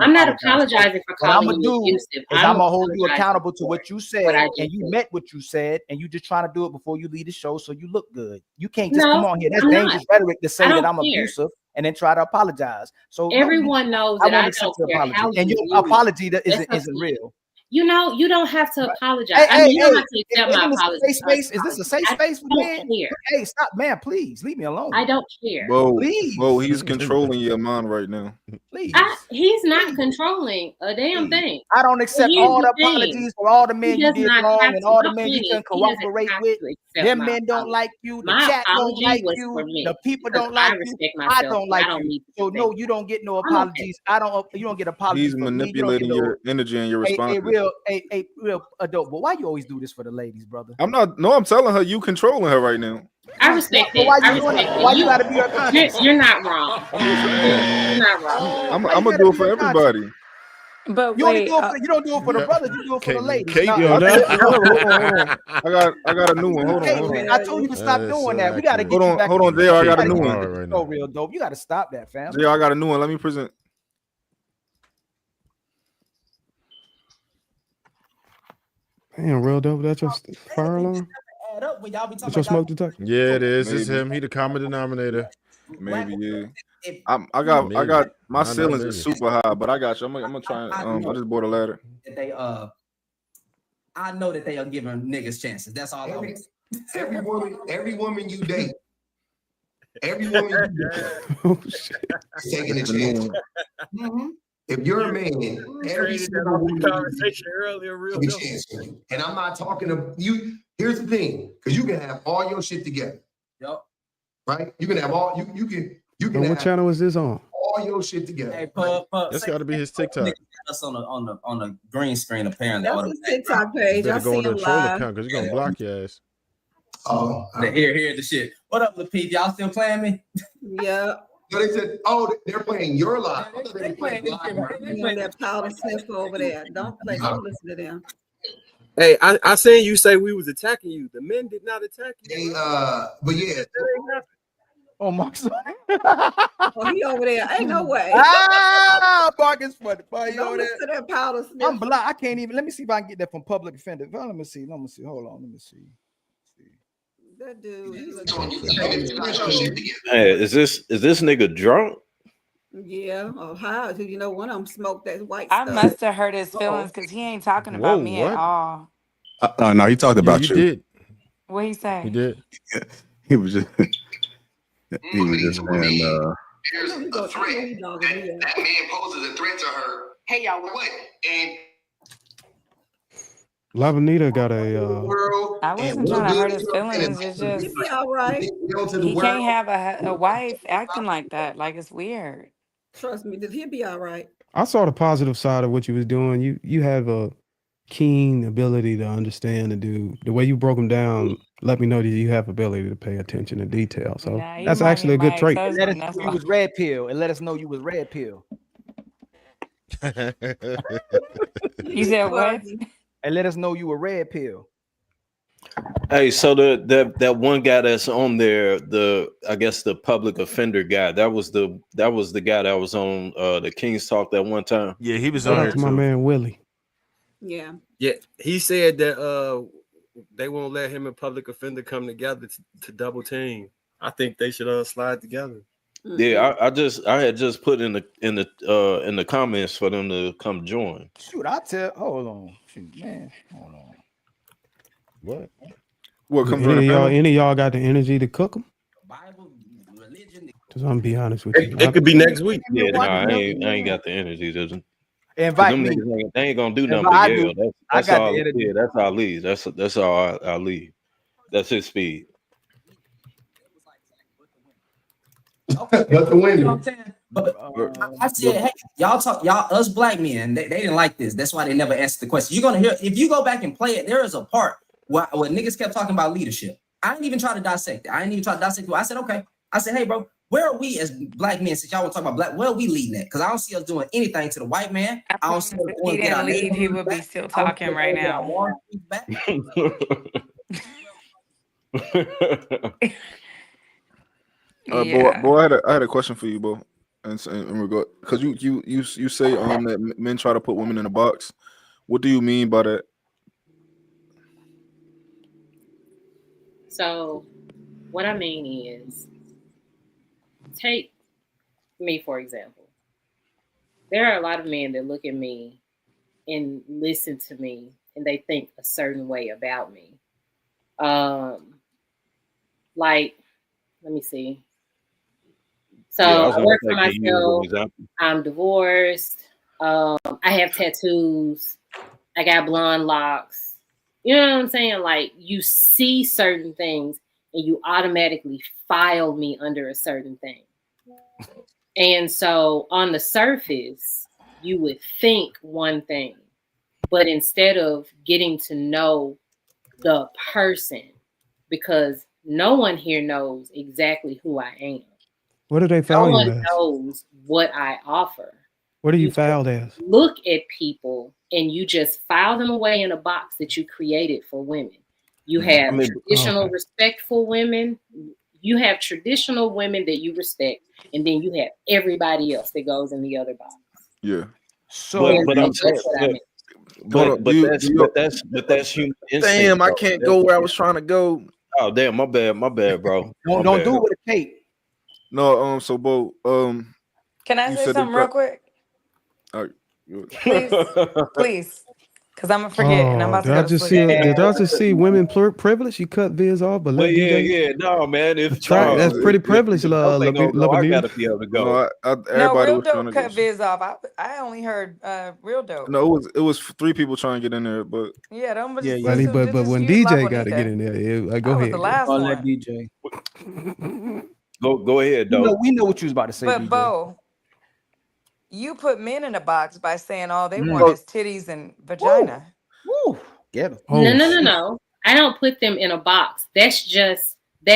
I'm not apologizing for calling you abusive. I'm gonna hold you accountable to what you said, what I and you did. meant what you said, and you just trying to do it before you leave the show so you look good. You can't just No, come on here. That's I'm dangerous not. rhetoric to say I that don't I'm care. abusive and then try to apologize. So Everyone knows that I don't care how and you your use apology that it. isn't real. You know, you don't have to apologize. I mean, you don't have to accept my apology. Is this a safe space for men? Hey, stop, man! Please leave me alone. I don't care. Please. Bo, he's controlling your mind right now. Please. He's not controlling a damn thing. I don't accept Here's all the the thing. apologies for all the men He you does did not wrong have and to. all My the men point you is, couldn't he doesn't cooperate have with. to accept Them my men don't apology. like you. The My chat don't apology like was you. for me, The people because don't like I you. respect I myself. don't like I don't you. need to So defend no, you don't get no I'm okay. apologies. You don't get apologies He's for me. You don't manipulating get your energy and your a responses. real adult. But why you always do this for the ladies, brother? I'm telling her you controlling her right now. I respect So it. why I you doing respect it? it. Why you gotta be unconscious? You're not wrong. You're not wrong. I'm gonna do it for everybody. But You only wait, do it for you don't do it for the brothers. You do it for the ladies. Kate, Now, Hold on. I got a new one. Hold on. I told you to stop doing that. We gotta get you back. Hold on, JR. I got a new one. right now. So real dope. You gotta stop that, fam. JR, I got a new one. Let me present. Damn, real dope. That's your fire alarm? Add up when y'all be That's talking your about smoke detector? Yeah, it is. It's Maybe. him. He the common denominator. Maybe, yeah. I got my ceilings is super high, but I got you. I'm gonna try. I just bought a ladder. I know that they are giving niggas chances. That's all. Every woman you date, every woman you date is taking a chance. If you're a man, every single woman conversation earlier, real take a chance on you. And I'm not talking to you. Here's the thing, because you can have all your shit together. Yep. Right? You can have all you can What have channel is this on? all your shit together. Hey, That's got to be his TikTok. Us on the green screen apparently. That's his TikTok page. I Better go see on the him troll live. account because you're gonna block your ass. Oh, Hear the shit. What up, Lapeef? Y'all still playing me? Yeah. No, they said, oh, they're playing your live. They playing that Powder Smith over there. Don't listen to them. Hey, I seen you say we was attacking you. The men did not attack you. But yeah. Oh, Mark's Oh, he over there. Ain't no way. Mark is funny. Boy, you Don't over listen to that Powder Smith. I'm blind. I can't even. Let me see if I can get that from public offender. Well, let me see. Hold on. Let me see. That dude. Hey, is this nigga drunk? Yeah. Oh, how? Do you know one of them smoked that white I stuff? must have hurt his feelings because he ain't talking about me at all. No, he talked about you. Did. What he say? He did. He was just saying There's a threat. That man poses a threat to her. Hey, y'all, what? And Lavanita got a I wasn't trying to hurt his feelings. It's just He be all right. he can't have a wife acting like that. Like it's weird. Trust me, he'll be all right. I saw the positive side of what you was doing. You have keen ability to understand and do the way you broke them down. Let me know that you have ability to pay attention to detail. So Nah, he that's might actually be a good my trait. And let us ex-husband. know That's you why. was red pill, and let us know you was red pill, You said what? Funny. and let us know you were red pill. Hey, so that one guy that's on there, I guess the public offender guy, that was the guy that was on the King's Talk that one time. Yeah, he was Shout on out here to my too. man Willie. Yeah. Yeah, he said that they won't let him and public offender come together to double team. I think they should slide together. Yeah, I had just put in the comments for them to come join. Shoot, I tell. Hold on, shoot, man, hold on. What? What comes on Any the of y'all? panel? Any of y'all got the energy to cook them? Cause I'm be honest with you. It could be next week. Yeah, no, I ain't got the energy. Because Invite them me. niggas they ain't gonna do nothing If but I yell. do, I That's got the all. energy. Yeah, that's our lead. That's all I lead. That's his speed. Okay. But the You know women. what I'm saying? But I said, hey, y'all, us black men, they didn't like this. That's why they never asked the question. You're gonna hear if you go back and play it, there is a part where niggas kept talking about leadership. I didn't even try to dissect it. I didn't even try to dissect it. I said, okay. I said, hey, bro, where are we as black men? Since y'all were talking about black, where are we leading at? Because I don't see us doing anything to the white man. I don't see us If going he to get our didn't leave, he neighborhoods would be back. still I don't see talking us right going to get our now. water back. Yeah. Bo, I had a question for you, Bo, and in regard because you say that men try to put women in a box. What do you mean by that? So what I mean is, take me for example. There are a lot of men that look at me and listen to me and they think a certain way about me. Like, let me see. So Yeah, I was I gonna work for say, can you use an myself. example? I'm divorced. I have tattoos. I got blonde locks. You know what I'm saying? Like, you see certain things and you automatically file me under a certain thing. And so on the surface, you would think one thing, but instead of getting to know the person, because no one here knows exactly who I am. What do they No file you one as? knows what I offer. What are you You filed as? look at people and you just file them away in a box that you created for women. You have traditional, respectful women. You have traditional women that you respect, and then you have everybody else that goes in the other box. Yeah. So, But that's what I mean. But that's human instinct. Damn, I though. can't go where I was trying to go. Oh damn, my bad, bro. don't do it with a tape. No, so Bo, Can I you say said something real quick? Please, please, because I'm gonna forget and I'm Oh, about to go to sleep. did I just see women privilege? You cut Viz off, but Well, let yeah, DJ. no, man. That's pretty privileged, I Labanita. gotta be able to go. No, No, everybody real was trying dope to cut go. Viz off. I only heard real dope. No, it was 3 people trying to get in there, but Yeah, don't But just when use La DJ got to get Bonita. in there, go I was ahead. the last I'll one. let DJ. Go ahead, though. We know what you was about to say, But DJ. Bo, you put men in a box by saying all they Mm. want is titties and vagina. Woo, get them. No. I don't put them in a box. That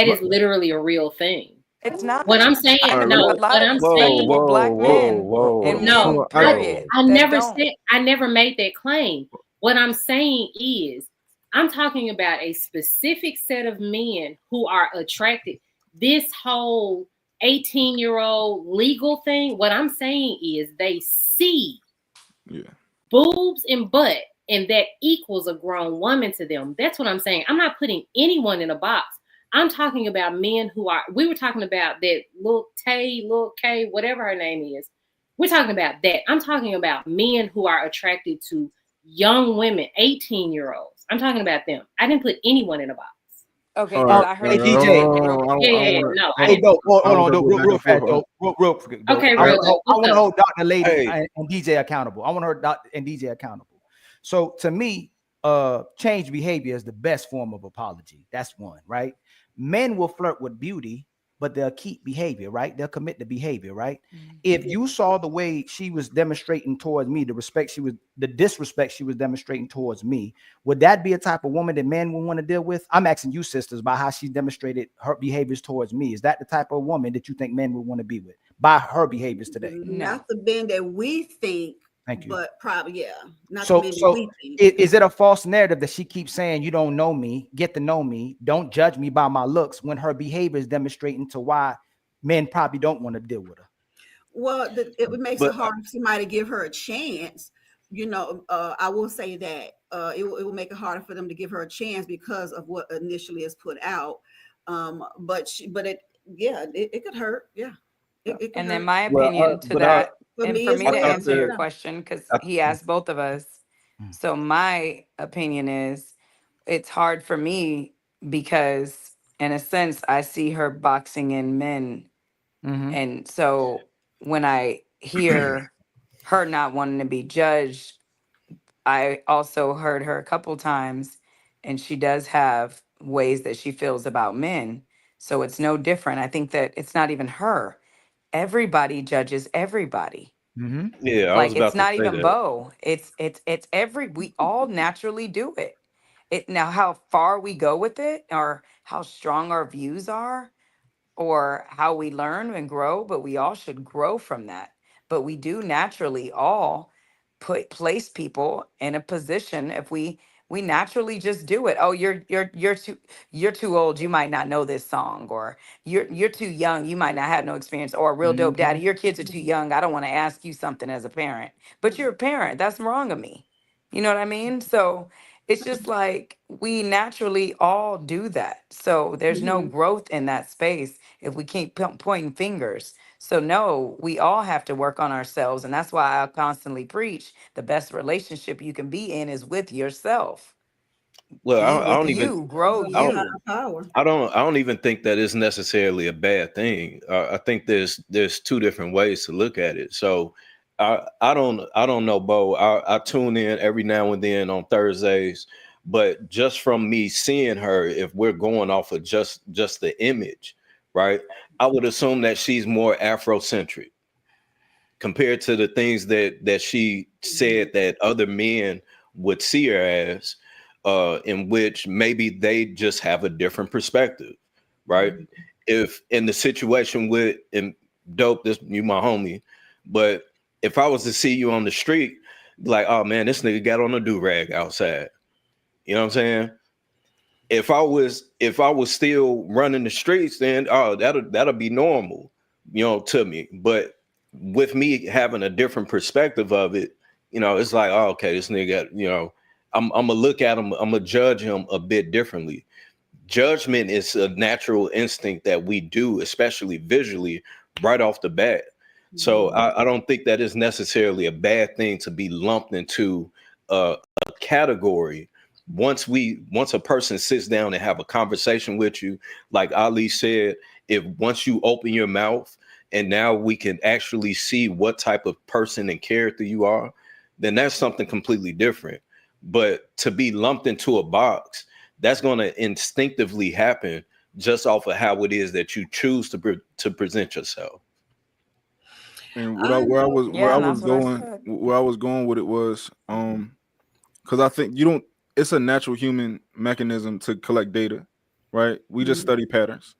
is literally a real thing. It's not. What I'm saying, I know no. a lot What of I'm saying, respectable black men and men, no. period. I that never don't. said. I never made that claim. What I'm saying is, I'm talking about a specific set of men who are attracted. This whole 18-year-old legal thing. What I'm saying is, they see boobs and butt, and that equals a grown woman to them. That's what I'm saying. I'm not putting anyone in a box. I'm talking about men who are, we were talking about that Lil K, whatever her name is. We're talking about that. I'm talking about men who are attracted to young women, 18-year-olds. I'm talking about them. I didn't put anyone in a box. Okay, because I heard Hey, DJ. No, I Hey, didn't. Dope, hold on, real fast, Dope. Real quick, Dope. Okay, I real want quick. to hold Dr. Lady Hey. and DJ accountable. I want to hold Dr. and DJ accountable. So to me, change behavior is the best form of apology. That's one, right? Men will flirt with beauty, but they'll keep behavior, right? They'll commit the behavior, right? If you saw the way she was demonstrating towards me, the disrespect she was demonstrating towards me, would that be a type of woman that men would want to deal with? I'm asking you, sisters, by how she demonstrated her behaviors towards me. Is that the type of woman that you think men would want to be with by her behaviors today? Not the men that we think. Thank you. But probably, yeah, not the So, men that we think. is it a false narrative that she keeps saying, you don't know me, get to know me, don't judge me by my looks, when her behavior is demonstrating to why men probably don't want to deal with her? Well, it makes it hard for somebody to give her a chance. I will say that it will make it harder for them to give her a chance because of what initially is put out. It could hurt. Yeah. It could And hurt. then my opinion to that, and for me to answer your question, because he asked both of us. So my opinion is it's hard for me because in a sense I see her boxing in men. And so when I hear her not wanting to be judged, I also heard her a couple times, and she does have ways that she feels about men. So it's no different. I think that it's not even her. Everybody judges everybody. Yeah, I was Like it's about to not say even that. Bo. It's every we all naturally do it. It now how far we go with it or how strong our views are or how we learn and grow, but we all should grow from that. But we do naturally all place people in a position if we naturally just do it. Oh, you're too old, you might not know this song, or you're too young, you might not have no experience, or a real dope daddy, your kids are too young, I don't want to ask you something as a parent. But you're a parent, that's wrong of me. You know what I mean? So it's just like we naturally all do that. So there's no growth in that space if we keep pointing fingers. So no, we all have to work on ourselves. And that's why I constantly preach the best relationship you can be in is with yourself. Well, Be I with don't even. you, grow I don't. you. Power. I don't even think that is necessarily a bad thing. I think there's two different ways to look at it. So I don't know, Bo. I tune in every now and then on Thursdays, but just from me seeing her, if we're going off of just the image, right? I would assume that she's more Afrocentric compared to the things that she said that other men would see her as, in which maybe they just have a different perspective, right? If in the situation with and dope, this you my homie, but if I was to see you on the street, like, oh man, this nigga got on a do-rag outside. You know what I'm saying? If I was still running the streets, then oh that'll be normal, to me. But with me having a different perspective of it, it's like, oh, okay, this nigga, I'm gonna look at him, I'm gonna judge him a bit differently. Judgment is a natural instinct that we do, especially visually, right off the bat. So I don't think that is necessarily a bad thing to be lumped into a category. Once a person sits down and have a conversation with you, like Ali said, if once you open your mouth and now we can actually see what type of person and character you are, then that's something completely different. But to be lumped into a box, that's going to instinctively happen just off of how it is that you choose to present yourself. And where Yeah, I and was that's what I going said. where I was going with it was because I think you don't. It's a natural human mechanism to collect data, right? We just study patterns.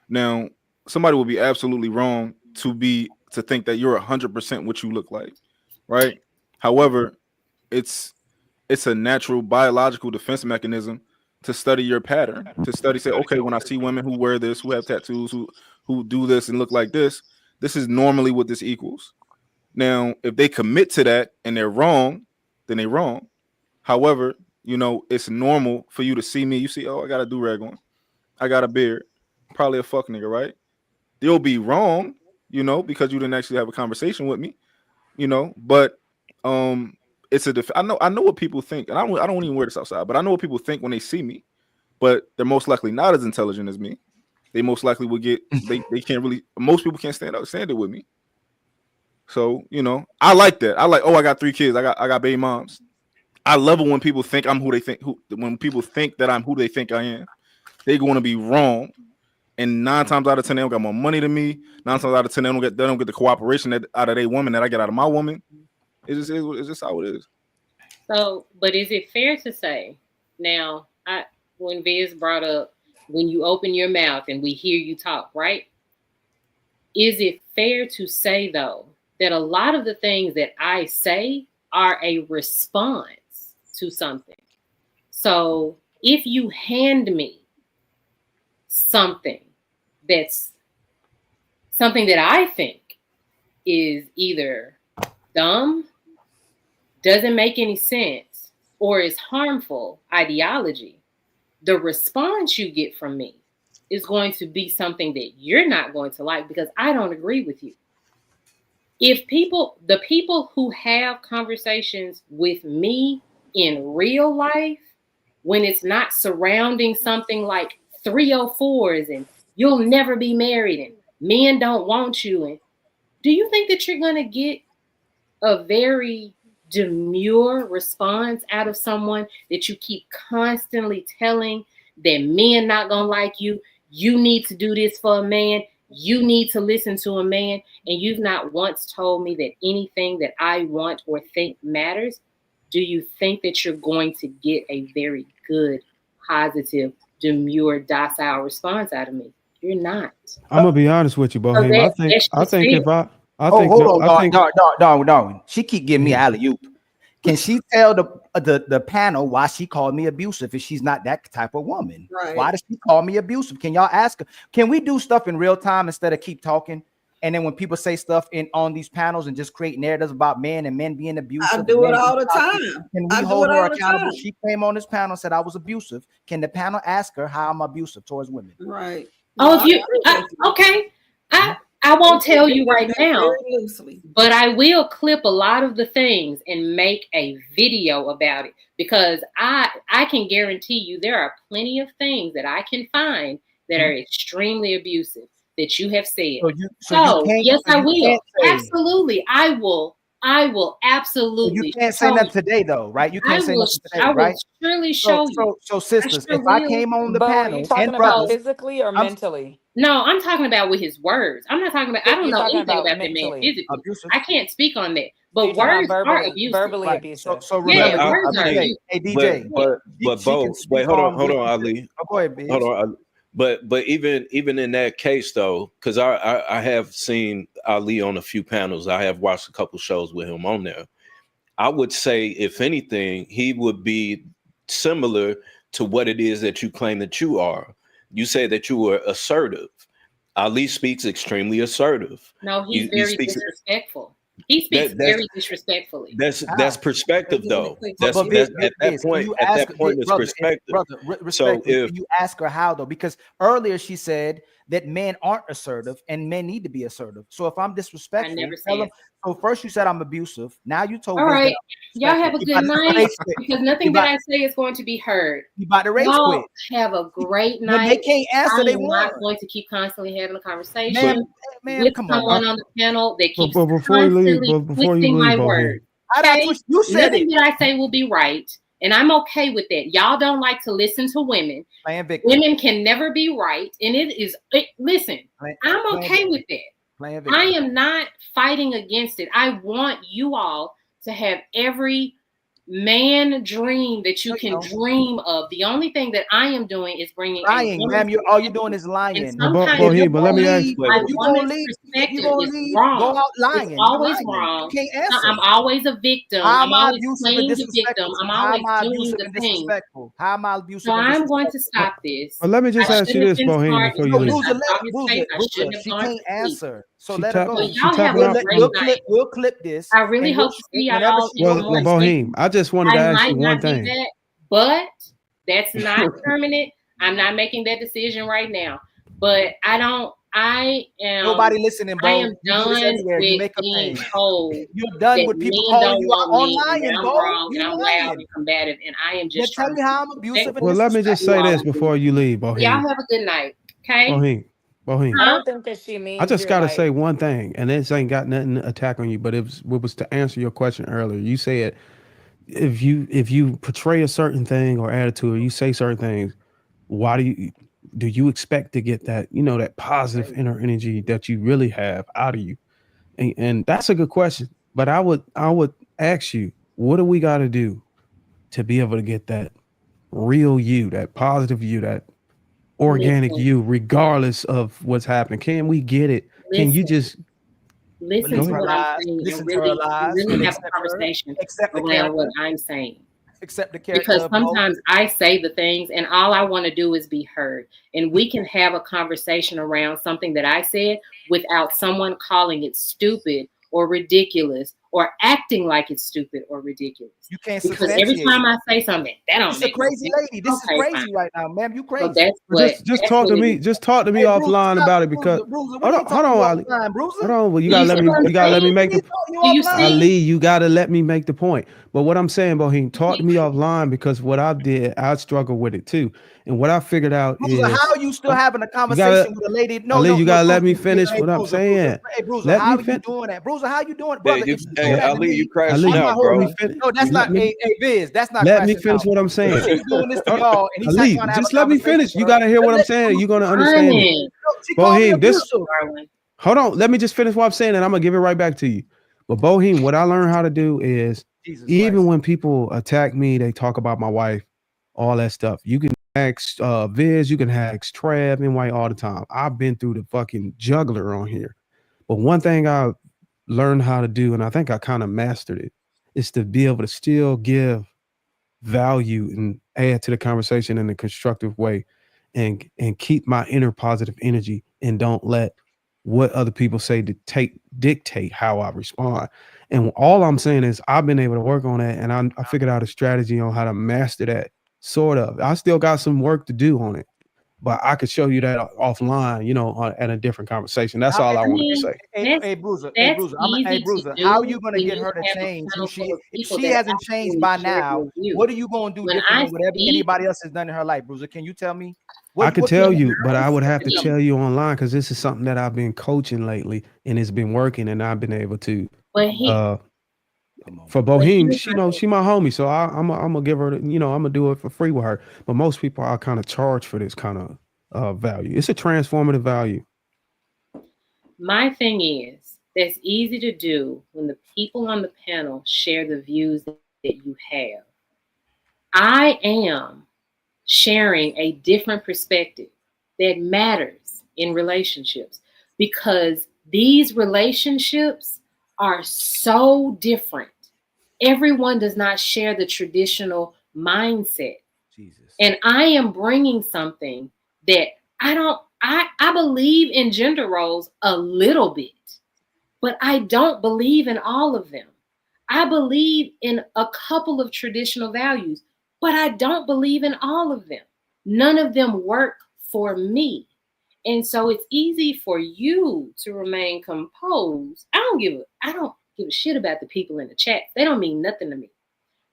Now, somebody will be absolutely wrong to think that you're 100% what you look like, right? However, it's a natural biological defense mechanism to study your pattern, to study, say, okay, when I see women who wear this, who have tattoos, who do this and look like this is normally what this equals. Now, if they commit to that and they're wrong, then they're wrong. However, it's normal for you to see me. You see, oh, I got a do-rag on. I got a beard. Probably a fuck nigga, right? You'll be wrong, because you didn't actually have a conversation with me, but it's I know what people think, and I don't even wear this outside, but I know what people think when they see me, but they're most likely not as intelligent as me. They most likely will get they can't really, most people can't stand it with me. So, I like that. I like, oh, I got 3 kids. I got baby moms. I love it when people think when people think that I'm who they think I am. They're going to be wrong. and 9 times out of 10 they don't got more money than me. 9 times out of 10 they don't get the cooperation out of their woman that I get out of my woman. It's just how it is. So, but is it fair to say now? When Viz brought up when you open your mouth and we hear you talk, right? Is it fair to say though that a lot of the things that I say are a response to something? So if you hand me something that's something that I think is either dumb, doesn't make any sense, or is harmful ideology, the response you get from me is going to be something that you're not going to like because I don't agree with you. If the people who have conversations with me in real life, when it's not surrounding something like 304s and you'll never be married and men don't want you, and do you think that you're going to get a very demure response out of someone that you keep constantly telling that men not gonna like you, you need to do this for a man, you need to listen to a man, and you've not once told me that anything that I want or think matters? Do you think that you're going to get a very good, positive, demure, docile response out of me? You're not. I'm gonna be honest with you, Bohem. I think if I think hold I on, think dog. She keep giving me alley-oop. Can she tell the panel why she called me abusive if she's not that type of woman? Right. Why does she call me abusive? Can y'all ask her? Can we do stuff in real time instead of keep talking? And then when people say stuff on these panels and just create narratives about men and men being abusive, I do it all the time. Can we hold her accountable? She came on this panel and said I was abusive. Can the panel ask her how I'm abusive towards women? Right. Oh, okay. I won't tell you right now, but I will clip a lot of the things and make a video about it because I can guarantee you there are plenty of things that I can find that are extremely abusive that you have said. Yes, I will. Absolutely. I will absolutely. You can't say nothing today, though, right? You can't say nothing today, right? I will surely show you. So, sisters, if I came on the panel, are you talking about physically or mentally? No, I'm talking about with his words. I'm not talking about. I don't know anything about the man physically. Abusive? I can't speak on that. But words are abusive. Verbally abusive. So remember, words are abusive. Hey DJ, but Bo, wait, hold on, Ali. Go ahead, bitch. Hold on. But even in that case though, because I have seen Ali on a few panels. I have watched a couple shows with him on there. I would say, if anything, he would be similar to what it is that you claim that you are. You say that you were assertive. Ali speaks extremely assertive. No, he's very disrespectful. He speaks very disrespectfully. That's perspective, though. That's at that point, it's perspective. Brother, so if you ask her how though, because earlier she said that men aren't assertive and men need to be assertive. So if I'm disrespectful, so first you said I'm abusive. Now you told me. All right, y'all have a good night because nothing that I say is going to be heard. You about to race y'all quit. Have a great night. They can't answer. They I'm want. not going to keep constantly having a conversation with someone on the panel that keeps before you leave, my words. Okay? You said nothing that I say will be right, and I'm okay with that. Y'all don't like to listen to women. Women can never be right, and listen. I'm okay with that. I am not fighting against it. I want you all to have every man dream that you can dream of. The only thing that I am doing is bringing lying, ma'am. All you're doing is lying. But let me ask you. If you gonna leave, go out lying. It's always wrong. You can't answer. I'm always a victim. I'm always playing the victim. I'm always doing the thing. How am I abusive? So I'm going to stop this. Well, let me just ask you this, Bohem, before you leave. She can't answer. So She let her tap- go. she tapping out. We'll clip this. I really hope to see y'all. Well, Bohem, I just wanted to ask you one thing. But that's not permanent. I'm not making that decision right now. But I am. Nobody listening, Bo. I am done with being told. You're done with people calling you out online, and I'm wrong, and I'm loud and combative, and I am just. Tell me how I'm abusive. Well, let me just say this before you leave, Bohem. Y'all have a good night. Okay. Bohem. I don't think that she means. I just gotta say one thing, and this ain't got nothing to attack on you, but it was to answer your question earlier. You said if you portray a certain thing or attitude, or you say certain things, why do do you expect to get that, that positive inner energy that you really have out of you? And that's a good question. But I would ask you, what do we got to do to be able to get that real you, that positive you, that organic Listen, you, regardless of what's happening? Can we get it? Can you listen, just listen go to ahead? what I'm saying and Listen to her lies, really and have a accept her, conversation accept the around what character, I'm saying. accept the character Because of both. sometimes I say the things and all I want to do is be heard. And we can have a conversation around something that I said without someone calling it stupid or ridiculous or acting like it's stupid or ridiculous. You can't Because every substantiate time it. I say something, that don't This a make no crazy sense. lady. This is Okay, fine. crazy right now, ma'am. You So crazy. Just that's talk what to it me. is. Just talk to me Hey, Bruiser, offline stop. about it because Bruiser, we hold on, ain't hold talking to on, you Ali. offline, Bruiser. Hold on, but you Do gotta you let see me. what I'm You gotta let me saying? make the. You Do you offline. see? Ali, you gotta let me make the point. But what I'm saying, Bohemian, talk to me offline because what I did, I struggled with it too. And what I figured out Bruiser, how is, are you still having a you gotta, conversation with a lady? No, Ali, no, you no, gotta let me Bruiser. finish Hey, what I'm Bruiser. saying. Hey, Bruiser, Let how me are you finish. doing that? Bruiser, how you doing, Yeah, brother? you, If you doing hey, that to Ali, you me, crashing Ali, I'm not out, let hold me bro. on. finish. No, that's You, not. Let me Hey, Viz, that's not let me crashing finish out. what I'm If saying. she's doing this to Hold- y'all, and he's trying Ali, to have a just let me conversation finish. with You her, gotta hear then what I'm let saying. Bruiser You're gonna finish. understand it. Darling. No, she called me a Bohem, this Bruiser. Darling. hold on. Let me just finish what I'm saying, and I'm gonna give it right back to you. But Bohem, what I learned how to do is Jesus even Christ. when people attack me, they talk about my wife, all that stuff. You can ask Viz, you can ask Trav and White all the time. I've been through the fucking juggler on here. But one thing I learned how to do, and I think I kind of mastered it, is to be able to still give value and add to the conversation in a constructive way and keep my inner positive energy and don't let what other people say dictate how I respond. And all I'm saying is I've been able to work on that and I figured out a strategy on how to master that sort of. I still got some work to do on it, but I could show you that offline, at a different conversation. That's all I I wanted to mean, say. Hey, Bruiser. Hey, that's Bruiser. Hey, easy to Bruiser. How are do you gonna when get you her to have a change who panel she? full of If people she that hasn't changed actually by share now, your view. what are you gonna do When different I than whatever speak, anybody else has done in her life, Bruiser? Can you tell me? I could What can tell you you, do? but I would have to speak, tell you online because this is something that I've been coaching lately and it's been working and I've been able to but uh for but Bohem, here's my she my homie, so I'm gonna give her, I'm gonna do it for free with her. But most people are kind of charged for this kind of value. It's a transformative value. My thing is, that's easy to do when the people on the panel share the views that you have. I am sharing a different perspective that matters in relationships because these relationships are so different. Everyone does not share the traditional mindset. Jesus. And I am bringing something that I believe in gender roles a little bit, but I don't believe in all of them. I believe in a couple of traditional values, but I don't believe in all of them. None of them work for me. And so it's easy for you to remain composed. I don't give a shit about the people in the chat. They don't mean nothing to me.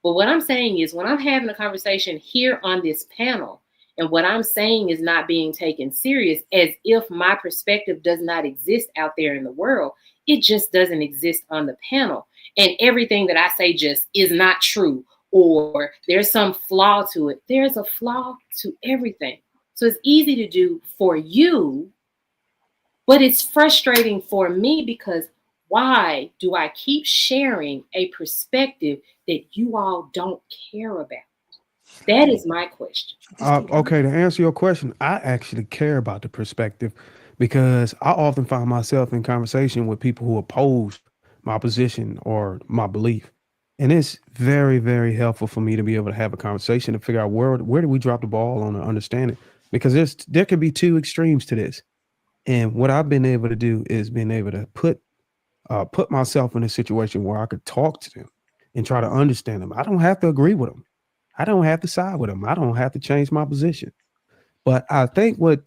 But what I'm saying is when I'm having a conversation here on this panel, and what I'm saying is not being taken serious as if my perspective does not exist out there in the world, it just doesn't exist on the panel. And everything that I say just is not true, or there's some flaw to it. There's a flaw to everything. So it's easy to do for you, but it's frustrating for me because why do I keep sharing a perspective that you all don't care about? That is my question. Okay, to answer your question, I actually care about the perspective because I often find myself in conversation with people who oppose my position or my belief. And it's very, very helpful for me to be able to have a conversation to figure out where do we drop the ball on the understanding because there could be two extremes to this. And what I've been able to do is been able to put myself in a situation where I could talk to them and try to understand them. I don't have to agree with them. I don't have to side with them. I don't have to change my position. But I think what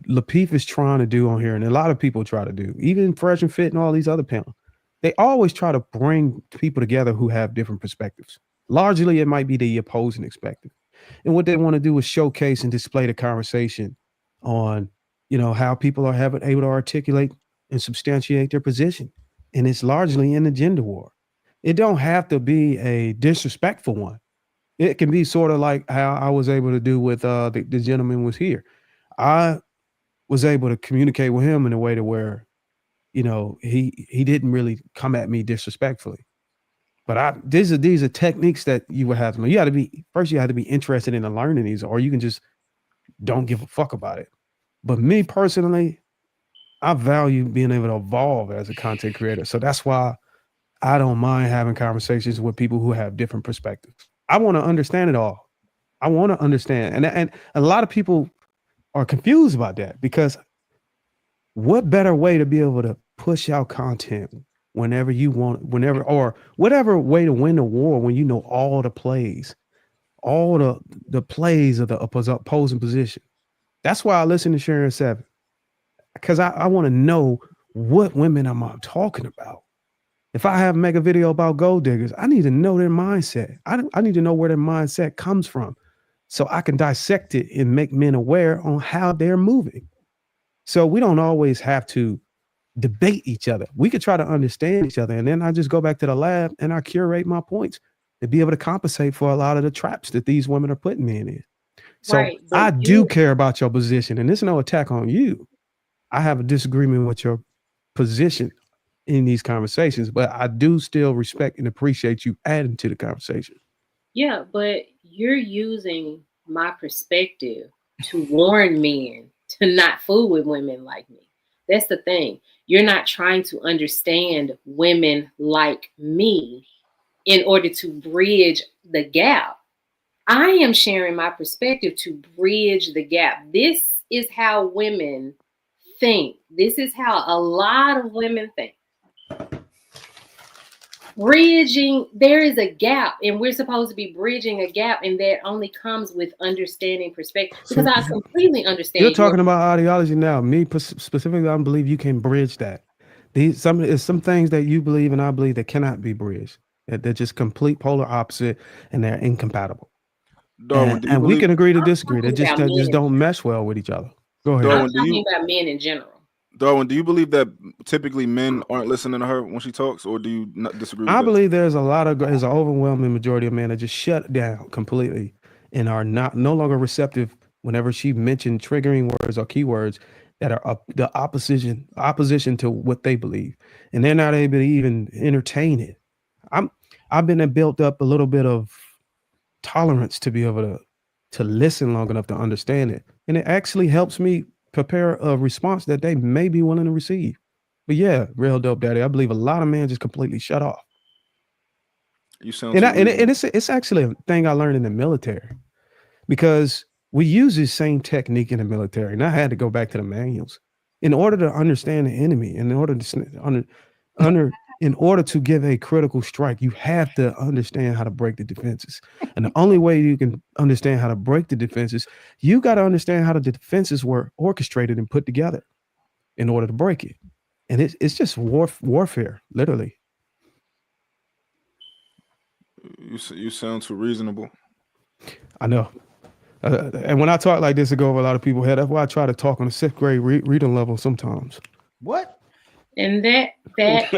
Lapeef is trying to do on here, and a lot of people try to do, even Fresh and Fit and all these other panels, they always try to bring people together who have different perspectives. Largely, it might be the opposing perspective. And what they want to do is showcase and display the conversation on, how people are able to articulate and substantiate their position. And it's largely in the gender war. It don't have to be a disrespectful one. It can be sort of like how I was able to do with the gentleman was here. I was able to communicate with him in a way to where, you know, he didn't really come at me disrespectfully. But these are techniques that you would have to know. You have to be interested in learning these, or you can just don't give a fuck about it. But me personally, I value being able to evolve as a content creator. So that's why I don't mind having conversations with people who have different perspectives. I want to understand it all. I want to understand. And a lot of people are confused about that, because what better way to be able to push out content whenever you want, or whatever way to win the war when you know all the plays, all the plays of the opposing position. That's why I listen to Sharon 7, because I want to know what women am I talking about. If I have make a video about gold diggers, I need to know their mindset. I need to know where their mindset comes from, so I can dissect it and make men aware on how they're moving. So we don't always have to debate each other. We could try to understand each other, and then I just go back to the lab and I curate my points to be able to compensate for a lot of the traps that these women are putting me in. So Right, I but do care about your position, and there's no attack on you. I have a disagreement with your position in these conversations, but I do still respect and appreciate you adding to the conversation. yeah, but you're using my perspective to warn men to not fool with women like me. That's the thing. You're not trying to understand women like me in order to bridge the gap. I am sharing my perspective to bridge the gap. This is how women think. This is how a lot of women think. Bridging, there is a gap, and we're supposed to be bridging a gap, and that only comes with understanding perspective. Because I completely understand. You're talking about ideology now. Me specifically, I believe you can bridge that. Some things that you believe and I believe that cannot be bridged. They're just complete polar opposite, and they're incompatible. Darwin, And we can agree to disagree. They talking about just men. don't mesh well with each other. Go ahead. I'm talking about men in general. Darwin, do you believe that typically men aren't listening to her when she talks, or do you not disagree with I that? believe there's an overwhelming majority of men that just shut down completely and are no longer receptive whenever she mentioned triggering words or keywords that are the opposition to what they believe, and they're not able to even entertain it. I've been built up a little bit of tolerance to be able to listen long enough to understand it, and it actually helps me prepare a response that they may be willing to receive. But yeah, real dope daddy, I believe a lot of men just completely shut off. You sound And it's actually a thing I learned in the military, because we use this same technique in the military, and I had to go back to the manuals in order to understand the enemy. In order to give a critical strike, you have to understand how to break the defenses. And the only way you can understand how to break the defenses, you got to understand how the defenses were orchestrated and put together in order to break it. And it's just warfare, literally. You sound too reasonable. I know. And when I talk like this, it go over a lot of people's head. That's why I try to talk on a 6th grade reading level sometimes. What? And that is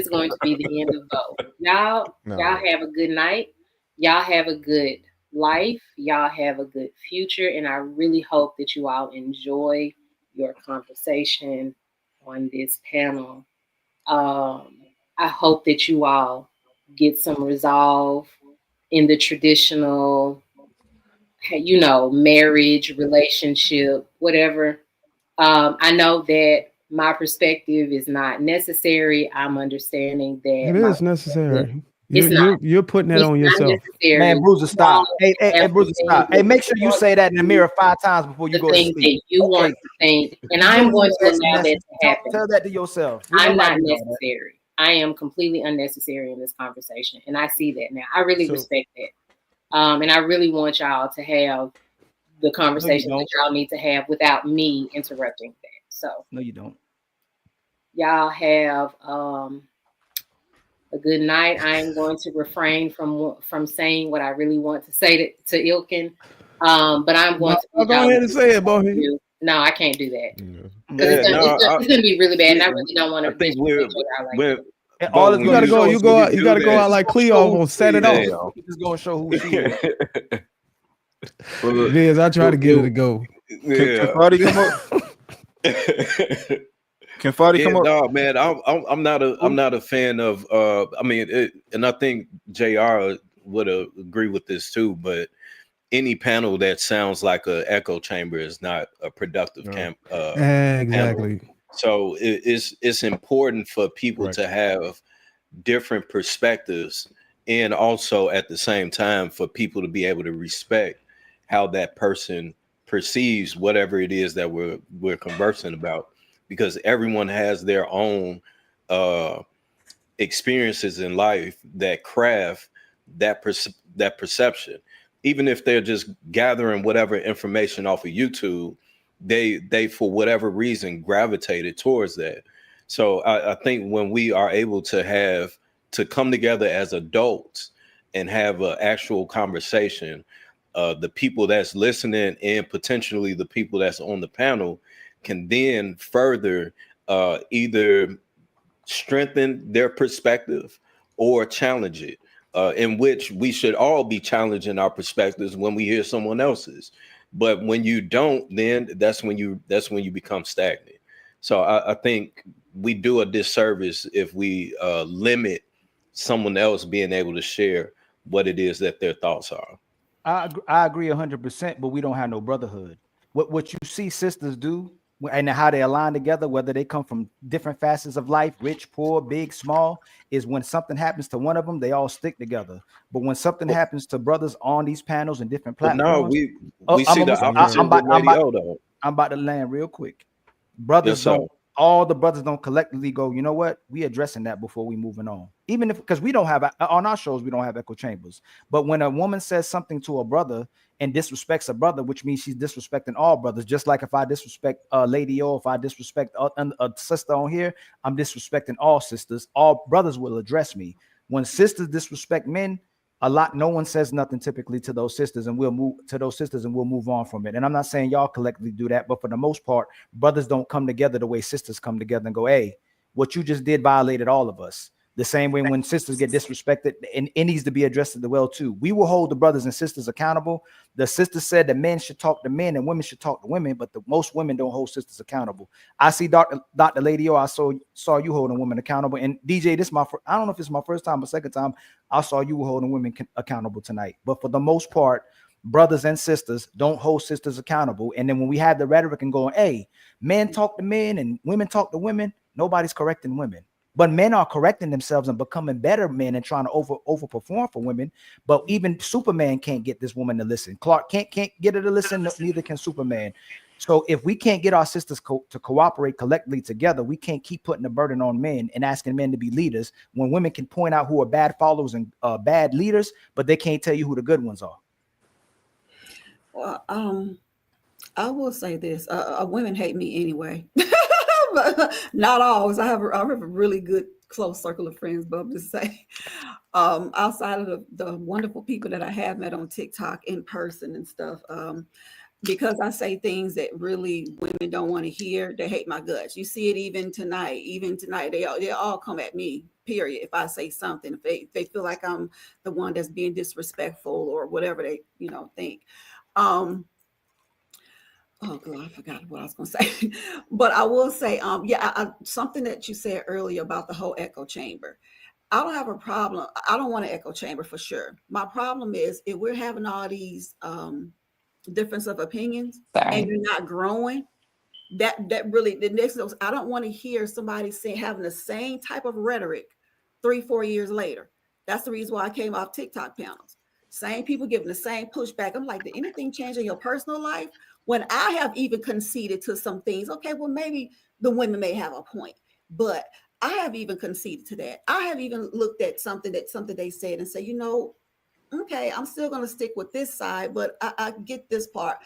going to be the end of both. Y'all have a good night. Y'all have a good life. Y'all have a good future. And I really hope that you all enjoy your conversation on this panel. I hope that you all get some resolve in the traditional, marriage, relationship, whatever. I know that my perspective is not necessary. I'm understanding that It is necessary. You're putting that it's on not yourself. necessary. Man, Bruiser, stop. Hey, Bruiser, stop. Hey, make sure you say that in the mirror 5 times before you go to Things sleep. that you want to think, and I'm going to allow that to happen. Tell that to yourself. I'm not necessary. I am completely unnecessary in this conversation, and I see that now. I really respect that, and I really want y'all to have the conversation that y'all need to have without me interrupting that. So no, you don't. Y'all have a good night. I am going to refrain from saying what I really want to say to Ilkin, but I'm going to go ahead and say it, boy. No, I can't do that. It's gonna be really bad, and I really don't want to. I think we're you gotta go out like Cleo and set it off. Just go and show who she is. Viz, I try to get her to go. Can Fadi come up? Can Fadi come up? No, man, I'm not a fan of. I mean, and I think Jr. would agree with this too. But any panel that sounds like an echo chamber is not a productive Exactly. panel. So it's important for people to have different perspectives, and also at the same time for people to be able to respect how that person perceives whatever it is that we're conversing about, because everyone has their own experiences in life that craft that perception. Even if they're just gathering whatever information off of YouTube, they for whatever reason gravitated towards that. So I think when we are able to come together as adults and have an actual conversation, the people that's listening and potentially the people that's on the panel can then further either strengthen their perspective or challenge it, in which we should all be challenging our perspectives when we hear someone else's. But when you don't, then that's when you become stagnant. So I think we do a disservice if we limit someone else being able to share what it is that their thoughts are. I agree 100%, but we don't have no brotherhood. What you see sisters do and how they align together, whether they come from different facets of life, rich, poor, big, small, is when something happens to one of them, they all stick together. But when something happens to brothers on these panels and different But no, platforms, we see the opposite with Lady O though. I'm about to land real quick. Brothers Yes, sir. don't, all the brothers don't collectively go, you know what? We addressing that before we moving on. Even if, because we don't have, on our shows, we don't have echo chambers. But when a woman says something to a brother and disrespects a brother, which means she's disrespecting all brothers, just like if I disrespect Lady O, if I disrespect a sister on here, I'm disrespecting all sisters. All brothers will address me. When sisters disrespect men, no one says nothing typically to those sisters, and we'll move on from it. And I'm not saying y'all collectively do that, but for the most part, brothers don't come together the way sisters come together and go, hey, what you just did violated all of us. The same way when sisters get disrespected, and it needs to be addressed as well too. We will hold the brothers and sisters accountable. The sister said that men should talk to men and women should talk to women, but most women don't hold sisters accountable. I see Dr. Lady O, I saw you holding women accountable. And DJ, I don't know if it's my first time or second time, I saw you holding women accountable tonight. But for the most part, brothers and sisters don't hold sisters accountable. And then when we have the rhetoric and going, hey, men talk to men and women talk to women, nobody's correcting women. But men are correcting themselves and becoming better men and trying to overperform for women. But even Superman can't get this woman to listen. Clark can't get her to listen. Neither can Superman. So if we can't get our sisters to cooperate collectively together, we can't keep putting the burden on men and asking men to be leaders when women can point out who are bad followers and bad leaders, but they can't tell you who the good ones are. Well, I will say this: women hate me anyway. But not always. I have a really good close circle of friends, but I'm just saying, outside of the wonderful people that I have met on TikTok in person and stuff, because I say things that really women don't want to hear, they hate my guts. You see it even tonight. They all come at me, period. If I say something, if they feel like I'm the one that's being disrespectful or whatever they think. Oh God, I forgot what I was going to say, but I will say, something that you said earlier about the whole echo chamber. I don't have a problem. I don't want an echo chamber for sure. My problem is if we're having all these difference of opinions and you're not growing, that really the next. I don't want to hear somebody having the same type of rhetoric 3-4 years later. That's the reason why I came off TikTok panels. Same people giving the same pushback. I'm like, did anything change in your personal life? When I have even conceded to some things, okay, well, maybe the women may have a point, but I have even conceded to that. I have even looked at something they said and say, okay, I'm still going to stick with this side, but I get this part.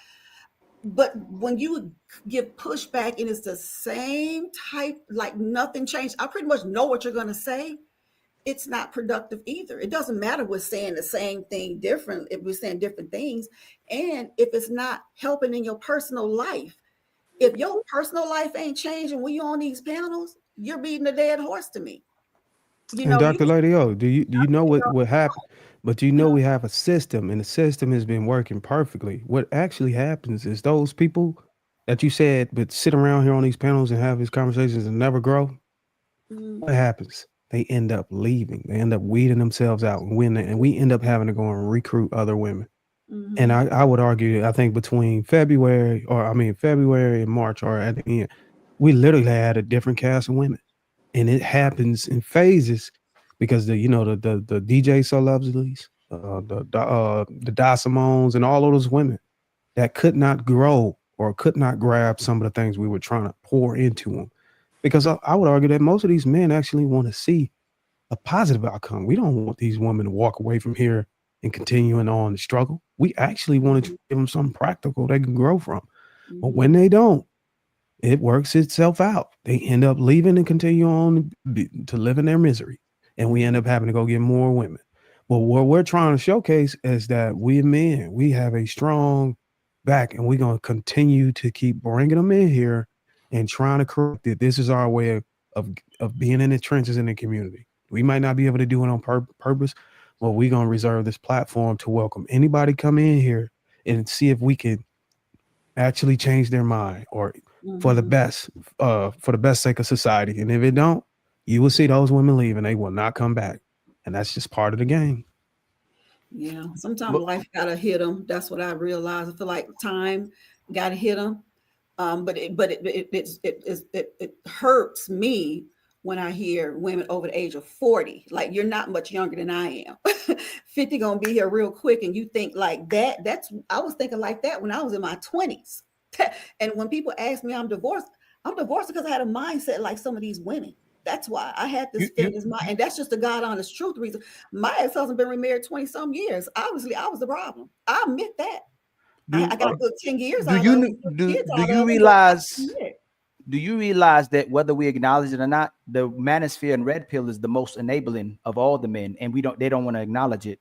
But when you give pushback and it's the same type, like nothing changed, I pretty much know what you're going to say. It's not productive either. It doesn't matter we're saying the same thing different if we're saying different things. And if it's not helping in your personal life, if your personal life ain't changing when you're on these panels, you're beating a dead horse to me. You And know, Dr. Lady O, do you know what happened? But you know we have a system, and the system has been working perfectly. What actually happens is those people that you said would sit around here on these panels and have these conversations and never grow. What happens? They end up leaving. They end up weeding themselves out, and we end up having to go and recruit other women. And I would argue, I think between February and March, or at the end, we literally had a different cast of women, and it happens in phases because the DJ So Lovely's, the Da Simones, and all of those women that could not grow or could not grab some of the things we were trying to pour into them. Because I would argue that most of these men actually want to see a positive outcome. We don't want these women to walk away from here and continuing on the struggle. We actually want to give them something practical they can grow from. But when they don't, it works itself out. They end up leaving and continue on to live in their misery. And we end up having to go get more women. But what we're trying to showcase is that we men, we have a strong back, and we're going to continue to keep bringing them in here and trying to correct it. This is our way of being in the trenches in the community. We might not be able to do it on purpose, but we're going to reserve this platform to welcome anybody come in here and see if we can actually change their mind or for the best sake of society. And if it don't, you will see those women leave and they will not come back. And that's just part of the game. Yeah, sometimes life gotta hit them. That's what I realized. I feel like time gotta hit them. But it hurts me when I hear women over the age of 40. Like, you're not much younger than I am. 50 gonna be here real quick, and you think like that. I was thinking like that when I was in my 20s. And when people ask me I'm divorced because I had a mindset like some of these women. That's why I had this feminist mind, and that's just the God honest truth reason. My ex-husband been remarried 20 some years. Obviously, I was the problem. I admit that. I got a good 10 years out of him. Do you realize that whether we acknowledge it or not, the manosphere and red pill is the most enabling of all the men, and they don't want to acknowledge it.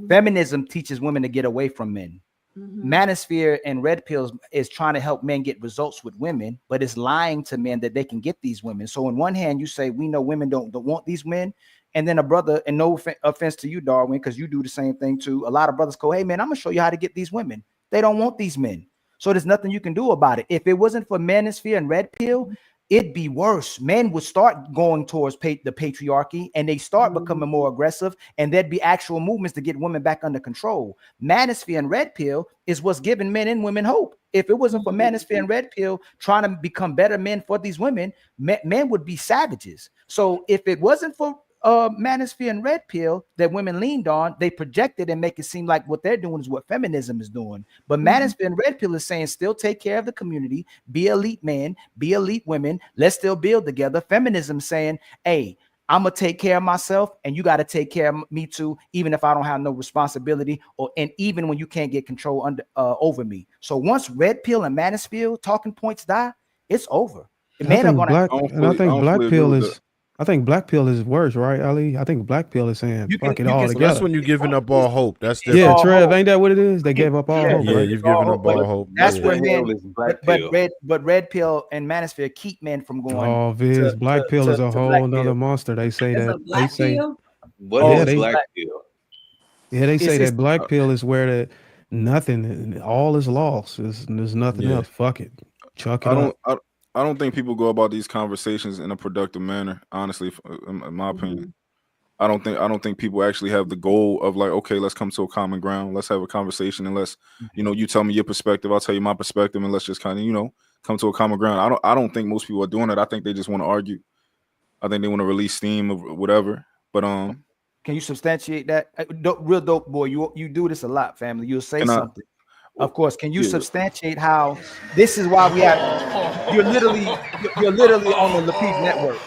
Feminism teaches women to get away from men. Manosphere and red pills is trying to help men get results with women, but it's lying to men that they can get these women. So on one hand, you say we know women don't want these men, and then a brother, and no offense to you, Darwin, because you do the same thing too. A lot of brothers go, hey man, I'm gonna show you how to get these women. They don't want these men. So there's nothing you can do about it. If it wasn't for manosphere and red pill, it'd be worse. Men would start going towards the patriarchy, and they start becoming more aggressive, and there'd be actual movements to get women back under control. Manosphere and red pill is what's giving men and women hope. If it wasn't for manosphere and red pill trying to become better men for these women, men would be savages. So if it wasn't for manosphere and red pill that women leaned on, they projected and make it seem like what they're doing is what feminism is doing. But manosphere and red pill is saying still take care of the community, be elite men, be elite women, let's still build together. Feminism saying, hey, I'm gonna take care of myself, and you got to take care of me too, even if I don't have no responsibility, and even when you can't get control over me. So once red pill and manosphere talking points die, it's over. I think black pill is worse, right, Ali? I think black pill is saying fuck it all together. That's when you're giving up all hope. That's different. Yeah, Trev, ain't that what it is? They gave up all hope. Yeah, right? you've given up all hope. That's where men, but red pill and manosphere keep men from going. Oh, Viz, black pill is a whole nother monster. They say that. They say what is black pill? Yeah, they say that black pill is where the nothing, all is lost. There's nothing else. Fuck it, chuck it up. I don't think people go about these conversations in a productive manner. Honestly, in my opinion, I don't think people actually have the goal of like, okay, let's come to a common ground. Let's have a conversation, and let's, you tell me your perspective, I'll tell you my perspective, and let's just kind of, come to a common ground. I don't think most people are doing it. I think they just want to argue. I think they want to release steam or whatever. But can you substantiate that? Real dope boy, you do this a lot, family. You'll say something. Of course, can you substantiate how this is why we have you're literally on the Lapeef Network.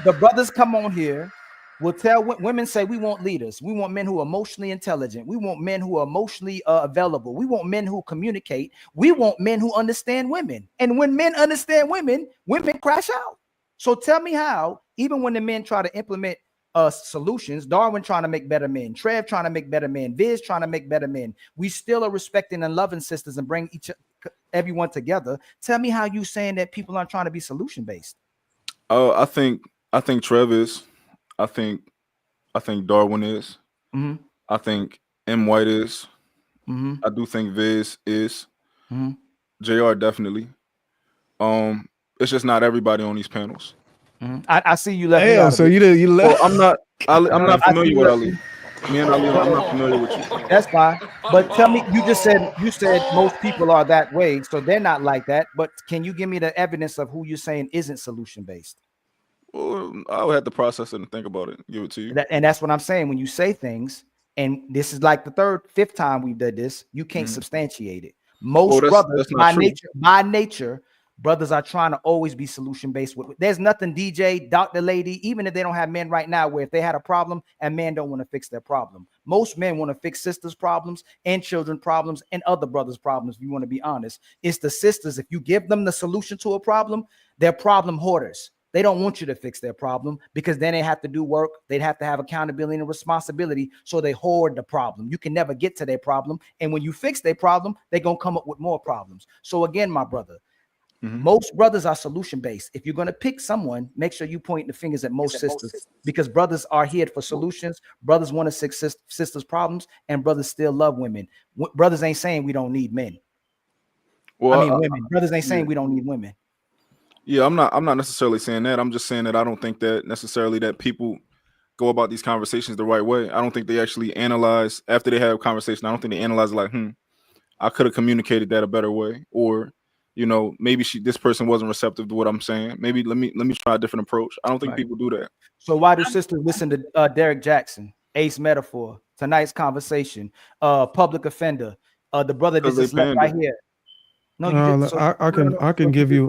The brothers come on here, will tell women, say we want leaders, we want men who are emotionally intelligent, we want men who are emotionally available, we want men who communicate, we want men who understand women. And when men understand women crash out. So tell me how, even when the men try to implement solutions, Darwin trying to make better men, Trev trying to make better men, Viz trying to make better men, we still are respecting and loving sisters and bring everyone together. Tell me how you saying that people aren't trying to be solution based. I think Trev is. I think Darwin is. Mm-hmm. I think M White is. Mm-hmm. I do think Viz is. Mm-hmm. JR definitely. It's just not everybody on these panels. Mm-hmm. I see you left me Damn, out of so it. you Well, left. I'm not I see familiar you with left Ali. me. Me and Ali, I'm not familiar with you. That's fine. But tell me, you said most people are that way, so they're not like that. But can you give me the evidence of who you're saying isn't solution based? Well, I would have to process it and think about it. Give it to you. And that's what I'm saying. When you say things, and this is like the third, fifth time we did this, you can't substantiate it. Well, Most brothers, that's not true. by nature, brothers are trying to always be solution based. There's nothing, DJ, Dr. Lady, even if they don't have men right now, where if they had a problem and men don't want to fix their problem. Most men want to fix sisters' problems and children problems and other brothers' problems. If you want to be honest, it's the sisters. If you give them the solution to a problem, they're problem hoarders. They don't want you to fix their problem because then they have to do work. They'd have to have accountability and responsibility. So they hoard the problem. You can never get to their problem. And when you fix their problem, they're going to come up with more problems. So again, my brother, most brothers are solution based. If you're going to pick someone, make sure you point the fingers at most sisters because brothers are here for solutions. Brothers want to fix sisters' problems and brothers still love women. Brothers ain't saying we don't need men. Well, I mean, women. Brothers ain't saying we don't need women. Yeah, I'm not necessarily saying that. I'm just saying that I don't think that necessarily that people go about these conversations the right way. I don't think they actually analyze after they have a conversation. I don't think they analyze like, I could have communicated that a better way, or maybe this person wasn't receptive to what I'm saying. Maybe let me try a different approach. I don't think people do that. So why do sisters listen to Derek Jackson, Ace Metaphor, tonight's conversation, Public Offender, the brother that Because they just left pander. right here? No, you did. So I can give you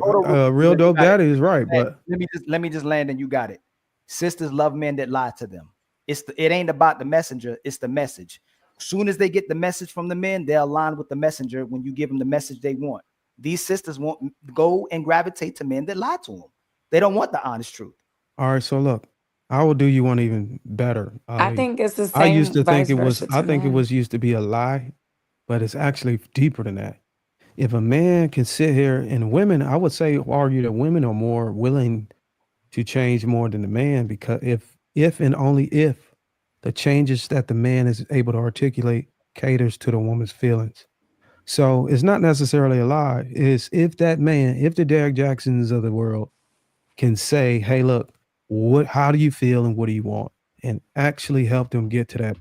real dope daddy is right, but let me just land and you got it. Sisters love men that lie to them. It ain't about the messenger, it's the message. Soon as they get the message from the men, they'll align with the messenger when you give them the message they want. These sisters won't go and gravitate to men that lie to them. They don't want the honest truth. all right. So look, I will do you one even better. I think it's the I used same to think vice it was. versa I to think it men. was used to be a lie, but it's actually deeper than that. If a man can sit here and women, I would say argue that women are more willing to change more than the man because if and only if the changes that the man is able to articulate caters to the woman's feelings. So it's not necessarily a lie. It's if that man, if the Derek Jacksons of the world can say, hey, look, how do you feel and what do you want? And actually help them get to that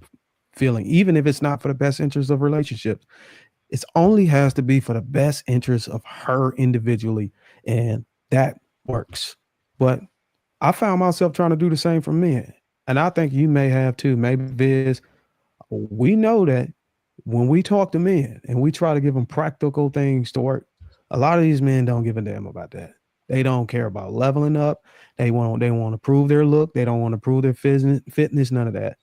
feeling, even if it's not for the best interest of relationships. It only has to be for the best interest of her individually, and that works. But I found myself trying to do the same for men, and I think you may have too. Maybe Viz. We know that when we talk to men and we try to give them practical things to work, a lot of these men don't give a damn about that. They don't care about leveling up. They want to prove their look. They don't want to prove their fitness. None of that.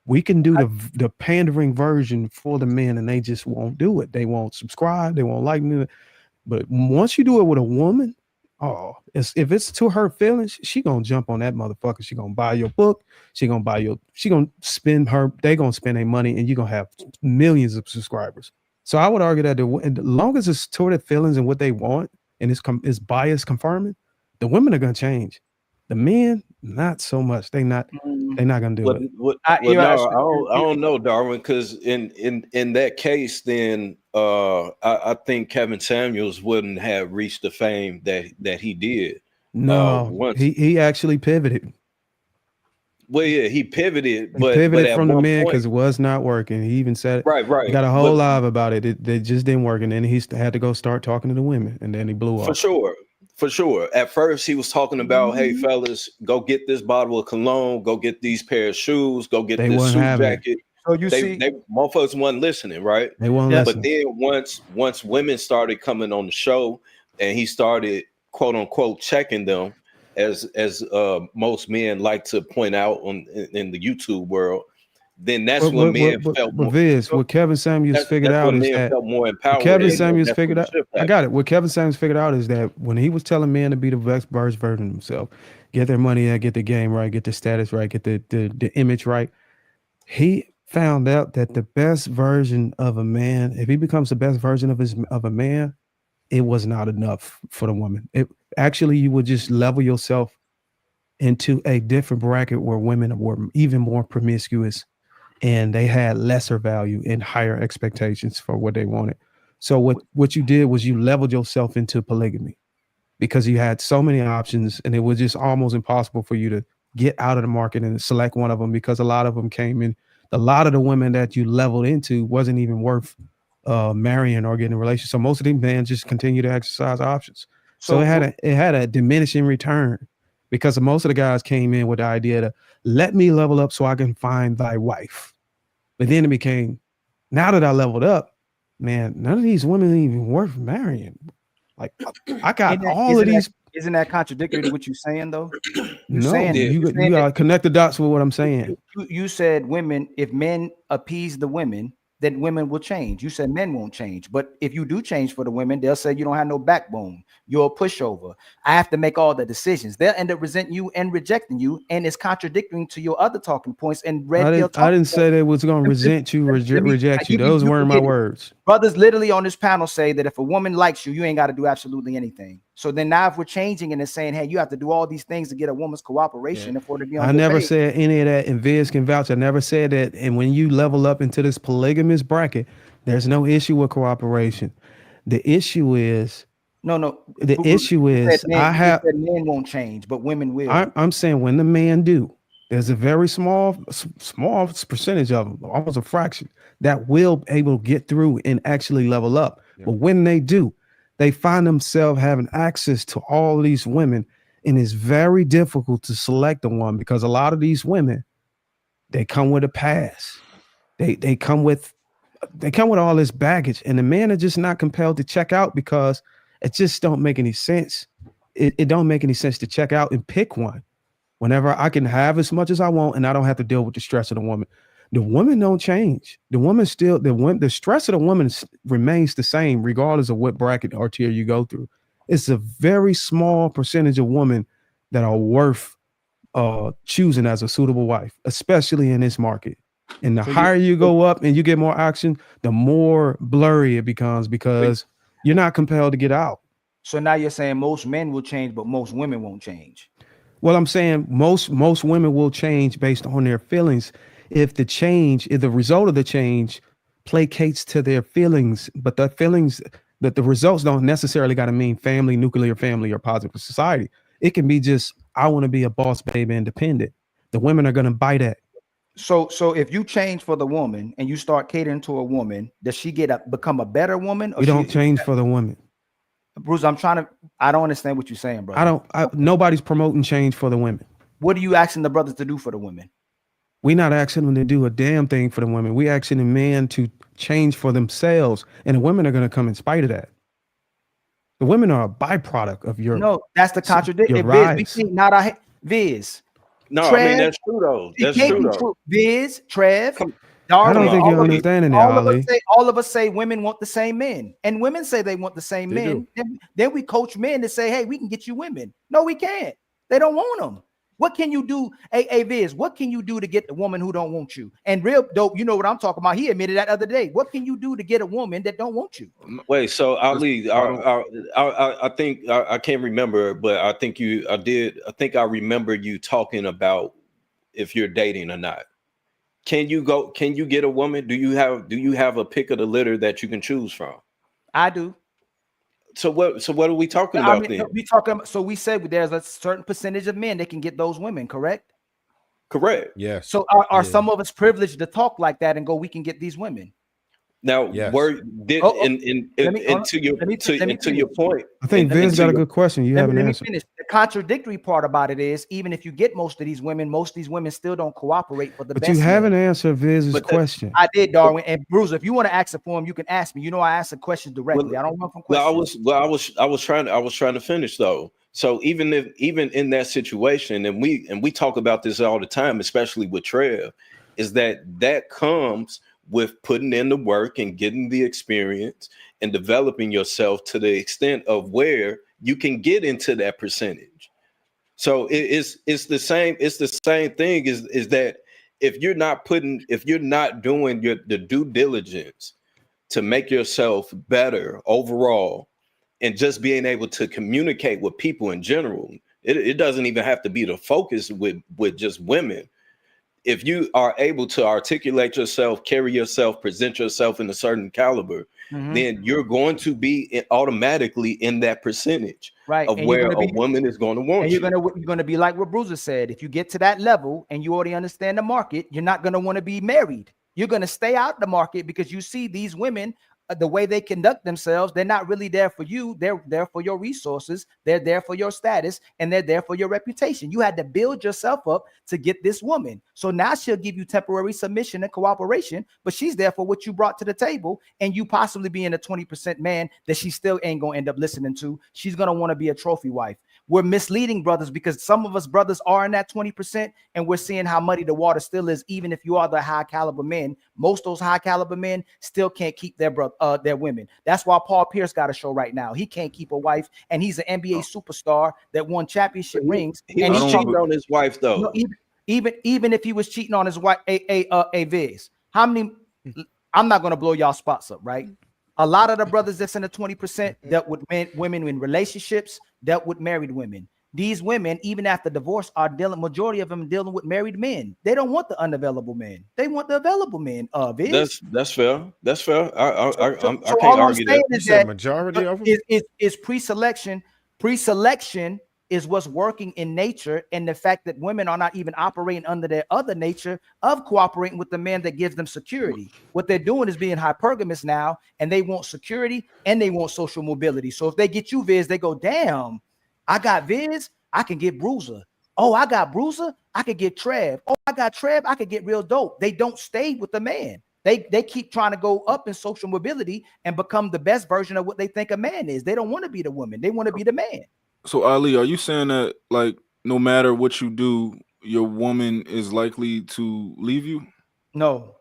We can do the pandering version for the men, and they just won't do it. They won't subscribe. They won't like me. But once you do it with a woman, if it's to her feelings, she gonna jump on that motherfucker. She gonna buy your book. She gonna spend they gonna spend their money, and you gonna have millions of subscribers. So I would argue that as long as it's toward their feelings and what they want, and it's bias confirming, the women are gonna change. The men, not so much. They're not gonna do it. No, I don't know, Darwin, because in that case, then I think Kevin Samuels wouldn't have reached the fame that he did. No, once he actually pivoted. Well, yeah, he pivoted, He but pivoted at from the one men point, because it was not working. He even said it. right, He got a whole but live about it. It just didn't work, and then he had to go start talking to the women, and then he blew for off. sure. At first, he was talking about, hey, fellas, go get this bottle of cologne, go get these pair of shoes, go get They this wasn't suit having it. jacket. So you They motherfuckers wasn't listening, right? They weren't But listening. then once women started coming on the show, and he started quote unquote checking them, as most men like to point out in the YouTube world, then that's when men felt But more. Viz, what Kevin Samuels figured That's out when is men that felt more what empowered, Kevin and Samuels that's when figured the out. shift I happened. got it. What Kevin Samuels figured out is that when he was telling men to be the best version of themselves, get their money out, get the game right, get the status right, get the image right, he found out that the best version of a man, if he becomes the best version of a man, it was not enough for the woman. It actually, you would just level yourself into a different bracket where women were even more promiscuous and they had lesser value and higher expectations for what they wanted. So what you did was you leveled yourself into polygamy because you had so many options and it was just almost impossible for you to get out of the market and select one of them because a lot of them came in. A lot of the women that you leveled into wasn't even worth marrying or getting a relationship. So most of these men just continue to exercise options. So So it had a diminishing return because most of the guys came in with the idea to let me level up so I can find thy wife. But then it became, now that I leveled up, man, none of these women are even worth marrying. Like I got all of these. Isn't that contradictory to what you're saying though? No, you gotta connect the dots with what I'm saying. You said women, if men appease the women, then women will change. You said men won't change. But if you do change for the women, they'll say you don't have no backbone. You're a pushover. I have to make all the decisions. They'll end up resenting you and rejecting you. And it's contradicting to your other talking points and red pill I didn't say they was gonna resent you, reject you. Those weren't my words. Brothers literally on this panel say that if a woman likes you, you ain't got to do absolutely anything. So then now if we're changing and it's saying, hey, you have to do all these things to get a woman's cooperation for it to be on I your never page. said any of that, and Viz can vouch. I never said that. And when you level up into this polygamous bracket, there's no issue with cooperation. The issue is The issue is men won't change, but women will. I'm saying when the man do, there's a very small percentage of them, almost a fraction, that will able to get through and actually level up. But when they do, they find themselves having access to all these women, and it's very difficult to select the one because a lot of these women, they come with a past. They come with all this baggage, and the men are just not compelled to check out because it just don't make any sense. It don't make any sense to check out and pick one whenever I can have as much as I want and I don't have to deal with the stress of the woman. The woman don't change. The woman still, the stress of the woman remains the same regardless of what bracket or tier you go through. It's a very small percentage of women that are worth choosing as a suitable wife, especially in this market. And the higher you go up and you get more action, the more blurry it becomes because you're not compelled to get out. So now you're saying most men will change, but most women won't change. Well, I'm saying most women will change based on their feelings. If the result of the change placates to their feelings, but the feelings that the results don't necessarily got to mean family, nuclear family, or positive society. It can be just, I want to be a boss baby independent. The women are going to buy that. So if you change for the woman and you start catering to a woman, does she become a better woman? Or We don't change for the woman. Bruce, I don't understand what you're saying, bro. Nobody's promoting change for the women. What are you asking the brothers to do for the women? We're not asking them to do a damn thing for the women. We're asking the men to change for themselves. And the women are going to come in spite of that. The women are a byproduct of your. No, that's the contradiction. Viz. No, Trev, I mean that's true though. That's true though. Viz, Trev, I don't think you're understanding it, Ali. All of us say women want the same men, and women say they want the same men. Then we coach men to say, "Hey, we can get you women." No, we can't. They don't want them. What can you do, hey Viz? What can you do to get the woman who don't want you? And real dope, you know what I'm talking about. He admitted that other day. What can you do to get a woman that don't want you? Wait, so Ali, I think I can't remember, but I think I did. I think I remember you talking about if you're dating or not. Can you get a woman? Do you have a pick of the litter that you can choose from? I do. So what are we talking about then? So we said there's a certain percentage of men that can get those women, correct? Correct. Yes. So are some of us privileged to talk like that and go, we can get these women? Now, yes. To your point, I think Vin's got a good question. You haven't answered. Finish. The contradictory part about it is, even if you get most of these women still don't cooperate for the best. But you haven't answered Viz's question. I did, Darwin. And Bruce, if you want to ask it for him, you can ask me. You know, I answer questions directly. I don't run from questions. I was trying to finish though. So even in that situation, and we talk about this all the time, especially with Trev, is that comes with putting in the work and getting the experience and developing yourself to the extent of where you can get into that percentage. So it's the same thing is that if you're not doing the due diligence to make yourself better overall and just being able to communicate with people in general, It doesn't even have to be the focus with just women. If you are able to articulate yourself, carry yourself, present yourself in a certain caliber, then you're going to be automatically in that percentage right? of And you're where gonna a be woman is going to and want you're you. gonna be like what Bruiser said. If you get to that level and you already understand the market, you're not gonna want to be married. You're gonna stay out the market because you see these women, the way they conduct themselves, they're not really there for you. They're there for your resources. They're there for your status, and they're there for your reputation. You had to build yourself up to get this woman. So now she'll give you temporary submission and cooperation, but she's there for what you brought to the table, and you possibly being a 20% man that she still ain't gonna end up listening to. She's gonna want to be a trophy wife. We're misleading brothers because some of us brothers are in that 20%, and we're seeing how muddy the water still is. Even if you are the high caliber men, most of those high caliber men still can't keep their women. That's why Paul Pierce got a show right now. He can't keep a wife, and he's an NBA superstar that won championship rings. He And was he's cheating on his wife though. Even if he was cheating on his wife, a Viz. How many? I'm not gonna blow y'all spots up, right? A lot of the brothers that's in the 20% dealt with women in relationships, dealt with married women. These women, even after divorce, are dealing. Majority of them dealing with married men. They don't want the unavailable men. They want the available men. Viz. That's fair. That's fair. I So can't all I'm argue saying that. You is said that majority of them? is pre-selection. Pre-selection is what's working in nature, and the fact that women are not even operating under their other nature of cooperating with the man that gives them security. What they're doing is being hypergamous now, and they want security and they want social mobility. So if they get you, Viz, they go, damn, I got Viz, I can get Bruiser. Oh, I got Bruiser, I could get Trev. Oh, I got Trev, I could get real dope. They don't stay with the man. They keep trying to go up in social mobility and become the best version of what they think a man is. They don't want to be the woman. They want to be the man. So Ali, are you saying that like no matter what you do, your woman is likely to leave you? No.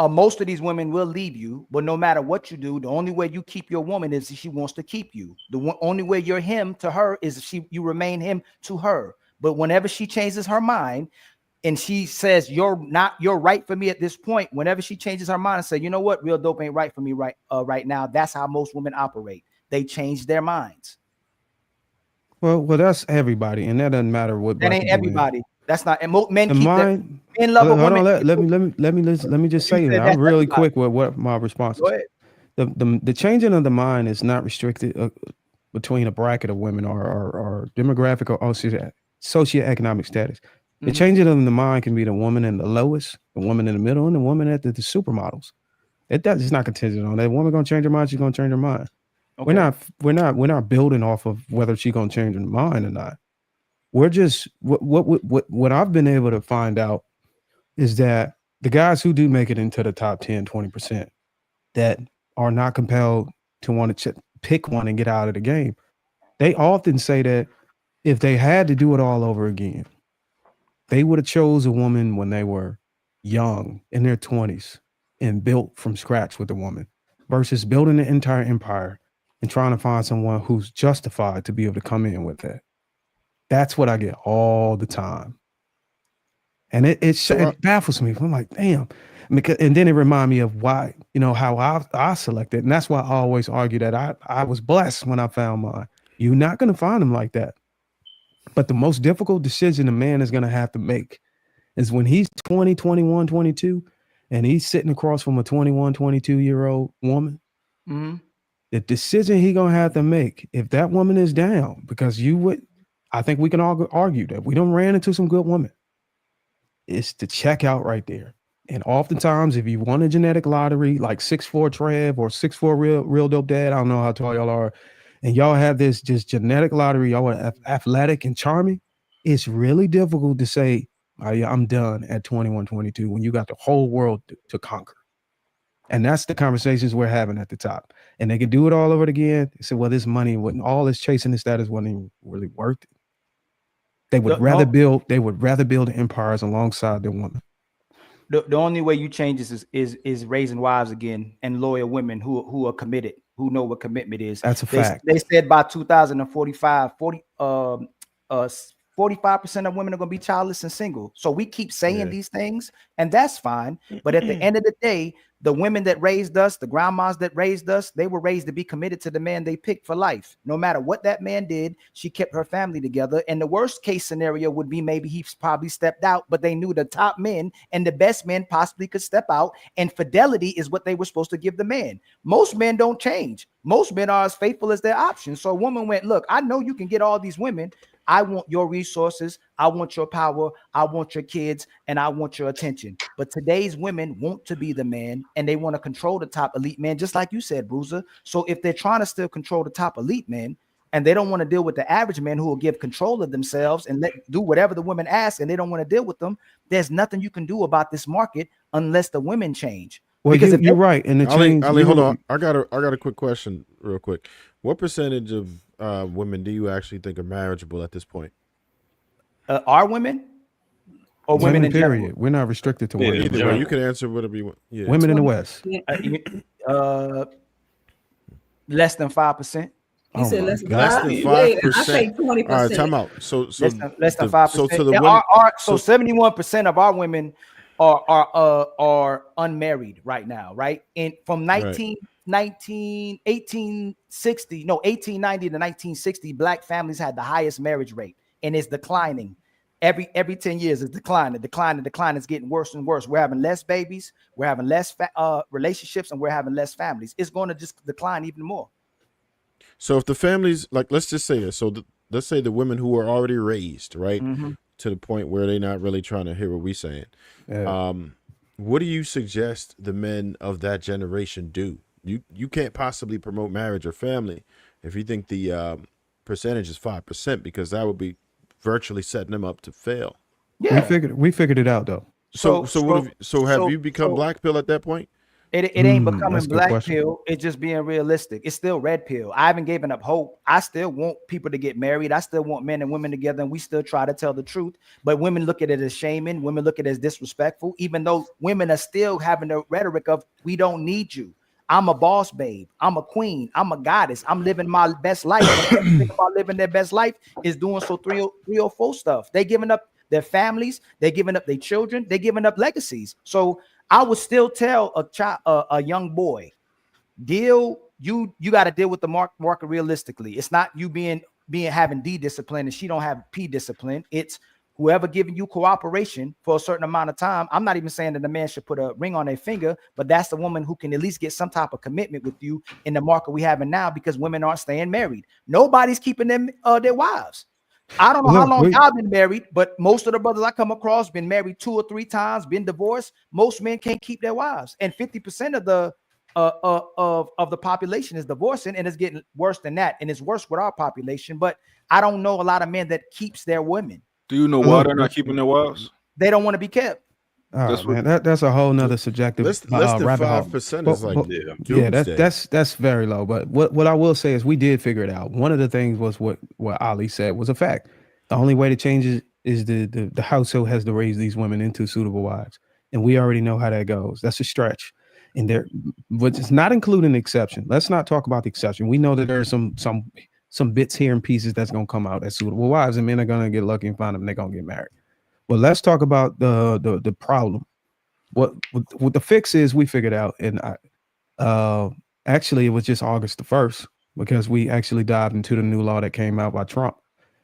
Most of these women will leave you, but no matter what you do, the only way you keep your woman is if she wants to keep you. Only way you're him to her is if you remain him to her. But whenever she changes her mind and she says you're right for me at this point, whenever she changes her mind and say, you know what, real dope ain't right for me right now. That's how most women operate. They change their minds. Well, that's everybody, and that doesn't matter what. That ain't everybody. That's not. And men and keep mine. men love a Hold woman. on. Let me just say that I'm really quick with what my response is. Go ahead. The changing of the mind is not restricted between a bracket of women or demographic or socioeconomic status. The changing of the mind can be the woman in the lowest, the woman in the middle, and the woman at the supermodels. It's not contingent on that. Woman gonna change her mind. She's gonna change her mind. Okay. We're not building off of whether she's gonna change her mind or not. We're just what I've been able to find out is that the guys who do make it into the top 10, 20% that are not compelled to want to pick one and get out of the game, they often say that if they had to do it all over again, they would have chose a woman when they were young in their 20s and built from scratch with a woman versus building an entire empire and trying to find someone who's justified to be able to come in with that. That's what I get all the time. And it baffles me. I'm like, damn. And then it reminds me of why, how I selected. And that's why I always argue that I was blessed when I found mine. You're not going to find them like that. But the most difficult decision a man is going to have to make is when he's 20, 21, 22, and he's sitting across from a 21, 22-year-old woman. Mm-hmm. The decision he's going to have to make, if that woman is down, because I think we can all argue that we don't ran into some good women. It's to check out right there. And oftentimes, if you want a genetic lottery, like 6'4" Trev or 6'4" real dope dad, I don't know how tall y'all are, and y'all have this just genetic lottery, y'all are athletic and charming, it's really difficult to say, oh, yeah, I'm done at 21, 22 when you got the whole world to conquer. And that's the conversations we're having at the top. And they can do it all over again. They say, well, this money wasn't all this chasing the status wasn't even really worth it. They would rather build empires alongside their women. The only way you change this is raising wives again and loyal women who are committed, who know what commitment is. That's a fact. They said by 2045, 40% 45% of women are going to be childless and single. So we keep saying Yeah. these things, and that's fine. But at the end of the day, the women that raised us, the grandmas that raised us, they were raised to be committed to the man they picked for life. No matter what that man did, she kept her family together. And the worst case scenario would be maybe he probably stepped out, but they knew the top men and the best men possibly could step out. And fidelity is what they were supposed to give the man. Most men don't change. Most men are as faithful as their options. So a woman went, look, I know you can get all these women. I want your resources. I want your power. I want your kids, and I want your attention. But today's women want to be the man, and they want to control the top elite man, just like you said, Bruiser. So if they're trying to still control the top elite man, and they don't want to deal with the average man who will give control of themselves and do whatever the women ask, and they don't want to deal with them, there's nothing you can do about this market unless the women change. Well, Because you're right. And the change. Ali, hold on. I got a quick question, real quick. What percentage of women do you actually think are marriageable at this point? Are women or women in period. general? We're not restricted to women. Either way, you can answer whatever you want. Yeah. Women in the West. Less than 5%. He said less than Less 5%. than Wait, 5%. I say 20%. All right, time out. So less than 5%. So to the And women, so 71% of our women are unmarried right now, right? And from 1890 to 1960, black families had the highest marriage rate, and it's declining. Every 10 years, it's declining. The decline is getting worse and worse. We're having less babies, we're having less relationships, and we're having less families. It's going to just decline even more. So if the families, like, let's just say this. So let's say the women who are already raised, right, to the point where they're not really trying to hear what we're saying. Yeah. What do you suggest the men of that generation do? You can't possibly promote marriage or family if you think the percentage is 5%, because that would be virtually setting them up to fail. Yeah. We figured it out though. So have you become black pill at that point? It ain't becoming that's a good black question. pill. It's just being realistic. It's still red pill. I haven't given up hope. I still want people to get married. I still want men and women together, and we still try to tell the truth. But women look at it as shaming. Women look at it as disrespectful, even though women are still having the rhetoric of, we don't need you. I'm a boss babe. I'm a queen. I'm a goddess. I'm living my best life. The thing about living their best life is doing so 304 stuff. They giving up their families. They're giving up their children. They're giving up legacies. So I would still tell a young boy, you got to deal with the market realistically. It's not you having D discipline and she don't have P discipline. It's whoever giving you cooperation for a certain amount of time. I'm not even saying that the man should put a ring on their finger, but that's the woman who can at least get some type of commitment with you in the market we having now, because women aren't staying married. Nobody's keeping them their wives. I don't know how long y'all been married, but most of the brothers I come across been married 2 or 3 times, been divorced. Most men can't keep their wives, and 50% of the population is divorcing, and it's getting worse than that, and it's worse with our population. But I don't know a lot of men that keeps their women. Do you know why they're not keeping their wives? They don't want to be kept. That's a whole nother subjective less than rabbit hole. 5% is like that's very low. But what I will say is we did figure it out. One of the things was what Ali said was a fact. The only way to change it is the household has to raise these women into suitable wives, and we already know how that goes. That's a stretch, and but it's not including the exception. Let's not talk about the exception. We know that there are some bits here and pieces that's gonna come out as suitable wives, and men are gonna get lucky and find them. And they're gonna get married. But let's talk about the problem. What the fix is, we figured out, and actually it was just August the 1st, because we actually dived into the new law that came out by Trump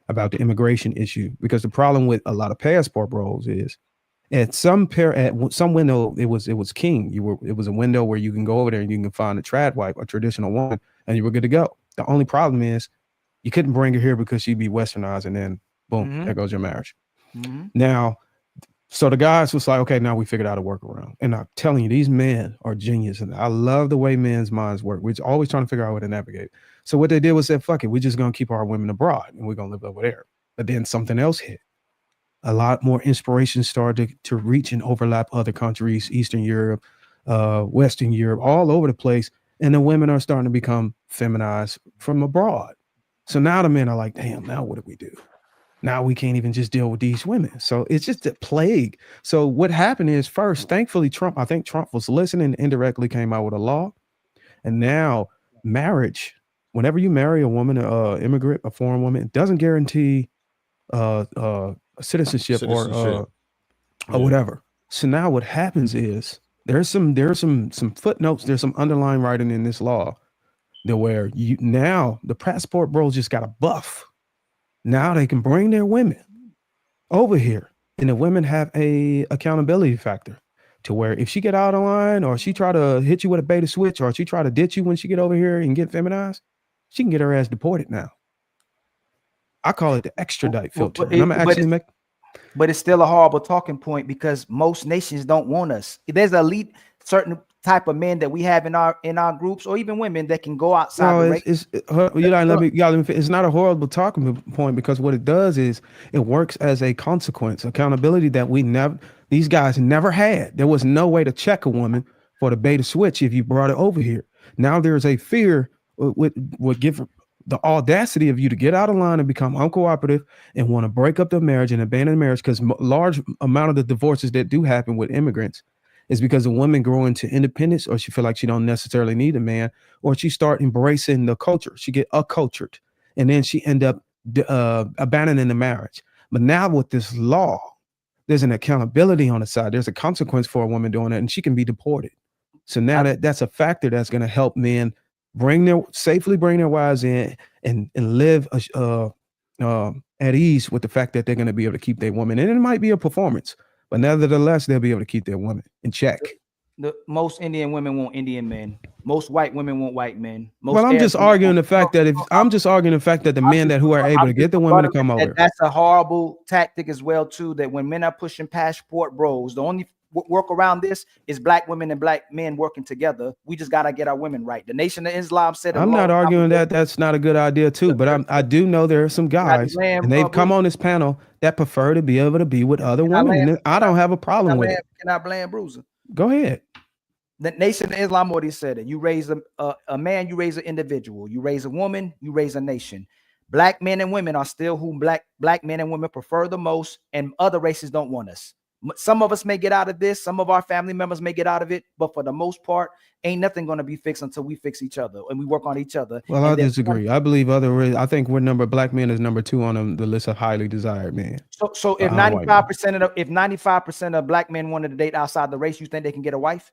about the immigration issue. Because the problem with a lot of passport bros is at some window it was king. It was a window where you can go over there and you can find a trad wife, a traditional woman, and you were good to go. The only problem is you couldn't bring her here because she'd be westernized, and then boom, there goes your marriage. Now, so the guys was like, okay, now we figured out a workaround. And I'm telling you, these men are genius. And I love the way men's minds work. We're always trying to figure out how to navigate. So what they did was said, fuck it, we're just going to keep our women abroad and we're going to live over there. But then something else hit. A lot more inspiration started to reach and overlap other countries, Eastern Europe, Western Europe, all over the place. And the women are starting to become feminized from abroad. So now the men are like, damn, now what do we do? Now we can't even just deal with these women. So it's just a plague. So what happened is, first, thankfully, I think Trump was listening, indirectly came out with a law. And now marriage, whenever you marry a woman, immigrant, a foreign woman, it doesn't guarantee citizenship or Yeah. whatever. So now what happens is there's some footnotes, there's some underlying writing in this law that where you now the passport bros just got a buff. Now they can bring their women over here, and the women have a accountability factor to where if she get out of line or she try to hit you with a beta switch or she try to ditch you when she get over here and get feminized, she can get her ass deported now. I call it the extradite filter. And I'm actually but it's still a horrible talking point because most nations don't want us. There's an elite certain type of men that we have in our groups, or even women that can go outside the race. It's not a horrible talking point because what it does is it works as a consequence, accountability that these guys never had. There was no way to check a woman for the beta switch if you brought it over here. Now there's a fear would give the audacity of you to get out of line and become uncooperative and want to break up the marriage and abandon the marriage, because large amount of the divorces that do happen with immigrants is because a woman grow into independence, or she feel like she don't necessarily need a man, or she start embracing the culture. She get accultured, and then she end up abandoning the marriage. But now with this law, there's an accountability on the side. There's a consequence for a woman doing that, and she can be deported. So now that's a factor that's going to help men safely bring their wives in and live at ease with the fact that they're going to be able to keep their woman. And it might be a performance, but nevertheless, they'll be able to keep their woman in check. Most Indian women want Indian men. Most white women want white men. I'm just arguing the fact that the men who are able to get the women to come over. That's a horrible tactic as well too. That when men are pushing passport bros, the only work around this is black women and black men working together. We just gotta get our women right. The Nation of Islam said. I'm not arguing that that's not a good idea too, but I do know there are some guys, and they've come on this panel that prefer to be able to be with other women. And I don't have a problem with it. Can I blame Bruiser? Go ahead. The Nation of Islam already said it. You raise a man, you raise an individual. You raise a woman, you raise a nation. Black men and women are still who black men and women prefer the most, and other races don't want us. Some of us may get out of this. Some of our family members may get out of it, but for the most part, ain't nothing going to be fixed until we fix each other and we work on each other. Well, I disagree. I believe I think black men is number 2 on the list of highly desired men. So if 95% of black men wanted to date outside the race, you think they can get a wife?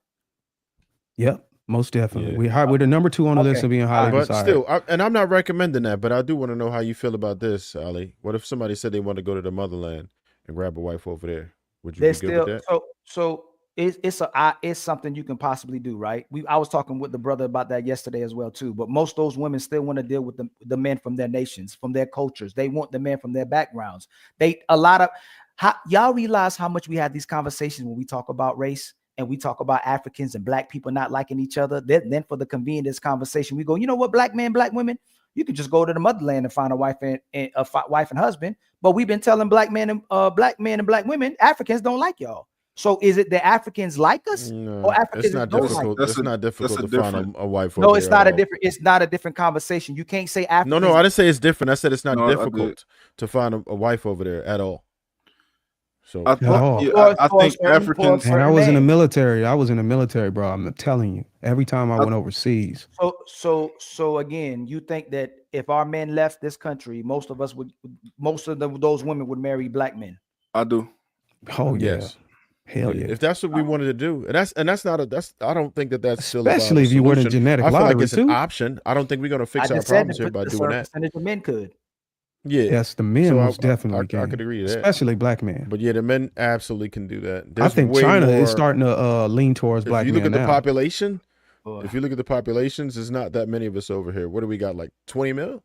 Yep, most definitely. Yeah. We're the number 2 on the list of being highly desired. But still, and I'm not recommending that, but I do want to know how you feel about this, Ali. What if somebody said they want to go to the motherland and grab a wife over there? Would you be good with that? So it's something you can possibly do, right? I was talking with the brother about that yesterday as well too. But most of those women still want to deal with the men from their nations, from their cultures. They want the men from their backgrounds. Y'all realize how much we have these conversations when we talk about race and we talk about Africans and black people not liking each other. Then for the convenience of this conversation, we go, you know what, black men, black women, you can just go to the motherland and find a wife and husband. But we've been telling black men and black women, Africans don't like y'all. So is it the Africans like us? No, or Africans it's not difficult. It's not difficult to find a wife. No, it's not it's not a different conversation. You can't say Africans. No, I didn't say it's different. I said it's not difficult to find a wife over there at all. So I think Africans. And I was in the military. Bro. I'm telling you, every time I went overseas. So again, you think that if our men left this country, most of those women would marry black men? I do. Oh yes. Hell yeah! If that's what we wanted to do, and I don't think that's still especially if you weren't a genetic I feel lottery like it's too. an option. I don't think we're gonna fix our problems here by doing that. Percentage of men could. Yeah. Yes, the men most definitely I can. could agree to that. Especially black men. But yeah, the men absolutely can do that. I think China is starting to lean towards black men. If you look at now. the population, if you look at the populations, there's not that many of us over here. What do we got? Like 20 mil?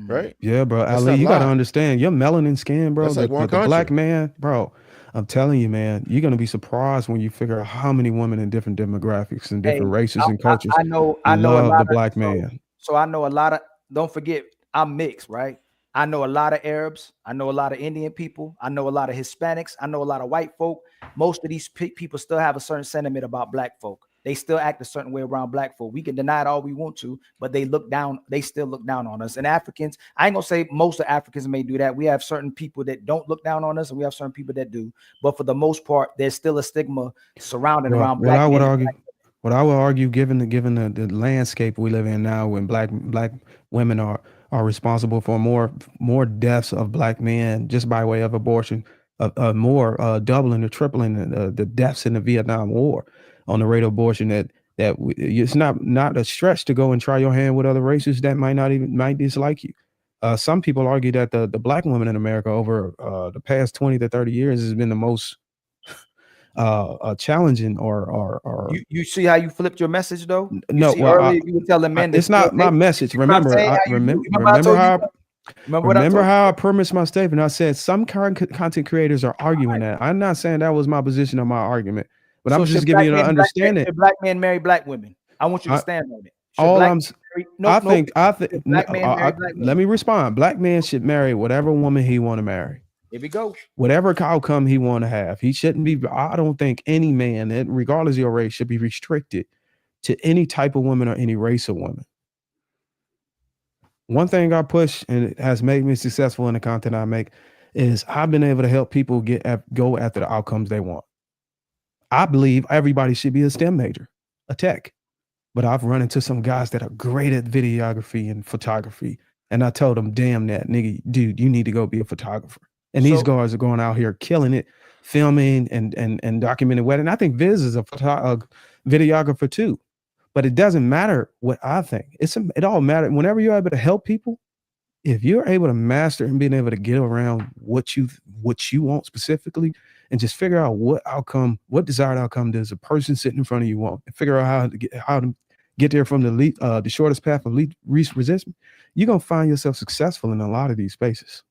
Right? Yeah, bro. Ali, you gotta understand your melanin skin, bro. That's like one the black man, bro. I'm telling you, man, you're gonna be surprised when you figure out how many women in different demographics and different races and cultures. I know love the black man. So I know a lot of. Don't forget, I'm mixed, right? I know a lot of Arabs. I know a lot of Indian people. I know a lot of Hispanics. I know a lot of white folk. Most of these people still have a certain sentiment about black folk. They still act a certain way around black folk. We can deny it all we want to, but they still look down on us. And Africans, I ain't gonna say most of Africans may do that. We have certain people that don't look down on us, and we have certain people that do. But for the most part, there's still a stigma surrounding around black men. What I would argue, given the landscape we live in now, when black women are are responsible for more deaths of black men just by way of abortion, more doubling or tripling the deaths in the Vietnam War on the rate of abortion. It's not a stretch to go and try your hand with other races that might dislike you. Some people argue that the black women in America over the past 20 to 30 years has been the most challenging or you see how you flipped your message though? You no, see well, earlier you were telling men it's not my message. Remember, remember how I premised my statement. I said some content creators are arguing that. I'm not saying that was my position or my argument, but I'm just giving you an understanding. Should black men marry black women? I want you to stand on it. Let me respond. Black man should marry whatever woman he want to marry. Here we go. Whatever outcome he want to have. He shouldn't be. I don't think any man, regardless of your race, should be restricted to any type of woman or any race of women. One thing I push, and it has made me successful in the content I make, is I've been able to help people go after the outcomes they want. I believe everybody should be a STEM major, a tech. But I've run into some guys that are great at videography and photography. And I told them, damn that, nigga, dude, you need to go be a photographer. And these guys are going out here killing it, filming and documenting wedding. I think Viz is a videographer too. But it doesn't matter what I think. It all matters. Whenever you're able to help people, if you're able to master and being able to get around what you want specifically, and just figure out what desired outcome does a person sitting in front of you want, and figure out how to get there from the shortest path of least resistance, you're gonna find yourself successful in a lot of these spaces.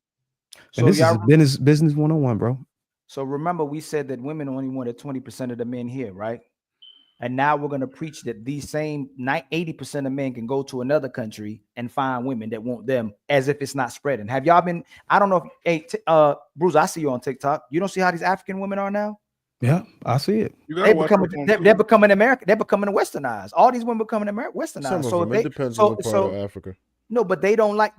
And this is business 101, bro. So remember, we said that women only wanted 20% of the men here, right? And now we're going to preach that these same 80% of men can go to another country and find women that want them, as if it's not spreading. Have y'all been? I don't know if Bruce, I see you on TikTok. You don't see how these African women are now? Yeah, I see it. They're becoming American. They're becoming westernized. All these women becoming westernized. Some of so them, it depends on what part of Africa. No, but they don't like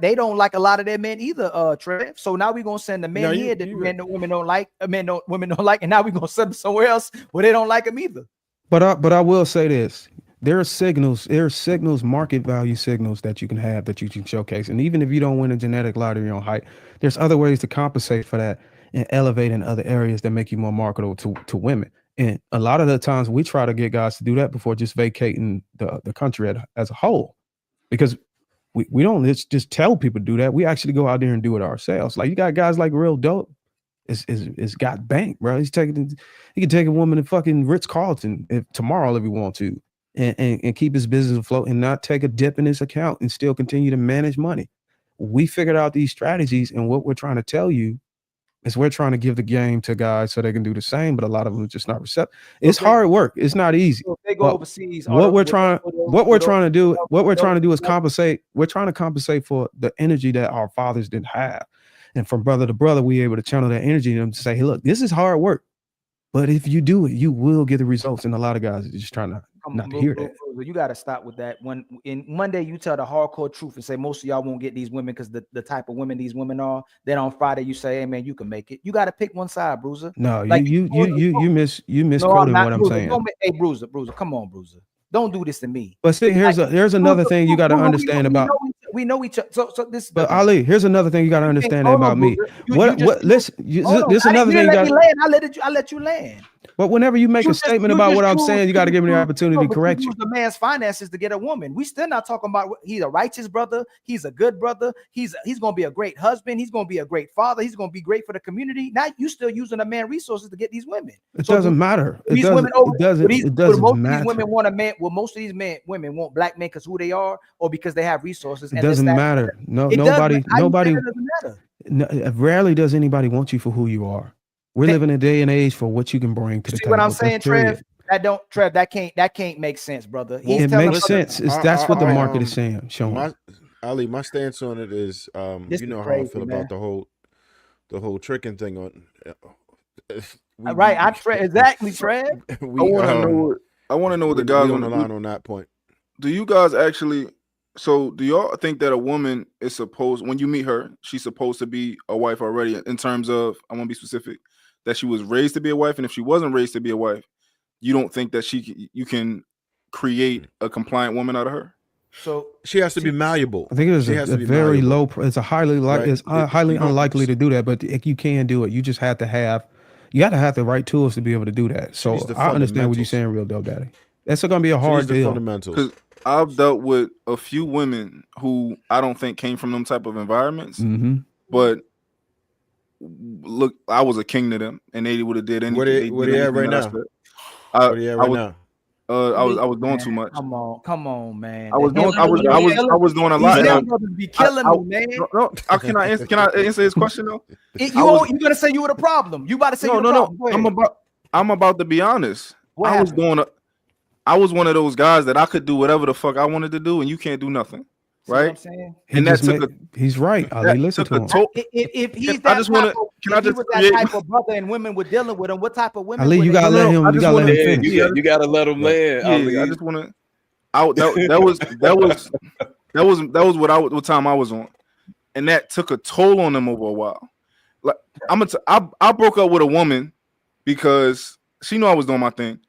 a lot of their men either, Trev. So now we're gonna send the men here that women don't like, women don't like, and now we're gonna send them somewhere else where they don't like them either. But I will say this: there are signals, market value signals that you can have that you can showcase, and even if you don't win a genetic lottery on height, there's other ways to compensate for that and elevate in other areas that make you more marketable to women. And a lot of the times we try to get guys to do that before just vacating the country as a whole, because we don't just tell people to do that. We actually go out there and do it ourselves. Like you got guys like Real Dope. Is got bank, bro. He can take a woman in fucking Ritz-Carlton tomorrow if he wants to, and keep his business afloat and not take a dip in his account and still continue to manage money. We figured out these strategies, and what we're trying to tell you is we're trying to give the game to guys so they can do the same, but a lot of them are just not receptive. It's hard work. It's not easy. So if they go overseas, what we're trying to do is compensate. We're trying to compensate for the energy that our fathers didn't have. And from brother to brother, we're able to channel that energy in them to say, hey, look, this is hard work. But if you do it, you will get the results. And a lot of guys are just trying not to hear that. You got to stop with that. When in Monday, you tell the hardcore truth and say most of y'all won't get these women because the type of women these women are. Then on Friday, you say, hey, man, you can make it. You got to pick one side, Bruiser. No, like, you misquoting what I'm saying. Hey, Bruiser, come on, Bruiser. Don't do this to me. But see, here's another thing you got to understand about. We know each other. So this. But Ali, here's another thing you got to understand about me. Listen, this another thing you got. I let you land. But whenever you make a statement about what I'm saying, you got to give me the opportunity to correct you. Use the man's finances to get a woman. We still not talking about he's a righteous brother. He's a good brother. He's going to be a great husband. He's going to be a great father. He's going to be great for the community. Now you still using a man resources to get these women. It doesn't matter. It doesn't matter. These women want a man. Well, most of these women want black men because who they are or because they have resources. It doesn't matter. Nobody. Rarely does anybody want you for who you are. We're living in a day and age for what you can bring to the table. What I'm saying, Trev? That can't make sense, brother. It makes sense. That's what the market is saying. Showing. My stance on it is, you know how I feel about the whole tricking thing on. Right, exactly, Trev. I want to know what the guys on the line on that point. Do you guys actually? So do y'all think that a woman is supposed, when you meet her, she's supposed to be a wife already? In terms of, I want to be specific, that she was raised to be a wife, and if she wasn't raised to be a wife, you don't think that you can create a compliant woman out of her? So she has to be malleable. I think it is She has a to be very malleable. low. It's a highly Right. it's highly You don't- unlikely to do that, but you can do it. You just have to have. You got to have the right tools to be able to do that. She needs So the I understand what you're fundamentals. saying, Real Dope Daddy. That's going to be a She needs hard the deal. fundamentals. Because I've dealt with a few women who I don't think came from them type of environments, Mm-hmm. but look, I was a king to them, and they would have did anything. Where they at right now? I Where they at right was, now? I was doing Man, too much. Come on, man. I was The doing, I him was, brothers I be was, killing- I was doing a These lot. him brothers be killing me, man. No, can I answer his question though? You gonna say you were the problem? You about to say you the problem? Go ahead. I'm about to be honest. What I was happened? I was one of those guys that I could do whatever the fuck I wanted to do, and you can't do nothing, See what I'm right? saying? He just he's right. Ali, listen to him. If he's I that just type want of, to. Can if I he just was create? that type of brother and women were dealing with him, what type of women? Ali, were you they gotta dealing let him. with? You gotta let him finish. You gotta let him land. Yeah, Ali. I just want to. That was what time I was on, and that took a toll on them over a while. Like I broke up with a woman because she knew I was doing my thing,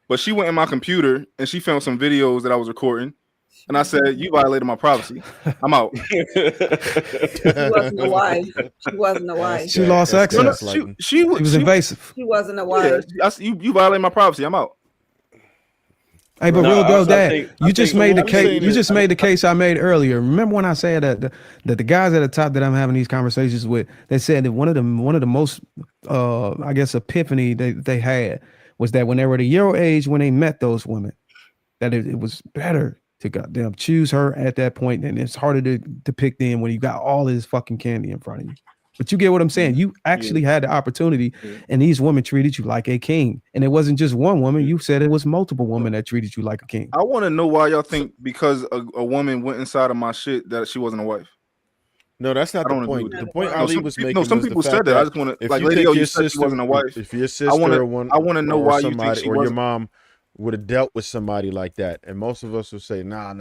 but she went in my computer and she found some videos that I was recording, and I said, "You violated my privacy. I'm out." She wasn't a wife. She wasn't a wife. She lost access. She was invasive. She wasn't a Yeah, wife. you violated my privacy. I'm out. Hey, but No, Real I Dope Dad, think- you I just think- made the I'm case. saying You that- just made the case I made earlier. Remember when I said that the guys at the top that I'm having these conversations with, they said that one of the most I guess epiphany they had was that when they were the year age when they met those women, that it was better to goddamn choose her at that point, and it's harder to pick them when you got all this fucking candy in front of you. But you get what I'm saying. You actually had the opportunity, and these women treated you like a king. And it wasn't just one woman. You said it was multiple women that treated you like a king. I want to know why y'all think because a woman went inside of my shit that she wasn't a wife. No, that's not I don't the agree point. with The that. point No, Ali some was people- making. no, some was the people fact said that. I just wanna- if like, you Lady think O, you your said she sister, wasn't a wife. if your I sister wanna- or one, I wanna know or why you think somebody she or your wasn't- mom would have dealt with somebody like that, and most of us would say, nah,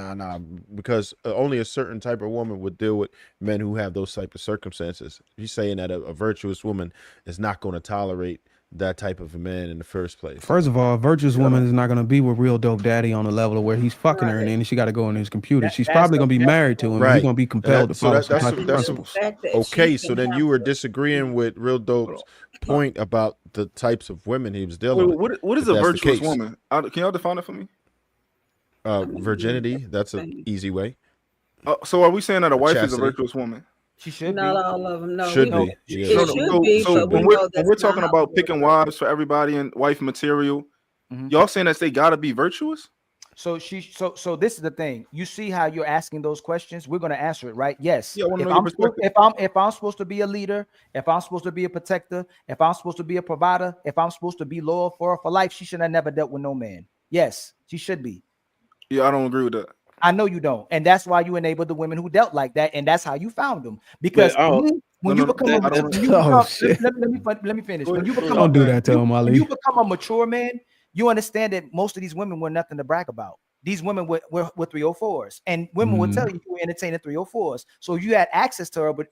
because only a certain type of woman would deal with men who have those type of circumstances. You're saying that a virtuous woman is not going to tolerate that type of a man in the first place. First of all, a virtuous woman is not going to be with Real Dope Daddy on the level of where he's fucking her, and then she got to go in his computer. She's probably going to be married to him, and he's going to be compelled to follow some type of principles. Okay, so then you were disagreeing with Real Dope's point about the types of women he was dealing with. What is if a that's the virtuous case. woman? Can y'all define it for me? Virginity, that's an easy way. So are we saying that a wife is a Chastity. virtuous woman? She should Not all of them. No, Should we know. be, yeah. It should be, So but we when we're, know when that's we're not talking how about it picking works. wives for everybody and wife material, y'all saying that they gotta be virtuous? So so this is the thing. You see how you're asking those questions? We're gonna answer it, right? Yes. Yeah, I wanna If know your I'm perspective. if I'm supposed to be a leader, if I'm supposed to be a protector, if I'm supposed to be a provider, if I'm supposed to be loyal for her for life, she should have never dealt with no man. Yes, she should be. Yeah, I don't agree with that. I know you don't, and that's why you enabled the women who dealt like that, and that's how you found them. Because when you become let me finish. When you become Don't do that to him, Ali. when you become a mature man, you understand that most of these women were nothing to brag about. These women were 304s, and women would tell you you were entertaining 304s. So you had access to her, but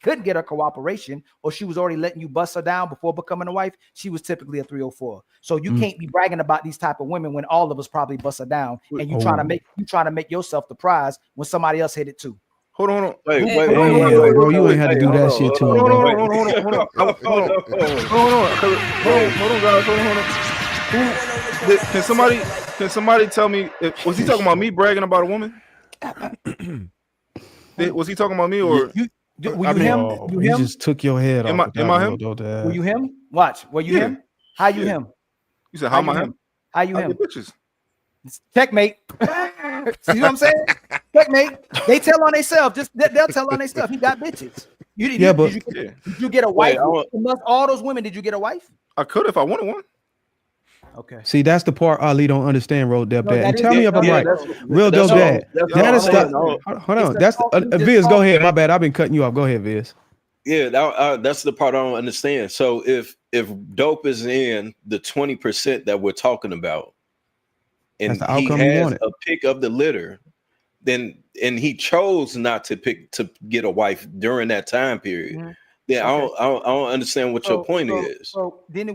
couldn't get her cooperation, or she was already letting you bust her down before becoming a wife. She was typically a 304. So you can't be bragging about these type of women when all of us probably bust her down, and you trying to make yourself the prize when somebody else hit it too. Hold on. Wait, bro, you ain't had to do that shit to him, bro. Hold on, guys. Hold on. Can somebody tell me? Was he talking about me bragging about a woman? Was he talking about me or? Were you him? You just took your head Am off. I him? Were you him? Watch. Were you him? How you him? You said how am I him? How you him? Bitches. Checkmate. See what I'm saying? Checkmate. They tell on themselves. They'll tell on themselves. He got bitches. Did you get a wife? Amongst all those women, did you get a wife? I could if I wanted one. Okay. See, that's the part Ali don't understand, Real Dope Dad. And tell me if I'm right. that's- Real that's Dope all- Dad. that's That all is I'm the saying. hold on. That's Viz. Go ahead. My bad. I've been cutting you off. Go ahead, Viz. Yeah, that's the part I don't understand. So if dope is in the 20% that we're talking about, and That's the he outcome you has wanted. a pick of the litter, then and he chose not to get a wife during that time period. Mhm. Then Okay. I don't understand what your point is. So then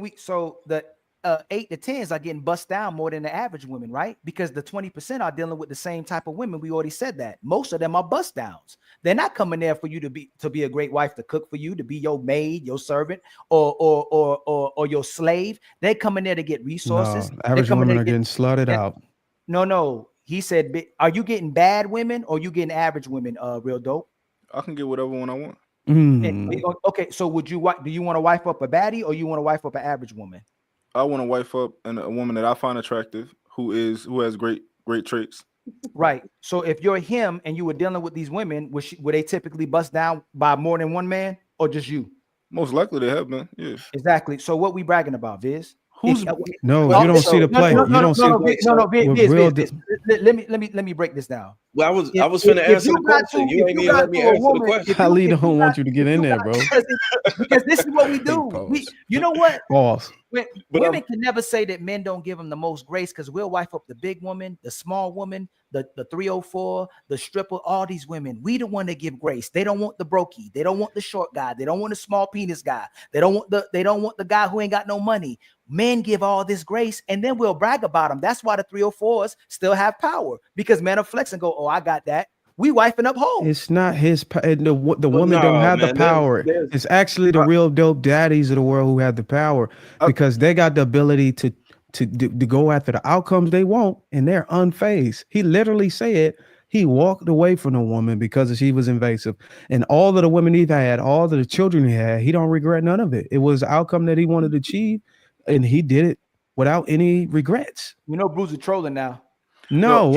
8 to 10s are getting bust down more than the average women, right? Because the 20% are dealing with the same type of women. We already said that. Most of them are bust downs. They're not coming there for you to be a great wife, to cook for you, to be your maid, your servant, or your slave. They're coming there to get resources. No, They're average coming women there are to get getting slutted out. no. He said, are you getting bad women or you getting average women? Real dope. I can get whatever one I want. Okay, so do you want to wife up a baddie or you want to wife up an average woman? I want to wife up a woman that I find attractive, who has great traits. Right. So if you're him and you were dealing with these women, would they typically bust down by more than one man or just you? Most likely they have been. Yeah. Exactly. So what we bragging about, Viz? Who's no? You don't see the play. You don't see Viz. Let me break this down. Well, I was finna answer the question. You ain't even let me answer the question. Ali don't want you to get in there, bro. Because this is what we do. You know what? Pause. Women can never say that men don't give them the most grace, because we'll wife up the big woman, the small woman, the 304, the stripper, all these women. We the one that give grace. They don't want the brokey. They don't want the short guy. They don't want the small penis guy. They don't want the guy who ain't got no money. Men give all this grace, and then we'll brag about them. That's why the 304s still have power, because men are flex and go, oh, I got that. We wifing up hoes. It's not his. The woman don't have the power. It's actually the real dope daddies of the world who have the power, because they got the ability to go after the outcomes they want, and they're unfazed. He literally said he walked away from a woman because she was invasive, and all of the women he had, all of the children he had, he don't regret none of it. It was the outcome that he wanted to achieve, and he did it without any regrets. You know, Bruce is trolling now. No,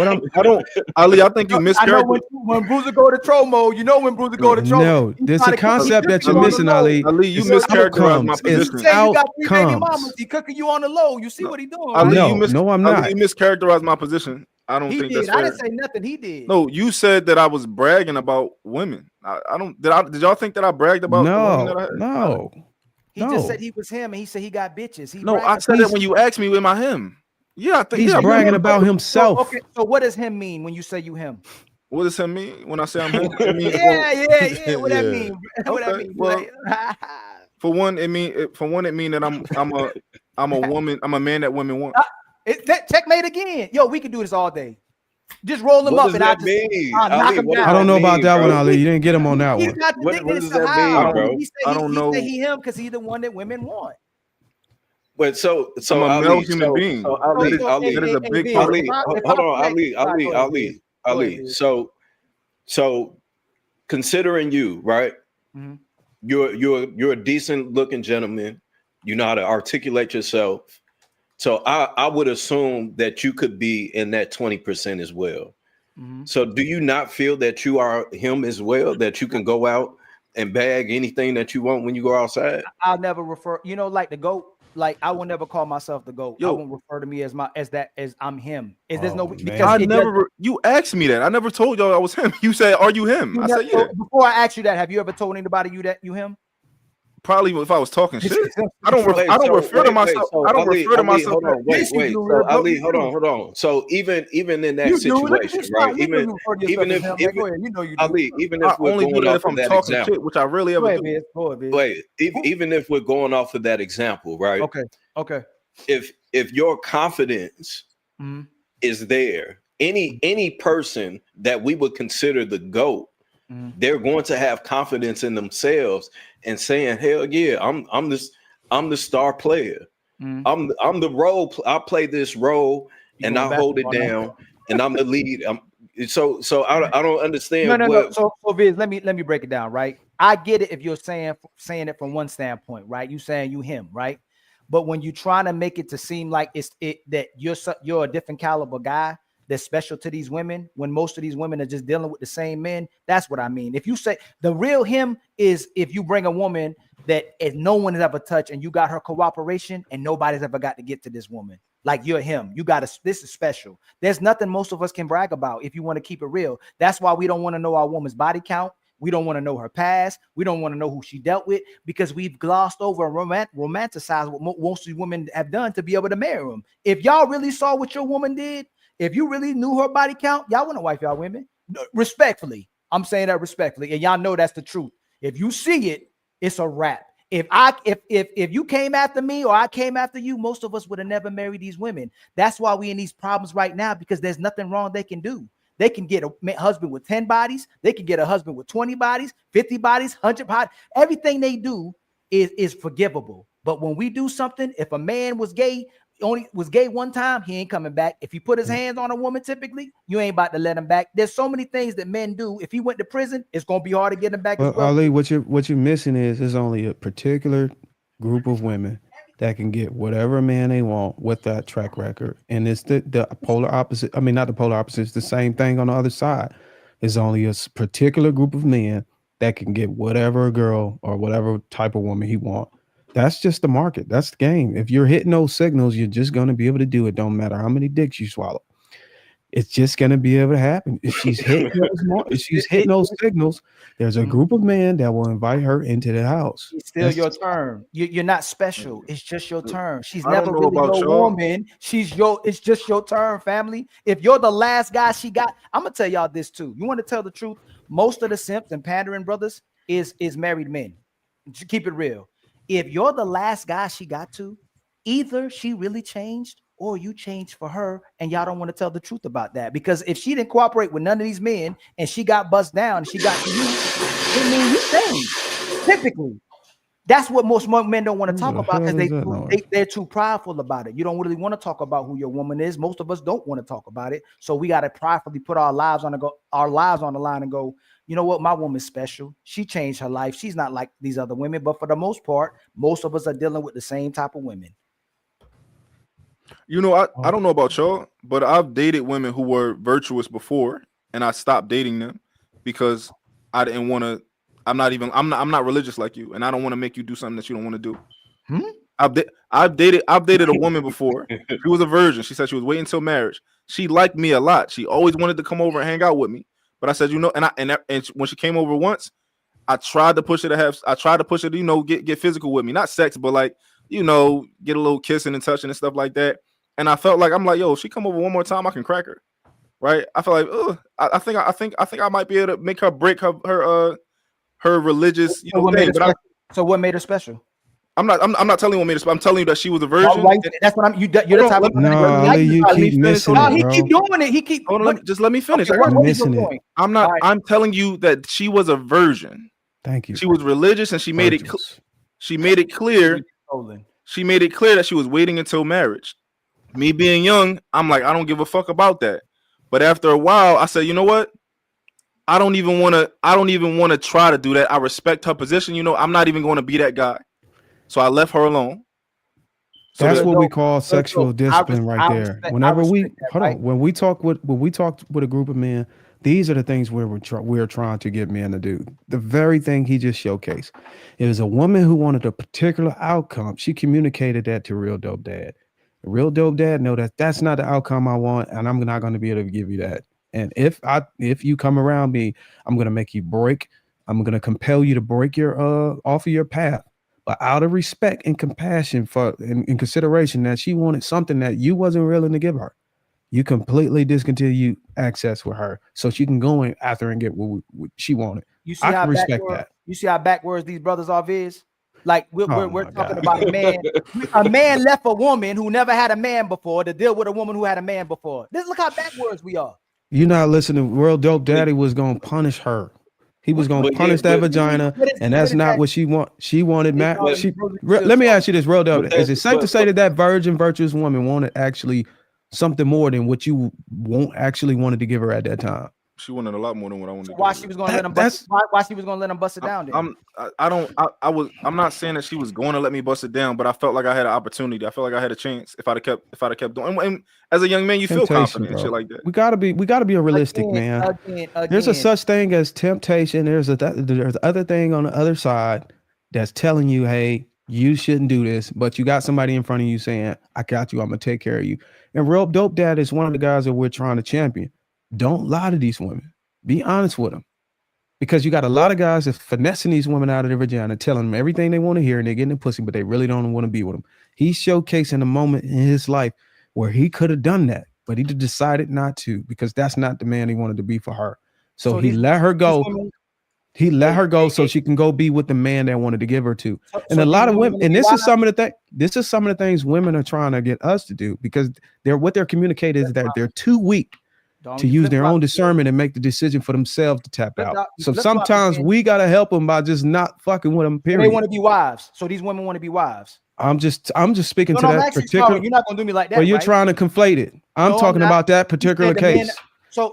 Ali, I think you mischaracterized. When Bruiser go to troll mode, you know when Bruiser go to troll. No, there's a concept that you're missing, Ali. Ali, you mischaracterized my position. You say you got 3 baby mamas. He cooking you on the low. You see what he doing? Ali, Right? No, I'm not. Ali, you mischaracterized my position. I don't think that's fair. I didn't say nothing. He did. No, you said that I was bragging about women. I don't. Did y'all think that I bragged about? No. He just said he was him, and he said he got bitches. I said that when you asked me, am I him? Yeah, I think he's bragging about himself. Okay, so what does him mean when you say you him? What does him mean when I say I'm him? It means yeah. What that mean? What that mean? Well, for one, it mean that I'm a woman. I'm a man that women want. Checkmate again. Yo, we can do this all day. Just roll them up and I just knock him down. I don't know about that one, Ali. You didn't get him on that one. What does that mean, bro? I don't know. He said he him because he's the one that women want. But so I'm a Ali, male human being. So Ali, that is a big Ali, hold on, Ali. So considering you, right? Mm-hmm. You're a decent looking gentleman. You know how to articulate yourself. So I would assume that you could be in that 20% as well. Mm-hmm. So do you not feel that you are him as well? That you can go out and bag anything that you want when you go outside? I'll never refer, like the GOAT. Like I will never call myself the GOAT. I won't refer to me as I'm him. You asked me that. I never told y'all I was him. You said, "Are you him?" I said, "Yeah." Before I asked you that, have you ever told anybody you him? Probably if I was talking shit. I don't refer to myself. I don't refer to myself. So Ali, hold on. So even in that situation, right? Even if Ali, even if we're going off of that example, which I really ever do. Wait, even if we're going off of that example, right? Okay. If your confidence is there, any person that we would consider the GOAT, they're going to have confidence in themselves and saying, "Hell yeah, I'm the star player. I'm the role. I play this role and I hold it down, and I'm the lead." So I don't understand. No. So Viz, let me break it down. Right, I get it if you're saying it from one standpoint, right? You saying you him, right? But when you're trying to make it to seem like that you're a different caliber guy that's special to these women, when most of these women are just dealing with the same men, that's what I mean. If you say the real him is if you bring a woman that no one has ever touched and you got her cooperation and nobody's ever got to get to this woman, like you're him. This is special. There's nothing most of us can brag about if you want to keep it real. That's why we don't want to know our woman's body count. We don't want to know her past. We don't want to know who she dealt with, because we've glossed over and romanticized what most of these women have done to be able to marry them. If y'all really saw what your woman did, if you really knew her body count, y'all wouldn't wife y'all women. Respectfully. I'm saying that respectfully. And y'all know that's the truth. If you see it, it's a wrap. If you came after me or I came after you, most of us would have never married these women. That's why we in these problems right now, because there's nothing wrong they can do. They can get a husband with 10 bodies. They can get a husband with 20 bodies, 50 bodies, 100 bodies. Everything they do is forgivable. But when we do something, if a man was gay, only was gay one time, he ain't coming back. If he put his hands on a woman, typically, you ain't about to let him back. There's so many things that men do. If he went to prison, it's gonna be hard to get him back as well. Ali, what you're missing is there's only a particular group of women that can get whatever man they want with that track record, and it's the polar opposite. I mean, not the polar opposite. It's the same thing on the other side. There's only a particular group of men that can get whatever girl or whatever type of woman he want. That's just the market. That's the game. If you're hitting those signals, you're just going to be able to do it. Don't matter how many dicks you swallow. It's just going to be able to happen. If she's hitting those signals, there's a group of men that will invite her into the house. It's still your turn. You're not special. It's just your turn. She's I never don't know really about your y'all. woman. It's just your turn, family. If you're the last guy she got, I'm gonna tell y'all this too. You want to tell the truth? Most of the simps and pandering brothers is married men. Keep it real. If you're the last guy she got to, either she really changed or you changed for her, and y'all don't want to tell the truth about that. Because if she didn't cooperate with none of these men and she got buzzed down and she got to you, it means you changed. Typically, that's what most men don't want to talk about because they're too prideful about it. You don't really want to talk about who your woman is. Most of us don't want to talk about it, so we got to pridefully put our lives on the line and go, you know what, my woman's special. She changed her life. She's not like these other women, but for the most part, most of us are dealing with the same type of women. You know, I don't know about y'all, but I've dated women who were virtuous before, and I stopped dating them because I didn't want to. I'm not religious like you, and I don't want to make you do something that you don't want to do. I've dated a woman before. She was a virgin. She said she was waiting until marriage. She liked me a lot. She always wanted to come over and hang out with me. But I said, you know, and when she came over once, I tried to push her to, you know, get physical with me, not sex, but like, you know, get a little kissing and touching and stuff like that. And I felt like, I'm like, yo, if she come over one more time, I can crack her, right? I feel like, I think I might be able to make her break her religious, you know, thing. So what made her special? I'm not telling you what made her special. I'm telling you that she was a virgin. Right. That's what you're the type of you keep missing it, he bro. keep doing it. Just let me finish. Okay, You're missing it. I'm not. Right. I'm telling you that she was a virgin. Thank you. She was religious, and she made it clear. She made it clear that she was waiting until marriage. Me being young, I'm like, I don't give a fuck about that. But after a while, I said, you know what? I don't even want to try to do that. I respect her position. You know, I'm not even going to be that guy. So I left her alone. So that's what we call sexual discipline right there. Whenever when we talk with a group of men, these are the things we're trying to get men to do. The very thing he just showcased. It was a woman who wanted a particular outcome. She communicated that to Real Dope Dad. Real Dope Dad know that that's not the outcome I want, and I'm not going to be able to give you that. And if you come around me, I'm going to make you break. I'm going to compel you to break your off of your path. But out of respect and compassion for in consideration that she wanted something that you wasn't willing to give her, you completely discontinue access with her so she can go in after and get what she wanted. You see I how can respect that. You see how backwards these brothers are, Viz? Like we're talking about a man. A man left a woman who never had a man before to deal with a woman who had a man before. Look how backwards we are. You're not listening. Real Dope Daddy was gonna punish her. He was going to punish that vagina, and that's not what she want. She wanted marriage. Let me ask you this, Real Dope. Is it safe to say that virgin, virtuous woman wanted actually something more than what you wanted to give her at that time? She wanted a lot more than what I wanted. Why she was going to let him bust? Why she was going to let him bust it down? Then? I'm not saying that she was going to let me bust it down, but I felt like I had an opportunity. I felt like I had a chance if I'd have kept doing. And as a young man, you feel confident and shit like that. We gotta be a realistic man. There's a such thing as temptation. There's other thing on the other side that's telling you, hey, you shouldn't do this, but you got somebody in front of you saying, I got you, I'm gonna take care of you. And Real Dope Dad is one of the guys that we're trying to champion. Don't lie to these women. Be honest with them. Because you got a lot of guys that's finessing these women out of their vagina, telling them everything they want to hear, and they're getting the pussy, but they really don't want to be with them. He's showcasing a moment in his life where he could have done that, but he decided not to because that's not the man he wanted to be for her. So he let her go. He let her go so she can go be with the man that wanted to give her to. And so a lot these of women women, wanna and be this is wives? some of the things women are trying to get us to do, because what they're communicating is that they're too weak Dog, to you use flip their own flopping. discernment and make the decision for themselves to tap out. You So flip flopping, sometimes man. we gotta help them by just not fucking with them. So they Period. want to be wives. So these women want to be wives. I'm just speaking No, to no, I'm that actually particular. sorry. You're not gonna do me like Well, that, you're right? trying to conflate it. I'm No, I'm talking not. about that You particular said the men. case. So,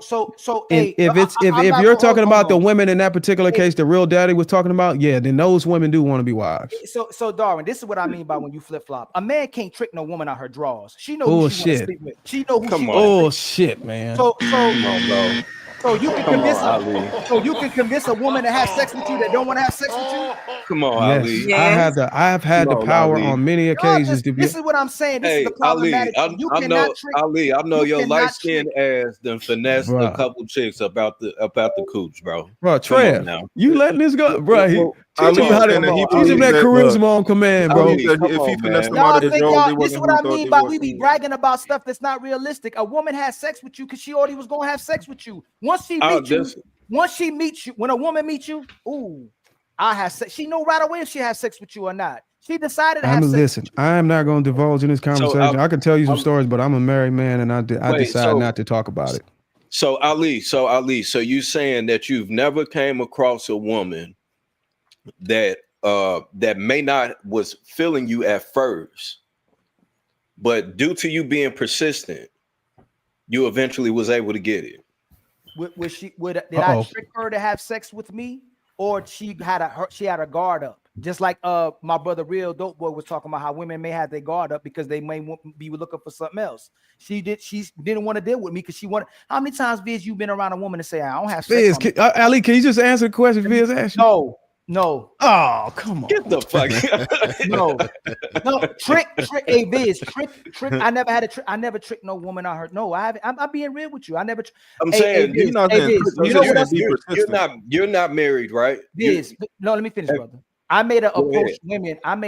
And hey, if I'm not you're gonna talking about the hold on. women in that particular Hey, case, the real daddy was talking about, yeah, then those women do want to be wives. So Darwin, this is what I mean by when you flip flop. A man can't trick no woman out her drawers. She know who she want to Bullshit. sleep with. She know who she Come want to on. sleep. Bullshit, man. So Come on, bro. so you can Come on, convince Ali. you can convince a woman to have sex with you that don't want to have sex with you. Come on, Yes, Ali. I Yes. have had Come the on, power Ali. on many Y'all occasions to this be. is what I'm saying. This is the Hey, Ali, problematic thing. You I cannot know, trick. Ali, I know You your light cannot trick. skinned ass done finessed a Bruh. couple chicks about the cooch, bro. Bro, Come on Trev, now. you letting this go, bro? Well, Teach Come him Ali on, is how to saying come that he on, teach him believes that Ali. that. Look, charisma on command, he bro. believes Ali, that come if he on, finessed man. somebody Y'all to think draws, y'all they this is wasn't what who he I thought mean they by was. we be bragging about stuff that's not realistic. A woman has sex with you because she already was gonna have sex with you. Once she meets you, when a woman meets you, ooh, I have sex. She know right away if she has sex with you or not. She decided to have sex with Listen. I am not going to divulge in this So conversation. I can tell you some I'm stories, but I'm a married man, and I wait, decide not to talk about it. so Ali, so you saying that you've never came across a woman that that may not was feeling you at first, but due to you being persistent, you eventually was able to get it. Did I trick her to have sex with me, or she had a guard up? Just like my brother Real Dope Boy was talking about how women may have their guard up because they may be looking for something else. She didn't want to deal with me because she wanted. How many times, Viz, you been around a woman and say, I don't have sex? Viz, Ali, can you just answer the question Viz asked you? No. Oh, come on. Get the fuck. No. Trick. Hey, Viz, trick. I never had a trick. I never tricked no woman on her. No, I haven't. I'm being real with you. I never. I'm saying Viz, you're not Viz, you know what else? you're not married, right? Viz, no, let me finish, brother. I made a Go ahead.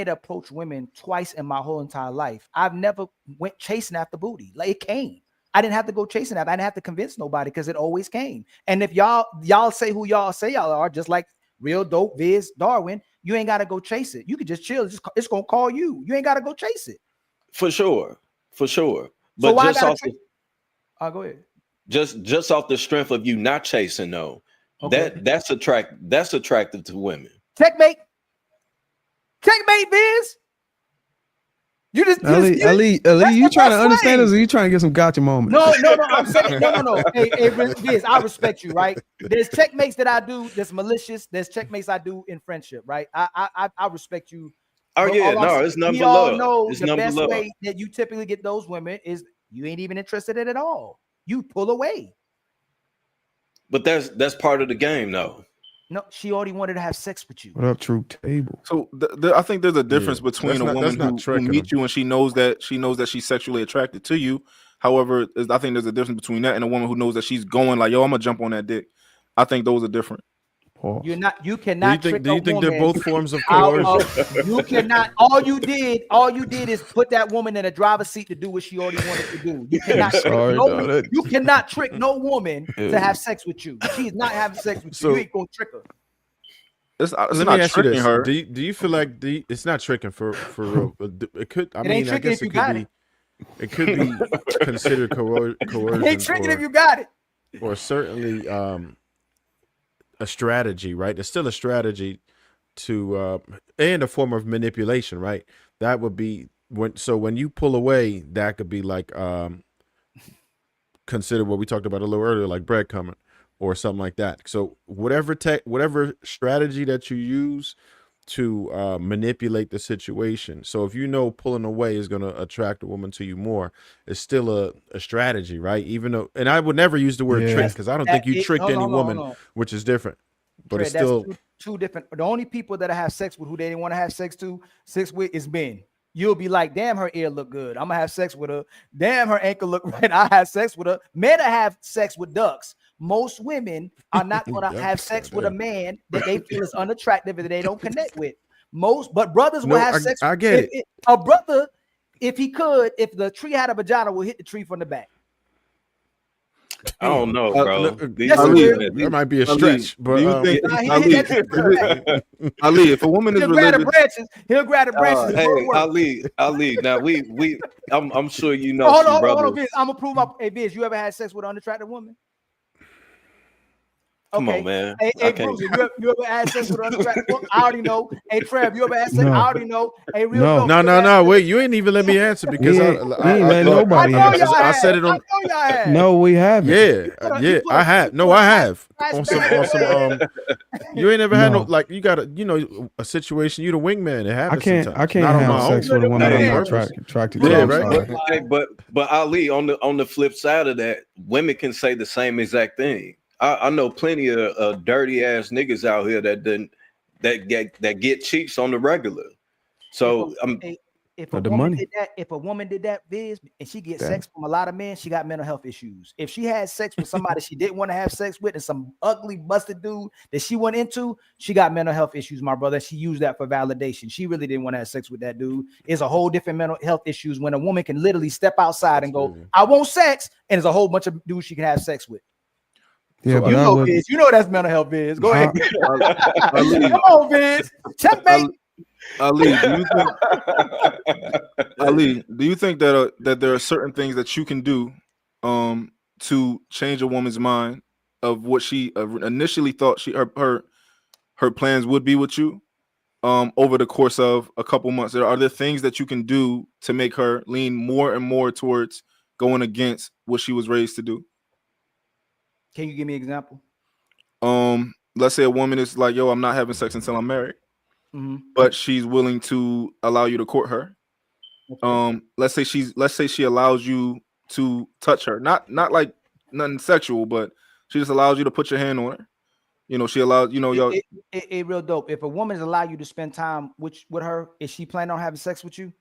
approach women twice in my whole entire life. I've never went chasing after booty. Like it came. I didn't have to go chasing after. I didn't have to convince nobody because it always came. And if y'all say who y'all say y'all are, just like Real Dope, Viz, Darwin, you ain't got to go chase it. You could just chill. It's gonna call you. You ain't got to go chase it. For sure. But So why just off go ahead. Just off the strength of you not chasing, though, Okay. that's attractive to women. Checkmate, Viz. Ali, you trying to understand us, or you trying to get some gotcha moments? No. I'm saying no. Hey, Viz, I respect you, right? There's checkmates that I do that's malicious. There's checkmates I do in friendship, right? I respect you. Oh But yeah, all I'm no, saying, it's nothing we but all love. know It's the nothing but best love. way that you typically get those women is you ain't even interested in it at all. You pull away. But that's part of the game, though. No, she already wanted to have sex with you. What up, True Table? So I think there's a difference Yeah, between a that's woman not who tricking meets them. you and she knows that she's sexually attracted to you. However, I think there's a difference between that and a woman who knows that she's going like, yo, I'm gonna jump on that dick. I think those are different. You cannot trick Do you a think they're woman both forms of out coercion? you cannot. All you did is put that woman in a driver's seat to do what she already wanted to do. You cannot trick no woman to have sex with you. She's not having sex with you. You ain't gonna trick her. It's Let not me ask you tricking this: her. Do you feel like it's not tricking for real? It could. I mean, I guess it could be. It could be considered coercion. It ain't tricking if you got it. Or certainly a strategy, right? It's still a strategy to and a form of manipulation, right? That would be when you pull away, that could be like consider what we talked about a little earlier, like breadcrumbing or something like that. So whatever strategy that you use to manipulate the situation. So if you know pulling away is going to attract a woman to you more, it's still a strategy, right? Even though, and I would never use the word trick because I don't think you tricked any woman, which is different. But it's still two different. The only people that I have sex with who they didn't want to have sex with is men. You'll be like, damn, her ear look good. I'm gonna have sex with her. Damn, her ankle look right. I have sex with her. Men that have sex with ducks. Most women are not gonna have sex with a man that they feel is unattractive and they don't connect with. But brothers will have sex. I get it. A brother, if the tree had a vagina, will hit the tree from the back. I don't know, bro. These Ali, women, that might be a Ali, stretch, do you but think Ali, Ali, if a woman is he'll grab the religious, branches. He'll grab the branches and go to hey, work. Ali. Now I'm sure you know Oh, some hold on, brothers. Biz. I'm gonna prove my. Hey, Biz, you ever had sex with an unattractive woman? Come Okay. on, man. Hey, I can't. Bruce, you ever had sex with an unattractive woman? I already know. Hey, Trev, you ever had sex? I No. already know. Hey, real No. dope. no, you ever had sex? wait, you ain't even let me answer because You ain't let look, I nobody know answer. y'all I had. said it I on. know y'all had. No, we haven't. Yeah, I have. No, I have on some. You ain't ever had no, No. like, you got a situation. You the wingman. It I happens can't sometimes. have Not on my sex own. with a woman Not I'm on not purpose. attracted to. Yeah, I'm right. sorry. Hey, but Ali, on the flip side of that, women can say the same exact thing. I know plenty of dirty ass niggas out here that get cheeks on the regular. So If For a the woman money. did that, Biz, and she gets Yeah. sex from a lot of men, she got mental health issues. If she had sex with somebody she didn't want to have sex with, and some ugly, busted dude that she went into, she got mental health issues, my brother. She used that for validation. She really didn't want to have sex with that dude. It's a whole different mental health issues when a woman can literally step outside and go, "I want sex," and there's a whole bunch of dudes she can have sex with. Yeah, So but you I know, would. Biz. You know that's mental health, Biz. Go ahead. Ali, Come on, Biz. Checkmate. Ali, do you think Ali, do you think that there are certain things that you can do to change a woman's mind of what she initially thought her plans would be with you over the course of a couple months? Are there things that you can do to make her lean more and more towards going against what she was raised to do? Can you give me an example? Let's say a woman is like, yo, I'm not having sex until I'm married, but she's willing to allow you to court her. Let's say she allows you to touch her, not like nothing sexual, but she just allows you to put your hand on her. She allows y'all. It real dope. If a woman is allow you to spend time with her, is she planning on having sex with you?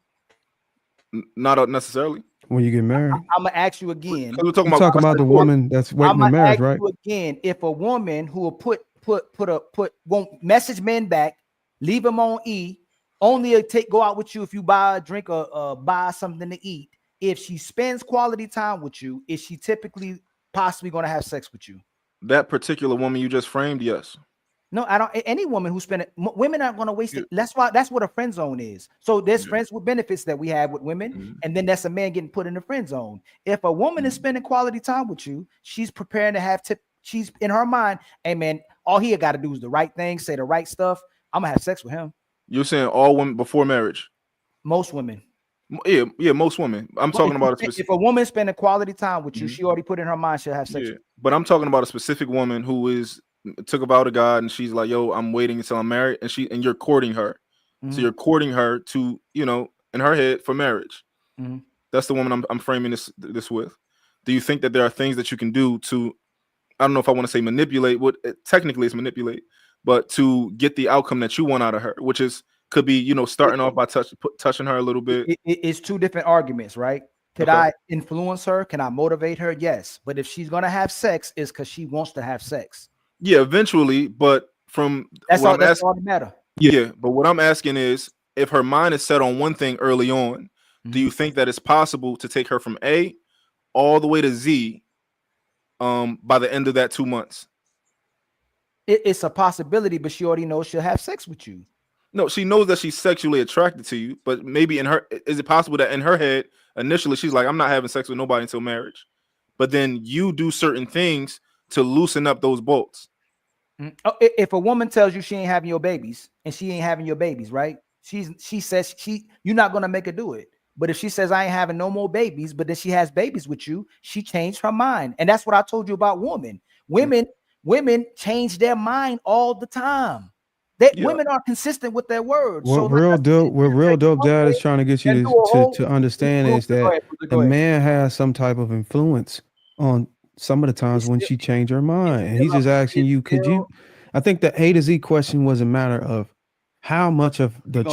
Not necessarily. When you get married. I'm gonna ask you again. We're talking You're talking about the woman that's waiting in marriage, right? You again, if a woman who will won't message men back, leave them on E, only go out with you if you buy a drink or buy something to eat. If she spends quality time with you, is she typically possibly going to have sex with you? That particular woman you just framed, yes. No, I don't. Any woman who spend it, women aren't going to waste it. That's what a friend zone is. So there's friends with benefits that we have with women, and then that's a man getting put in the friend zone. If a woman is spending quality time with you, she's preparing to have she's in her mind, hey man, all he got to do is the right thing, say the right stuff. I'm gonna have sex with him. You're saying all women before marriage? Most women. Yeah, most women. I'm talking about a specific. If a woman spending quality time with you, she already put in her mind she'll have sex. Yeah, but I'm talking about a specific woman who took a vow to God, and she's like, "Yo, I'm waiting until I'm married," and you're courting her. So you're courting her to, in her head for marriage. That's the woman I'm framing this with. Do you think that there are things that you can do to, I don't know if I want to say manipulate, technically it's manipulate, but to get the outcome that you want out of her, which could be, starting off by touching her a little bit. It's two different arguments, right? Could I influence her? Can I motivate her? Yes. But if she's going to have sex, it's because she wants to have sex. Yeah, eventually. But that's all that matter. Yeah. But what I'm asking is, if her mind is set on one thing early on, do you think that it's possible to take her from A all the way to Z by the end of that 2 months? It's a possibility, but she already knows she'll have sex with you. No, she knows that she's sexually attracted to you, but maybe is it possible that in her head, initially she's like, I'm not having sex with nobody until marriage. But then you do certain things to loosen up those bolts. If a woman tells you she ain't having your babies and she ain't having your babies, right? She says you're not gonna make her do it. But if she says I ain't having no more babies, but then she has babies with you, she changed her mind. And that's what I told you about women. Women change their mind all the time. Women are consistent with their words. What real dope dad is trying to get you to understand is that the man has some type of influence on some of the times when she changed her mind. And he's just asking you, could you? I think the A to Z question was a matter of how much of the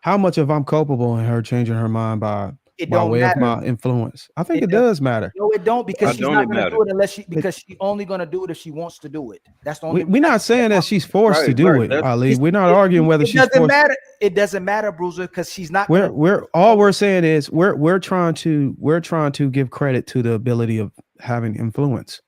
how much of I'm culpable in her changing her mind by It by don't way of matter. my influence. I think It it does matter. No, it don't, because Why she's don't not it gonna matter? do it because she's only gonna do it if she wants to do it. That's the only. We're not saying that she's forced to Right, do right. it, That's Ali. We're not arguing whether It she's doesn't forced. matter. It doesn't matter, Bruiser, because she's not gonna. We're saying is we're trying to give credit to the ability of having influence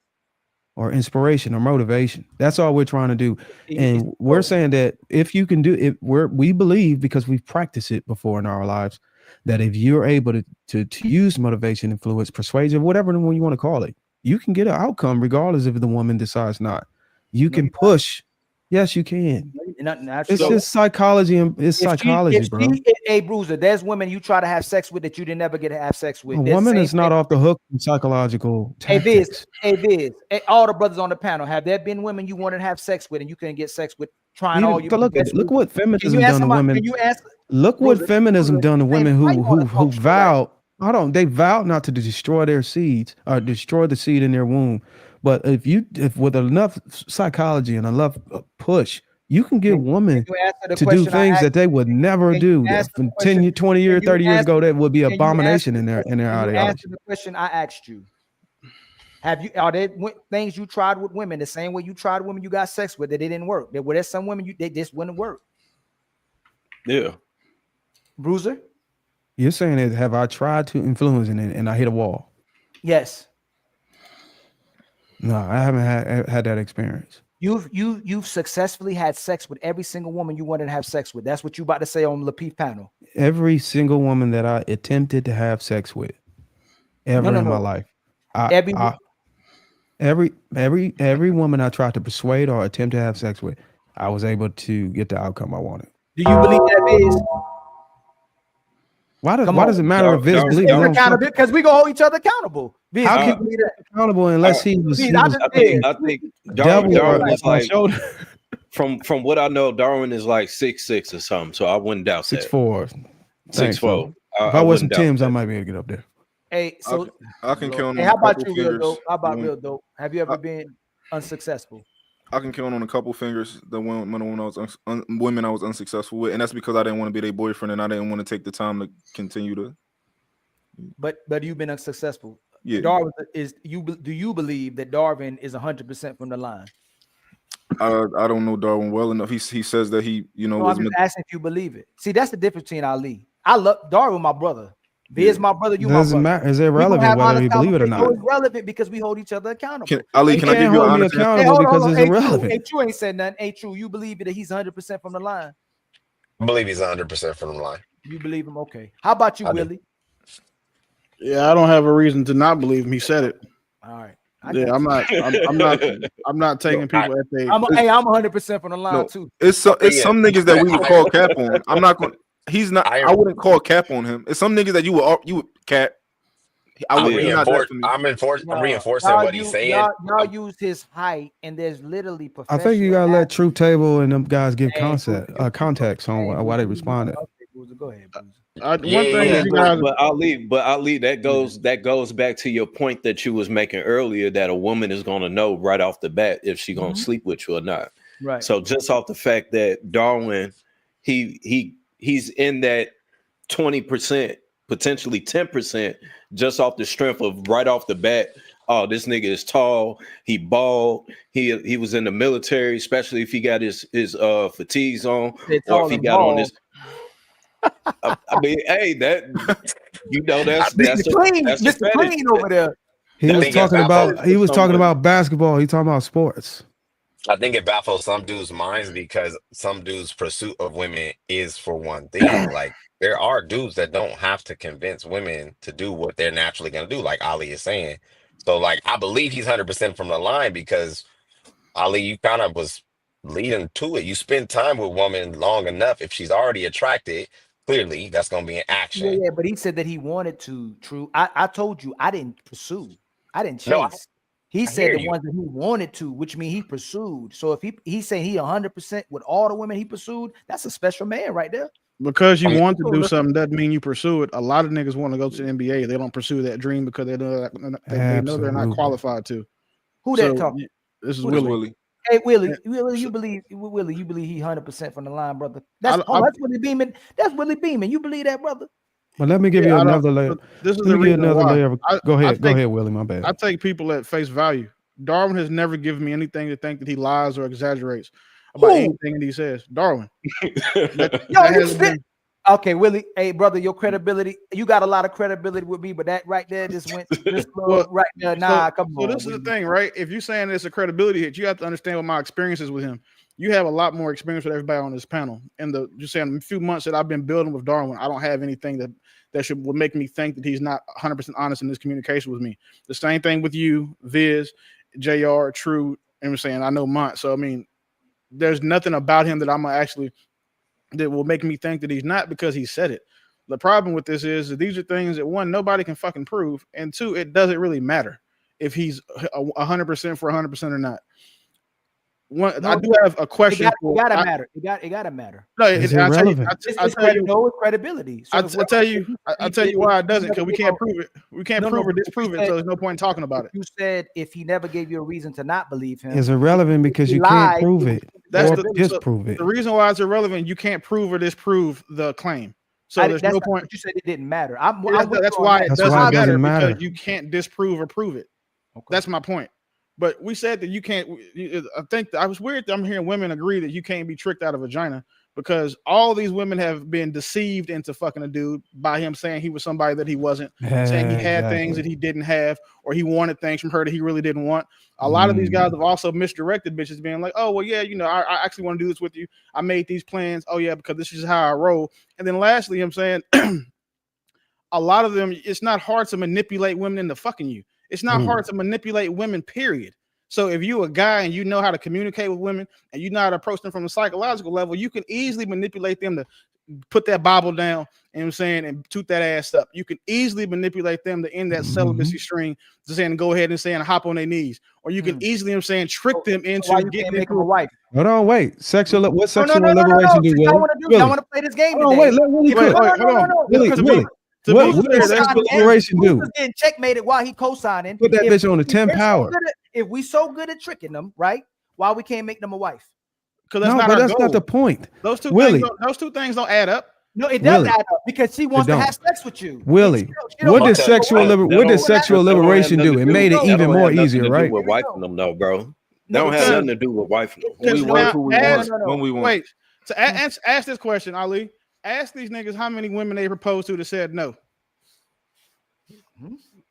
or inspiration or motivation. That's all we're trying to do. And we're saying that if you can do it, we believe, because we've practiced it before in our lives, that if you're able to use motivation, influence, persuasion, whatever one you want to call it, you can get an outcome regardless if the woman decides not. You can push. Yes, you can. It's just psychology, and it's psychology, bro. Hey, Bruiser, there's women you try to have sex with that you didn't never get to have sex with. A woman is not off the hook from psychological tactics. Hey, Biz, all the brothers on the panel, have there been women you wanted to have sex with and you couldn't get sex with, trying all your best? Look what feminism done to women. Can you answer? Look what Bruiser, feminism done to women why you wanna who talk shit, right? vowed. They vowed not to destroy their seeds or destroy the seed in their womb. But if with enough psychology and enough push, you can get women to do things that they would never do. From 10, 20 years, 30 years ago, that would be abomination in their ideology. Answer the question I asked you. Are there things you tried with women the same way you tried women you got sex with that it didn't work? Were there some women they just wouldn't work? Yeah. Bruiser? You're saying that have I tried to influence and I hit a wall? Yes. No, I haven't had that experience. You've successfully had sex with every single woman you wanted to have sex with. That's what you about to say on the Lapeef panel. Every single woman that I attempted to have sex with in my life. Every woman I tried to persuade or attempt to have sex with, I was able to get the outcome I wanted. Do you believe that is? Why does it matter if Viz believes? Because we gonna hold each other accountable. Viz, How can we be accountable unless he was? I think Darwin is like from what I know, Darwin is like 6'6" or something. So I wouldn't doubt that. 6'4". 6'4". If I wasn't Tim's, I might be able to get up there. Hey, so I can count on. Hey, how about couple you, Real fingers. Dope? How about Real Dope? Have you ever been unsuccessful? I can count on a couple fingers the women I was unsuccessful with, and that's because I didn't want to be their boyfriend and I didn't want to take the time to continue to. But you've been unsuccessful. Yeah. Darwin do you believe that Darwin is 100% from the line? I don't know Darwin well enough. He says that he No, was. I'm just asking if you believe it. See, that's the difference between Ali. I love Darwin, my brother. Viz, my brother. You, doesn't my brother. matter. It's irrelevant whether you believe it or not. It's relevant because we hold each other accountable. Ali, can I give you an honest answer? accountable because it's irrelevant. Hey, True ain't said nothing. Hey, True, you believe that he's 100% from the line? I believe he's 100% from the line. You believe him? Okay. How about you, Willie? Yeah, I don't have a reason to not believe him. He said it. All right. I'm not taking people at they. I'm 100% from the line too. It's some niggas that we would call cap on. I'm not going. He's not. I wouldn't call cap on him. It's some niggas that you would cap. I'm reinforcing what he's saying. Y'all use his height, and there's literally. I think you gotta let Truth Table and them guys give context on why they responded. Go ahead. But Ali, that goes back to your point that you was making earlier, that a woman is gonna know right off the bat if she gonna sleep with you or not. Right. So just off the fact that Darwin, he's in that 20%, potentially 10%, just off the strength of right off the bat. Oh, this nigga is tall. He bald. He was in the military, especially if he got his fatigues on, or if he got on his. I mean, hey, that's Mr. Clean over there. He was talking about basketball. He talking about sports. I think it baffles some dudes' minds because some dudes' pursuit of women is for one thing. Like there are dudes that don't have to convince women to do what they're naturally gonna do, like Ali is saying. So like I believe he's 100% from the line because Ali, you kind of was leading to it. You spend time with a woman long enough. If she's already attracted, clearly that's gonna be an action. Yeah, but he said that he wanted to. True. I told you I didn't pursue. I didn't chase. No, he said the ones that he wanted to, which means he pursued. So if he's saying he 100% with all the women he pursued, that's a special man right there. Because you want to do something doesn't mean you pursue it. A lot of niggas want to go to the NBA. They don't pursue that dream because they know they're not qualified to. Who that talking? This is Willie. Hey Willie, you believe he 100% from the line, brother? That's Willie Beeman. That's Willie Beeman. You believe that, brother? But let me give you another layer. This is Let the me give reason you another why. layer. Go ahead, Willie. My bad. I take people at face value. Darwin has never given me anything to think that he lies or exaggerates about anything that he says. Darwin. Okay, Willie. Hey, brother, your credibility. You got a lot of credibility with me, but that right there just went this right there. Nah, come on. So this is the thing, right? If you're saying it's a credibility hit, you have to understand what my experiences with him. You have a lot more experience with everybody on this panel. And just saying a few months that I've been building with Darwin, I don't have anything that would make me think that he's not 100% honest in his communication with me. The same thing with you, Viz, JR, True. I'm saying I know Mont. So I mean, there's nothing about him that I'm actually that will make me think that he's not, because he said it. The problem with this is that these are things that, one, nobody can fucking prove, and two, it doesn't really matter if he's 100% for 100% or not. I do have a question. It gotta matter. It gotta matter. No, it's irrelevant. I'll tell you. No credibility. So I'll tell you why it doesn't, because we can't prove it. We can't prove or disprove it, so there's no point in talking about it. You said if he never gave you a reason to not believe him, It's irrelevant because you can't prove it. Disprove it. The reason why it's irrelevant, you can't prove or disprove the claim. So there's no point. You said it didn't matter. That's why it doesn't matter, because you can't disprove or prove it. Okay. That's my point. But we said that you can't. I think I was weird that I'm hearing women agree that you can't be tricked out of vagina, because all these women have been deceived into fucking a dude by him saying he was somebody that he wasn't, saying he had things that he didn't have, or he wanted things from her that he really didn't want. A lot of these guys have also misdirected bitches, being like, oh, well, yeah, I actually want to do this with you. I made these plans. Oh, yeah, because this is how I roll. And then lastly, I'm saying a lot of them, it's not hard to manipulate women into fucking you. It's not hard to manipulate women, period. So if you're a guy and you know how to communicate with women and you know how to approach them from a psychological level, you can easily manipulate them to put that Bible down, you know what I'm saying, and toot that ass up. You can easily manipulate them to end that celibacy string, to saying go ahead and saying hop on their knees. Or you can easily, you know what I'm saying, trick them into getting make them a wife. Hold on, wait. What sexual liberation do, Willie? Y'all want to play this game today. Wait, let Willie cook. Willie. What does sexual liberation do? Getting checkmated while he co-signing. Put that bitch on the 10 power. If we so good at tricking them, right? Why we can't make them a wife? Because that's not the point. Those two things don't add up. No, it does add up, because she wants to have sex with you. Willie, what does sexual liberation do? It made it even more easier, right? With wifing them, though, bro. That don't have nothing to do with wifing them. We work who we want when we want. Wait, to ask this question, Ali. Ask these niggas how many women they proposed to that said no.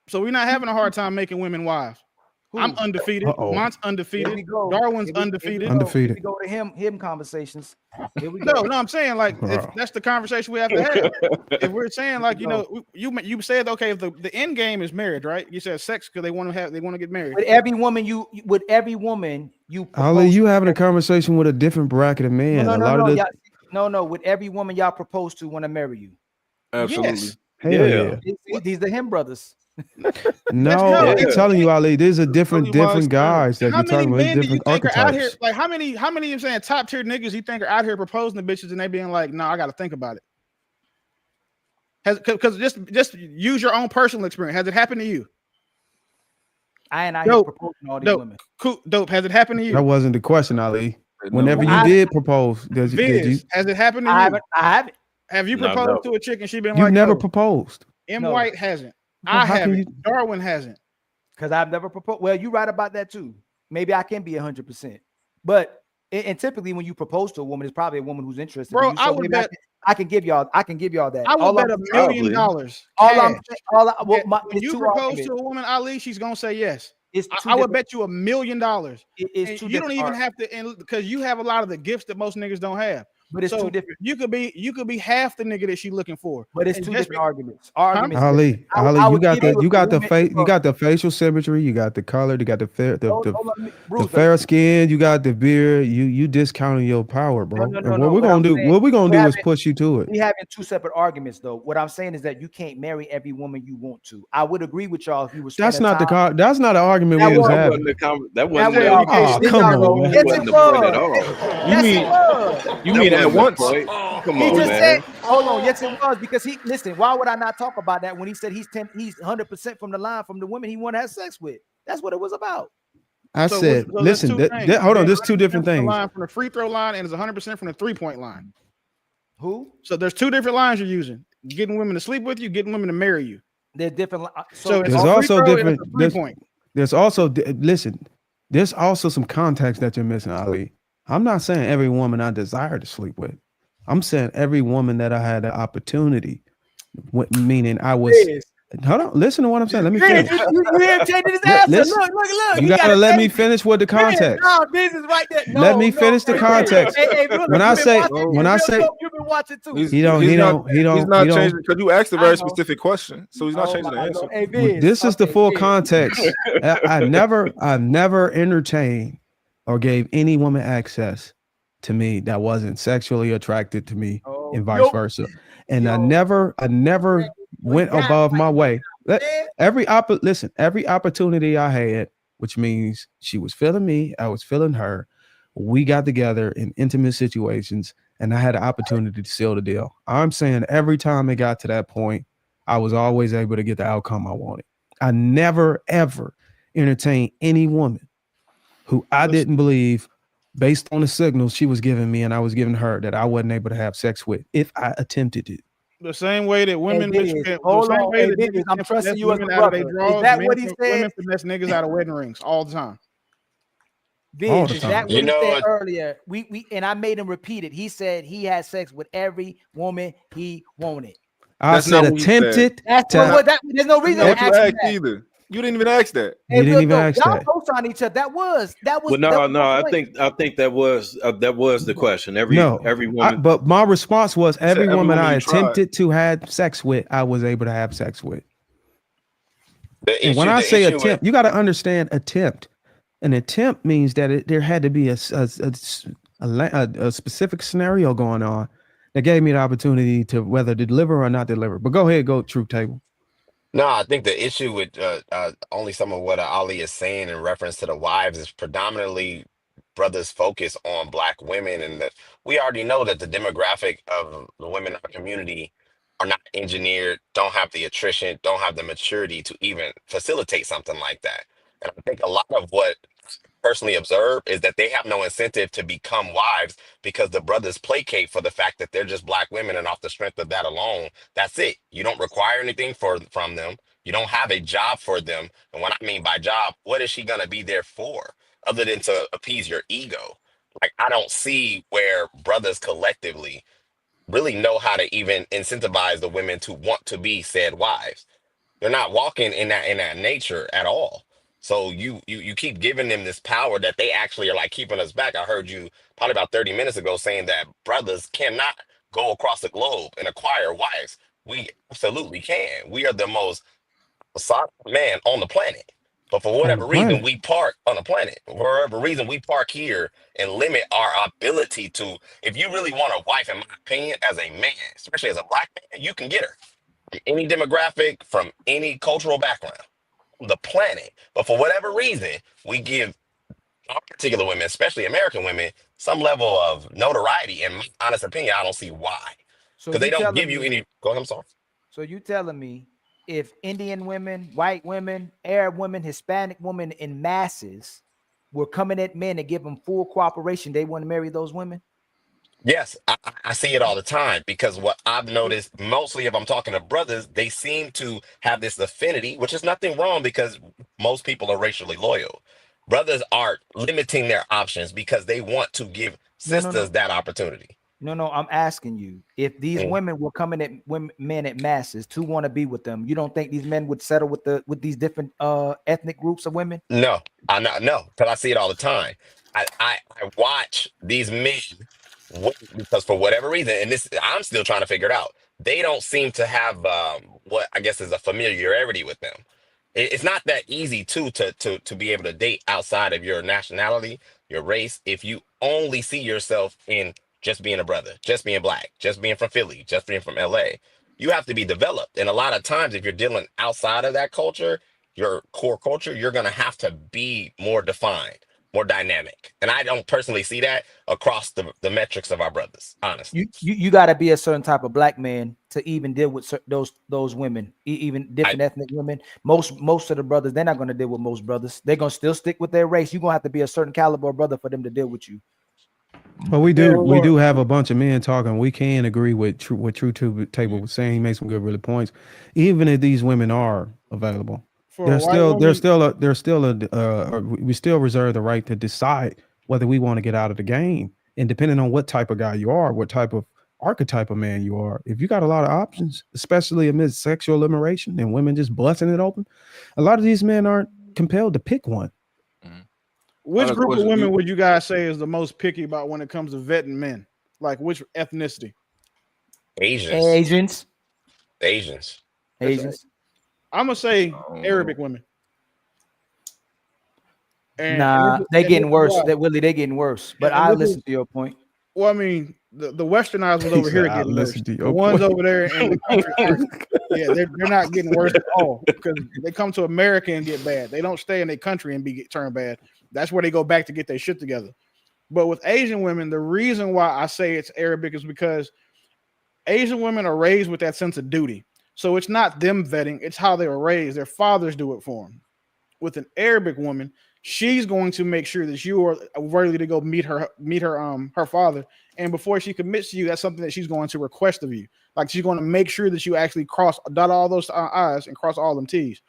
So we're not having a hard time making women wives. I'm undefeated. Mont's undefeated. Darwin's undefeated. Here we go to him conversations. Here we go. No, I'm saying, like, if that's the conversation we have to have. If we're saying, like, you said, okay, if the end game is marriage, right? You said sex because they want to get married. With every woman you Ali, you having a conversation with a different bracket of men. No, with every woman y'all propose to want to marry you. Absolutely. Yes. Hell yeah. These the him brothers. No, I'm telling you, Ali, there's a different guys that you're talking about, different archetypes. Out here, like how many I'm saying top tier niggas you think are out here proposing to bitches and they being like, no, I got to think about it. Because just use your own personal experience. Has it happened to you? I ain't out here proposing all these women. Dope. Has it happened to you? That wasn't the question, Ali. Whenever you did propose, did you? Has it happened to you? I haven't. Have you proposed to a chick and she been like, you never proposed? M. White hasn't. I haven't. Darwin hasn't. Because I've never proposed. Well, you're right about that too. Maybe I can be 100%. But and typically when you propose to a woman, it's probably a woman who's interested. Bro, in you. So I would bet. I can give y'all that. I would bet $1 million. When you propose to a woman, Ali, she's gonna say yes. I would bet you $1 million. You don't even have to, because you have a lot of the gifts that most niggas don't have. But it's two different. You could be half the nigga that she's looking for. But it's two different arguments. Ali, you got the facial symmetry, you got the color, you got the fair skin, you got the beard. You discounting your power, bro. What we're gonna do is push you to it. We having two separate arguments, though. What I'm saying is that you can't marry every woman you want to. I would agree with y'all if you were. That's not the argument we was having. That wasn't the come on, man. That wasn't the point at all. You mean at once? Come he on, just man. said, hold on, yes it was, because why would I not talk about that when he said he's 100% from the line from the women he want to have sex with? That's what it was about. I said, listen, hold on, there's two different things. Line from the free throw line and it's 100% from the 3-point line. Who? So there's two different lines you're using. getting women to sleep with you, getting women to marry you. They're different. So it's there's a free also throw and it's different. a 3-point. There's also listen. There's also some context that you're missing, Ali. I'm not saying every woman I desire to sleep with. I'm saying every woman that I had the opportunity, meaning I was. Yes. Hold on, listen to what I'm saying. Let me Man, finish. you irritated his answer. Listen, Look. you He gotta got let a me baby. finish with the context. No, this is right there. Let me finish the context. Hey, brother, When I say, you've been watching too. He's not changing because you asked a very specific question, so he's not changing the answer. Hey, this is the full context. I never entertained or gave any woman access to me that wasn't sexually attracted to me, and vice versa. And I never went above my way. Every opportunity I had, which means she was feeling me, I was feeling her. We got together in intimate situations, and I had an opportunity to seal the deal. I'm saying every time it got to that point, I was always able to get the outcome I wanted. I never, ever entertained any woman who I didn't believe, based on the signals she was giving me and I was giving her, that I wasn't able to have sex with if I attempted it. The same way that women, I'm trusting you as a brother. Is that what he said? Women finesse niggas out of wedding rings all the time. Biz, is that what he said earlier? We and I made him repeat it. He said he had sex with every woman he wanted. I said attempted. There's no reason to ask that either. You didn't even ask that. You didn't even ask y'all that. post on each other. That was. Well, no. I think that was the question. Every woman. But my response was every woman I attempted tried. to have sex with, I was able to have sex with. And when I say attempt, you got to understand attempt. An attempt means that there had to be a specific scenario going on that gave me the opportunity to whether deliver or not deliver. But go ahead, go Truth Table. No, I think the issue with only some of what Ali is saying in reference to the wives is predominantly brothers focus on black women, and that we already know that the demographic of the women in our community are not engineered, don't have the attrition, don't have the maturity to even facilitate something like that. And I think a lot of what personally observe is that they have no incentive to become wives because the brothers placate for the fact that they're just black women, and off the strength of that alone, that's it. You don't require anything from them. You don't have a job for them. And what I mean by job, what is she gonna be there for other than to appease your ego? Like, I don't see where brothers collectively really know how to even incentivize the women to want to be said wives. They're not walking in that nature at all. So you keep giving them this power that they actually are like keeping us back. I heard you probably about 30 minutes ago saying that brothers cannot go across the globe and acquire wives. We absolutely can. We are the most sought man on the planet. But for whatever reason, we park on the planet. For whatever reason, we park here and limit our ability to. If you really want a wife, in my opinion, as a man, especially as a black man, you can get her. Any demographic, from any cultural background on the planet. But for whatever reason, we give our particular women, especially American women, some level of notoriety. In my honest opinion, I don't see why. So Because they you don't telling give you me- any. Go ahead, I'm sorry. So you telling me if Indian women, white women, Arab women, Hispanic women in masses were coming at men and give them full cooperation, they want to marry those women? Yes, I see it all the time, because what I've noticed, mostly if I'm talking to brothers, they seem to have this affinity, which is nothing wrong because most people are racially loyal. Brothers are limiting their options because they want to give sisters that opportunity. No, I'm asking you, if these women were coming at men at masses to want to be with them, you don't think these men would settle with these different ethnic groups of women? No, no, because I see it all the time. I watch these men because for whatever reason, and this I'm still trying to figure it out. They don't seem to have what I guess is a familiarity with them. It's not that easy to be able to date outside of your nationality, your race, if you only see yourself in just being a brother, just being black, just being from Philly, just being from LA. You have to be developed, and a lot of times, if you're dealing outside of that culture, your core culture, you're going to have to be more defined, more dynamic. And I don't personally see that across the metrics of our brothers, honestly. You got to be a certain type of black man to even deal with those women, even different ethnic women. Most of the brothers, they're not going to deal with most brothers. They're going to still stick with their race. You're going to have to be a certain caliber of brother for them to deal with you. Well, we do have a bunch of men talking. We can agree with what True Table was saying. He made some good really points. Even if these women are available, we still reserve the right to decide whether we want to get out of the game. And depending on what type of guy you are, what type of archetype of man you are, if you got a lot of options, especially amidst sexual liberation and women just busting it open, a lot of these men aren't compelled to pick one. Which group of women would you guys say is the most picky about when it comes to vetting men? Like which ethnicity? Asians. I'm gonna say Arabic women. They getting worse. They're getting worse. But I listen to your point. Well, I mean, the westernized ones over here are getting worse. The ones over there in the country, they're not getting worse at all because they come to America and get bad. They don't stay in their country and get turned bad. That's where they go back to get their shit together. But with Asian women, the reason why I say it's Arabic is because Asian women are raised with that sense of duty. So it's not them vetting, it's how they were raised. Their fathers do it for them. With an Arabic woman, she's going to make sure that you are worthy to go meet her father. And before she commits to you, that's something that she's going to request of you. Like she's going to make sure that you actually dot all those I's and cross all them T's.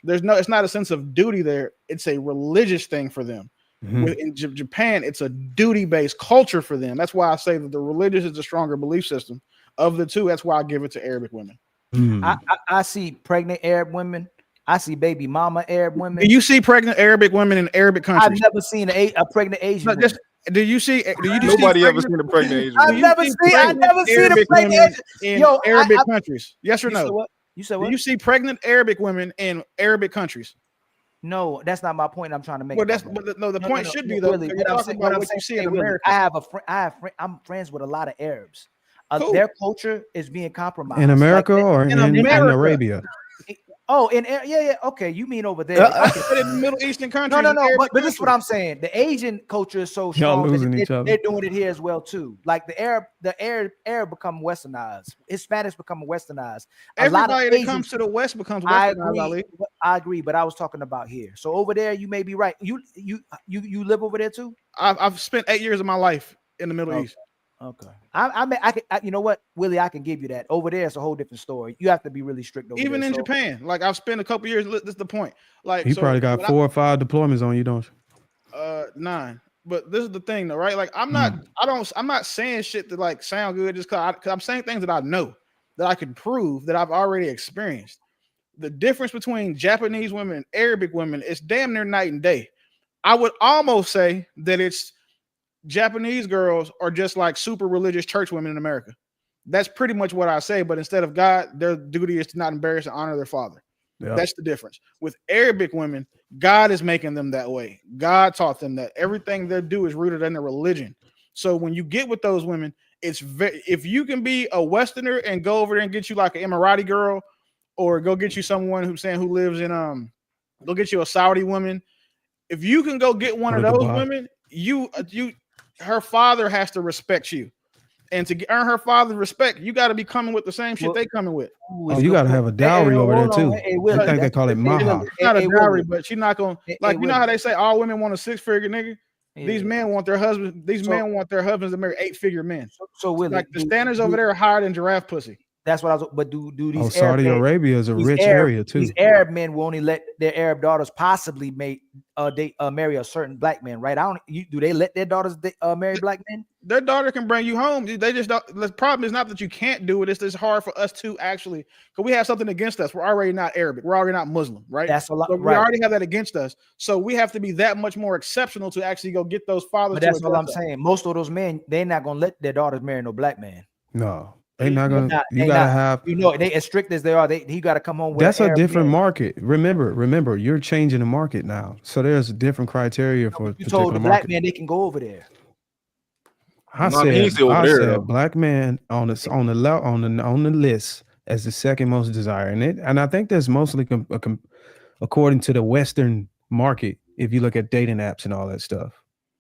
It's not a sense of duty there. It's a religious thing for them. Mm-hmm. In Japan, it's a duty-based culture for them. That's why I say that the religious is the stronger belief system of the two. That's why I give it to Arabic women. Mm. I see pregnant Arab women. I see baby mama Arab women. Do you see pregnant Arabic women in Arabic countries? I've never seen a pregnant Asian woman. Do you see? Nobody ever seen a pregnant Asian? I've never seen a pregnant Asian in Arabic countries. Yes or no? You said what? Do you see pregnant Arabic women in Arabic countries? No, that's not my point. I'm trying to make. Well, the point should be though. Really, You're talking about what you see in America. I'm friends with a lot of Arabs. Cool. Their culture is being compromised in America or in Arabia. Oh, okay. You mean over there? In the Middle Eastern countries. No. But this is what I'm saying. The Asian culture is so strong. They're doing it here as well too. Like the Arab become westernized. Hispanics become westernized. Everybody that comes to the West becomes westernized. I agree, but I was talking about here. So over there, you may be right. You live over there too? I've spent 8 years of my life in the Middle East. Okay. I you know what, Willie, I can give you that. Over there, it's a whole different story. You have to be really strict over even there. In Japan, like I've spent a couple years. This is the point. Like you probably got 4 or 5 deployments on you, don't you? 9. But this is the thing, though, right? Like I'm not saying shit that like sound good just because I'm saying things that I know that I can prove that I've already experienced. The difference between Japanese women and Arabic women is damn near night and day. I would almost say that it's Japanese girls are just like super religious church women in America. That's pretty much what I say. But instead of God, their duty is to not embarrass and honor their father. Yep. That's the difference. With Arabic women, God is making them that way. God taught them that everything they do is rooted in their religion. So when you get with those women, if you can be a Westerner and go over there and get you like an Emirati girl, or go get you someone who lives in go get you a Saudi woman. If you can go get one of those women, her father has to respect you, and to earn her father's respect, you got to be coming with the same shit they coming with. Oh, you got to have a dowry over there too. I think they call it maha. It's not a dowry, but she's not gonna like. You know how they say all women want a 6-figure nigga. These men want their husbands. These men want their husbands to marry 8-figure men. So like the standards over there are higher than giraffe pussy. That's what I was. But do these? Saudi Arabia is a rich area too. These Arab men will only let their Arab daughters possibly marry a certain black man, right? Do they let their daughters marry black men? Their daughter can bring you home. They just don't. The problem is not that you can't do it. It's just hard for us to actually, because we have something against us. We're already not Arabic. We're already not Muslim, right? That's a lot. So we already have that against us. So we have to be that much more exceptional to actually go get those fathers. But that's what I'm saying. Most of those men, they're not gonna let their daughters marry no black man. No. They're not gonna. You gotta have. They as strict as they are. He got to come home with. That's a different market. Remember, you're changing the market now. So there's different criteria for. You told the black man they can go over there. I said black man on the list as the second most desired, and I think that's mostly according to the Western market. If you look at dating apps and all that stuff,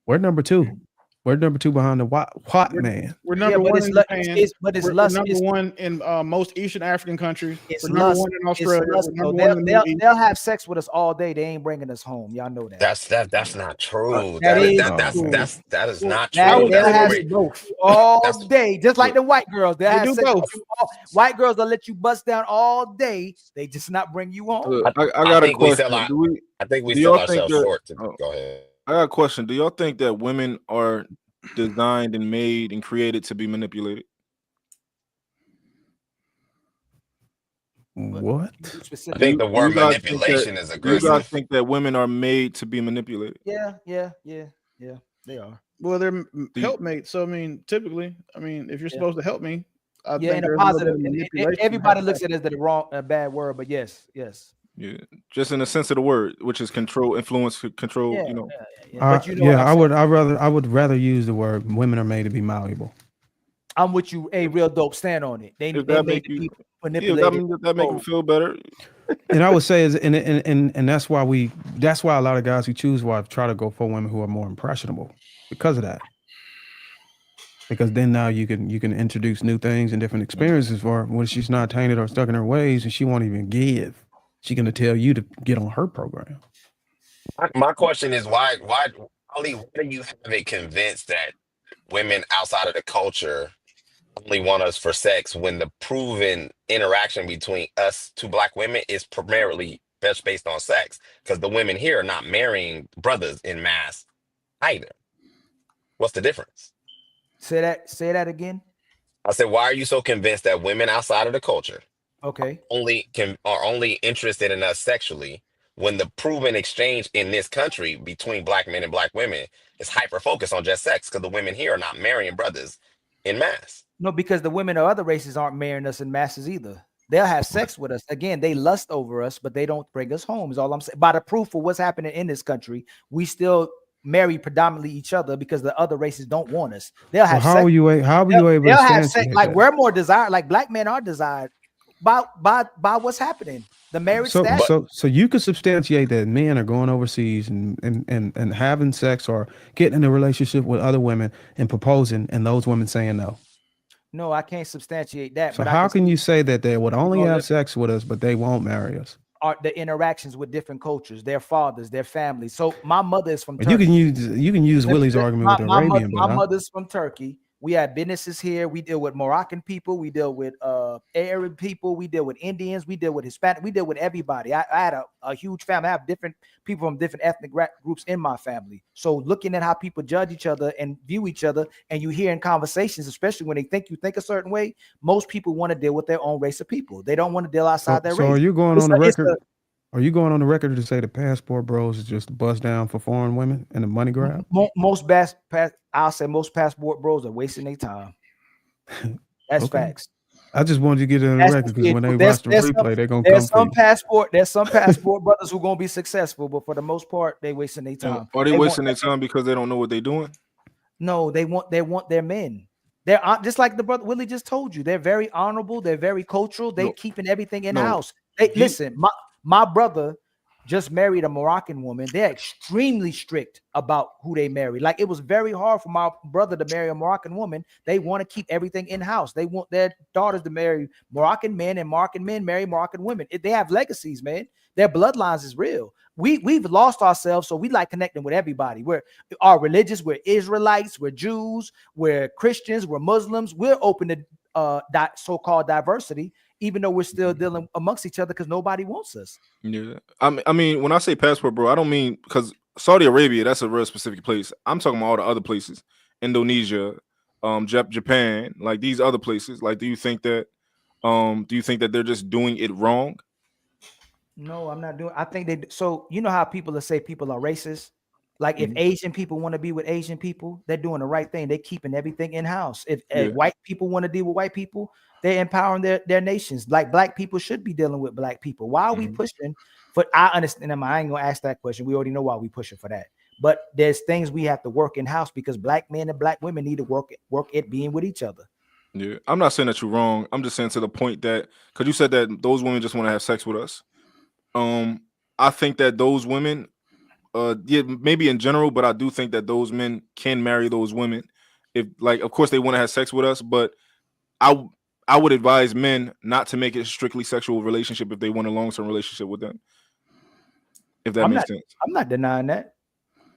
we're number 2. We're number 2 behind the what man. We're Yeah, number but one it's in lust. Japan. But it's We're lust. number It's, one in most Eastern African countries. it's We're number lust. one in It's Australia. lust. We're Though. number one in the Middle East. They'll have sex with us all day. They ain't bringing us home. Y'all know that. That's not true. That is true. That is not That true. they'll That's have where sex both all day, just like the white girls. They'll They have do sex both. with you white girls will let you bust down all day. They just not bring you home. I got a think we question. sell our, I think we Do sell y'all think ourselves that? short. To, Oh, go ahead. I got a question. Do y'all think that women are designed and made and created to be manipulated? What? I think the word manipulation is Do you guys aggressive. think that women are made to be manipulated? Yeah. They are. Well, they're helpmates. So I mean, typically, if you're supposed to help me, I Yeah, think in a there's a little positive. bit of manipulation. Everybody looks at it as a bad word, but yes. Yeah, just in the sense of the word, which is control, influence, control. Yeah, You know. But you know what I'm saying? I would rather use the word women are made to be malleable. I'm with you. A real dope. Stand on it. They If they that made make the you, people if manipulated. that make you feel better. And I would say is and that's why a lot of guys who choose wives try to go for women who are more impressionable because of that. Because then now you can introduce new things and different experiences for her when she's not tainted or stuck in her ways and she won't even give. She's gonna tell you to get on her program. My question is why, Ali, why do you have it convinced that women outside of the culture only want us for sex when the proven interaction between us two black women is primarily based on sex? Because the women here are not marrying brothers in mass either. What's the difference? Say that again. I said, why are you so convinced that women outside of the culture Okay. are only interested in us sexually when the proven exchange in this country between black men and black women is hyper focused on just sex? Because the women here are not marrying brothers in mass. No, because the women of other races aren't marrying us in masses either. They'll have sex with us. Again, they lust over us, but they don't bring us home, is all I'm saying. By the proof of what's happening in this country, we still marry predominantly each other because the other races don't want us. They'll have How sex. are you able They'll to have substantiate sex. Like that? we're more desired, like black men are desired by what's happening. The marriage status. So you could substantiate that men are going overseas and having sex or getting in a relationship with other women and proposing, and those women saying no. No, I can't substantiate that. So but how can you say that they would only Well, have sex with us, but they won't marry us? are the interactions with different cultures, their fathers, their families. So my mother is from But Turkey. you can use Willie's argument with the Arabian, my but mother's from Turkey. We have businesses here. We deal with Moroccan people. We deal with Arab people. We deal with Indians. We deal with Hispanic. We deal with everybody. I had a huge family. I have different people from different ethnic groups in my family. So looking at how people judge each other and view each other, and you hear in conversations, especially when they think you think a certain way, most people want to deal with their own race of people. They don't want to deal outside their race. Are you going on the record? Are you going on the record to say the passport bros is just a bust down for foreign women and a money grab? I'll say most passport bros are wasting their time. That's facts. I just wanted you to get it on the record because when they watch the replay, they're gonna come for you. There's some passport brothers who are gonna be successful, but for the most part, they wasting their time. Are they wasting their time because they don't know what they're doing? No, they want their men. They're just like the brother Willie just told you. They're very honorable. They're very cultural. They keeping everything in house. Listen, my brother just married a Moroccan woman. They're extremely strict about who they marry. Like it was very hard for my brother to marry a Moroccan woman. They want to keep everything in house. They want their daughters to marry Moroccan men, and Moroccan men marry Moroccan women. They have legacies, man. Their bloodlines is real. We've lost ourselves, so we like connecting with everybody. We're religious. We're Israelites. We're Jews. We're Christians. We're Muslims. We're open to so-called diversity, even though we're still dealing amongst each other because nobody wants us. Yeah, I mean, when I say passport, bro, I don't mean because Saudi Arabia, that's a real specific place. I'm talking about all the other places, Indonesia, Japan, like these other places. Like, do you think that they're just doing it wrong? No, I'm not doing. I think they. So you know how people say people are racist. Like if Asian people want to be with Asian people, they're doing the right thing. They're keeping everything in house. If white people want to deal with white people, they're empowering their nations. Like black people should be dealing with black people. Why are we pushing? But I understand. I ain't gonna ask that question. We already know why we pushing for that. But there's things we have to work in house because black men and black women need to work at being with each other. Yeah, I'm not saying that you're wrong. I'm just saying to the point that because you said that those women just want to have sex with us. I think that those women yeah, maybe in general, but I do think that those men can marry those women. If like, of course, they want to have sex with us, but I would advise men not to make it a strictly sexual relationship if they want a long-term relationship with them. If that makes sense. I'm not denying that.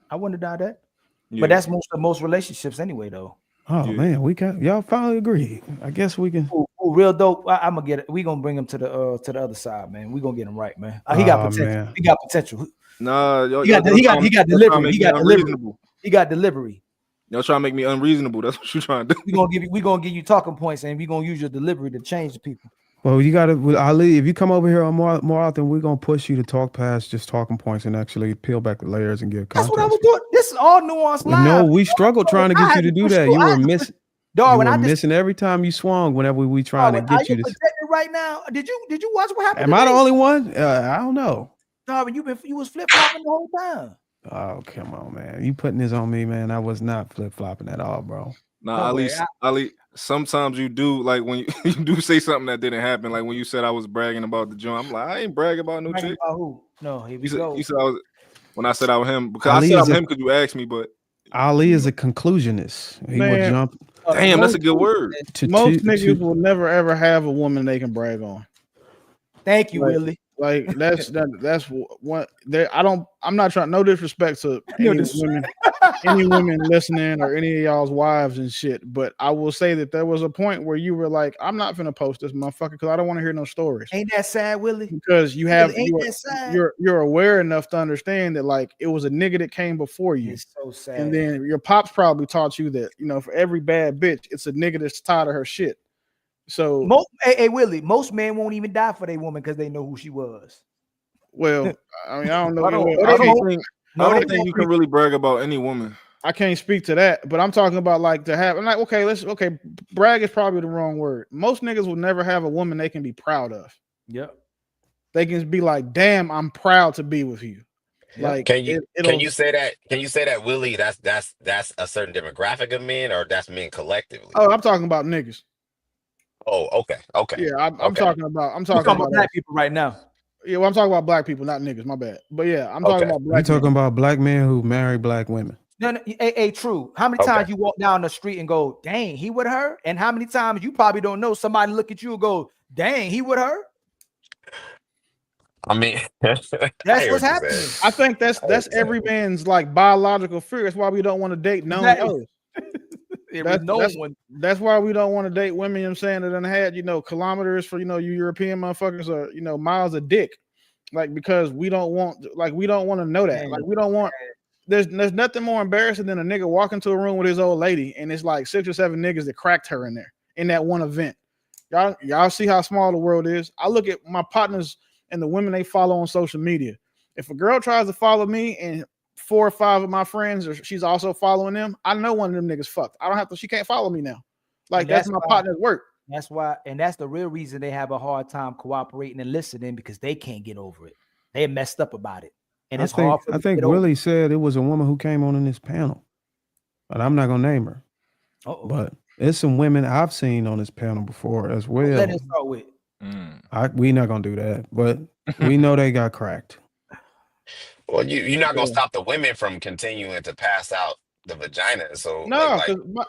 I wouldn't deny that. Yeah. But that's most relationships anyway, though. Oh man, we got y'all finally agree. I guess we can. Ooh, real dope. I'm gonna get it. We gonna bring him to the other side, man. We gonna get him right, man. He got potential. Man. He got potential. Nah, He got delivery. He got delivery. He got delivery. Y'all trying to make me unreasonable. That's what you trying to do. We gonna give you talking points, and we gonna use your delivery to change the people. Well, you gotta with Ali. If you come over here more often, we're gonna push you to talk past just talking points and actually peel back the layers and give context. That's what I was doing. This is all nuanced live. No, we struggled trying to get you to do that. You were missing. Dog, you were missing every time you swung. Whenever we trying to get you to. Right now, did you watch what happened? Am I the only one? I don't know. Dog, you was flip flopping the whole time. Oh, come on, man. You putting this on me, man. I was not flip-flopping at all, bro. Nah, Ali, sometimes you do, like when you do say something that didn't happen, like when you said I was bragging about the joint. I'm like, I ain't bragging about no chick. About who? No, here we go. You said I was, when I said I was him, because Ali I said I'm him because you asked me, but Ali is a conclusionist. He will jump. Damn, that's a good word. Most niggas will never ever have a woman they can brag on. Thank you, Willie. Like that's what I'm not trying, no disrespect to any women listening or any of y'all's wives and shit, but I will say that there was a point where you were like, I'm not gonna post this motherfucker because I don't want to hear no stories. Ain't that sad, Willie? Because you're aware enough to understand that like it was a nigga that came before you. It's so sad. And then your pops probably taught you that, for every bad bitch, it's a nigga that's tired of her shit. So Willie, most men won't even die for their woman because they know who she was. Well, I mean, I don't know. I don't think you can really brag about any woman. I can't speak to that, but I'm talking about like to have. I'm like, okay, brag is probably the wrong word. Most niggas will never have a woman they can be proud of. Yep. They can be like, damn, I'm proud to be with you. Like, can you say that? Can you say that, Willie? That's a certain demographic of men, or that's men collectively? Oh, I'm talking about niggas. Oh, okay. Yeah, I'm talking about black people right now. Yeah, well, I'm talking about black people, not niggas. My bad. But yeah, I'm talking about black. You're talking about black men who marry black women. No, true. How many times you walk down the street and go, dang, he with her? And how many times you probably don't know somebody look at you and go, dang, he with her? I mean, that's what's happening. I think that's every man's like biological fear. That's why we don't want to date known others. That's why we don't want to date women, you know what I'm saying, that done had, kilometers for, you European motherfuckers or, miles of dick. Like, because we don't want to know that. Like, we don't want, there's nothing more embarrassing than a nigga walking into a room with his old lady and it's like 6 or 7 niggas that cracked her in there in that one event. Y'all see how small the world is. I look at my partners and the women they follow on social media. If a girl tries to follow me and 4 or 5 of my friends, or she's also following them, I know one of them niggas fucked. I don't have to, she can't follow me now. Like, that's my partner's work. That's why, and that's the real reason they have a hard time cooperating and listening, because they can't get over it. They messed up about it. And it's hard for them. I think Willie said it was a woman who came on in this panel, but I'm not gonna name her. But there's some women I've seen on this panel before as well. Let us start with. We not gonna do that, but we know they got cracked. Well, you're not gonna stop the women from continuing to pass out the vagina. So no,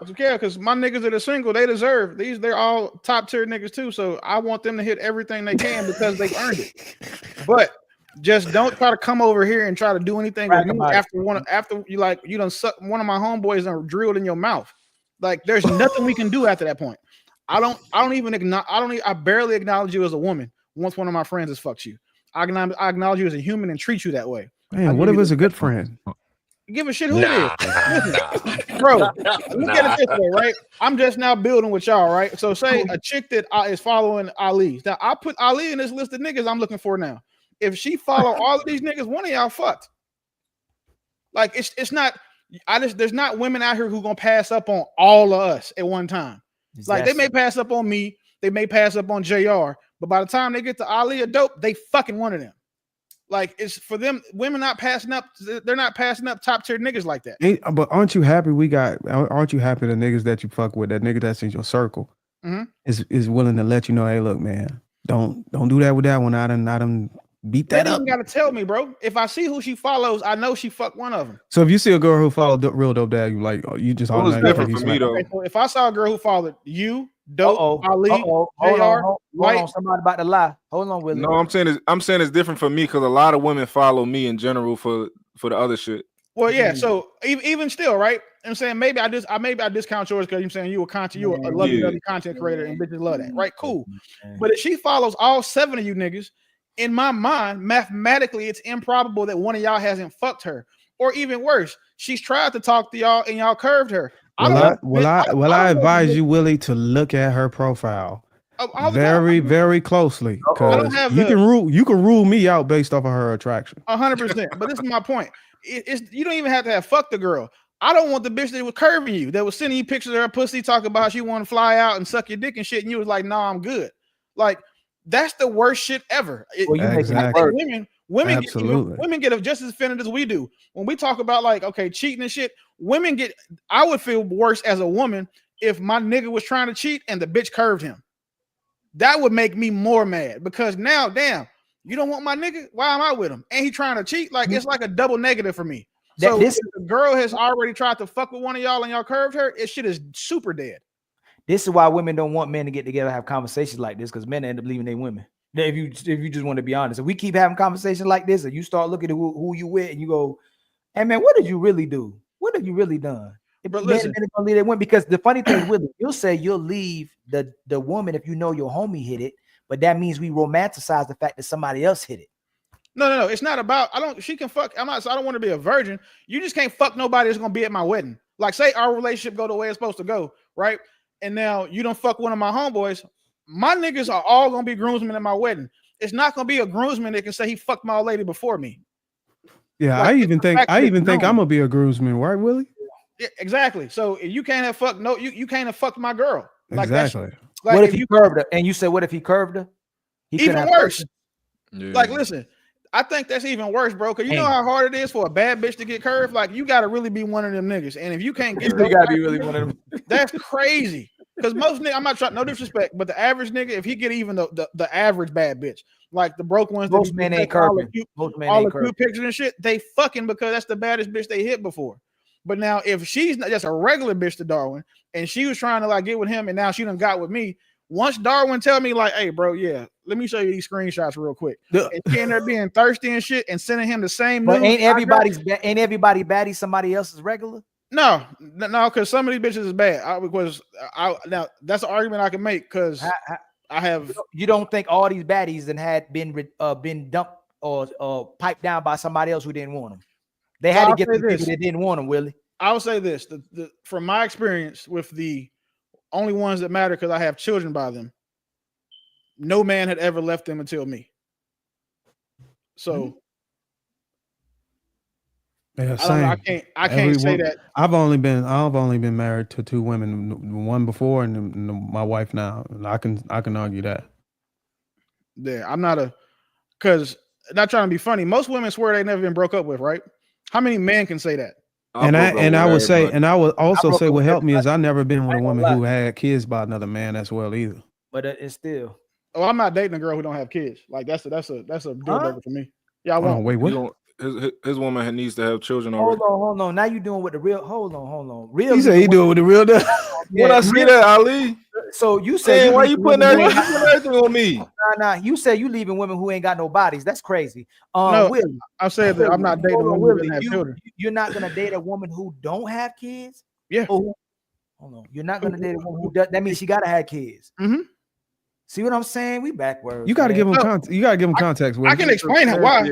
because my niggas that are single, they deserve these. They're all top tier niggas too. So I want them to hit everything they can because they've earned it. But just don't try to come over here and try to do anything with me after you done suck one of my homeboys and drilled in your mouth. Like, there's nothing we can do after that point. I barely acknowledge you as a woman once one of my friends has fucked you. I acknowledge you as a human and treat you that way. Man, what if it's a good friend? Give a shit who it is. Bro, look at it this way, right? I'm just now building with y'all, right? So say a chick that is following Ali. Now I put Ali in this list of niggas I'm looking for now. If she follow all of these niggas, one of y'all fucked. Like, it's not, there's not women out here who gonna pass up on all of us at one time. Like, they may pass up on me, they may pass up on JR, but by the time they get to Ali or Dope, they fucking one of them. Like, it's for them, women not passing up, they're not passing up top tier niggas like that. But aren't you happy aren't you happy the niggas that you fuck with, that nigga that's in your circle, is willing to let you know, hey, look, man, don't do that with that one. I done beat that They up. even got to tell me, bro. If I see who she follows, I know she fucked one of them. So if you see a girl who followed Real Dope Dad, you like, you just automatically think he's right. Okay, so if I saw a girl who followed you, Dope, Ali, Hold JR, on, White, somebody about to lie. Hold on, Willie. No, I'm saying it's different for me because a lot of women follow me in general for the other shit. well, yeah. So even still, right? I'm saying maybe I discount yours because you're saying you a lovey-dovey content creator and bitches love that, right? Cool. But if she follows all 7 of you niggas, in my mind, mathematically, it's improbable that one of y'all hasn't fucked her, or even worse, she's tried to talk to y'all and y'all curved her. I advise you, Willie, to look at her profile very, very closely because you can rule me out based off of her attraction. 100%. But this is my point. You don't even have to have fucked the girl. I don't want the bitch that was curving you, that was sending you pictures of her pussy, talking about how she want to fly out and suck your dick and shit, and you was like, "Nah, I'm good." Like that's the worst shit ever. Women get just as offended as we do when we talk about like, okay, cheating and shit. I would feel worse as a woman if my nigga was trying to cheat and the bitch curved him. That would make me more mad because now, damn, you don't want my nigga? Why am I with him? And he trying to cheat? Like it's like a double negative for me. So if the girl has already tried to fuck with one of y'all and y'all curved her, it shit is super dead. This is why women don't want men to get together and have conversations like this because men end up leaving their women. If you just want to be honest, if we keep having conversations like this, and you start looking at who you with, and you go, "Hey man, what did you really do? What have you really done?" But listen, men gonna leave their women because the funny thing is, Willie, you'll say you'll leave the woman if you know your homie hit it, but that means we romanticize the fact that somebody else hit it. No. It's not about. She can fuck. I don't want to be a virgin. You just can't fuck nobody that's gonna be at my wedding. Like, say our relationship go the way it's supposed to go, right? And now you don't fuck one of my homeboys. My niggas are all gonna be groomsmen at my wedding. It's not gonna be a groomsman that can say he fucked my old lady before me. Yeah, Like, I even think I'm gonna be a groomsman, right, Willie? Yeah, exactly. So you can't have fucked. No, you can't have fucked my girl. Like exactly. Like what if he curved her? And you said, what if he curved her? Even worse. Like, listen, I think that's even worse, bro. Because you know how hard it is for a bad bitch to get curved. Like, you got to really be one of them niggas. And if you can't get, you got to be really one of them. That's crazy. Because most niggas, I'm not trying, no disrespect, but the average nigga, if he get even the average bad bitch, like the broke ones, most men ain't curving. All the cute pictures and shit, they fucking because that's the baddest bitch they hit before. But now, if she's not just a regular bitch to Darwin, and she was trying to like get with him, and now she done got with me. Once Darwin tell me like, "Hey, bro, yeah, let me show you these screenshots real quick," and she in there being thirsty and shit, and sending him the same. But ain't everybody baddie somebody else's regular? No, because some of these bitches is bad. Now that's an argument I can make because I have. You don't think all these baddies had been dumped or piped down by somebody else who didn't want them? They had to get the people that didn't want them, Willie. I will say this: from my experience with the only ones that matter because I have children by them, no man had ever left them until me. So yeah, I can't say that. I've only been married to 2 women, one before and my wife now, and I can argue that. Yeah, I'm not because not trying to be funny. Most women swear they never been broke up with, right? How many men can say that? I would also say what helped me is I never been with a woman who had kids by another man as well either. But it's still. Oh, I'm not dating a girl who don't have kids. Like that's a deal breaker for me. Yeah, I won't. Wait, what? His woman needs to have children already. Hold on. Now you doing with the real. Hold on. Real. He said he doing with the real. When I see that, Ali. So you said why you putting everything on me? Nah. You said you leaving women who ain't got no bodies. That's crazy. No, Willie, I said that I'm not dating a woman who doesn't have children. You're not gonna date a woman who don't have kids. Yeah. Hold on. You're not gonna date a woman who does. That means she gotta have kids. Mm-hmm. See what I'm saying? We backwards. You gotta give them context. You gotta give them context. I can explain why.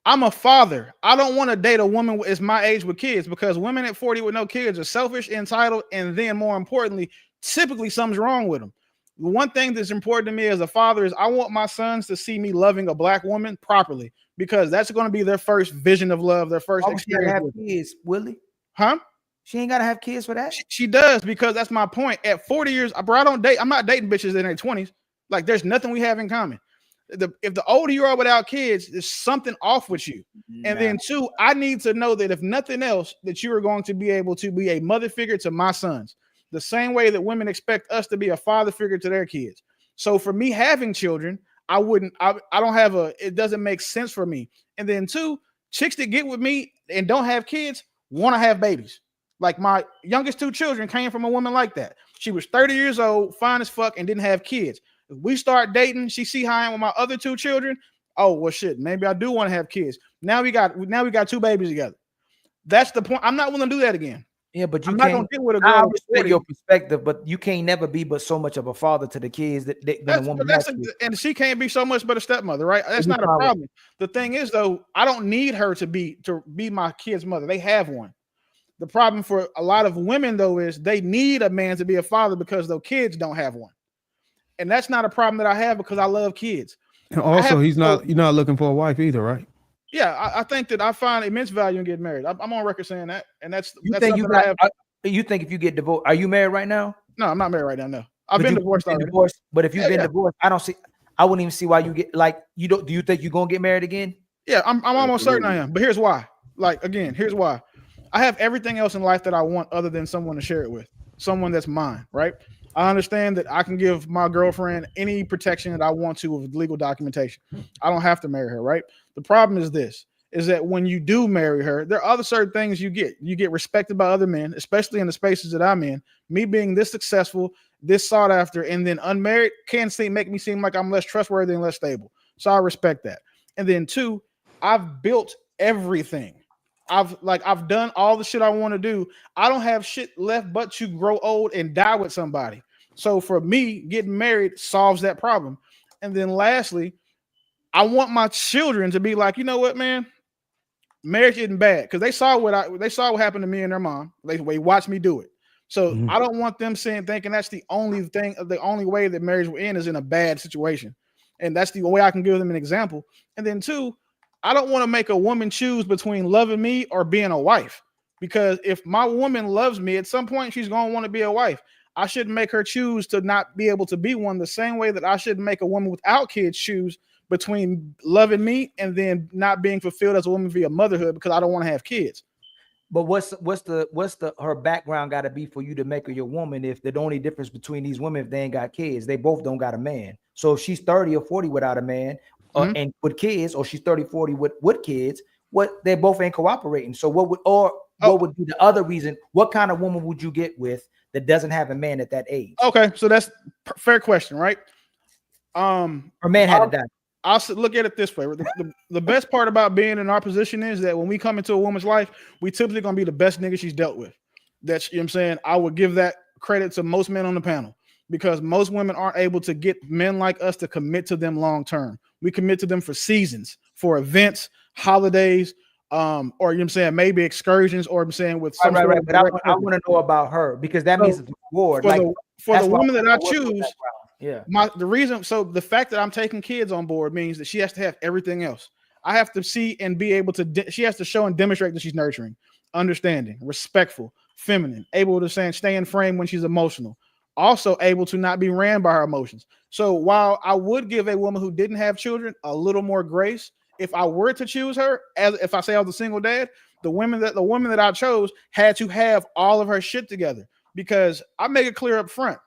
I'm a father. I don't want to date a woman is my age with kids because women at 40 with no kids are selfish, entitled, and then more importantly, typically something's wrong with them. The one thing that's important to me as a father is I want my sons to see me loving a black woman properly because that's going to be their first vision of love, their first experience. Have kids, Willie? Huh? She ain't gotta have kids for that. She does because that's my point. At 40 years, bro, I'm not dating bitches in their 20s. Like there's nothing we have in common. If the older you are without kids, there's something off with you. And then 2, I need to know that if nothing else, that you are going to be able to be a mother figure to my sons, the same way that women expect us to be a father figure to their kids. So for me having children, I wouldn't. I don't have a. It doesn't make sense for me. And then two, chicks that get with me and don't have kids want to have babies. Like my youngest two children came from a woman like that. She was 30 years old, fine as fuck, and didn't have kids. If we start dating, she see how I am with my other two children. Oh well, shit. Maybe I do want to have kids. Now we got two babies together. That's the point. I'm not willing to do that again. Yeah, but you I'm can't. not gonna get with a I girl. respect your perspective, but you can't never be but so much of a father to the kids that than a woman. And she can't be so much but a stepmother, right? That's not a problem. The thing is, though, I don't need her to be my kid's mother. They have one. The problem for a lot of women, though, is they need a man to be a father because their kids don't have one, and that's not a problem that I have because I love kids. And also, you're not looking for a wife either, right? Yeah, I think that I find immense value in getting married. I'm on record saying that, and that's think you got. You think if you get divorced, are you married right now? No, I'm not married right now. No, I've been divorced already. But if you've been divorced, I wouldn't even see why you get you don't. Do you think you're gonna get married again? Yeah, I'm almost certain I am. But here's why. Here's why. I have everything else in life that I want other than someone to share it with, someone that's mine, right? I understand that I can give my girlfriend any protection that I want to with legal documentation. I don't have to marry her, right? The problem is this, is that when you do marry her, there are other certain things you get. You get respected by other men, especially in the spaces that I'm in. Me being this successful, this sought after, and then unmarried can make me seem like I'm less trustworthy and less stable. So I respect that. And then two, I've built everything. I've done all the shit I want to do. I don't have shit left but to grow old and die with somebody. So for me, getting married solves that problem. And then lastly, I want my children to be like, you know what, man? Marriage isn't bad because they saw what happened to me and their mom. They watched me do it. So I don't want them thinking that's the only way that marriage will end is in a bad situation. And that's the way I can give them an example. And then two, I don't want to make a woman choose between loving me or being a wife. Because if my woman loves me, at some point she's going to want to be a wife. I shouldn't make her choose to not be able to be one the same way that I shouldn't make a woman without kids choose between loving me and then not being fulfilled as a woman via motherhood because I don't want to have kids. But what's her background got to be for you to make her your woman? If the only difference between these women, if they ain't got kids, they both don't got a man. So if she's 30 or 40 without a man and with kids, or she's 30, 40 with kids, they both ain't cooperating. So what would be the other reason? What kind of woman would you get with that doesn't have a man at that age? Okay, so that's fair question, right? Her man had to die. I'll look at it this way. The best part about being in our position is that when we come into a woman's life, we typically gonna be the best nigga she's dealt with. That's, you know what I'm saying? I would give that credit to most men on the panel because most women aren't able to get men like us to commit to them long term. We commit to them for seasons, for events, holidays, or you know what I'm saying, maybe excursions, or I'm saying with some right. But I want to know about her because that means it's reward. For the woman that I choose. Yeah. The fact that I'm taking kids on board means that she has to have everything else. I have to see and be able to, she has to show and demonstrate that she's nurturing, understanding, respectful, feminine, able to stay in frame when she's emotional, also able to not be ran by her emotions. So while I would give a woman who didn't have children a little more grace, if I were to choose her, if I say I was a single dad, the woman that I chose had to have all of her shit together because I make it clear up front.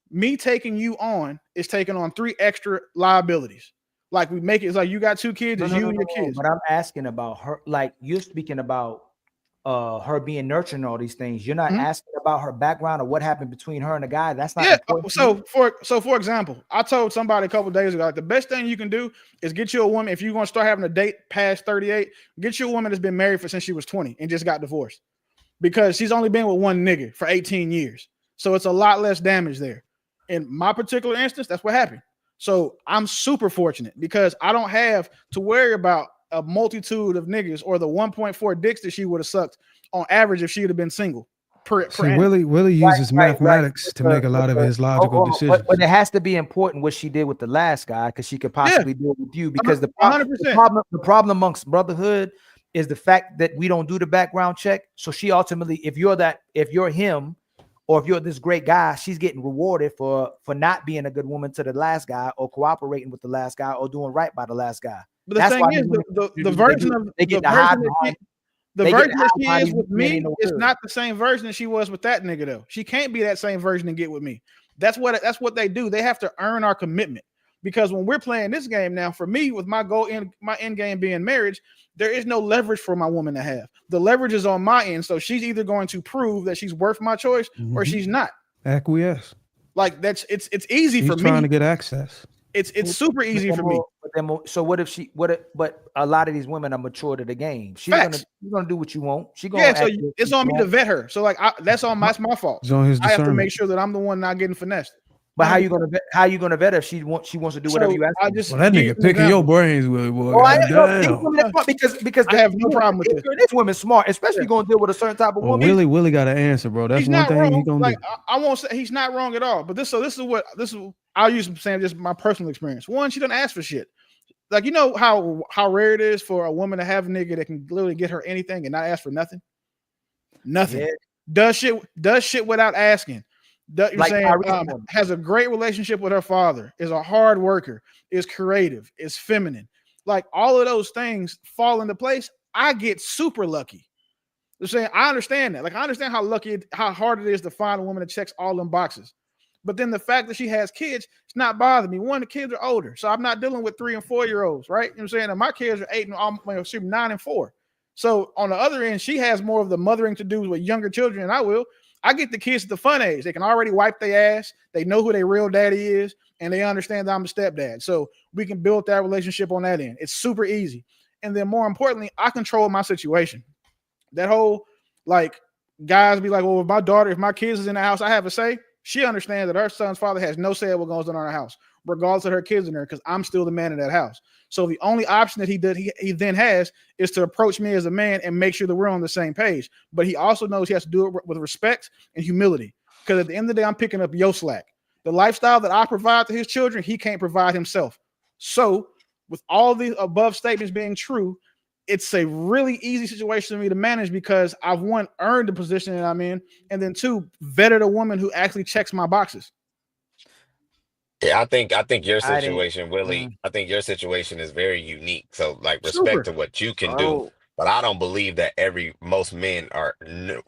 Me taking you on is taking on 3 extra liabilities. Like we make it, it's like you got 2 kids, it's you and your kids. But I'm asking about her, like you're speaking about her being nurturing all these things. You're not asking about her background or what happened between her and the guy. That's not important. So for example, I told somebody a couple of days ago, like the best thing you can do is get you a woman. If you're gonna start having a date past 38, get you a woman that's been married since she was 20 and just got divorced. Because she's only been with one nigga for 18 years. So it's a lot less damage there. In my particular instance, that's what happened. So I'm super fortunate because I don't have to worry about a multitude of niggas or the 1.4 dicks that she would have sucked on average if she would have been single. Willie uses mathematics to make a lot of his logical decisions. But it has to be important what she did with the last guy because she could possibly do it with you. Because the problem amongst brotherhood is the fact that we don't do the background check. So she ultimately, if you're him, or if you're this great guy, she's getting rewarded for not being a good woman to the last guy or cooperating with the last guy or doing right by the last guy. But the thing is, the version that she is with me is not the same version that she was with that nigga though. She can't be that same version and get with me. That's what they do. They have to earn our commitment. Because when we're playing this game now, for me, with my end game being marriage, there is no leverage for my woman to have. The leverage is on my end. So she's either going to prove that she's worth my choice or she's not. Acquiesce. Like it's easy She's for me. trying to get access. It's super easy for me. So what if but a lot of these women are mature to the game. She's gonna do what you want. She gonna so it's on me to vet her. So like that's my fault. It's on his I have to discernment. make sure that I'm the one not getting finessed. But how you gonna vet her if she wants to do whatever you ask her? Well, that nigga picking your brains, Willie boy. Because I have no problem with this woman's smart, especially gonna deal with a certain type of woman. Willie got an answer, bro. That's He's one not thing wrong. he gonna Like do. I won't say he's not wrong at all. But this is I'll use saying just my personal experience. One, she doesn't ask for shit. Like, you know how rare it is for a woman to have a nigga that can literally get her anything and not ask for nothing. Nothing. Yeah. Does shit without asking. Has a great relationship with her father, is a hard worker, is creative, is feminine. Like all of those things fall into place. I get super lucky. They're saying I understand that. Like I understand how hard it is to find a woman that checks all them boxes. But then the fact that she has kids, it's not bothering me. One, the kids are older, so I'm not dealing with 3 and 4 year olds, right? You know what I'm saying? And my kids are 8 and 9 and 4. So on the other end, she has more of the mothering to do with younger children than I will. I get the kids at the fun age. They can already wipe their ass. They know who their real daddy is, and they understand that I'm a stepdad. So we can build that relationship on that end. It's super easy. And then more importantly, I control my situation. That whole, like, guys be like, well, if my kids is in the house, I have a say. She understands that her son's father has no say in what goes on in our house, regardless of her kids in there, because I'm still the man in that house. So the only option that he then has is to approach me as a man and make sure that we're on the same page. But he also knows he has to do it with respect and humility, because at the end of the day, I'm picking up your slack. The lifestyle that I provide to his children, he can't provide himself. So with all the above statements being true, it's a really easy situation for me to manage because I've, one, earned the position that I'm in, and then 2, vetted a woman who actually checks my boxes. Yeah, I think your situation, Willie, I think your situation is very unique. So like respect to what you can do, but I don't believe that most men are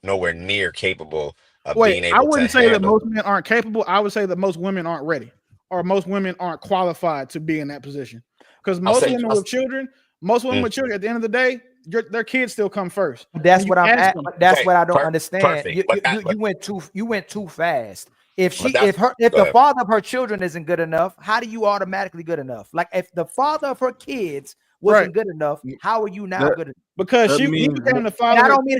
nowhere near capable of being able to handle. I wouldn't say that most men aren't capable. I would say that most women aren't ready, or most women aren't qualified to be in that position. Because most women with children, at the end of the day, their kids still come first. That's what I'm at. That's what I don't understand. You went too fast. If the father of her children isn't good enough, how do you automatically good enough? Like if the father of her kids wasn't good enough, how are you now good enough? Because he became the father. I don't mean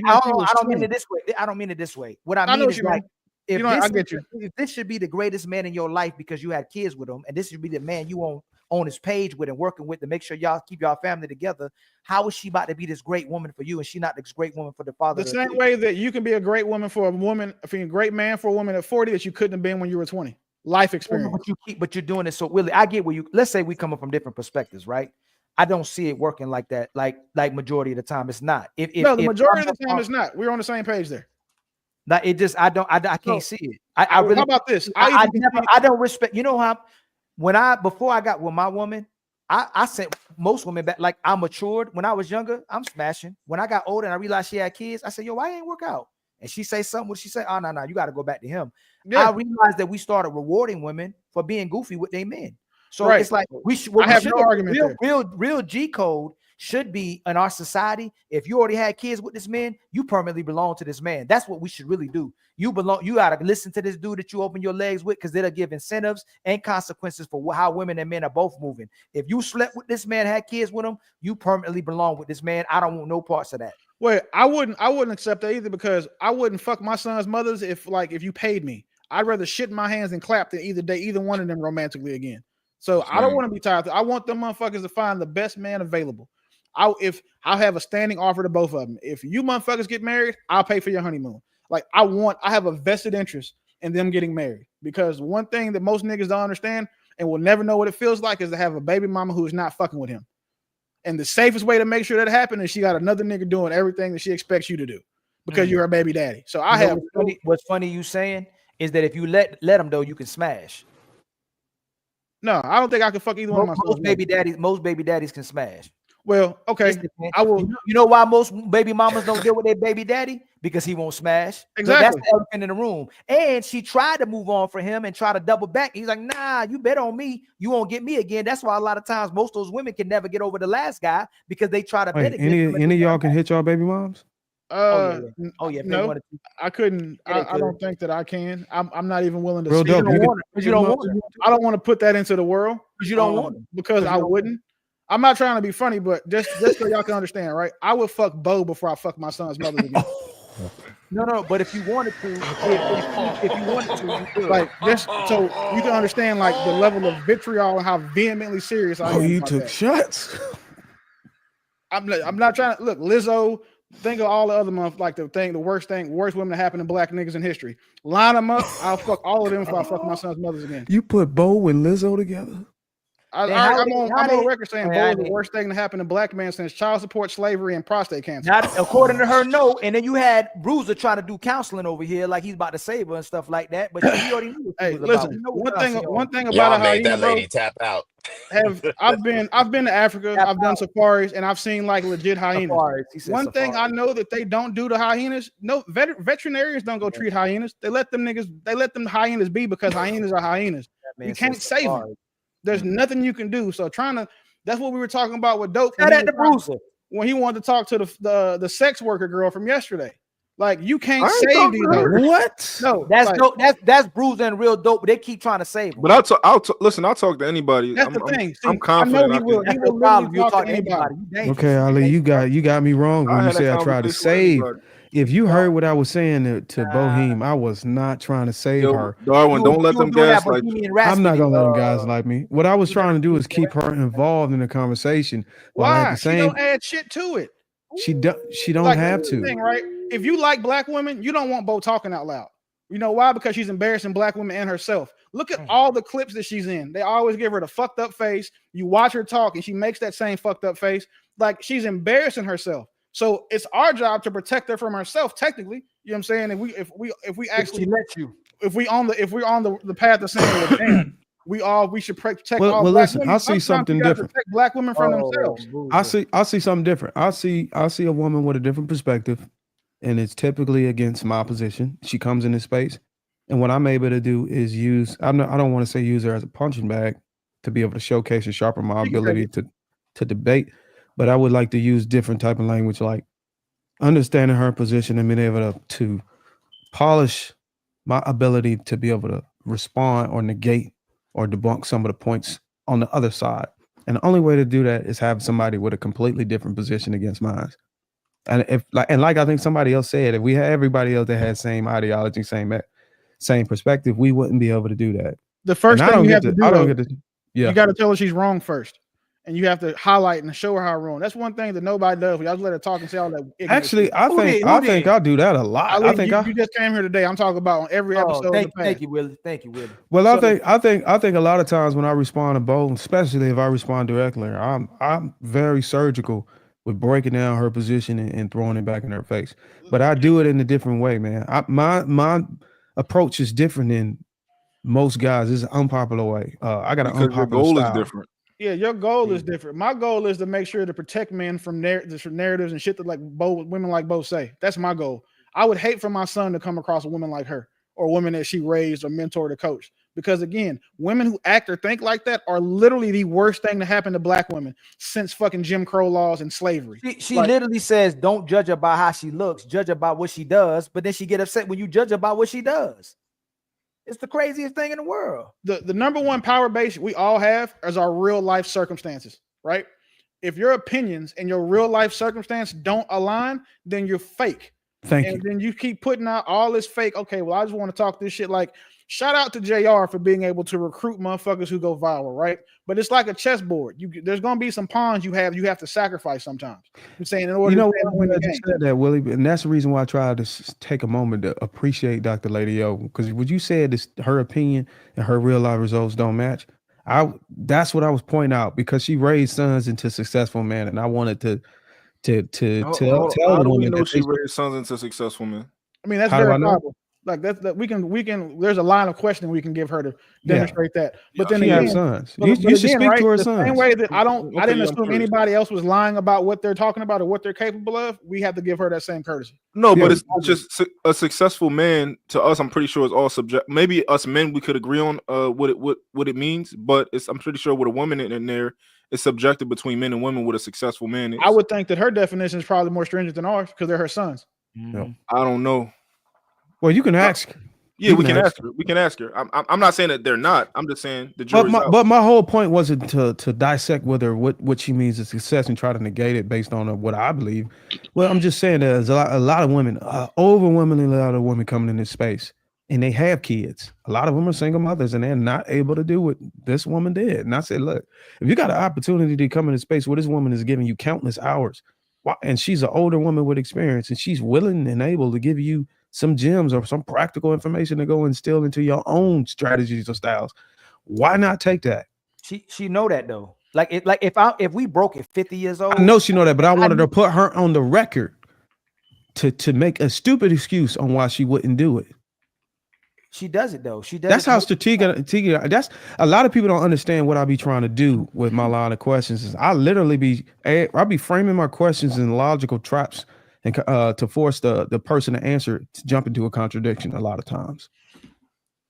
it this way. I don't mean it this way. What I mean is like, if this should be the greatest man in your life because you had kids with him, and this should be the man you on his page with and working with to make sure y'all keep y'all family together, how is she about to be this great woman for you and she not this great woman for the father? The same way that you can be a great woman for a woman, a great man for a woman at 40 that you couldn't have been when you were 20. Life experience. But you're doing it so Willie. I get where let's say we coming from different perspectives, right? I don't see it working like that. Like majority of the time, it's not. The majority of the time it's not. We're on the same page there. Like it just, I can't see it. I really, how about this? I don't respect. You know how before I got with my woman, I sent most women back. Like I matured when I was younger. I'm smashing. When I got older and I realized she had kids, I said, "Yo, why ain't work out?" And she say something. What she say? Oh no, you got to go back to him. Yeah. I realized that we started rewarding women for being goofy with their men. So it's like I have no argument there. Real G code should be in our society. If you already had kids with this man, you permanently belong to this man. That's what we should really do. You got to listen to this dude that you open your legs with, because they'll give incentives and consequences for how women and men are both moving. If you slept with this man, had kids with him, you permanently belong with this man. I don't want no parts of that. Wait, I wouldn't accept that either, because I wouldn't fuck my son's mothers if you paid me. I'd rather shit in my hands and clap than either one of them romantically again. So I don't want to be tied to. I want them motherfuckers to find the best man available. I'll have a standing offer to both of them. If you motherfuckers get married, I'll pay for your honeymoon. Like I have a vested interest in them getting married, because one thing that most niggas don't understand and will never know what it feels like is to have a baby mama who is not fucking with him. And the safest way to make sure that happens is she got another nigga doing everything that she expects you to do because you're her baby daddy. So what's funny you saying is that if you let them though, you can smash. No, I don't think I can fuck either one of my most baby daddies can smash. Well, okay. Listen, man, I will. You know why most baby mamas don't deal with their baby daddy? Because he won't smash. Look, that's Exactly. the elephant in the room. And she tried to move on for him and try to double back. He's like, nah, you bet on me. You won't get me again. That's why a lot of times most of those women can never get over the last guy because they try to bet Wait, against him. any of y'all can hit y'all baby moms? Oh yeah. No, I couldn't. Yeah, I don't think that I can. I'm not even willing to. Real speak. dope. You want it, 'cause you don't want it. I don't want to put that into the world Because you don't want it. because I wouldn't. I'm not trying to be funny, but just so y'all can understand, right? I would fuck Bo before I fuck my son's mother again. No, but if you wanted to, if you wanted to, you could. Like just so you can understand, like the level of vitriol and how vehemently serious I am. Oh, you about took that. shots. I'm not trying to look Lizzo. Think of all the other like the worst women that happened to black niggas in history. Line them up. I'll fuck all of them before I fuck my son's mothers again. You put Bo and Lizzo together? I'm on record saying Bo is the worst thing to happen to black men since child support, slavery, and prostate cancer. Not according to her, no. And then you had Bruiser trying to do counseling over here, like he's about to save her and stuff like that. But he already knew what hey, was listen. about. One thing about Y'all a made hyena, that lady tap out. I've been to Africa. I've done safaris, and I've seen like legit hyenas. One thing I know that they don't do to hyenas. No, veterinarians don't go treat hyenas. They let them hyenas be because hyenas are hyenas. You can't save them. There's nothing you can do. So that's what we were talking about with Dope when he wanted to talk to the sex worker girl from yesterday. Like you can't save these. What? No, that's dope. That's Bruiser and real dope. But they keep trying to save him. But listen. I'll talk to anybody. That's the thing. See, I'm confident. I know he will literally talk to anybody. Okay, Ali, you got me wrong when you say I tried to save. If you heard what I was saying to Bohem, I was not trying to save her. Darwin, don't let them gaslight you. I'm not gonna let them gaslight me. What I was trying to do is keep her involved in the conversation. Why? She don't add shit to it. She don't like, have the to. Thing, right? If you like black women, you don't want Bo talking out loud. You know why? Because she's embarrassing black women and herself. Look at all the clips that she's in. They always give her the fucked up face. You watch her talk and she makes that same fucked up face. Like she's embarrassing herself. So it's our job to protect her from herself. Technically, you know what I'm saying. If we actually let you, if we're on the path of saying, well, damn, we should protect all well, black listen, women. I see something different. Protect black women from themselves. I see something different. I see a woman with a different perspective, and it's typically against my position. She comes in this space, and what I'm able to do is use. I don't want to say use her as a punching bag to be able to showcase and sharpen my ability to debate, but I would like to use different type of language, like understanding her position and being able to polish my ability to be able to respond or negate or debunk some of the points on the other side. And the only way to do that is have somebody with a completely different position against mine. And like I think somebody else said, if we had everybody else that had same ideology, same perspective, we wouldn't be able to do that. The first thing you have to do, you got to tell her she's wrong first. And you have to highlight and show her how wrong. That's one thing that nobody does. Y'all just let her talk and say all that. Actually, I think I do that a lot. I think you just came here today. I'm talking about on every episode. Thank you, Willie. Thank you, Willie. Well, I think a lot of times when I respond to Bo, especially if I respond directly, I'm very surgical with breaking down her position and throwing it back in her face. But I do it in a different way, man. My approach is different than most guys. It's an unpopular way. I got an unpopular goal style. is different. Yeah, your goal is different. My goal is to make sure to protect men from narratives and shit that women like Bo say. That's my goal. I would hate for my son to come across a woman like her or a woman that she raised or mentored or coached. Because again, women who act or think like that are literally the worst thing to happen to black women since fucking Jim Crow laws and slavery. She literally says, don't judge her by how she looks, judge her by what she does. But then she get upset when you judge her by what she does. It's the craziest thing in the world. The number one power base we all have is our real life circumstances, right? If your opinions and your real life circumstance don't align, then you're fake. Thank you. And then you keep putting out all this fake. Okay, well, I just want to talk this shit. Like, shout out to JR for being able to recruit motherfuckers who go viral, right? But it's like a chessboard. There's gonna be some pawns you have to sacrifice sometimes. I'm saying in order to win the game. Said that, Willie, and that's the reason why I tried to take a moment to appreciate Dr. Lady O, because what you said is her opinion and her real life results don't match. That's what I was pointing out, because she raised sons into successful men, and I wanted to tell How the do we women know that she raised sons into successful men? I mean, that's How do I know? verifiable. Like that we can. There's a line of questioning we can give her to demonstrate that. But then she have again, sons. but You again, should speak to her the same sons. way that I Okay, didn't I'm assume curious. anybody else was lying about what they're talking about or what they're capable of. We have to give her that same courtesy. No, but it's just a successful man to us. I'm pretty sure it's all subject. Maybe us men we could agree on what it means, but I'm pretty sure with a woman in there, it's subjective between men and women what a successful man is. I would think that her definition is probably more stringent than ours because they're her sons. No. I don't know. Well, you can ask. Yeah, we can ask her. We can ask her. I'm not saying that they're not. I'm just saying the jury's out. But my whole point wasn't to dissect whether what she means is success and try to negate it based on what I believe. Well, I'm just saying there's a lot of women, overwhelmingly a lot of women coming in this space, and they have kids. A lot of them are single mothers, and they're not able to do what this woman did. And I said, look, if you got an opportunity to come into space where this woman is giving you countless hours, and she's an older woman with experience, and she's willing and able to give you some gems or some practical information to go instill into your own strategies or styles, why not take that? She know that though. Like if we broke at 50 years old, I know she know that, but I wanted to put her on the record to make a stupid excuse on why she wouldn't do it. She does it though. She does. That's how strategic. That's a lot of people don't understand what I be trying to do with my line of questions. Is I literally I'll be framing my questions in logical traps and to force the person to answer to jump into a contradiction a lot of times.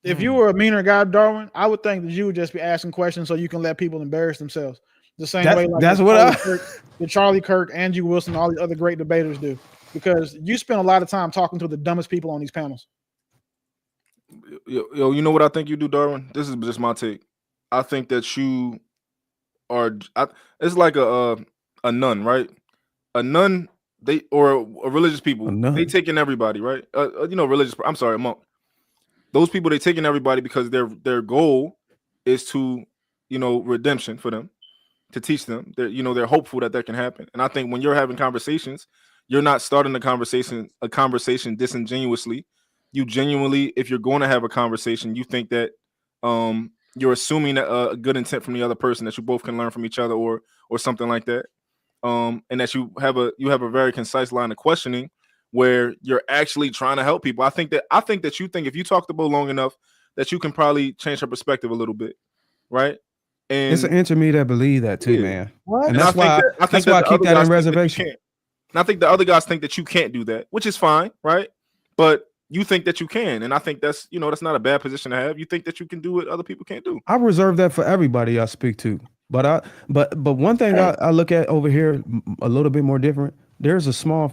If you were a meaner guy, Darwin, I would think that you would just be asking questions so you can let people embarrass themselves. The same way like that's the Charlie Kirk, Andrew Wilson, all the other great debaters do. Because you spend a lot of time talking to the dumbest people on these panels. Yo, you know what I think you do, Darwin? This is just my take. I think that you are. It's like a nun, right? A nun. Or a religious people, they taking everybody, right? Religious. I'm sorry, a monk. Those people, they taking everybody because their goal is to, redemption for them, to teach them. They're hopeful that can happen. And I think when you're having conversations, you're not starting a conversation disingenuously. You genuinely, if you're going to have a conversation, you think that you're assuming a good intent from the other person, that you both can learn from each other or something like that. And that you have a very concise line of questioning where you're actually trying to help people. I think that you think if you talk to Bo long enough that you can probably change her perspective a little bit, right? And it's an inch of me that believe that too, man. What? And that's why I keep that in reservation. And I think the other guys think that you can't do that, which is fine, right? But you think that you can, and I think that's that's not a bad position to have. You think that you can do what other people can't do. I reserve that for everybody I speak to. But one thing I look at over here a little bit more different. There's a small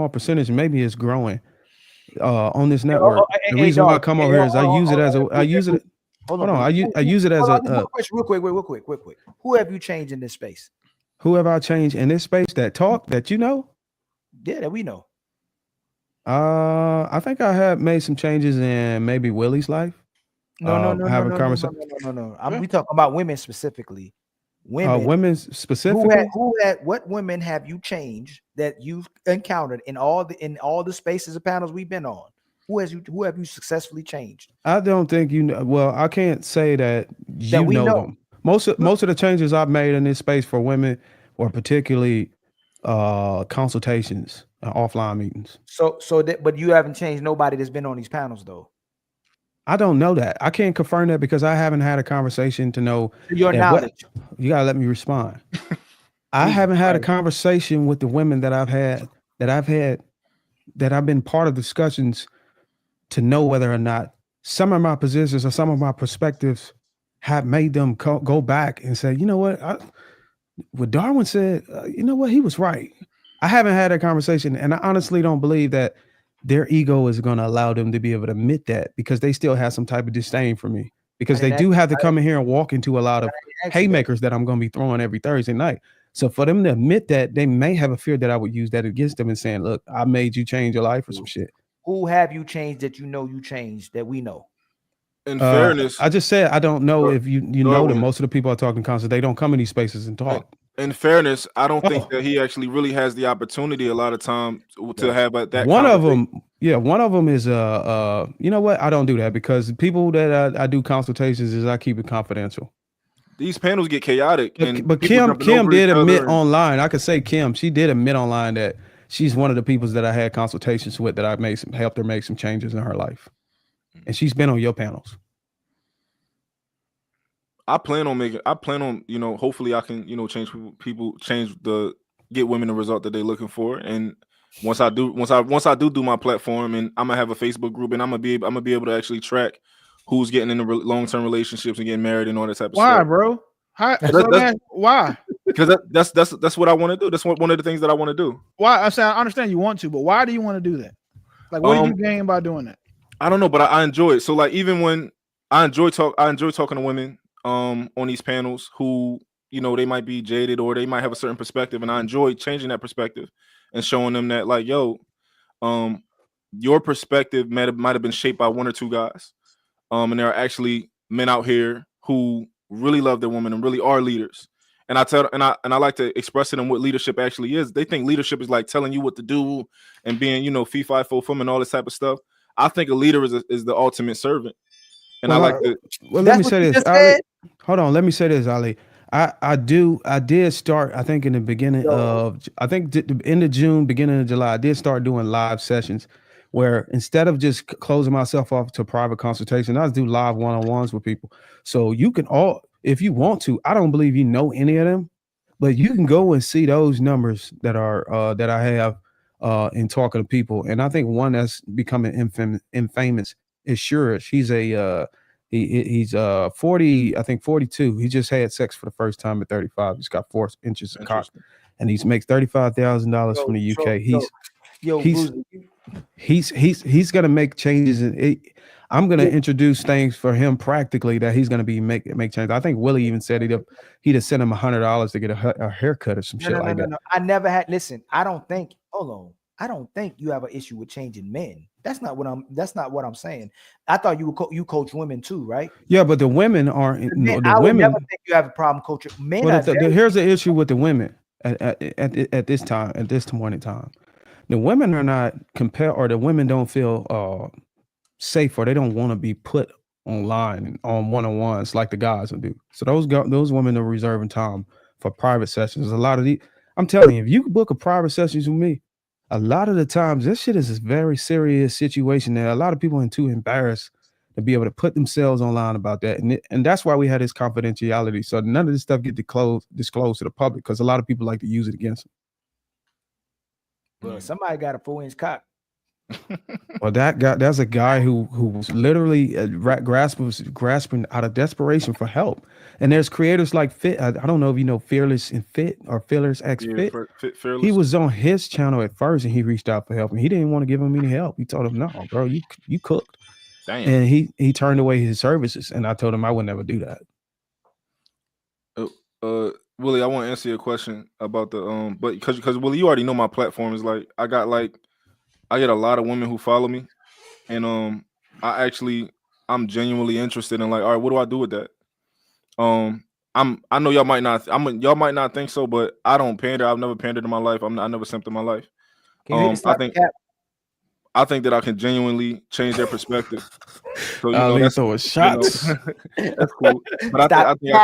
percentage, maybe it's growing on this network. The reason why I come over here is I use it as a real quick. Who have you changed in this space? Who have I changed in this space that you know? Yeah, that we know. I think I have made some changes in maybe Willie's life. No. We talking about women specifically. Women specifically. What women have you changed that you've encountered in all the spaces and panels we've been on? Who have you successfully changed? I don't think you know. Well, I can't say that you know them. Most of the changes I've made in this space for women were particularly consultations, offline meetings. But you haven't changed nobody that's been on these panels though. I don't know that. I can't confirm that because I haven't had a conversation to know your knowledge. You gotta let me respond. I haven't had a conversation with the women that I've been part of discussions to know whether or not some of my positions or some of my perspectives have made them go back and say, you know what Darwin said, you know what, he was right. I haven't had a conversation, and I honestly don't believe that their ego is going to allow them to be able to admit that, because they still have some type of disdain for me, because they do have to come in here and walk into a lot of haymakers that I'm going to be throwing every Thursday night. So for them to admit that, they may have a fear that I would use that against them and saying, look, I made you change your life or some shit. Who have you changed that you changed that we know? In fairness, I just said I don't know if you know that most of the people are talking constant. They don't come in these spaces and talk. In fairness, I don't think that he actually really has the opportunity a lot of time to have that. One of them is you know what? I don't do that because people that I do consultations is I keep it confidential. These panels get chaotic, but Kim did admit online. I could say she did admit online that she's one of the people that I had consultations with that I helped her make some changes in her life. and she's been on your panels. I plan on, you know, hopefully I can, you know, change get women the result that they're looking for. And once I do my platform, and I'm gonna have a Facebook group, and I'm gonna be able to actually track who's getting into long-term relationships and getting married and all that type of Why, stuff. bro? Why? Because that's what I want to do. That's one of the things that I want to do. Why? I understand you want to, but why do you want to do that? Like, what do you gain by doing that? I don't know, but I enjoy it. So like, even when I enjoy talking to women on these panels who, you know, they might be jaded or they might have a certain perspective, and I enjoy changing that perspective and showing them that, like, yo, your perspective might have been shaped by one or two guys, and there are actually men out here who really love their woman and really are leaders. And I like to express to them what leadership actually is. They think leadership is like telling you what to do and being, you know, fee fi fo fum and all this type of stuff. I think a leader is the ultimate servant. And Well, I like to. Well, let me say this, Ali. Hold on. Let me say this, Ali. I did start, I think in the beginning of, the end of June, beginning of July, I did start doing live sessions where instead of just closing myself off to private consultation, I just do live one-on-ones with people. So you can all, if you want to, I don't believe you know any of them, but you can go and see those numbers that are, that I have in talking to people. And I think one that's becoming infamous is Sure. He's he's 40, I think 42. He just had sex for the first time at 35. He's got 4 inches of cock, and he makes $35,000 from the UK. He's gonna make changes, and I'm gonna introduce things for him practically that he's gonna be make changes. I think Willie even said he'd have sent him $100 to get a haircut or some shit like that. No. I never had. Listen, I don't think you have an issue with changing men. That's not what I'm saying. I thought you coach women too, right? Yeah, but the women aren't. I would never think you have a problem coaching men. But here's the issue with the women at this time, at this point in time. The women are not compelled, or the women don't feel safe, or they don't want to be put online and on one-on-ones like the guys will do. So those women are reserving time for private sessions. I'm telling you, if you could book a private sessions with me, a lot of the times this shit is a very serious situation that a lot of people are too embarrassed to be able to put themselves online about that. And that's why we had this confidentiality. So none of this stuff get disclosed to the public, because a lot of people like to use it against them. Bro, somebody got a 4-inch cock. Well, that's a guy who was literally grasping out of desperation for help. And there's creators like Fit. I don't know if you know Fearless and Fit or Fearless X Fit. Fearless. He was on his channel at first, and he reached out for help, and he didn't want to give him any help. He told him, "No, bro, you cooked." Damn. And he turned away his services, and I told him I would never do that. Willie, I want to answer your question about the but because Willie, you already know my platform is like I get a lot of women who follow me, and I'm genuinely interested in, like, all right, what do I do with that? I know y'all might not think so, but I don't pander. I've never pandered in my life. I never simped in my life. I think that I can genuinely change their perspective. So that's shots. That's cool. But I think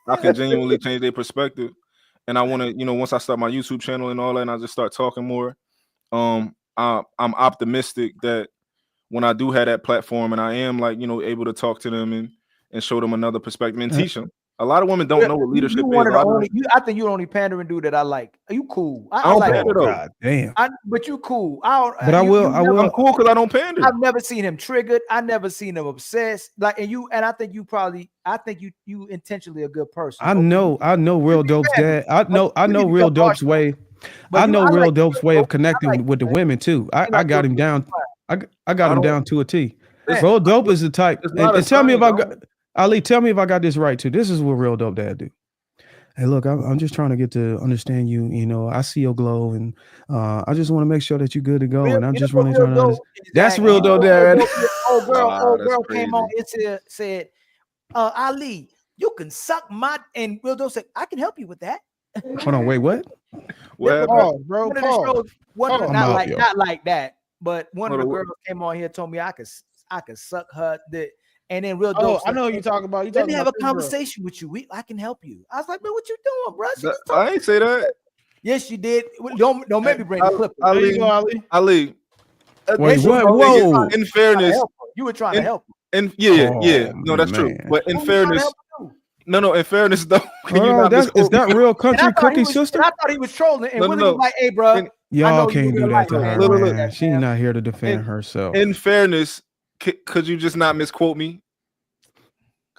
I can genuinely change their perspective. And I want to, once I start my YouTube channel and all that, and I just start talking more, I'm optimistic that when I do have that platform and I am able to talk to them and show them another perspective and teach them. A lot of women don't know what leadership is. I think you're the only pandering dude that I like. Are you cool? I don't pander though. God damn. But you cool. I will. I'm cool because I don't pander. I've never seen him triggered. I never seen him obsessed. And I think you intentionally a good person. I know Real Dope's dad. I know Real Dope's way. I know Real Dope's way of connecting with the women too. I got him down. I got him down to a T. Real Dope is the type. And tell me about Ali. Tell me if I got this right too. This is what Real Dope dad do. Hey, look, I'm just trying to get to understand you. I see your glow, and I just want to make sure that you're good to go. And I'm just really trying to understand. That's Real Dope dad. Old girl came on. It said, Ali, you can suck my. And Real Dope said, I can help you with that. Hold on, wait, what? Pause, bro. Not like that. But one of the girls came on here and told me I could suck her dick. And then Real Dope I know what you're talking about. Let me have a conversation with you. I can help you. I was like, man, what you doing, bro? I ain't say that. Yes, you did. Don't make me bring the clip. Ali. Wait, what? Whoa. In fairness, You were trying to help. And yeah, Oh, no, that's true. man. But in Who was trying to fairness, help you? no, in fairness though, can you Hold on, not is misquote that me? real And I country thought he cookie was, sister? and I thought he was trolling, and No, Willie was like, "Hey, bro, And, I Y'all know you can't in do real that life, to her, man. Don't do man. that, She fam." not here to defend herself. in fairness, could you just not misquote me?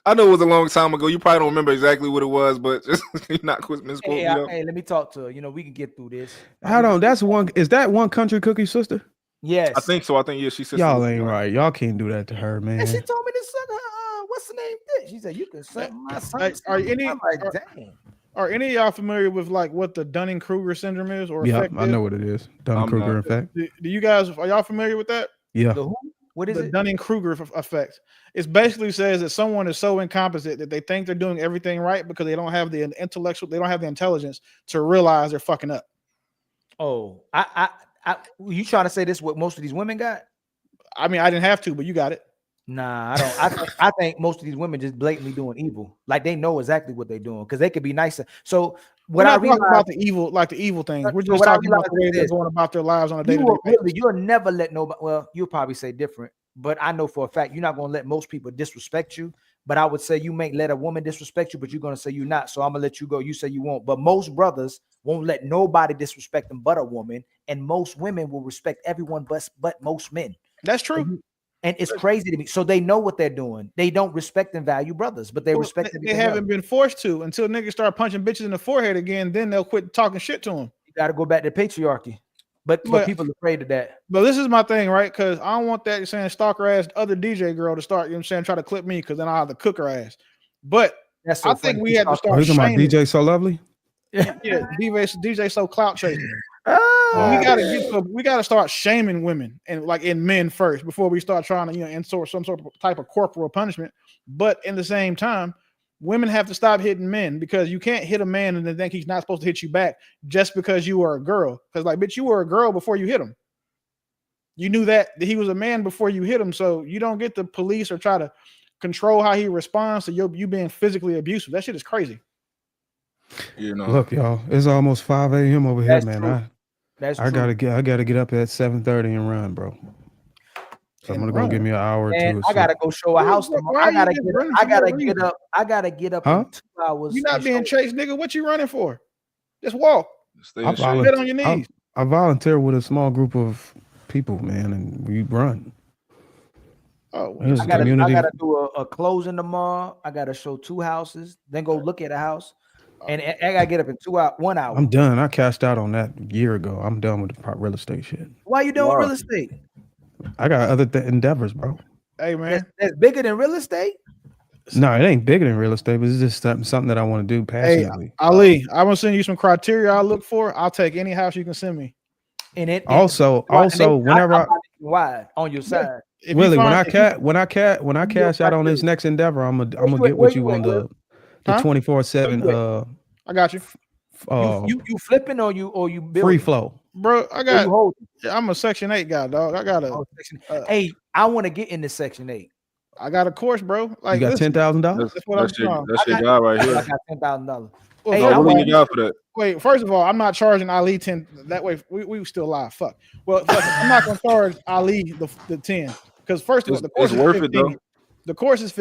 I know it was a long time ago. You probably don't remember exactly what it was, but just not misquote Hey, me though. hey, let me talk to her. You know, we can get through this. Hold on, that's one. Is that one country cookie sister? Yes. I think so. I think she said Y'all ain't right. Y'all can't do that to her, And man. she told me to suck her. What's the name? Dick. She said you can suck my son. Like, are any I'm like, dang. are any of y'all familiar with like what the Dunning-Kruger syndrome is or Yeah, effect I is? know what it is. Dunning-Kruger effect. Do you guys, are y'all familiar with that? Yeah. The who? What is the it? Dunning-Kruger effect. It basically says that someone is so incompetent that they think they're doing everything right because they don't have the intelligence to realize they're fucking up. Oh, you trying to say this? What most of these women got? I mean, I didn't have to, but you got it. Nah, I don't. I think most of these women just blatantly doing evil. Like they know exactly what they're doing because they could be nicer. So We're what I not talking realized about the evil things. We're so just what I talking about the way realized is they're this. going about their lives on a day-to-day You basis. really, you'll never let nobody. Well, you'll probably say different, but I know for a fact you're not going to let most people disrespect you. But I would say you may let a woman disrespect you, but you're going to say you're not. So I'm gonna let you go. You say you won't. But most brothers won't let nobody disrespect them but a woman, and most women will respect everyone but most men. That's true. And it's crazy to me. So they know what they're doing. They don't respect and value brothers, but they respect They haven't been forced to until niggas start punching bitches in the forehead again. Then they'll quit talking shit to them. You got to go back to patriarchy. But people are afraid of that. But this is my thing, right? Because I don't want that saying stalker ass other DJ girl to start, you know what I'm saying, try to clip me because then I'll have to cook her ass. But that's so I think we have to Oh, start you talking about shaming. DJ So Lovely? Yeah, DJ so clout chasing. We gotta start shaming women and like in men first before we start trying to insert some sort of type of corporal punishment. But in the same time, women have to stop hitting men because you can't hit a man and then think he's not supposed to hit you back just because you are a girl. Because like, bitch, you were a girl before you hit him. You knew that he was a man before you hit him, so you don't get to police or try to control how he responds to you being physically abusive. That shit is crazy. Look, y'all, it's almost 5 a.m. over here, That's man. true. I gotta get up at 7:30 and run, bro. So I'm gonna go give me an hour or Man, two. I gotta go show a house tomorrow. I gotta get up. I gotta get up Huh? in 2 hours. You're not being chased, nigga. What you running for? Just walk. I Get on your knees. I volunteer with a small group of people, man, and we run. Oh, There's I a gotta community. do a closing tomorrow. I gotta show 2 houses, then go look at a house, and I gotta get up in 1 hour. I'm done. I cashed out on that a year ago. I'm done with the real estate shit. Why you doing real estate? I got other endeavors, bro. Hey, man, that's bigger than real estate. No, it ain't bigger than real estate, but it's just something that I want to do Hey, passionately. Ali, I'm gonna send you some criteria I look for. I'll take any house you can send me. And it Also, whenever I wide on your side. Willie, when I cash out on this next endeavor, I'm gonna get with you on the 24/7. I got you. You flipping or you building? Free flow, bro. I'm a Section 8 guy, dog. I got a. Hey, I want to get into Section 8. I got a course, bro. Like you got $10,000. That's what I'm doing. That's your guy right here. I got $10,000. Hey, what do you got for that? Wait, first of all, I'm not charging Ali 10. That way, we still live. Fuck. Well, I'm not gonna charge Ali the 10 because first of all, the course is worth it, 15. though. The course is 15.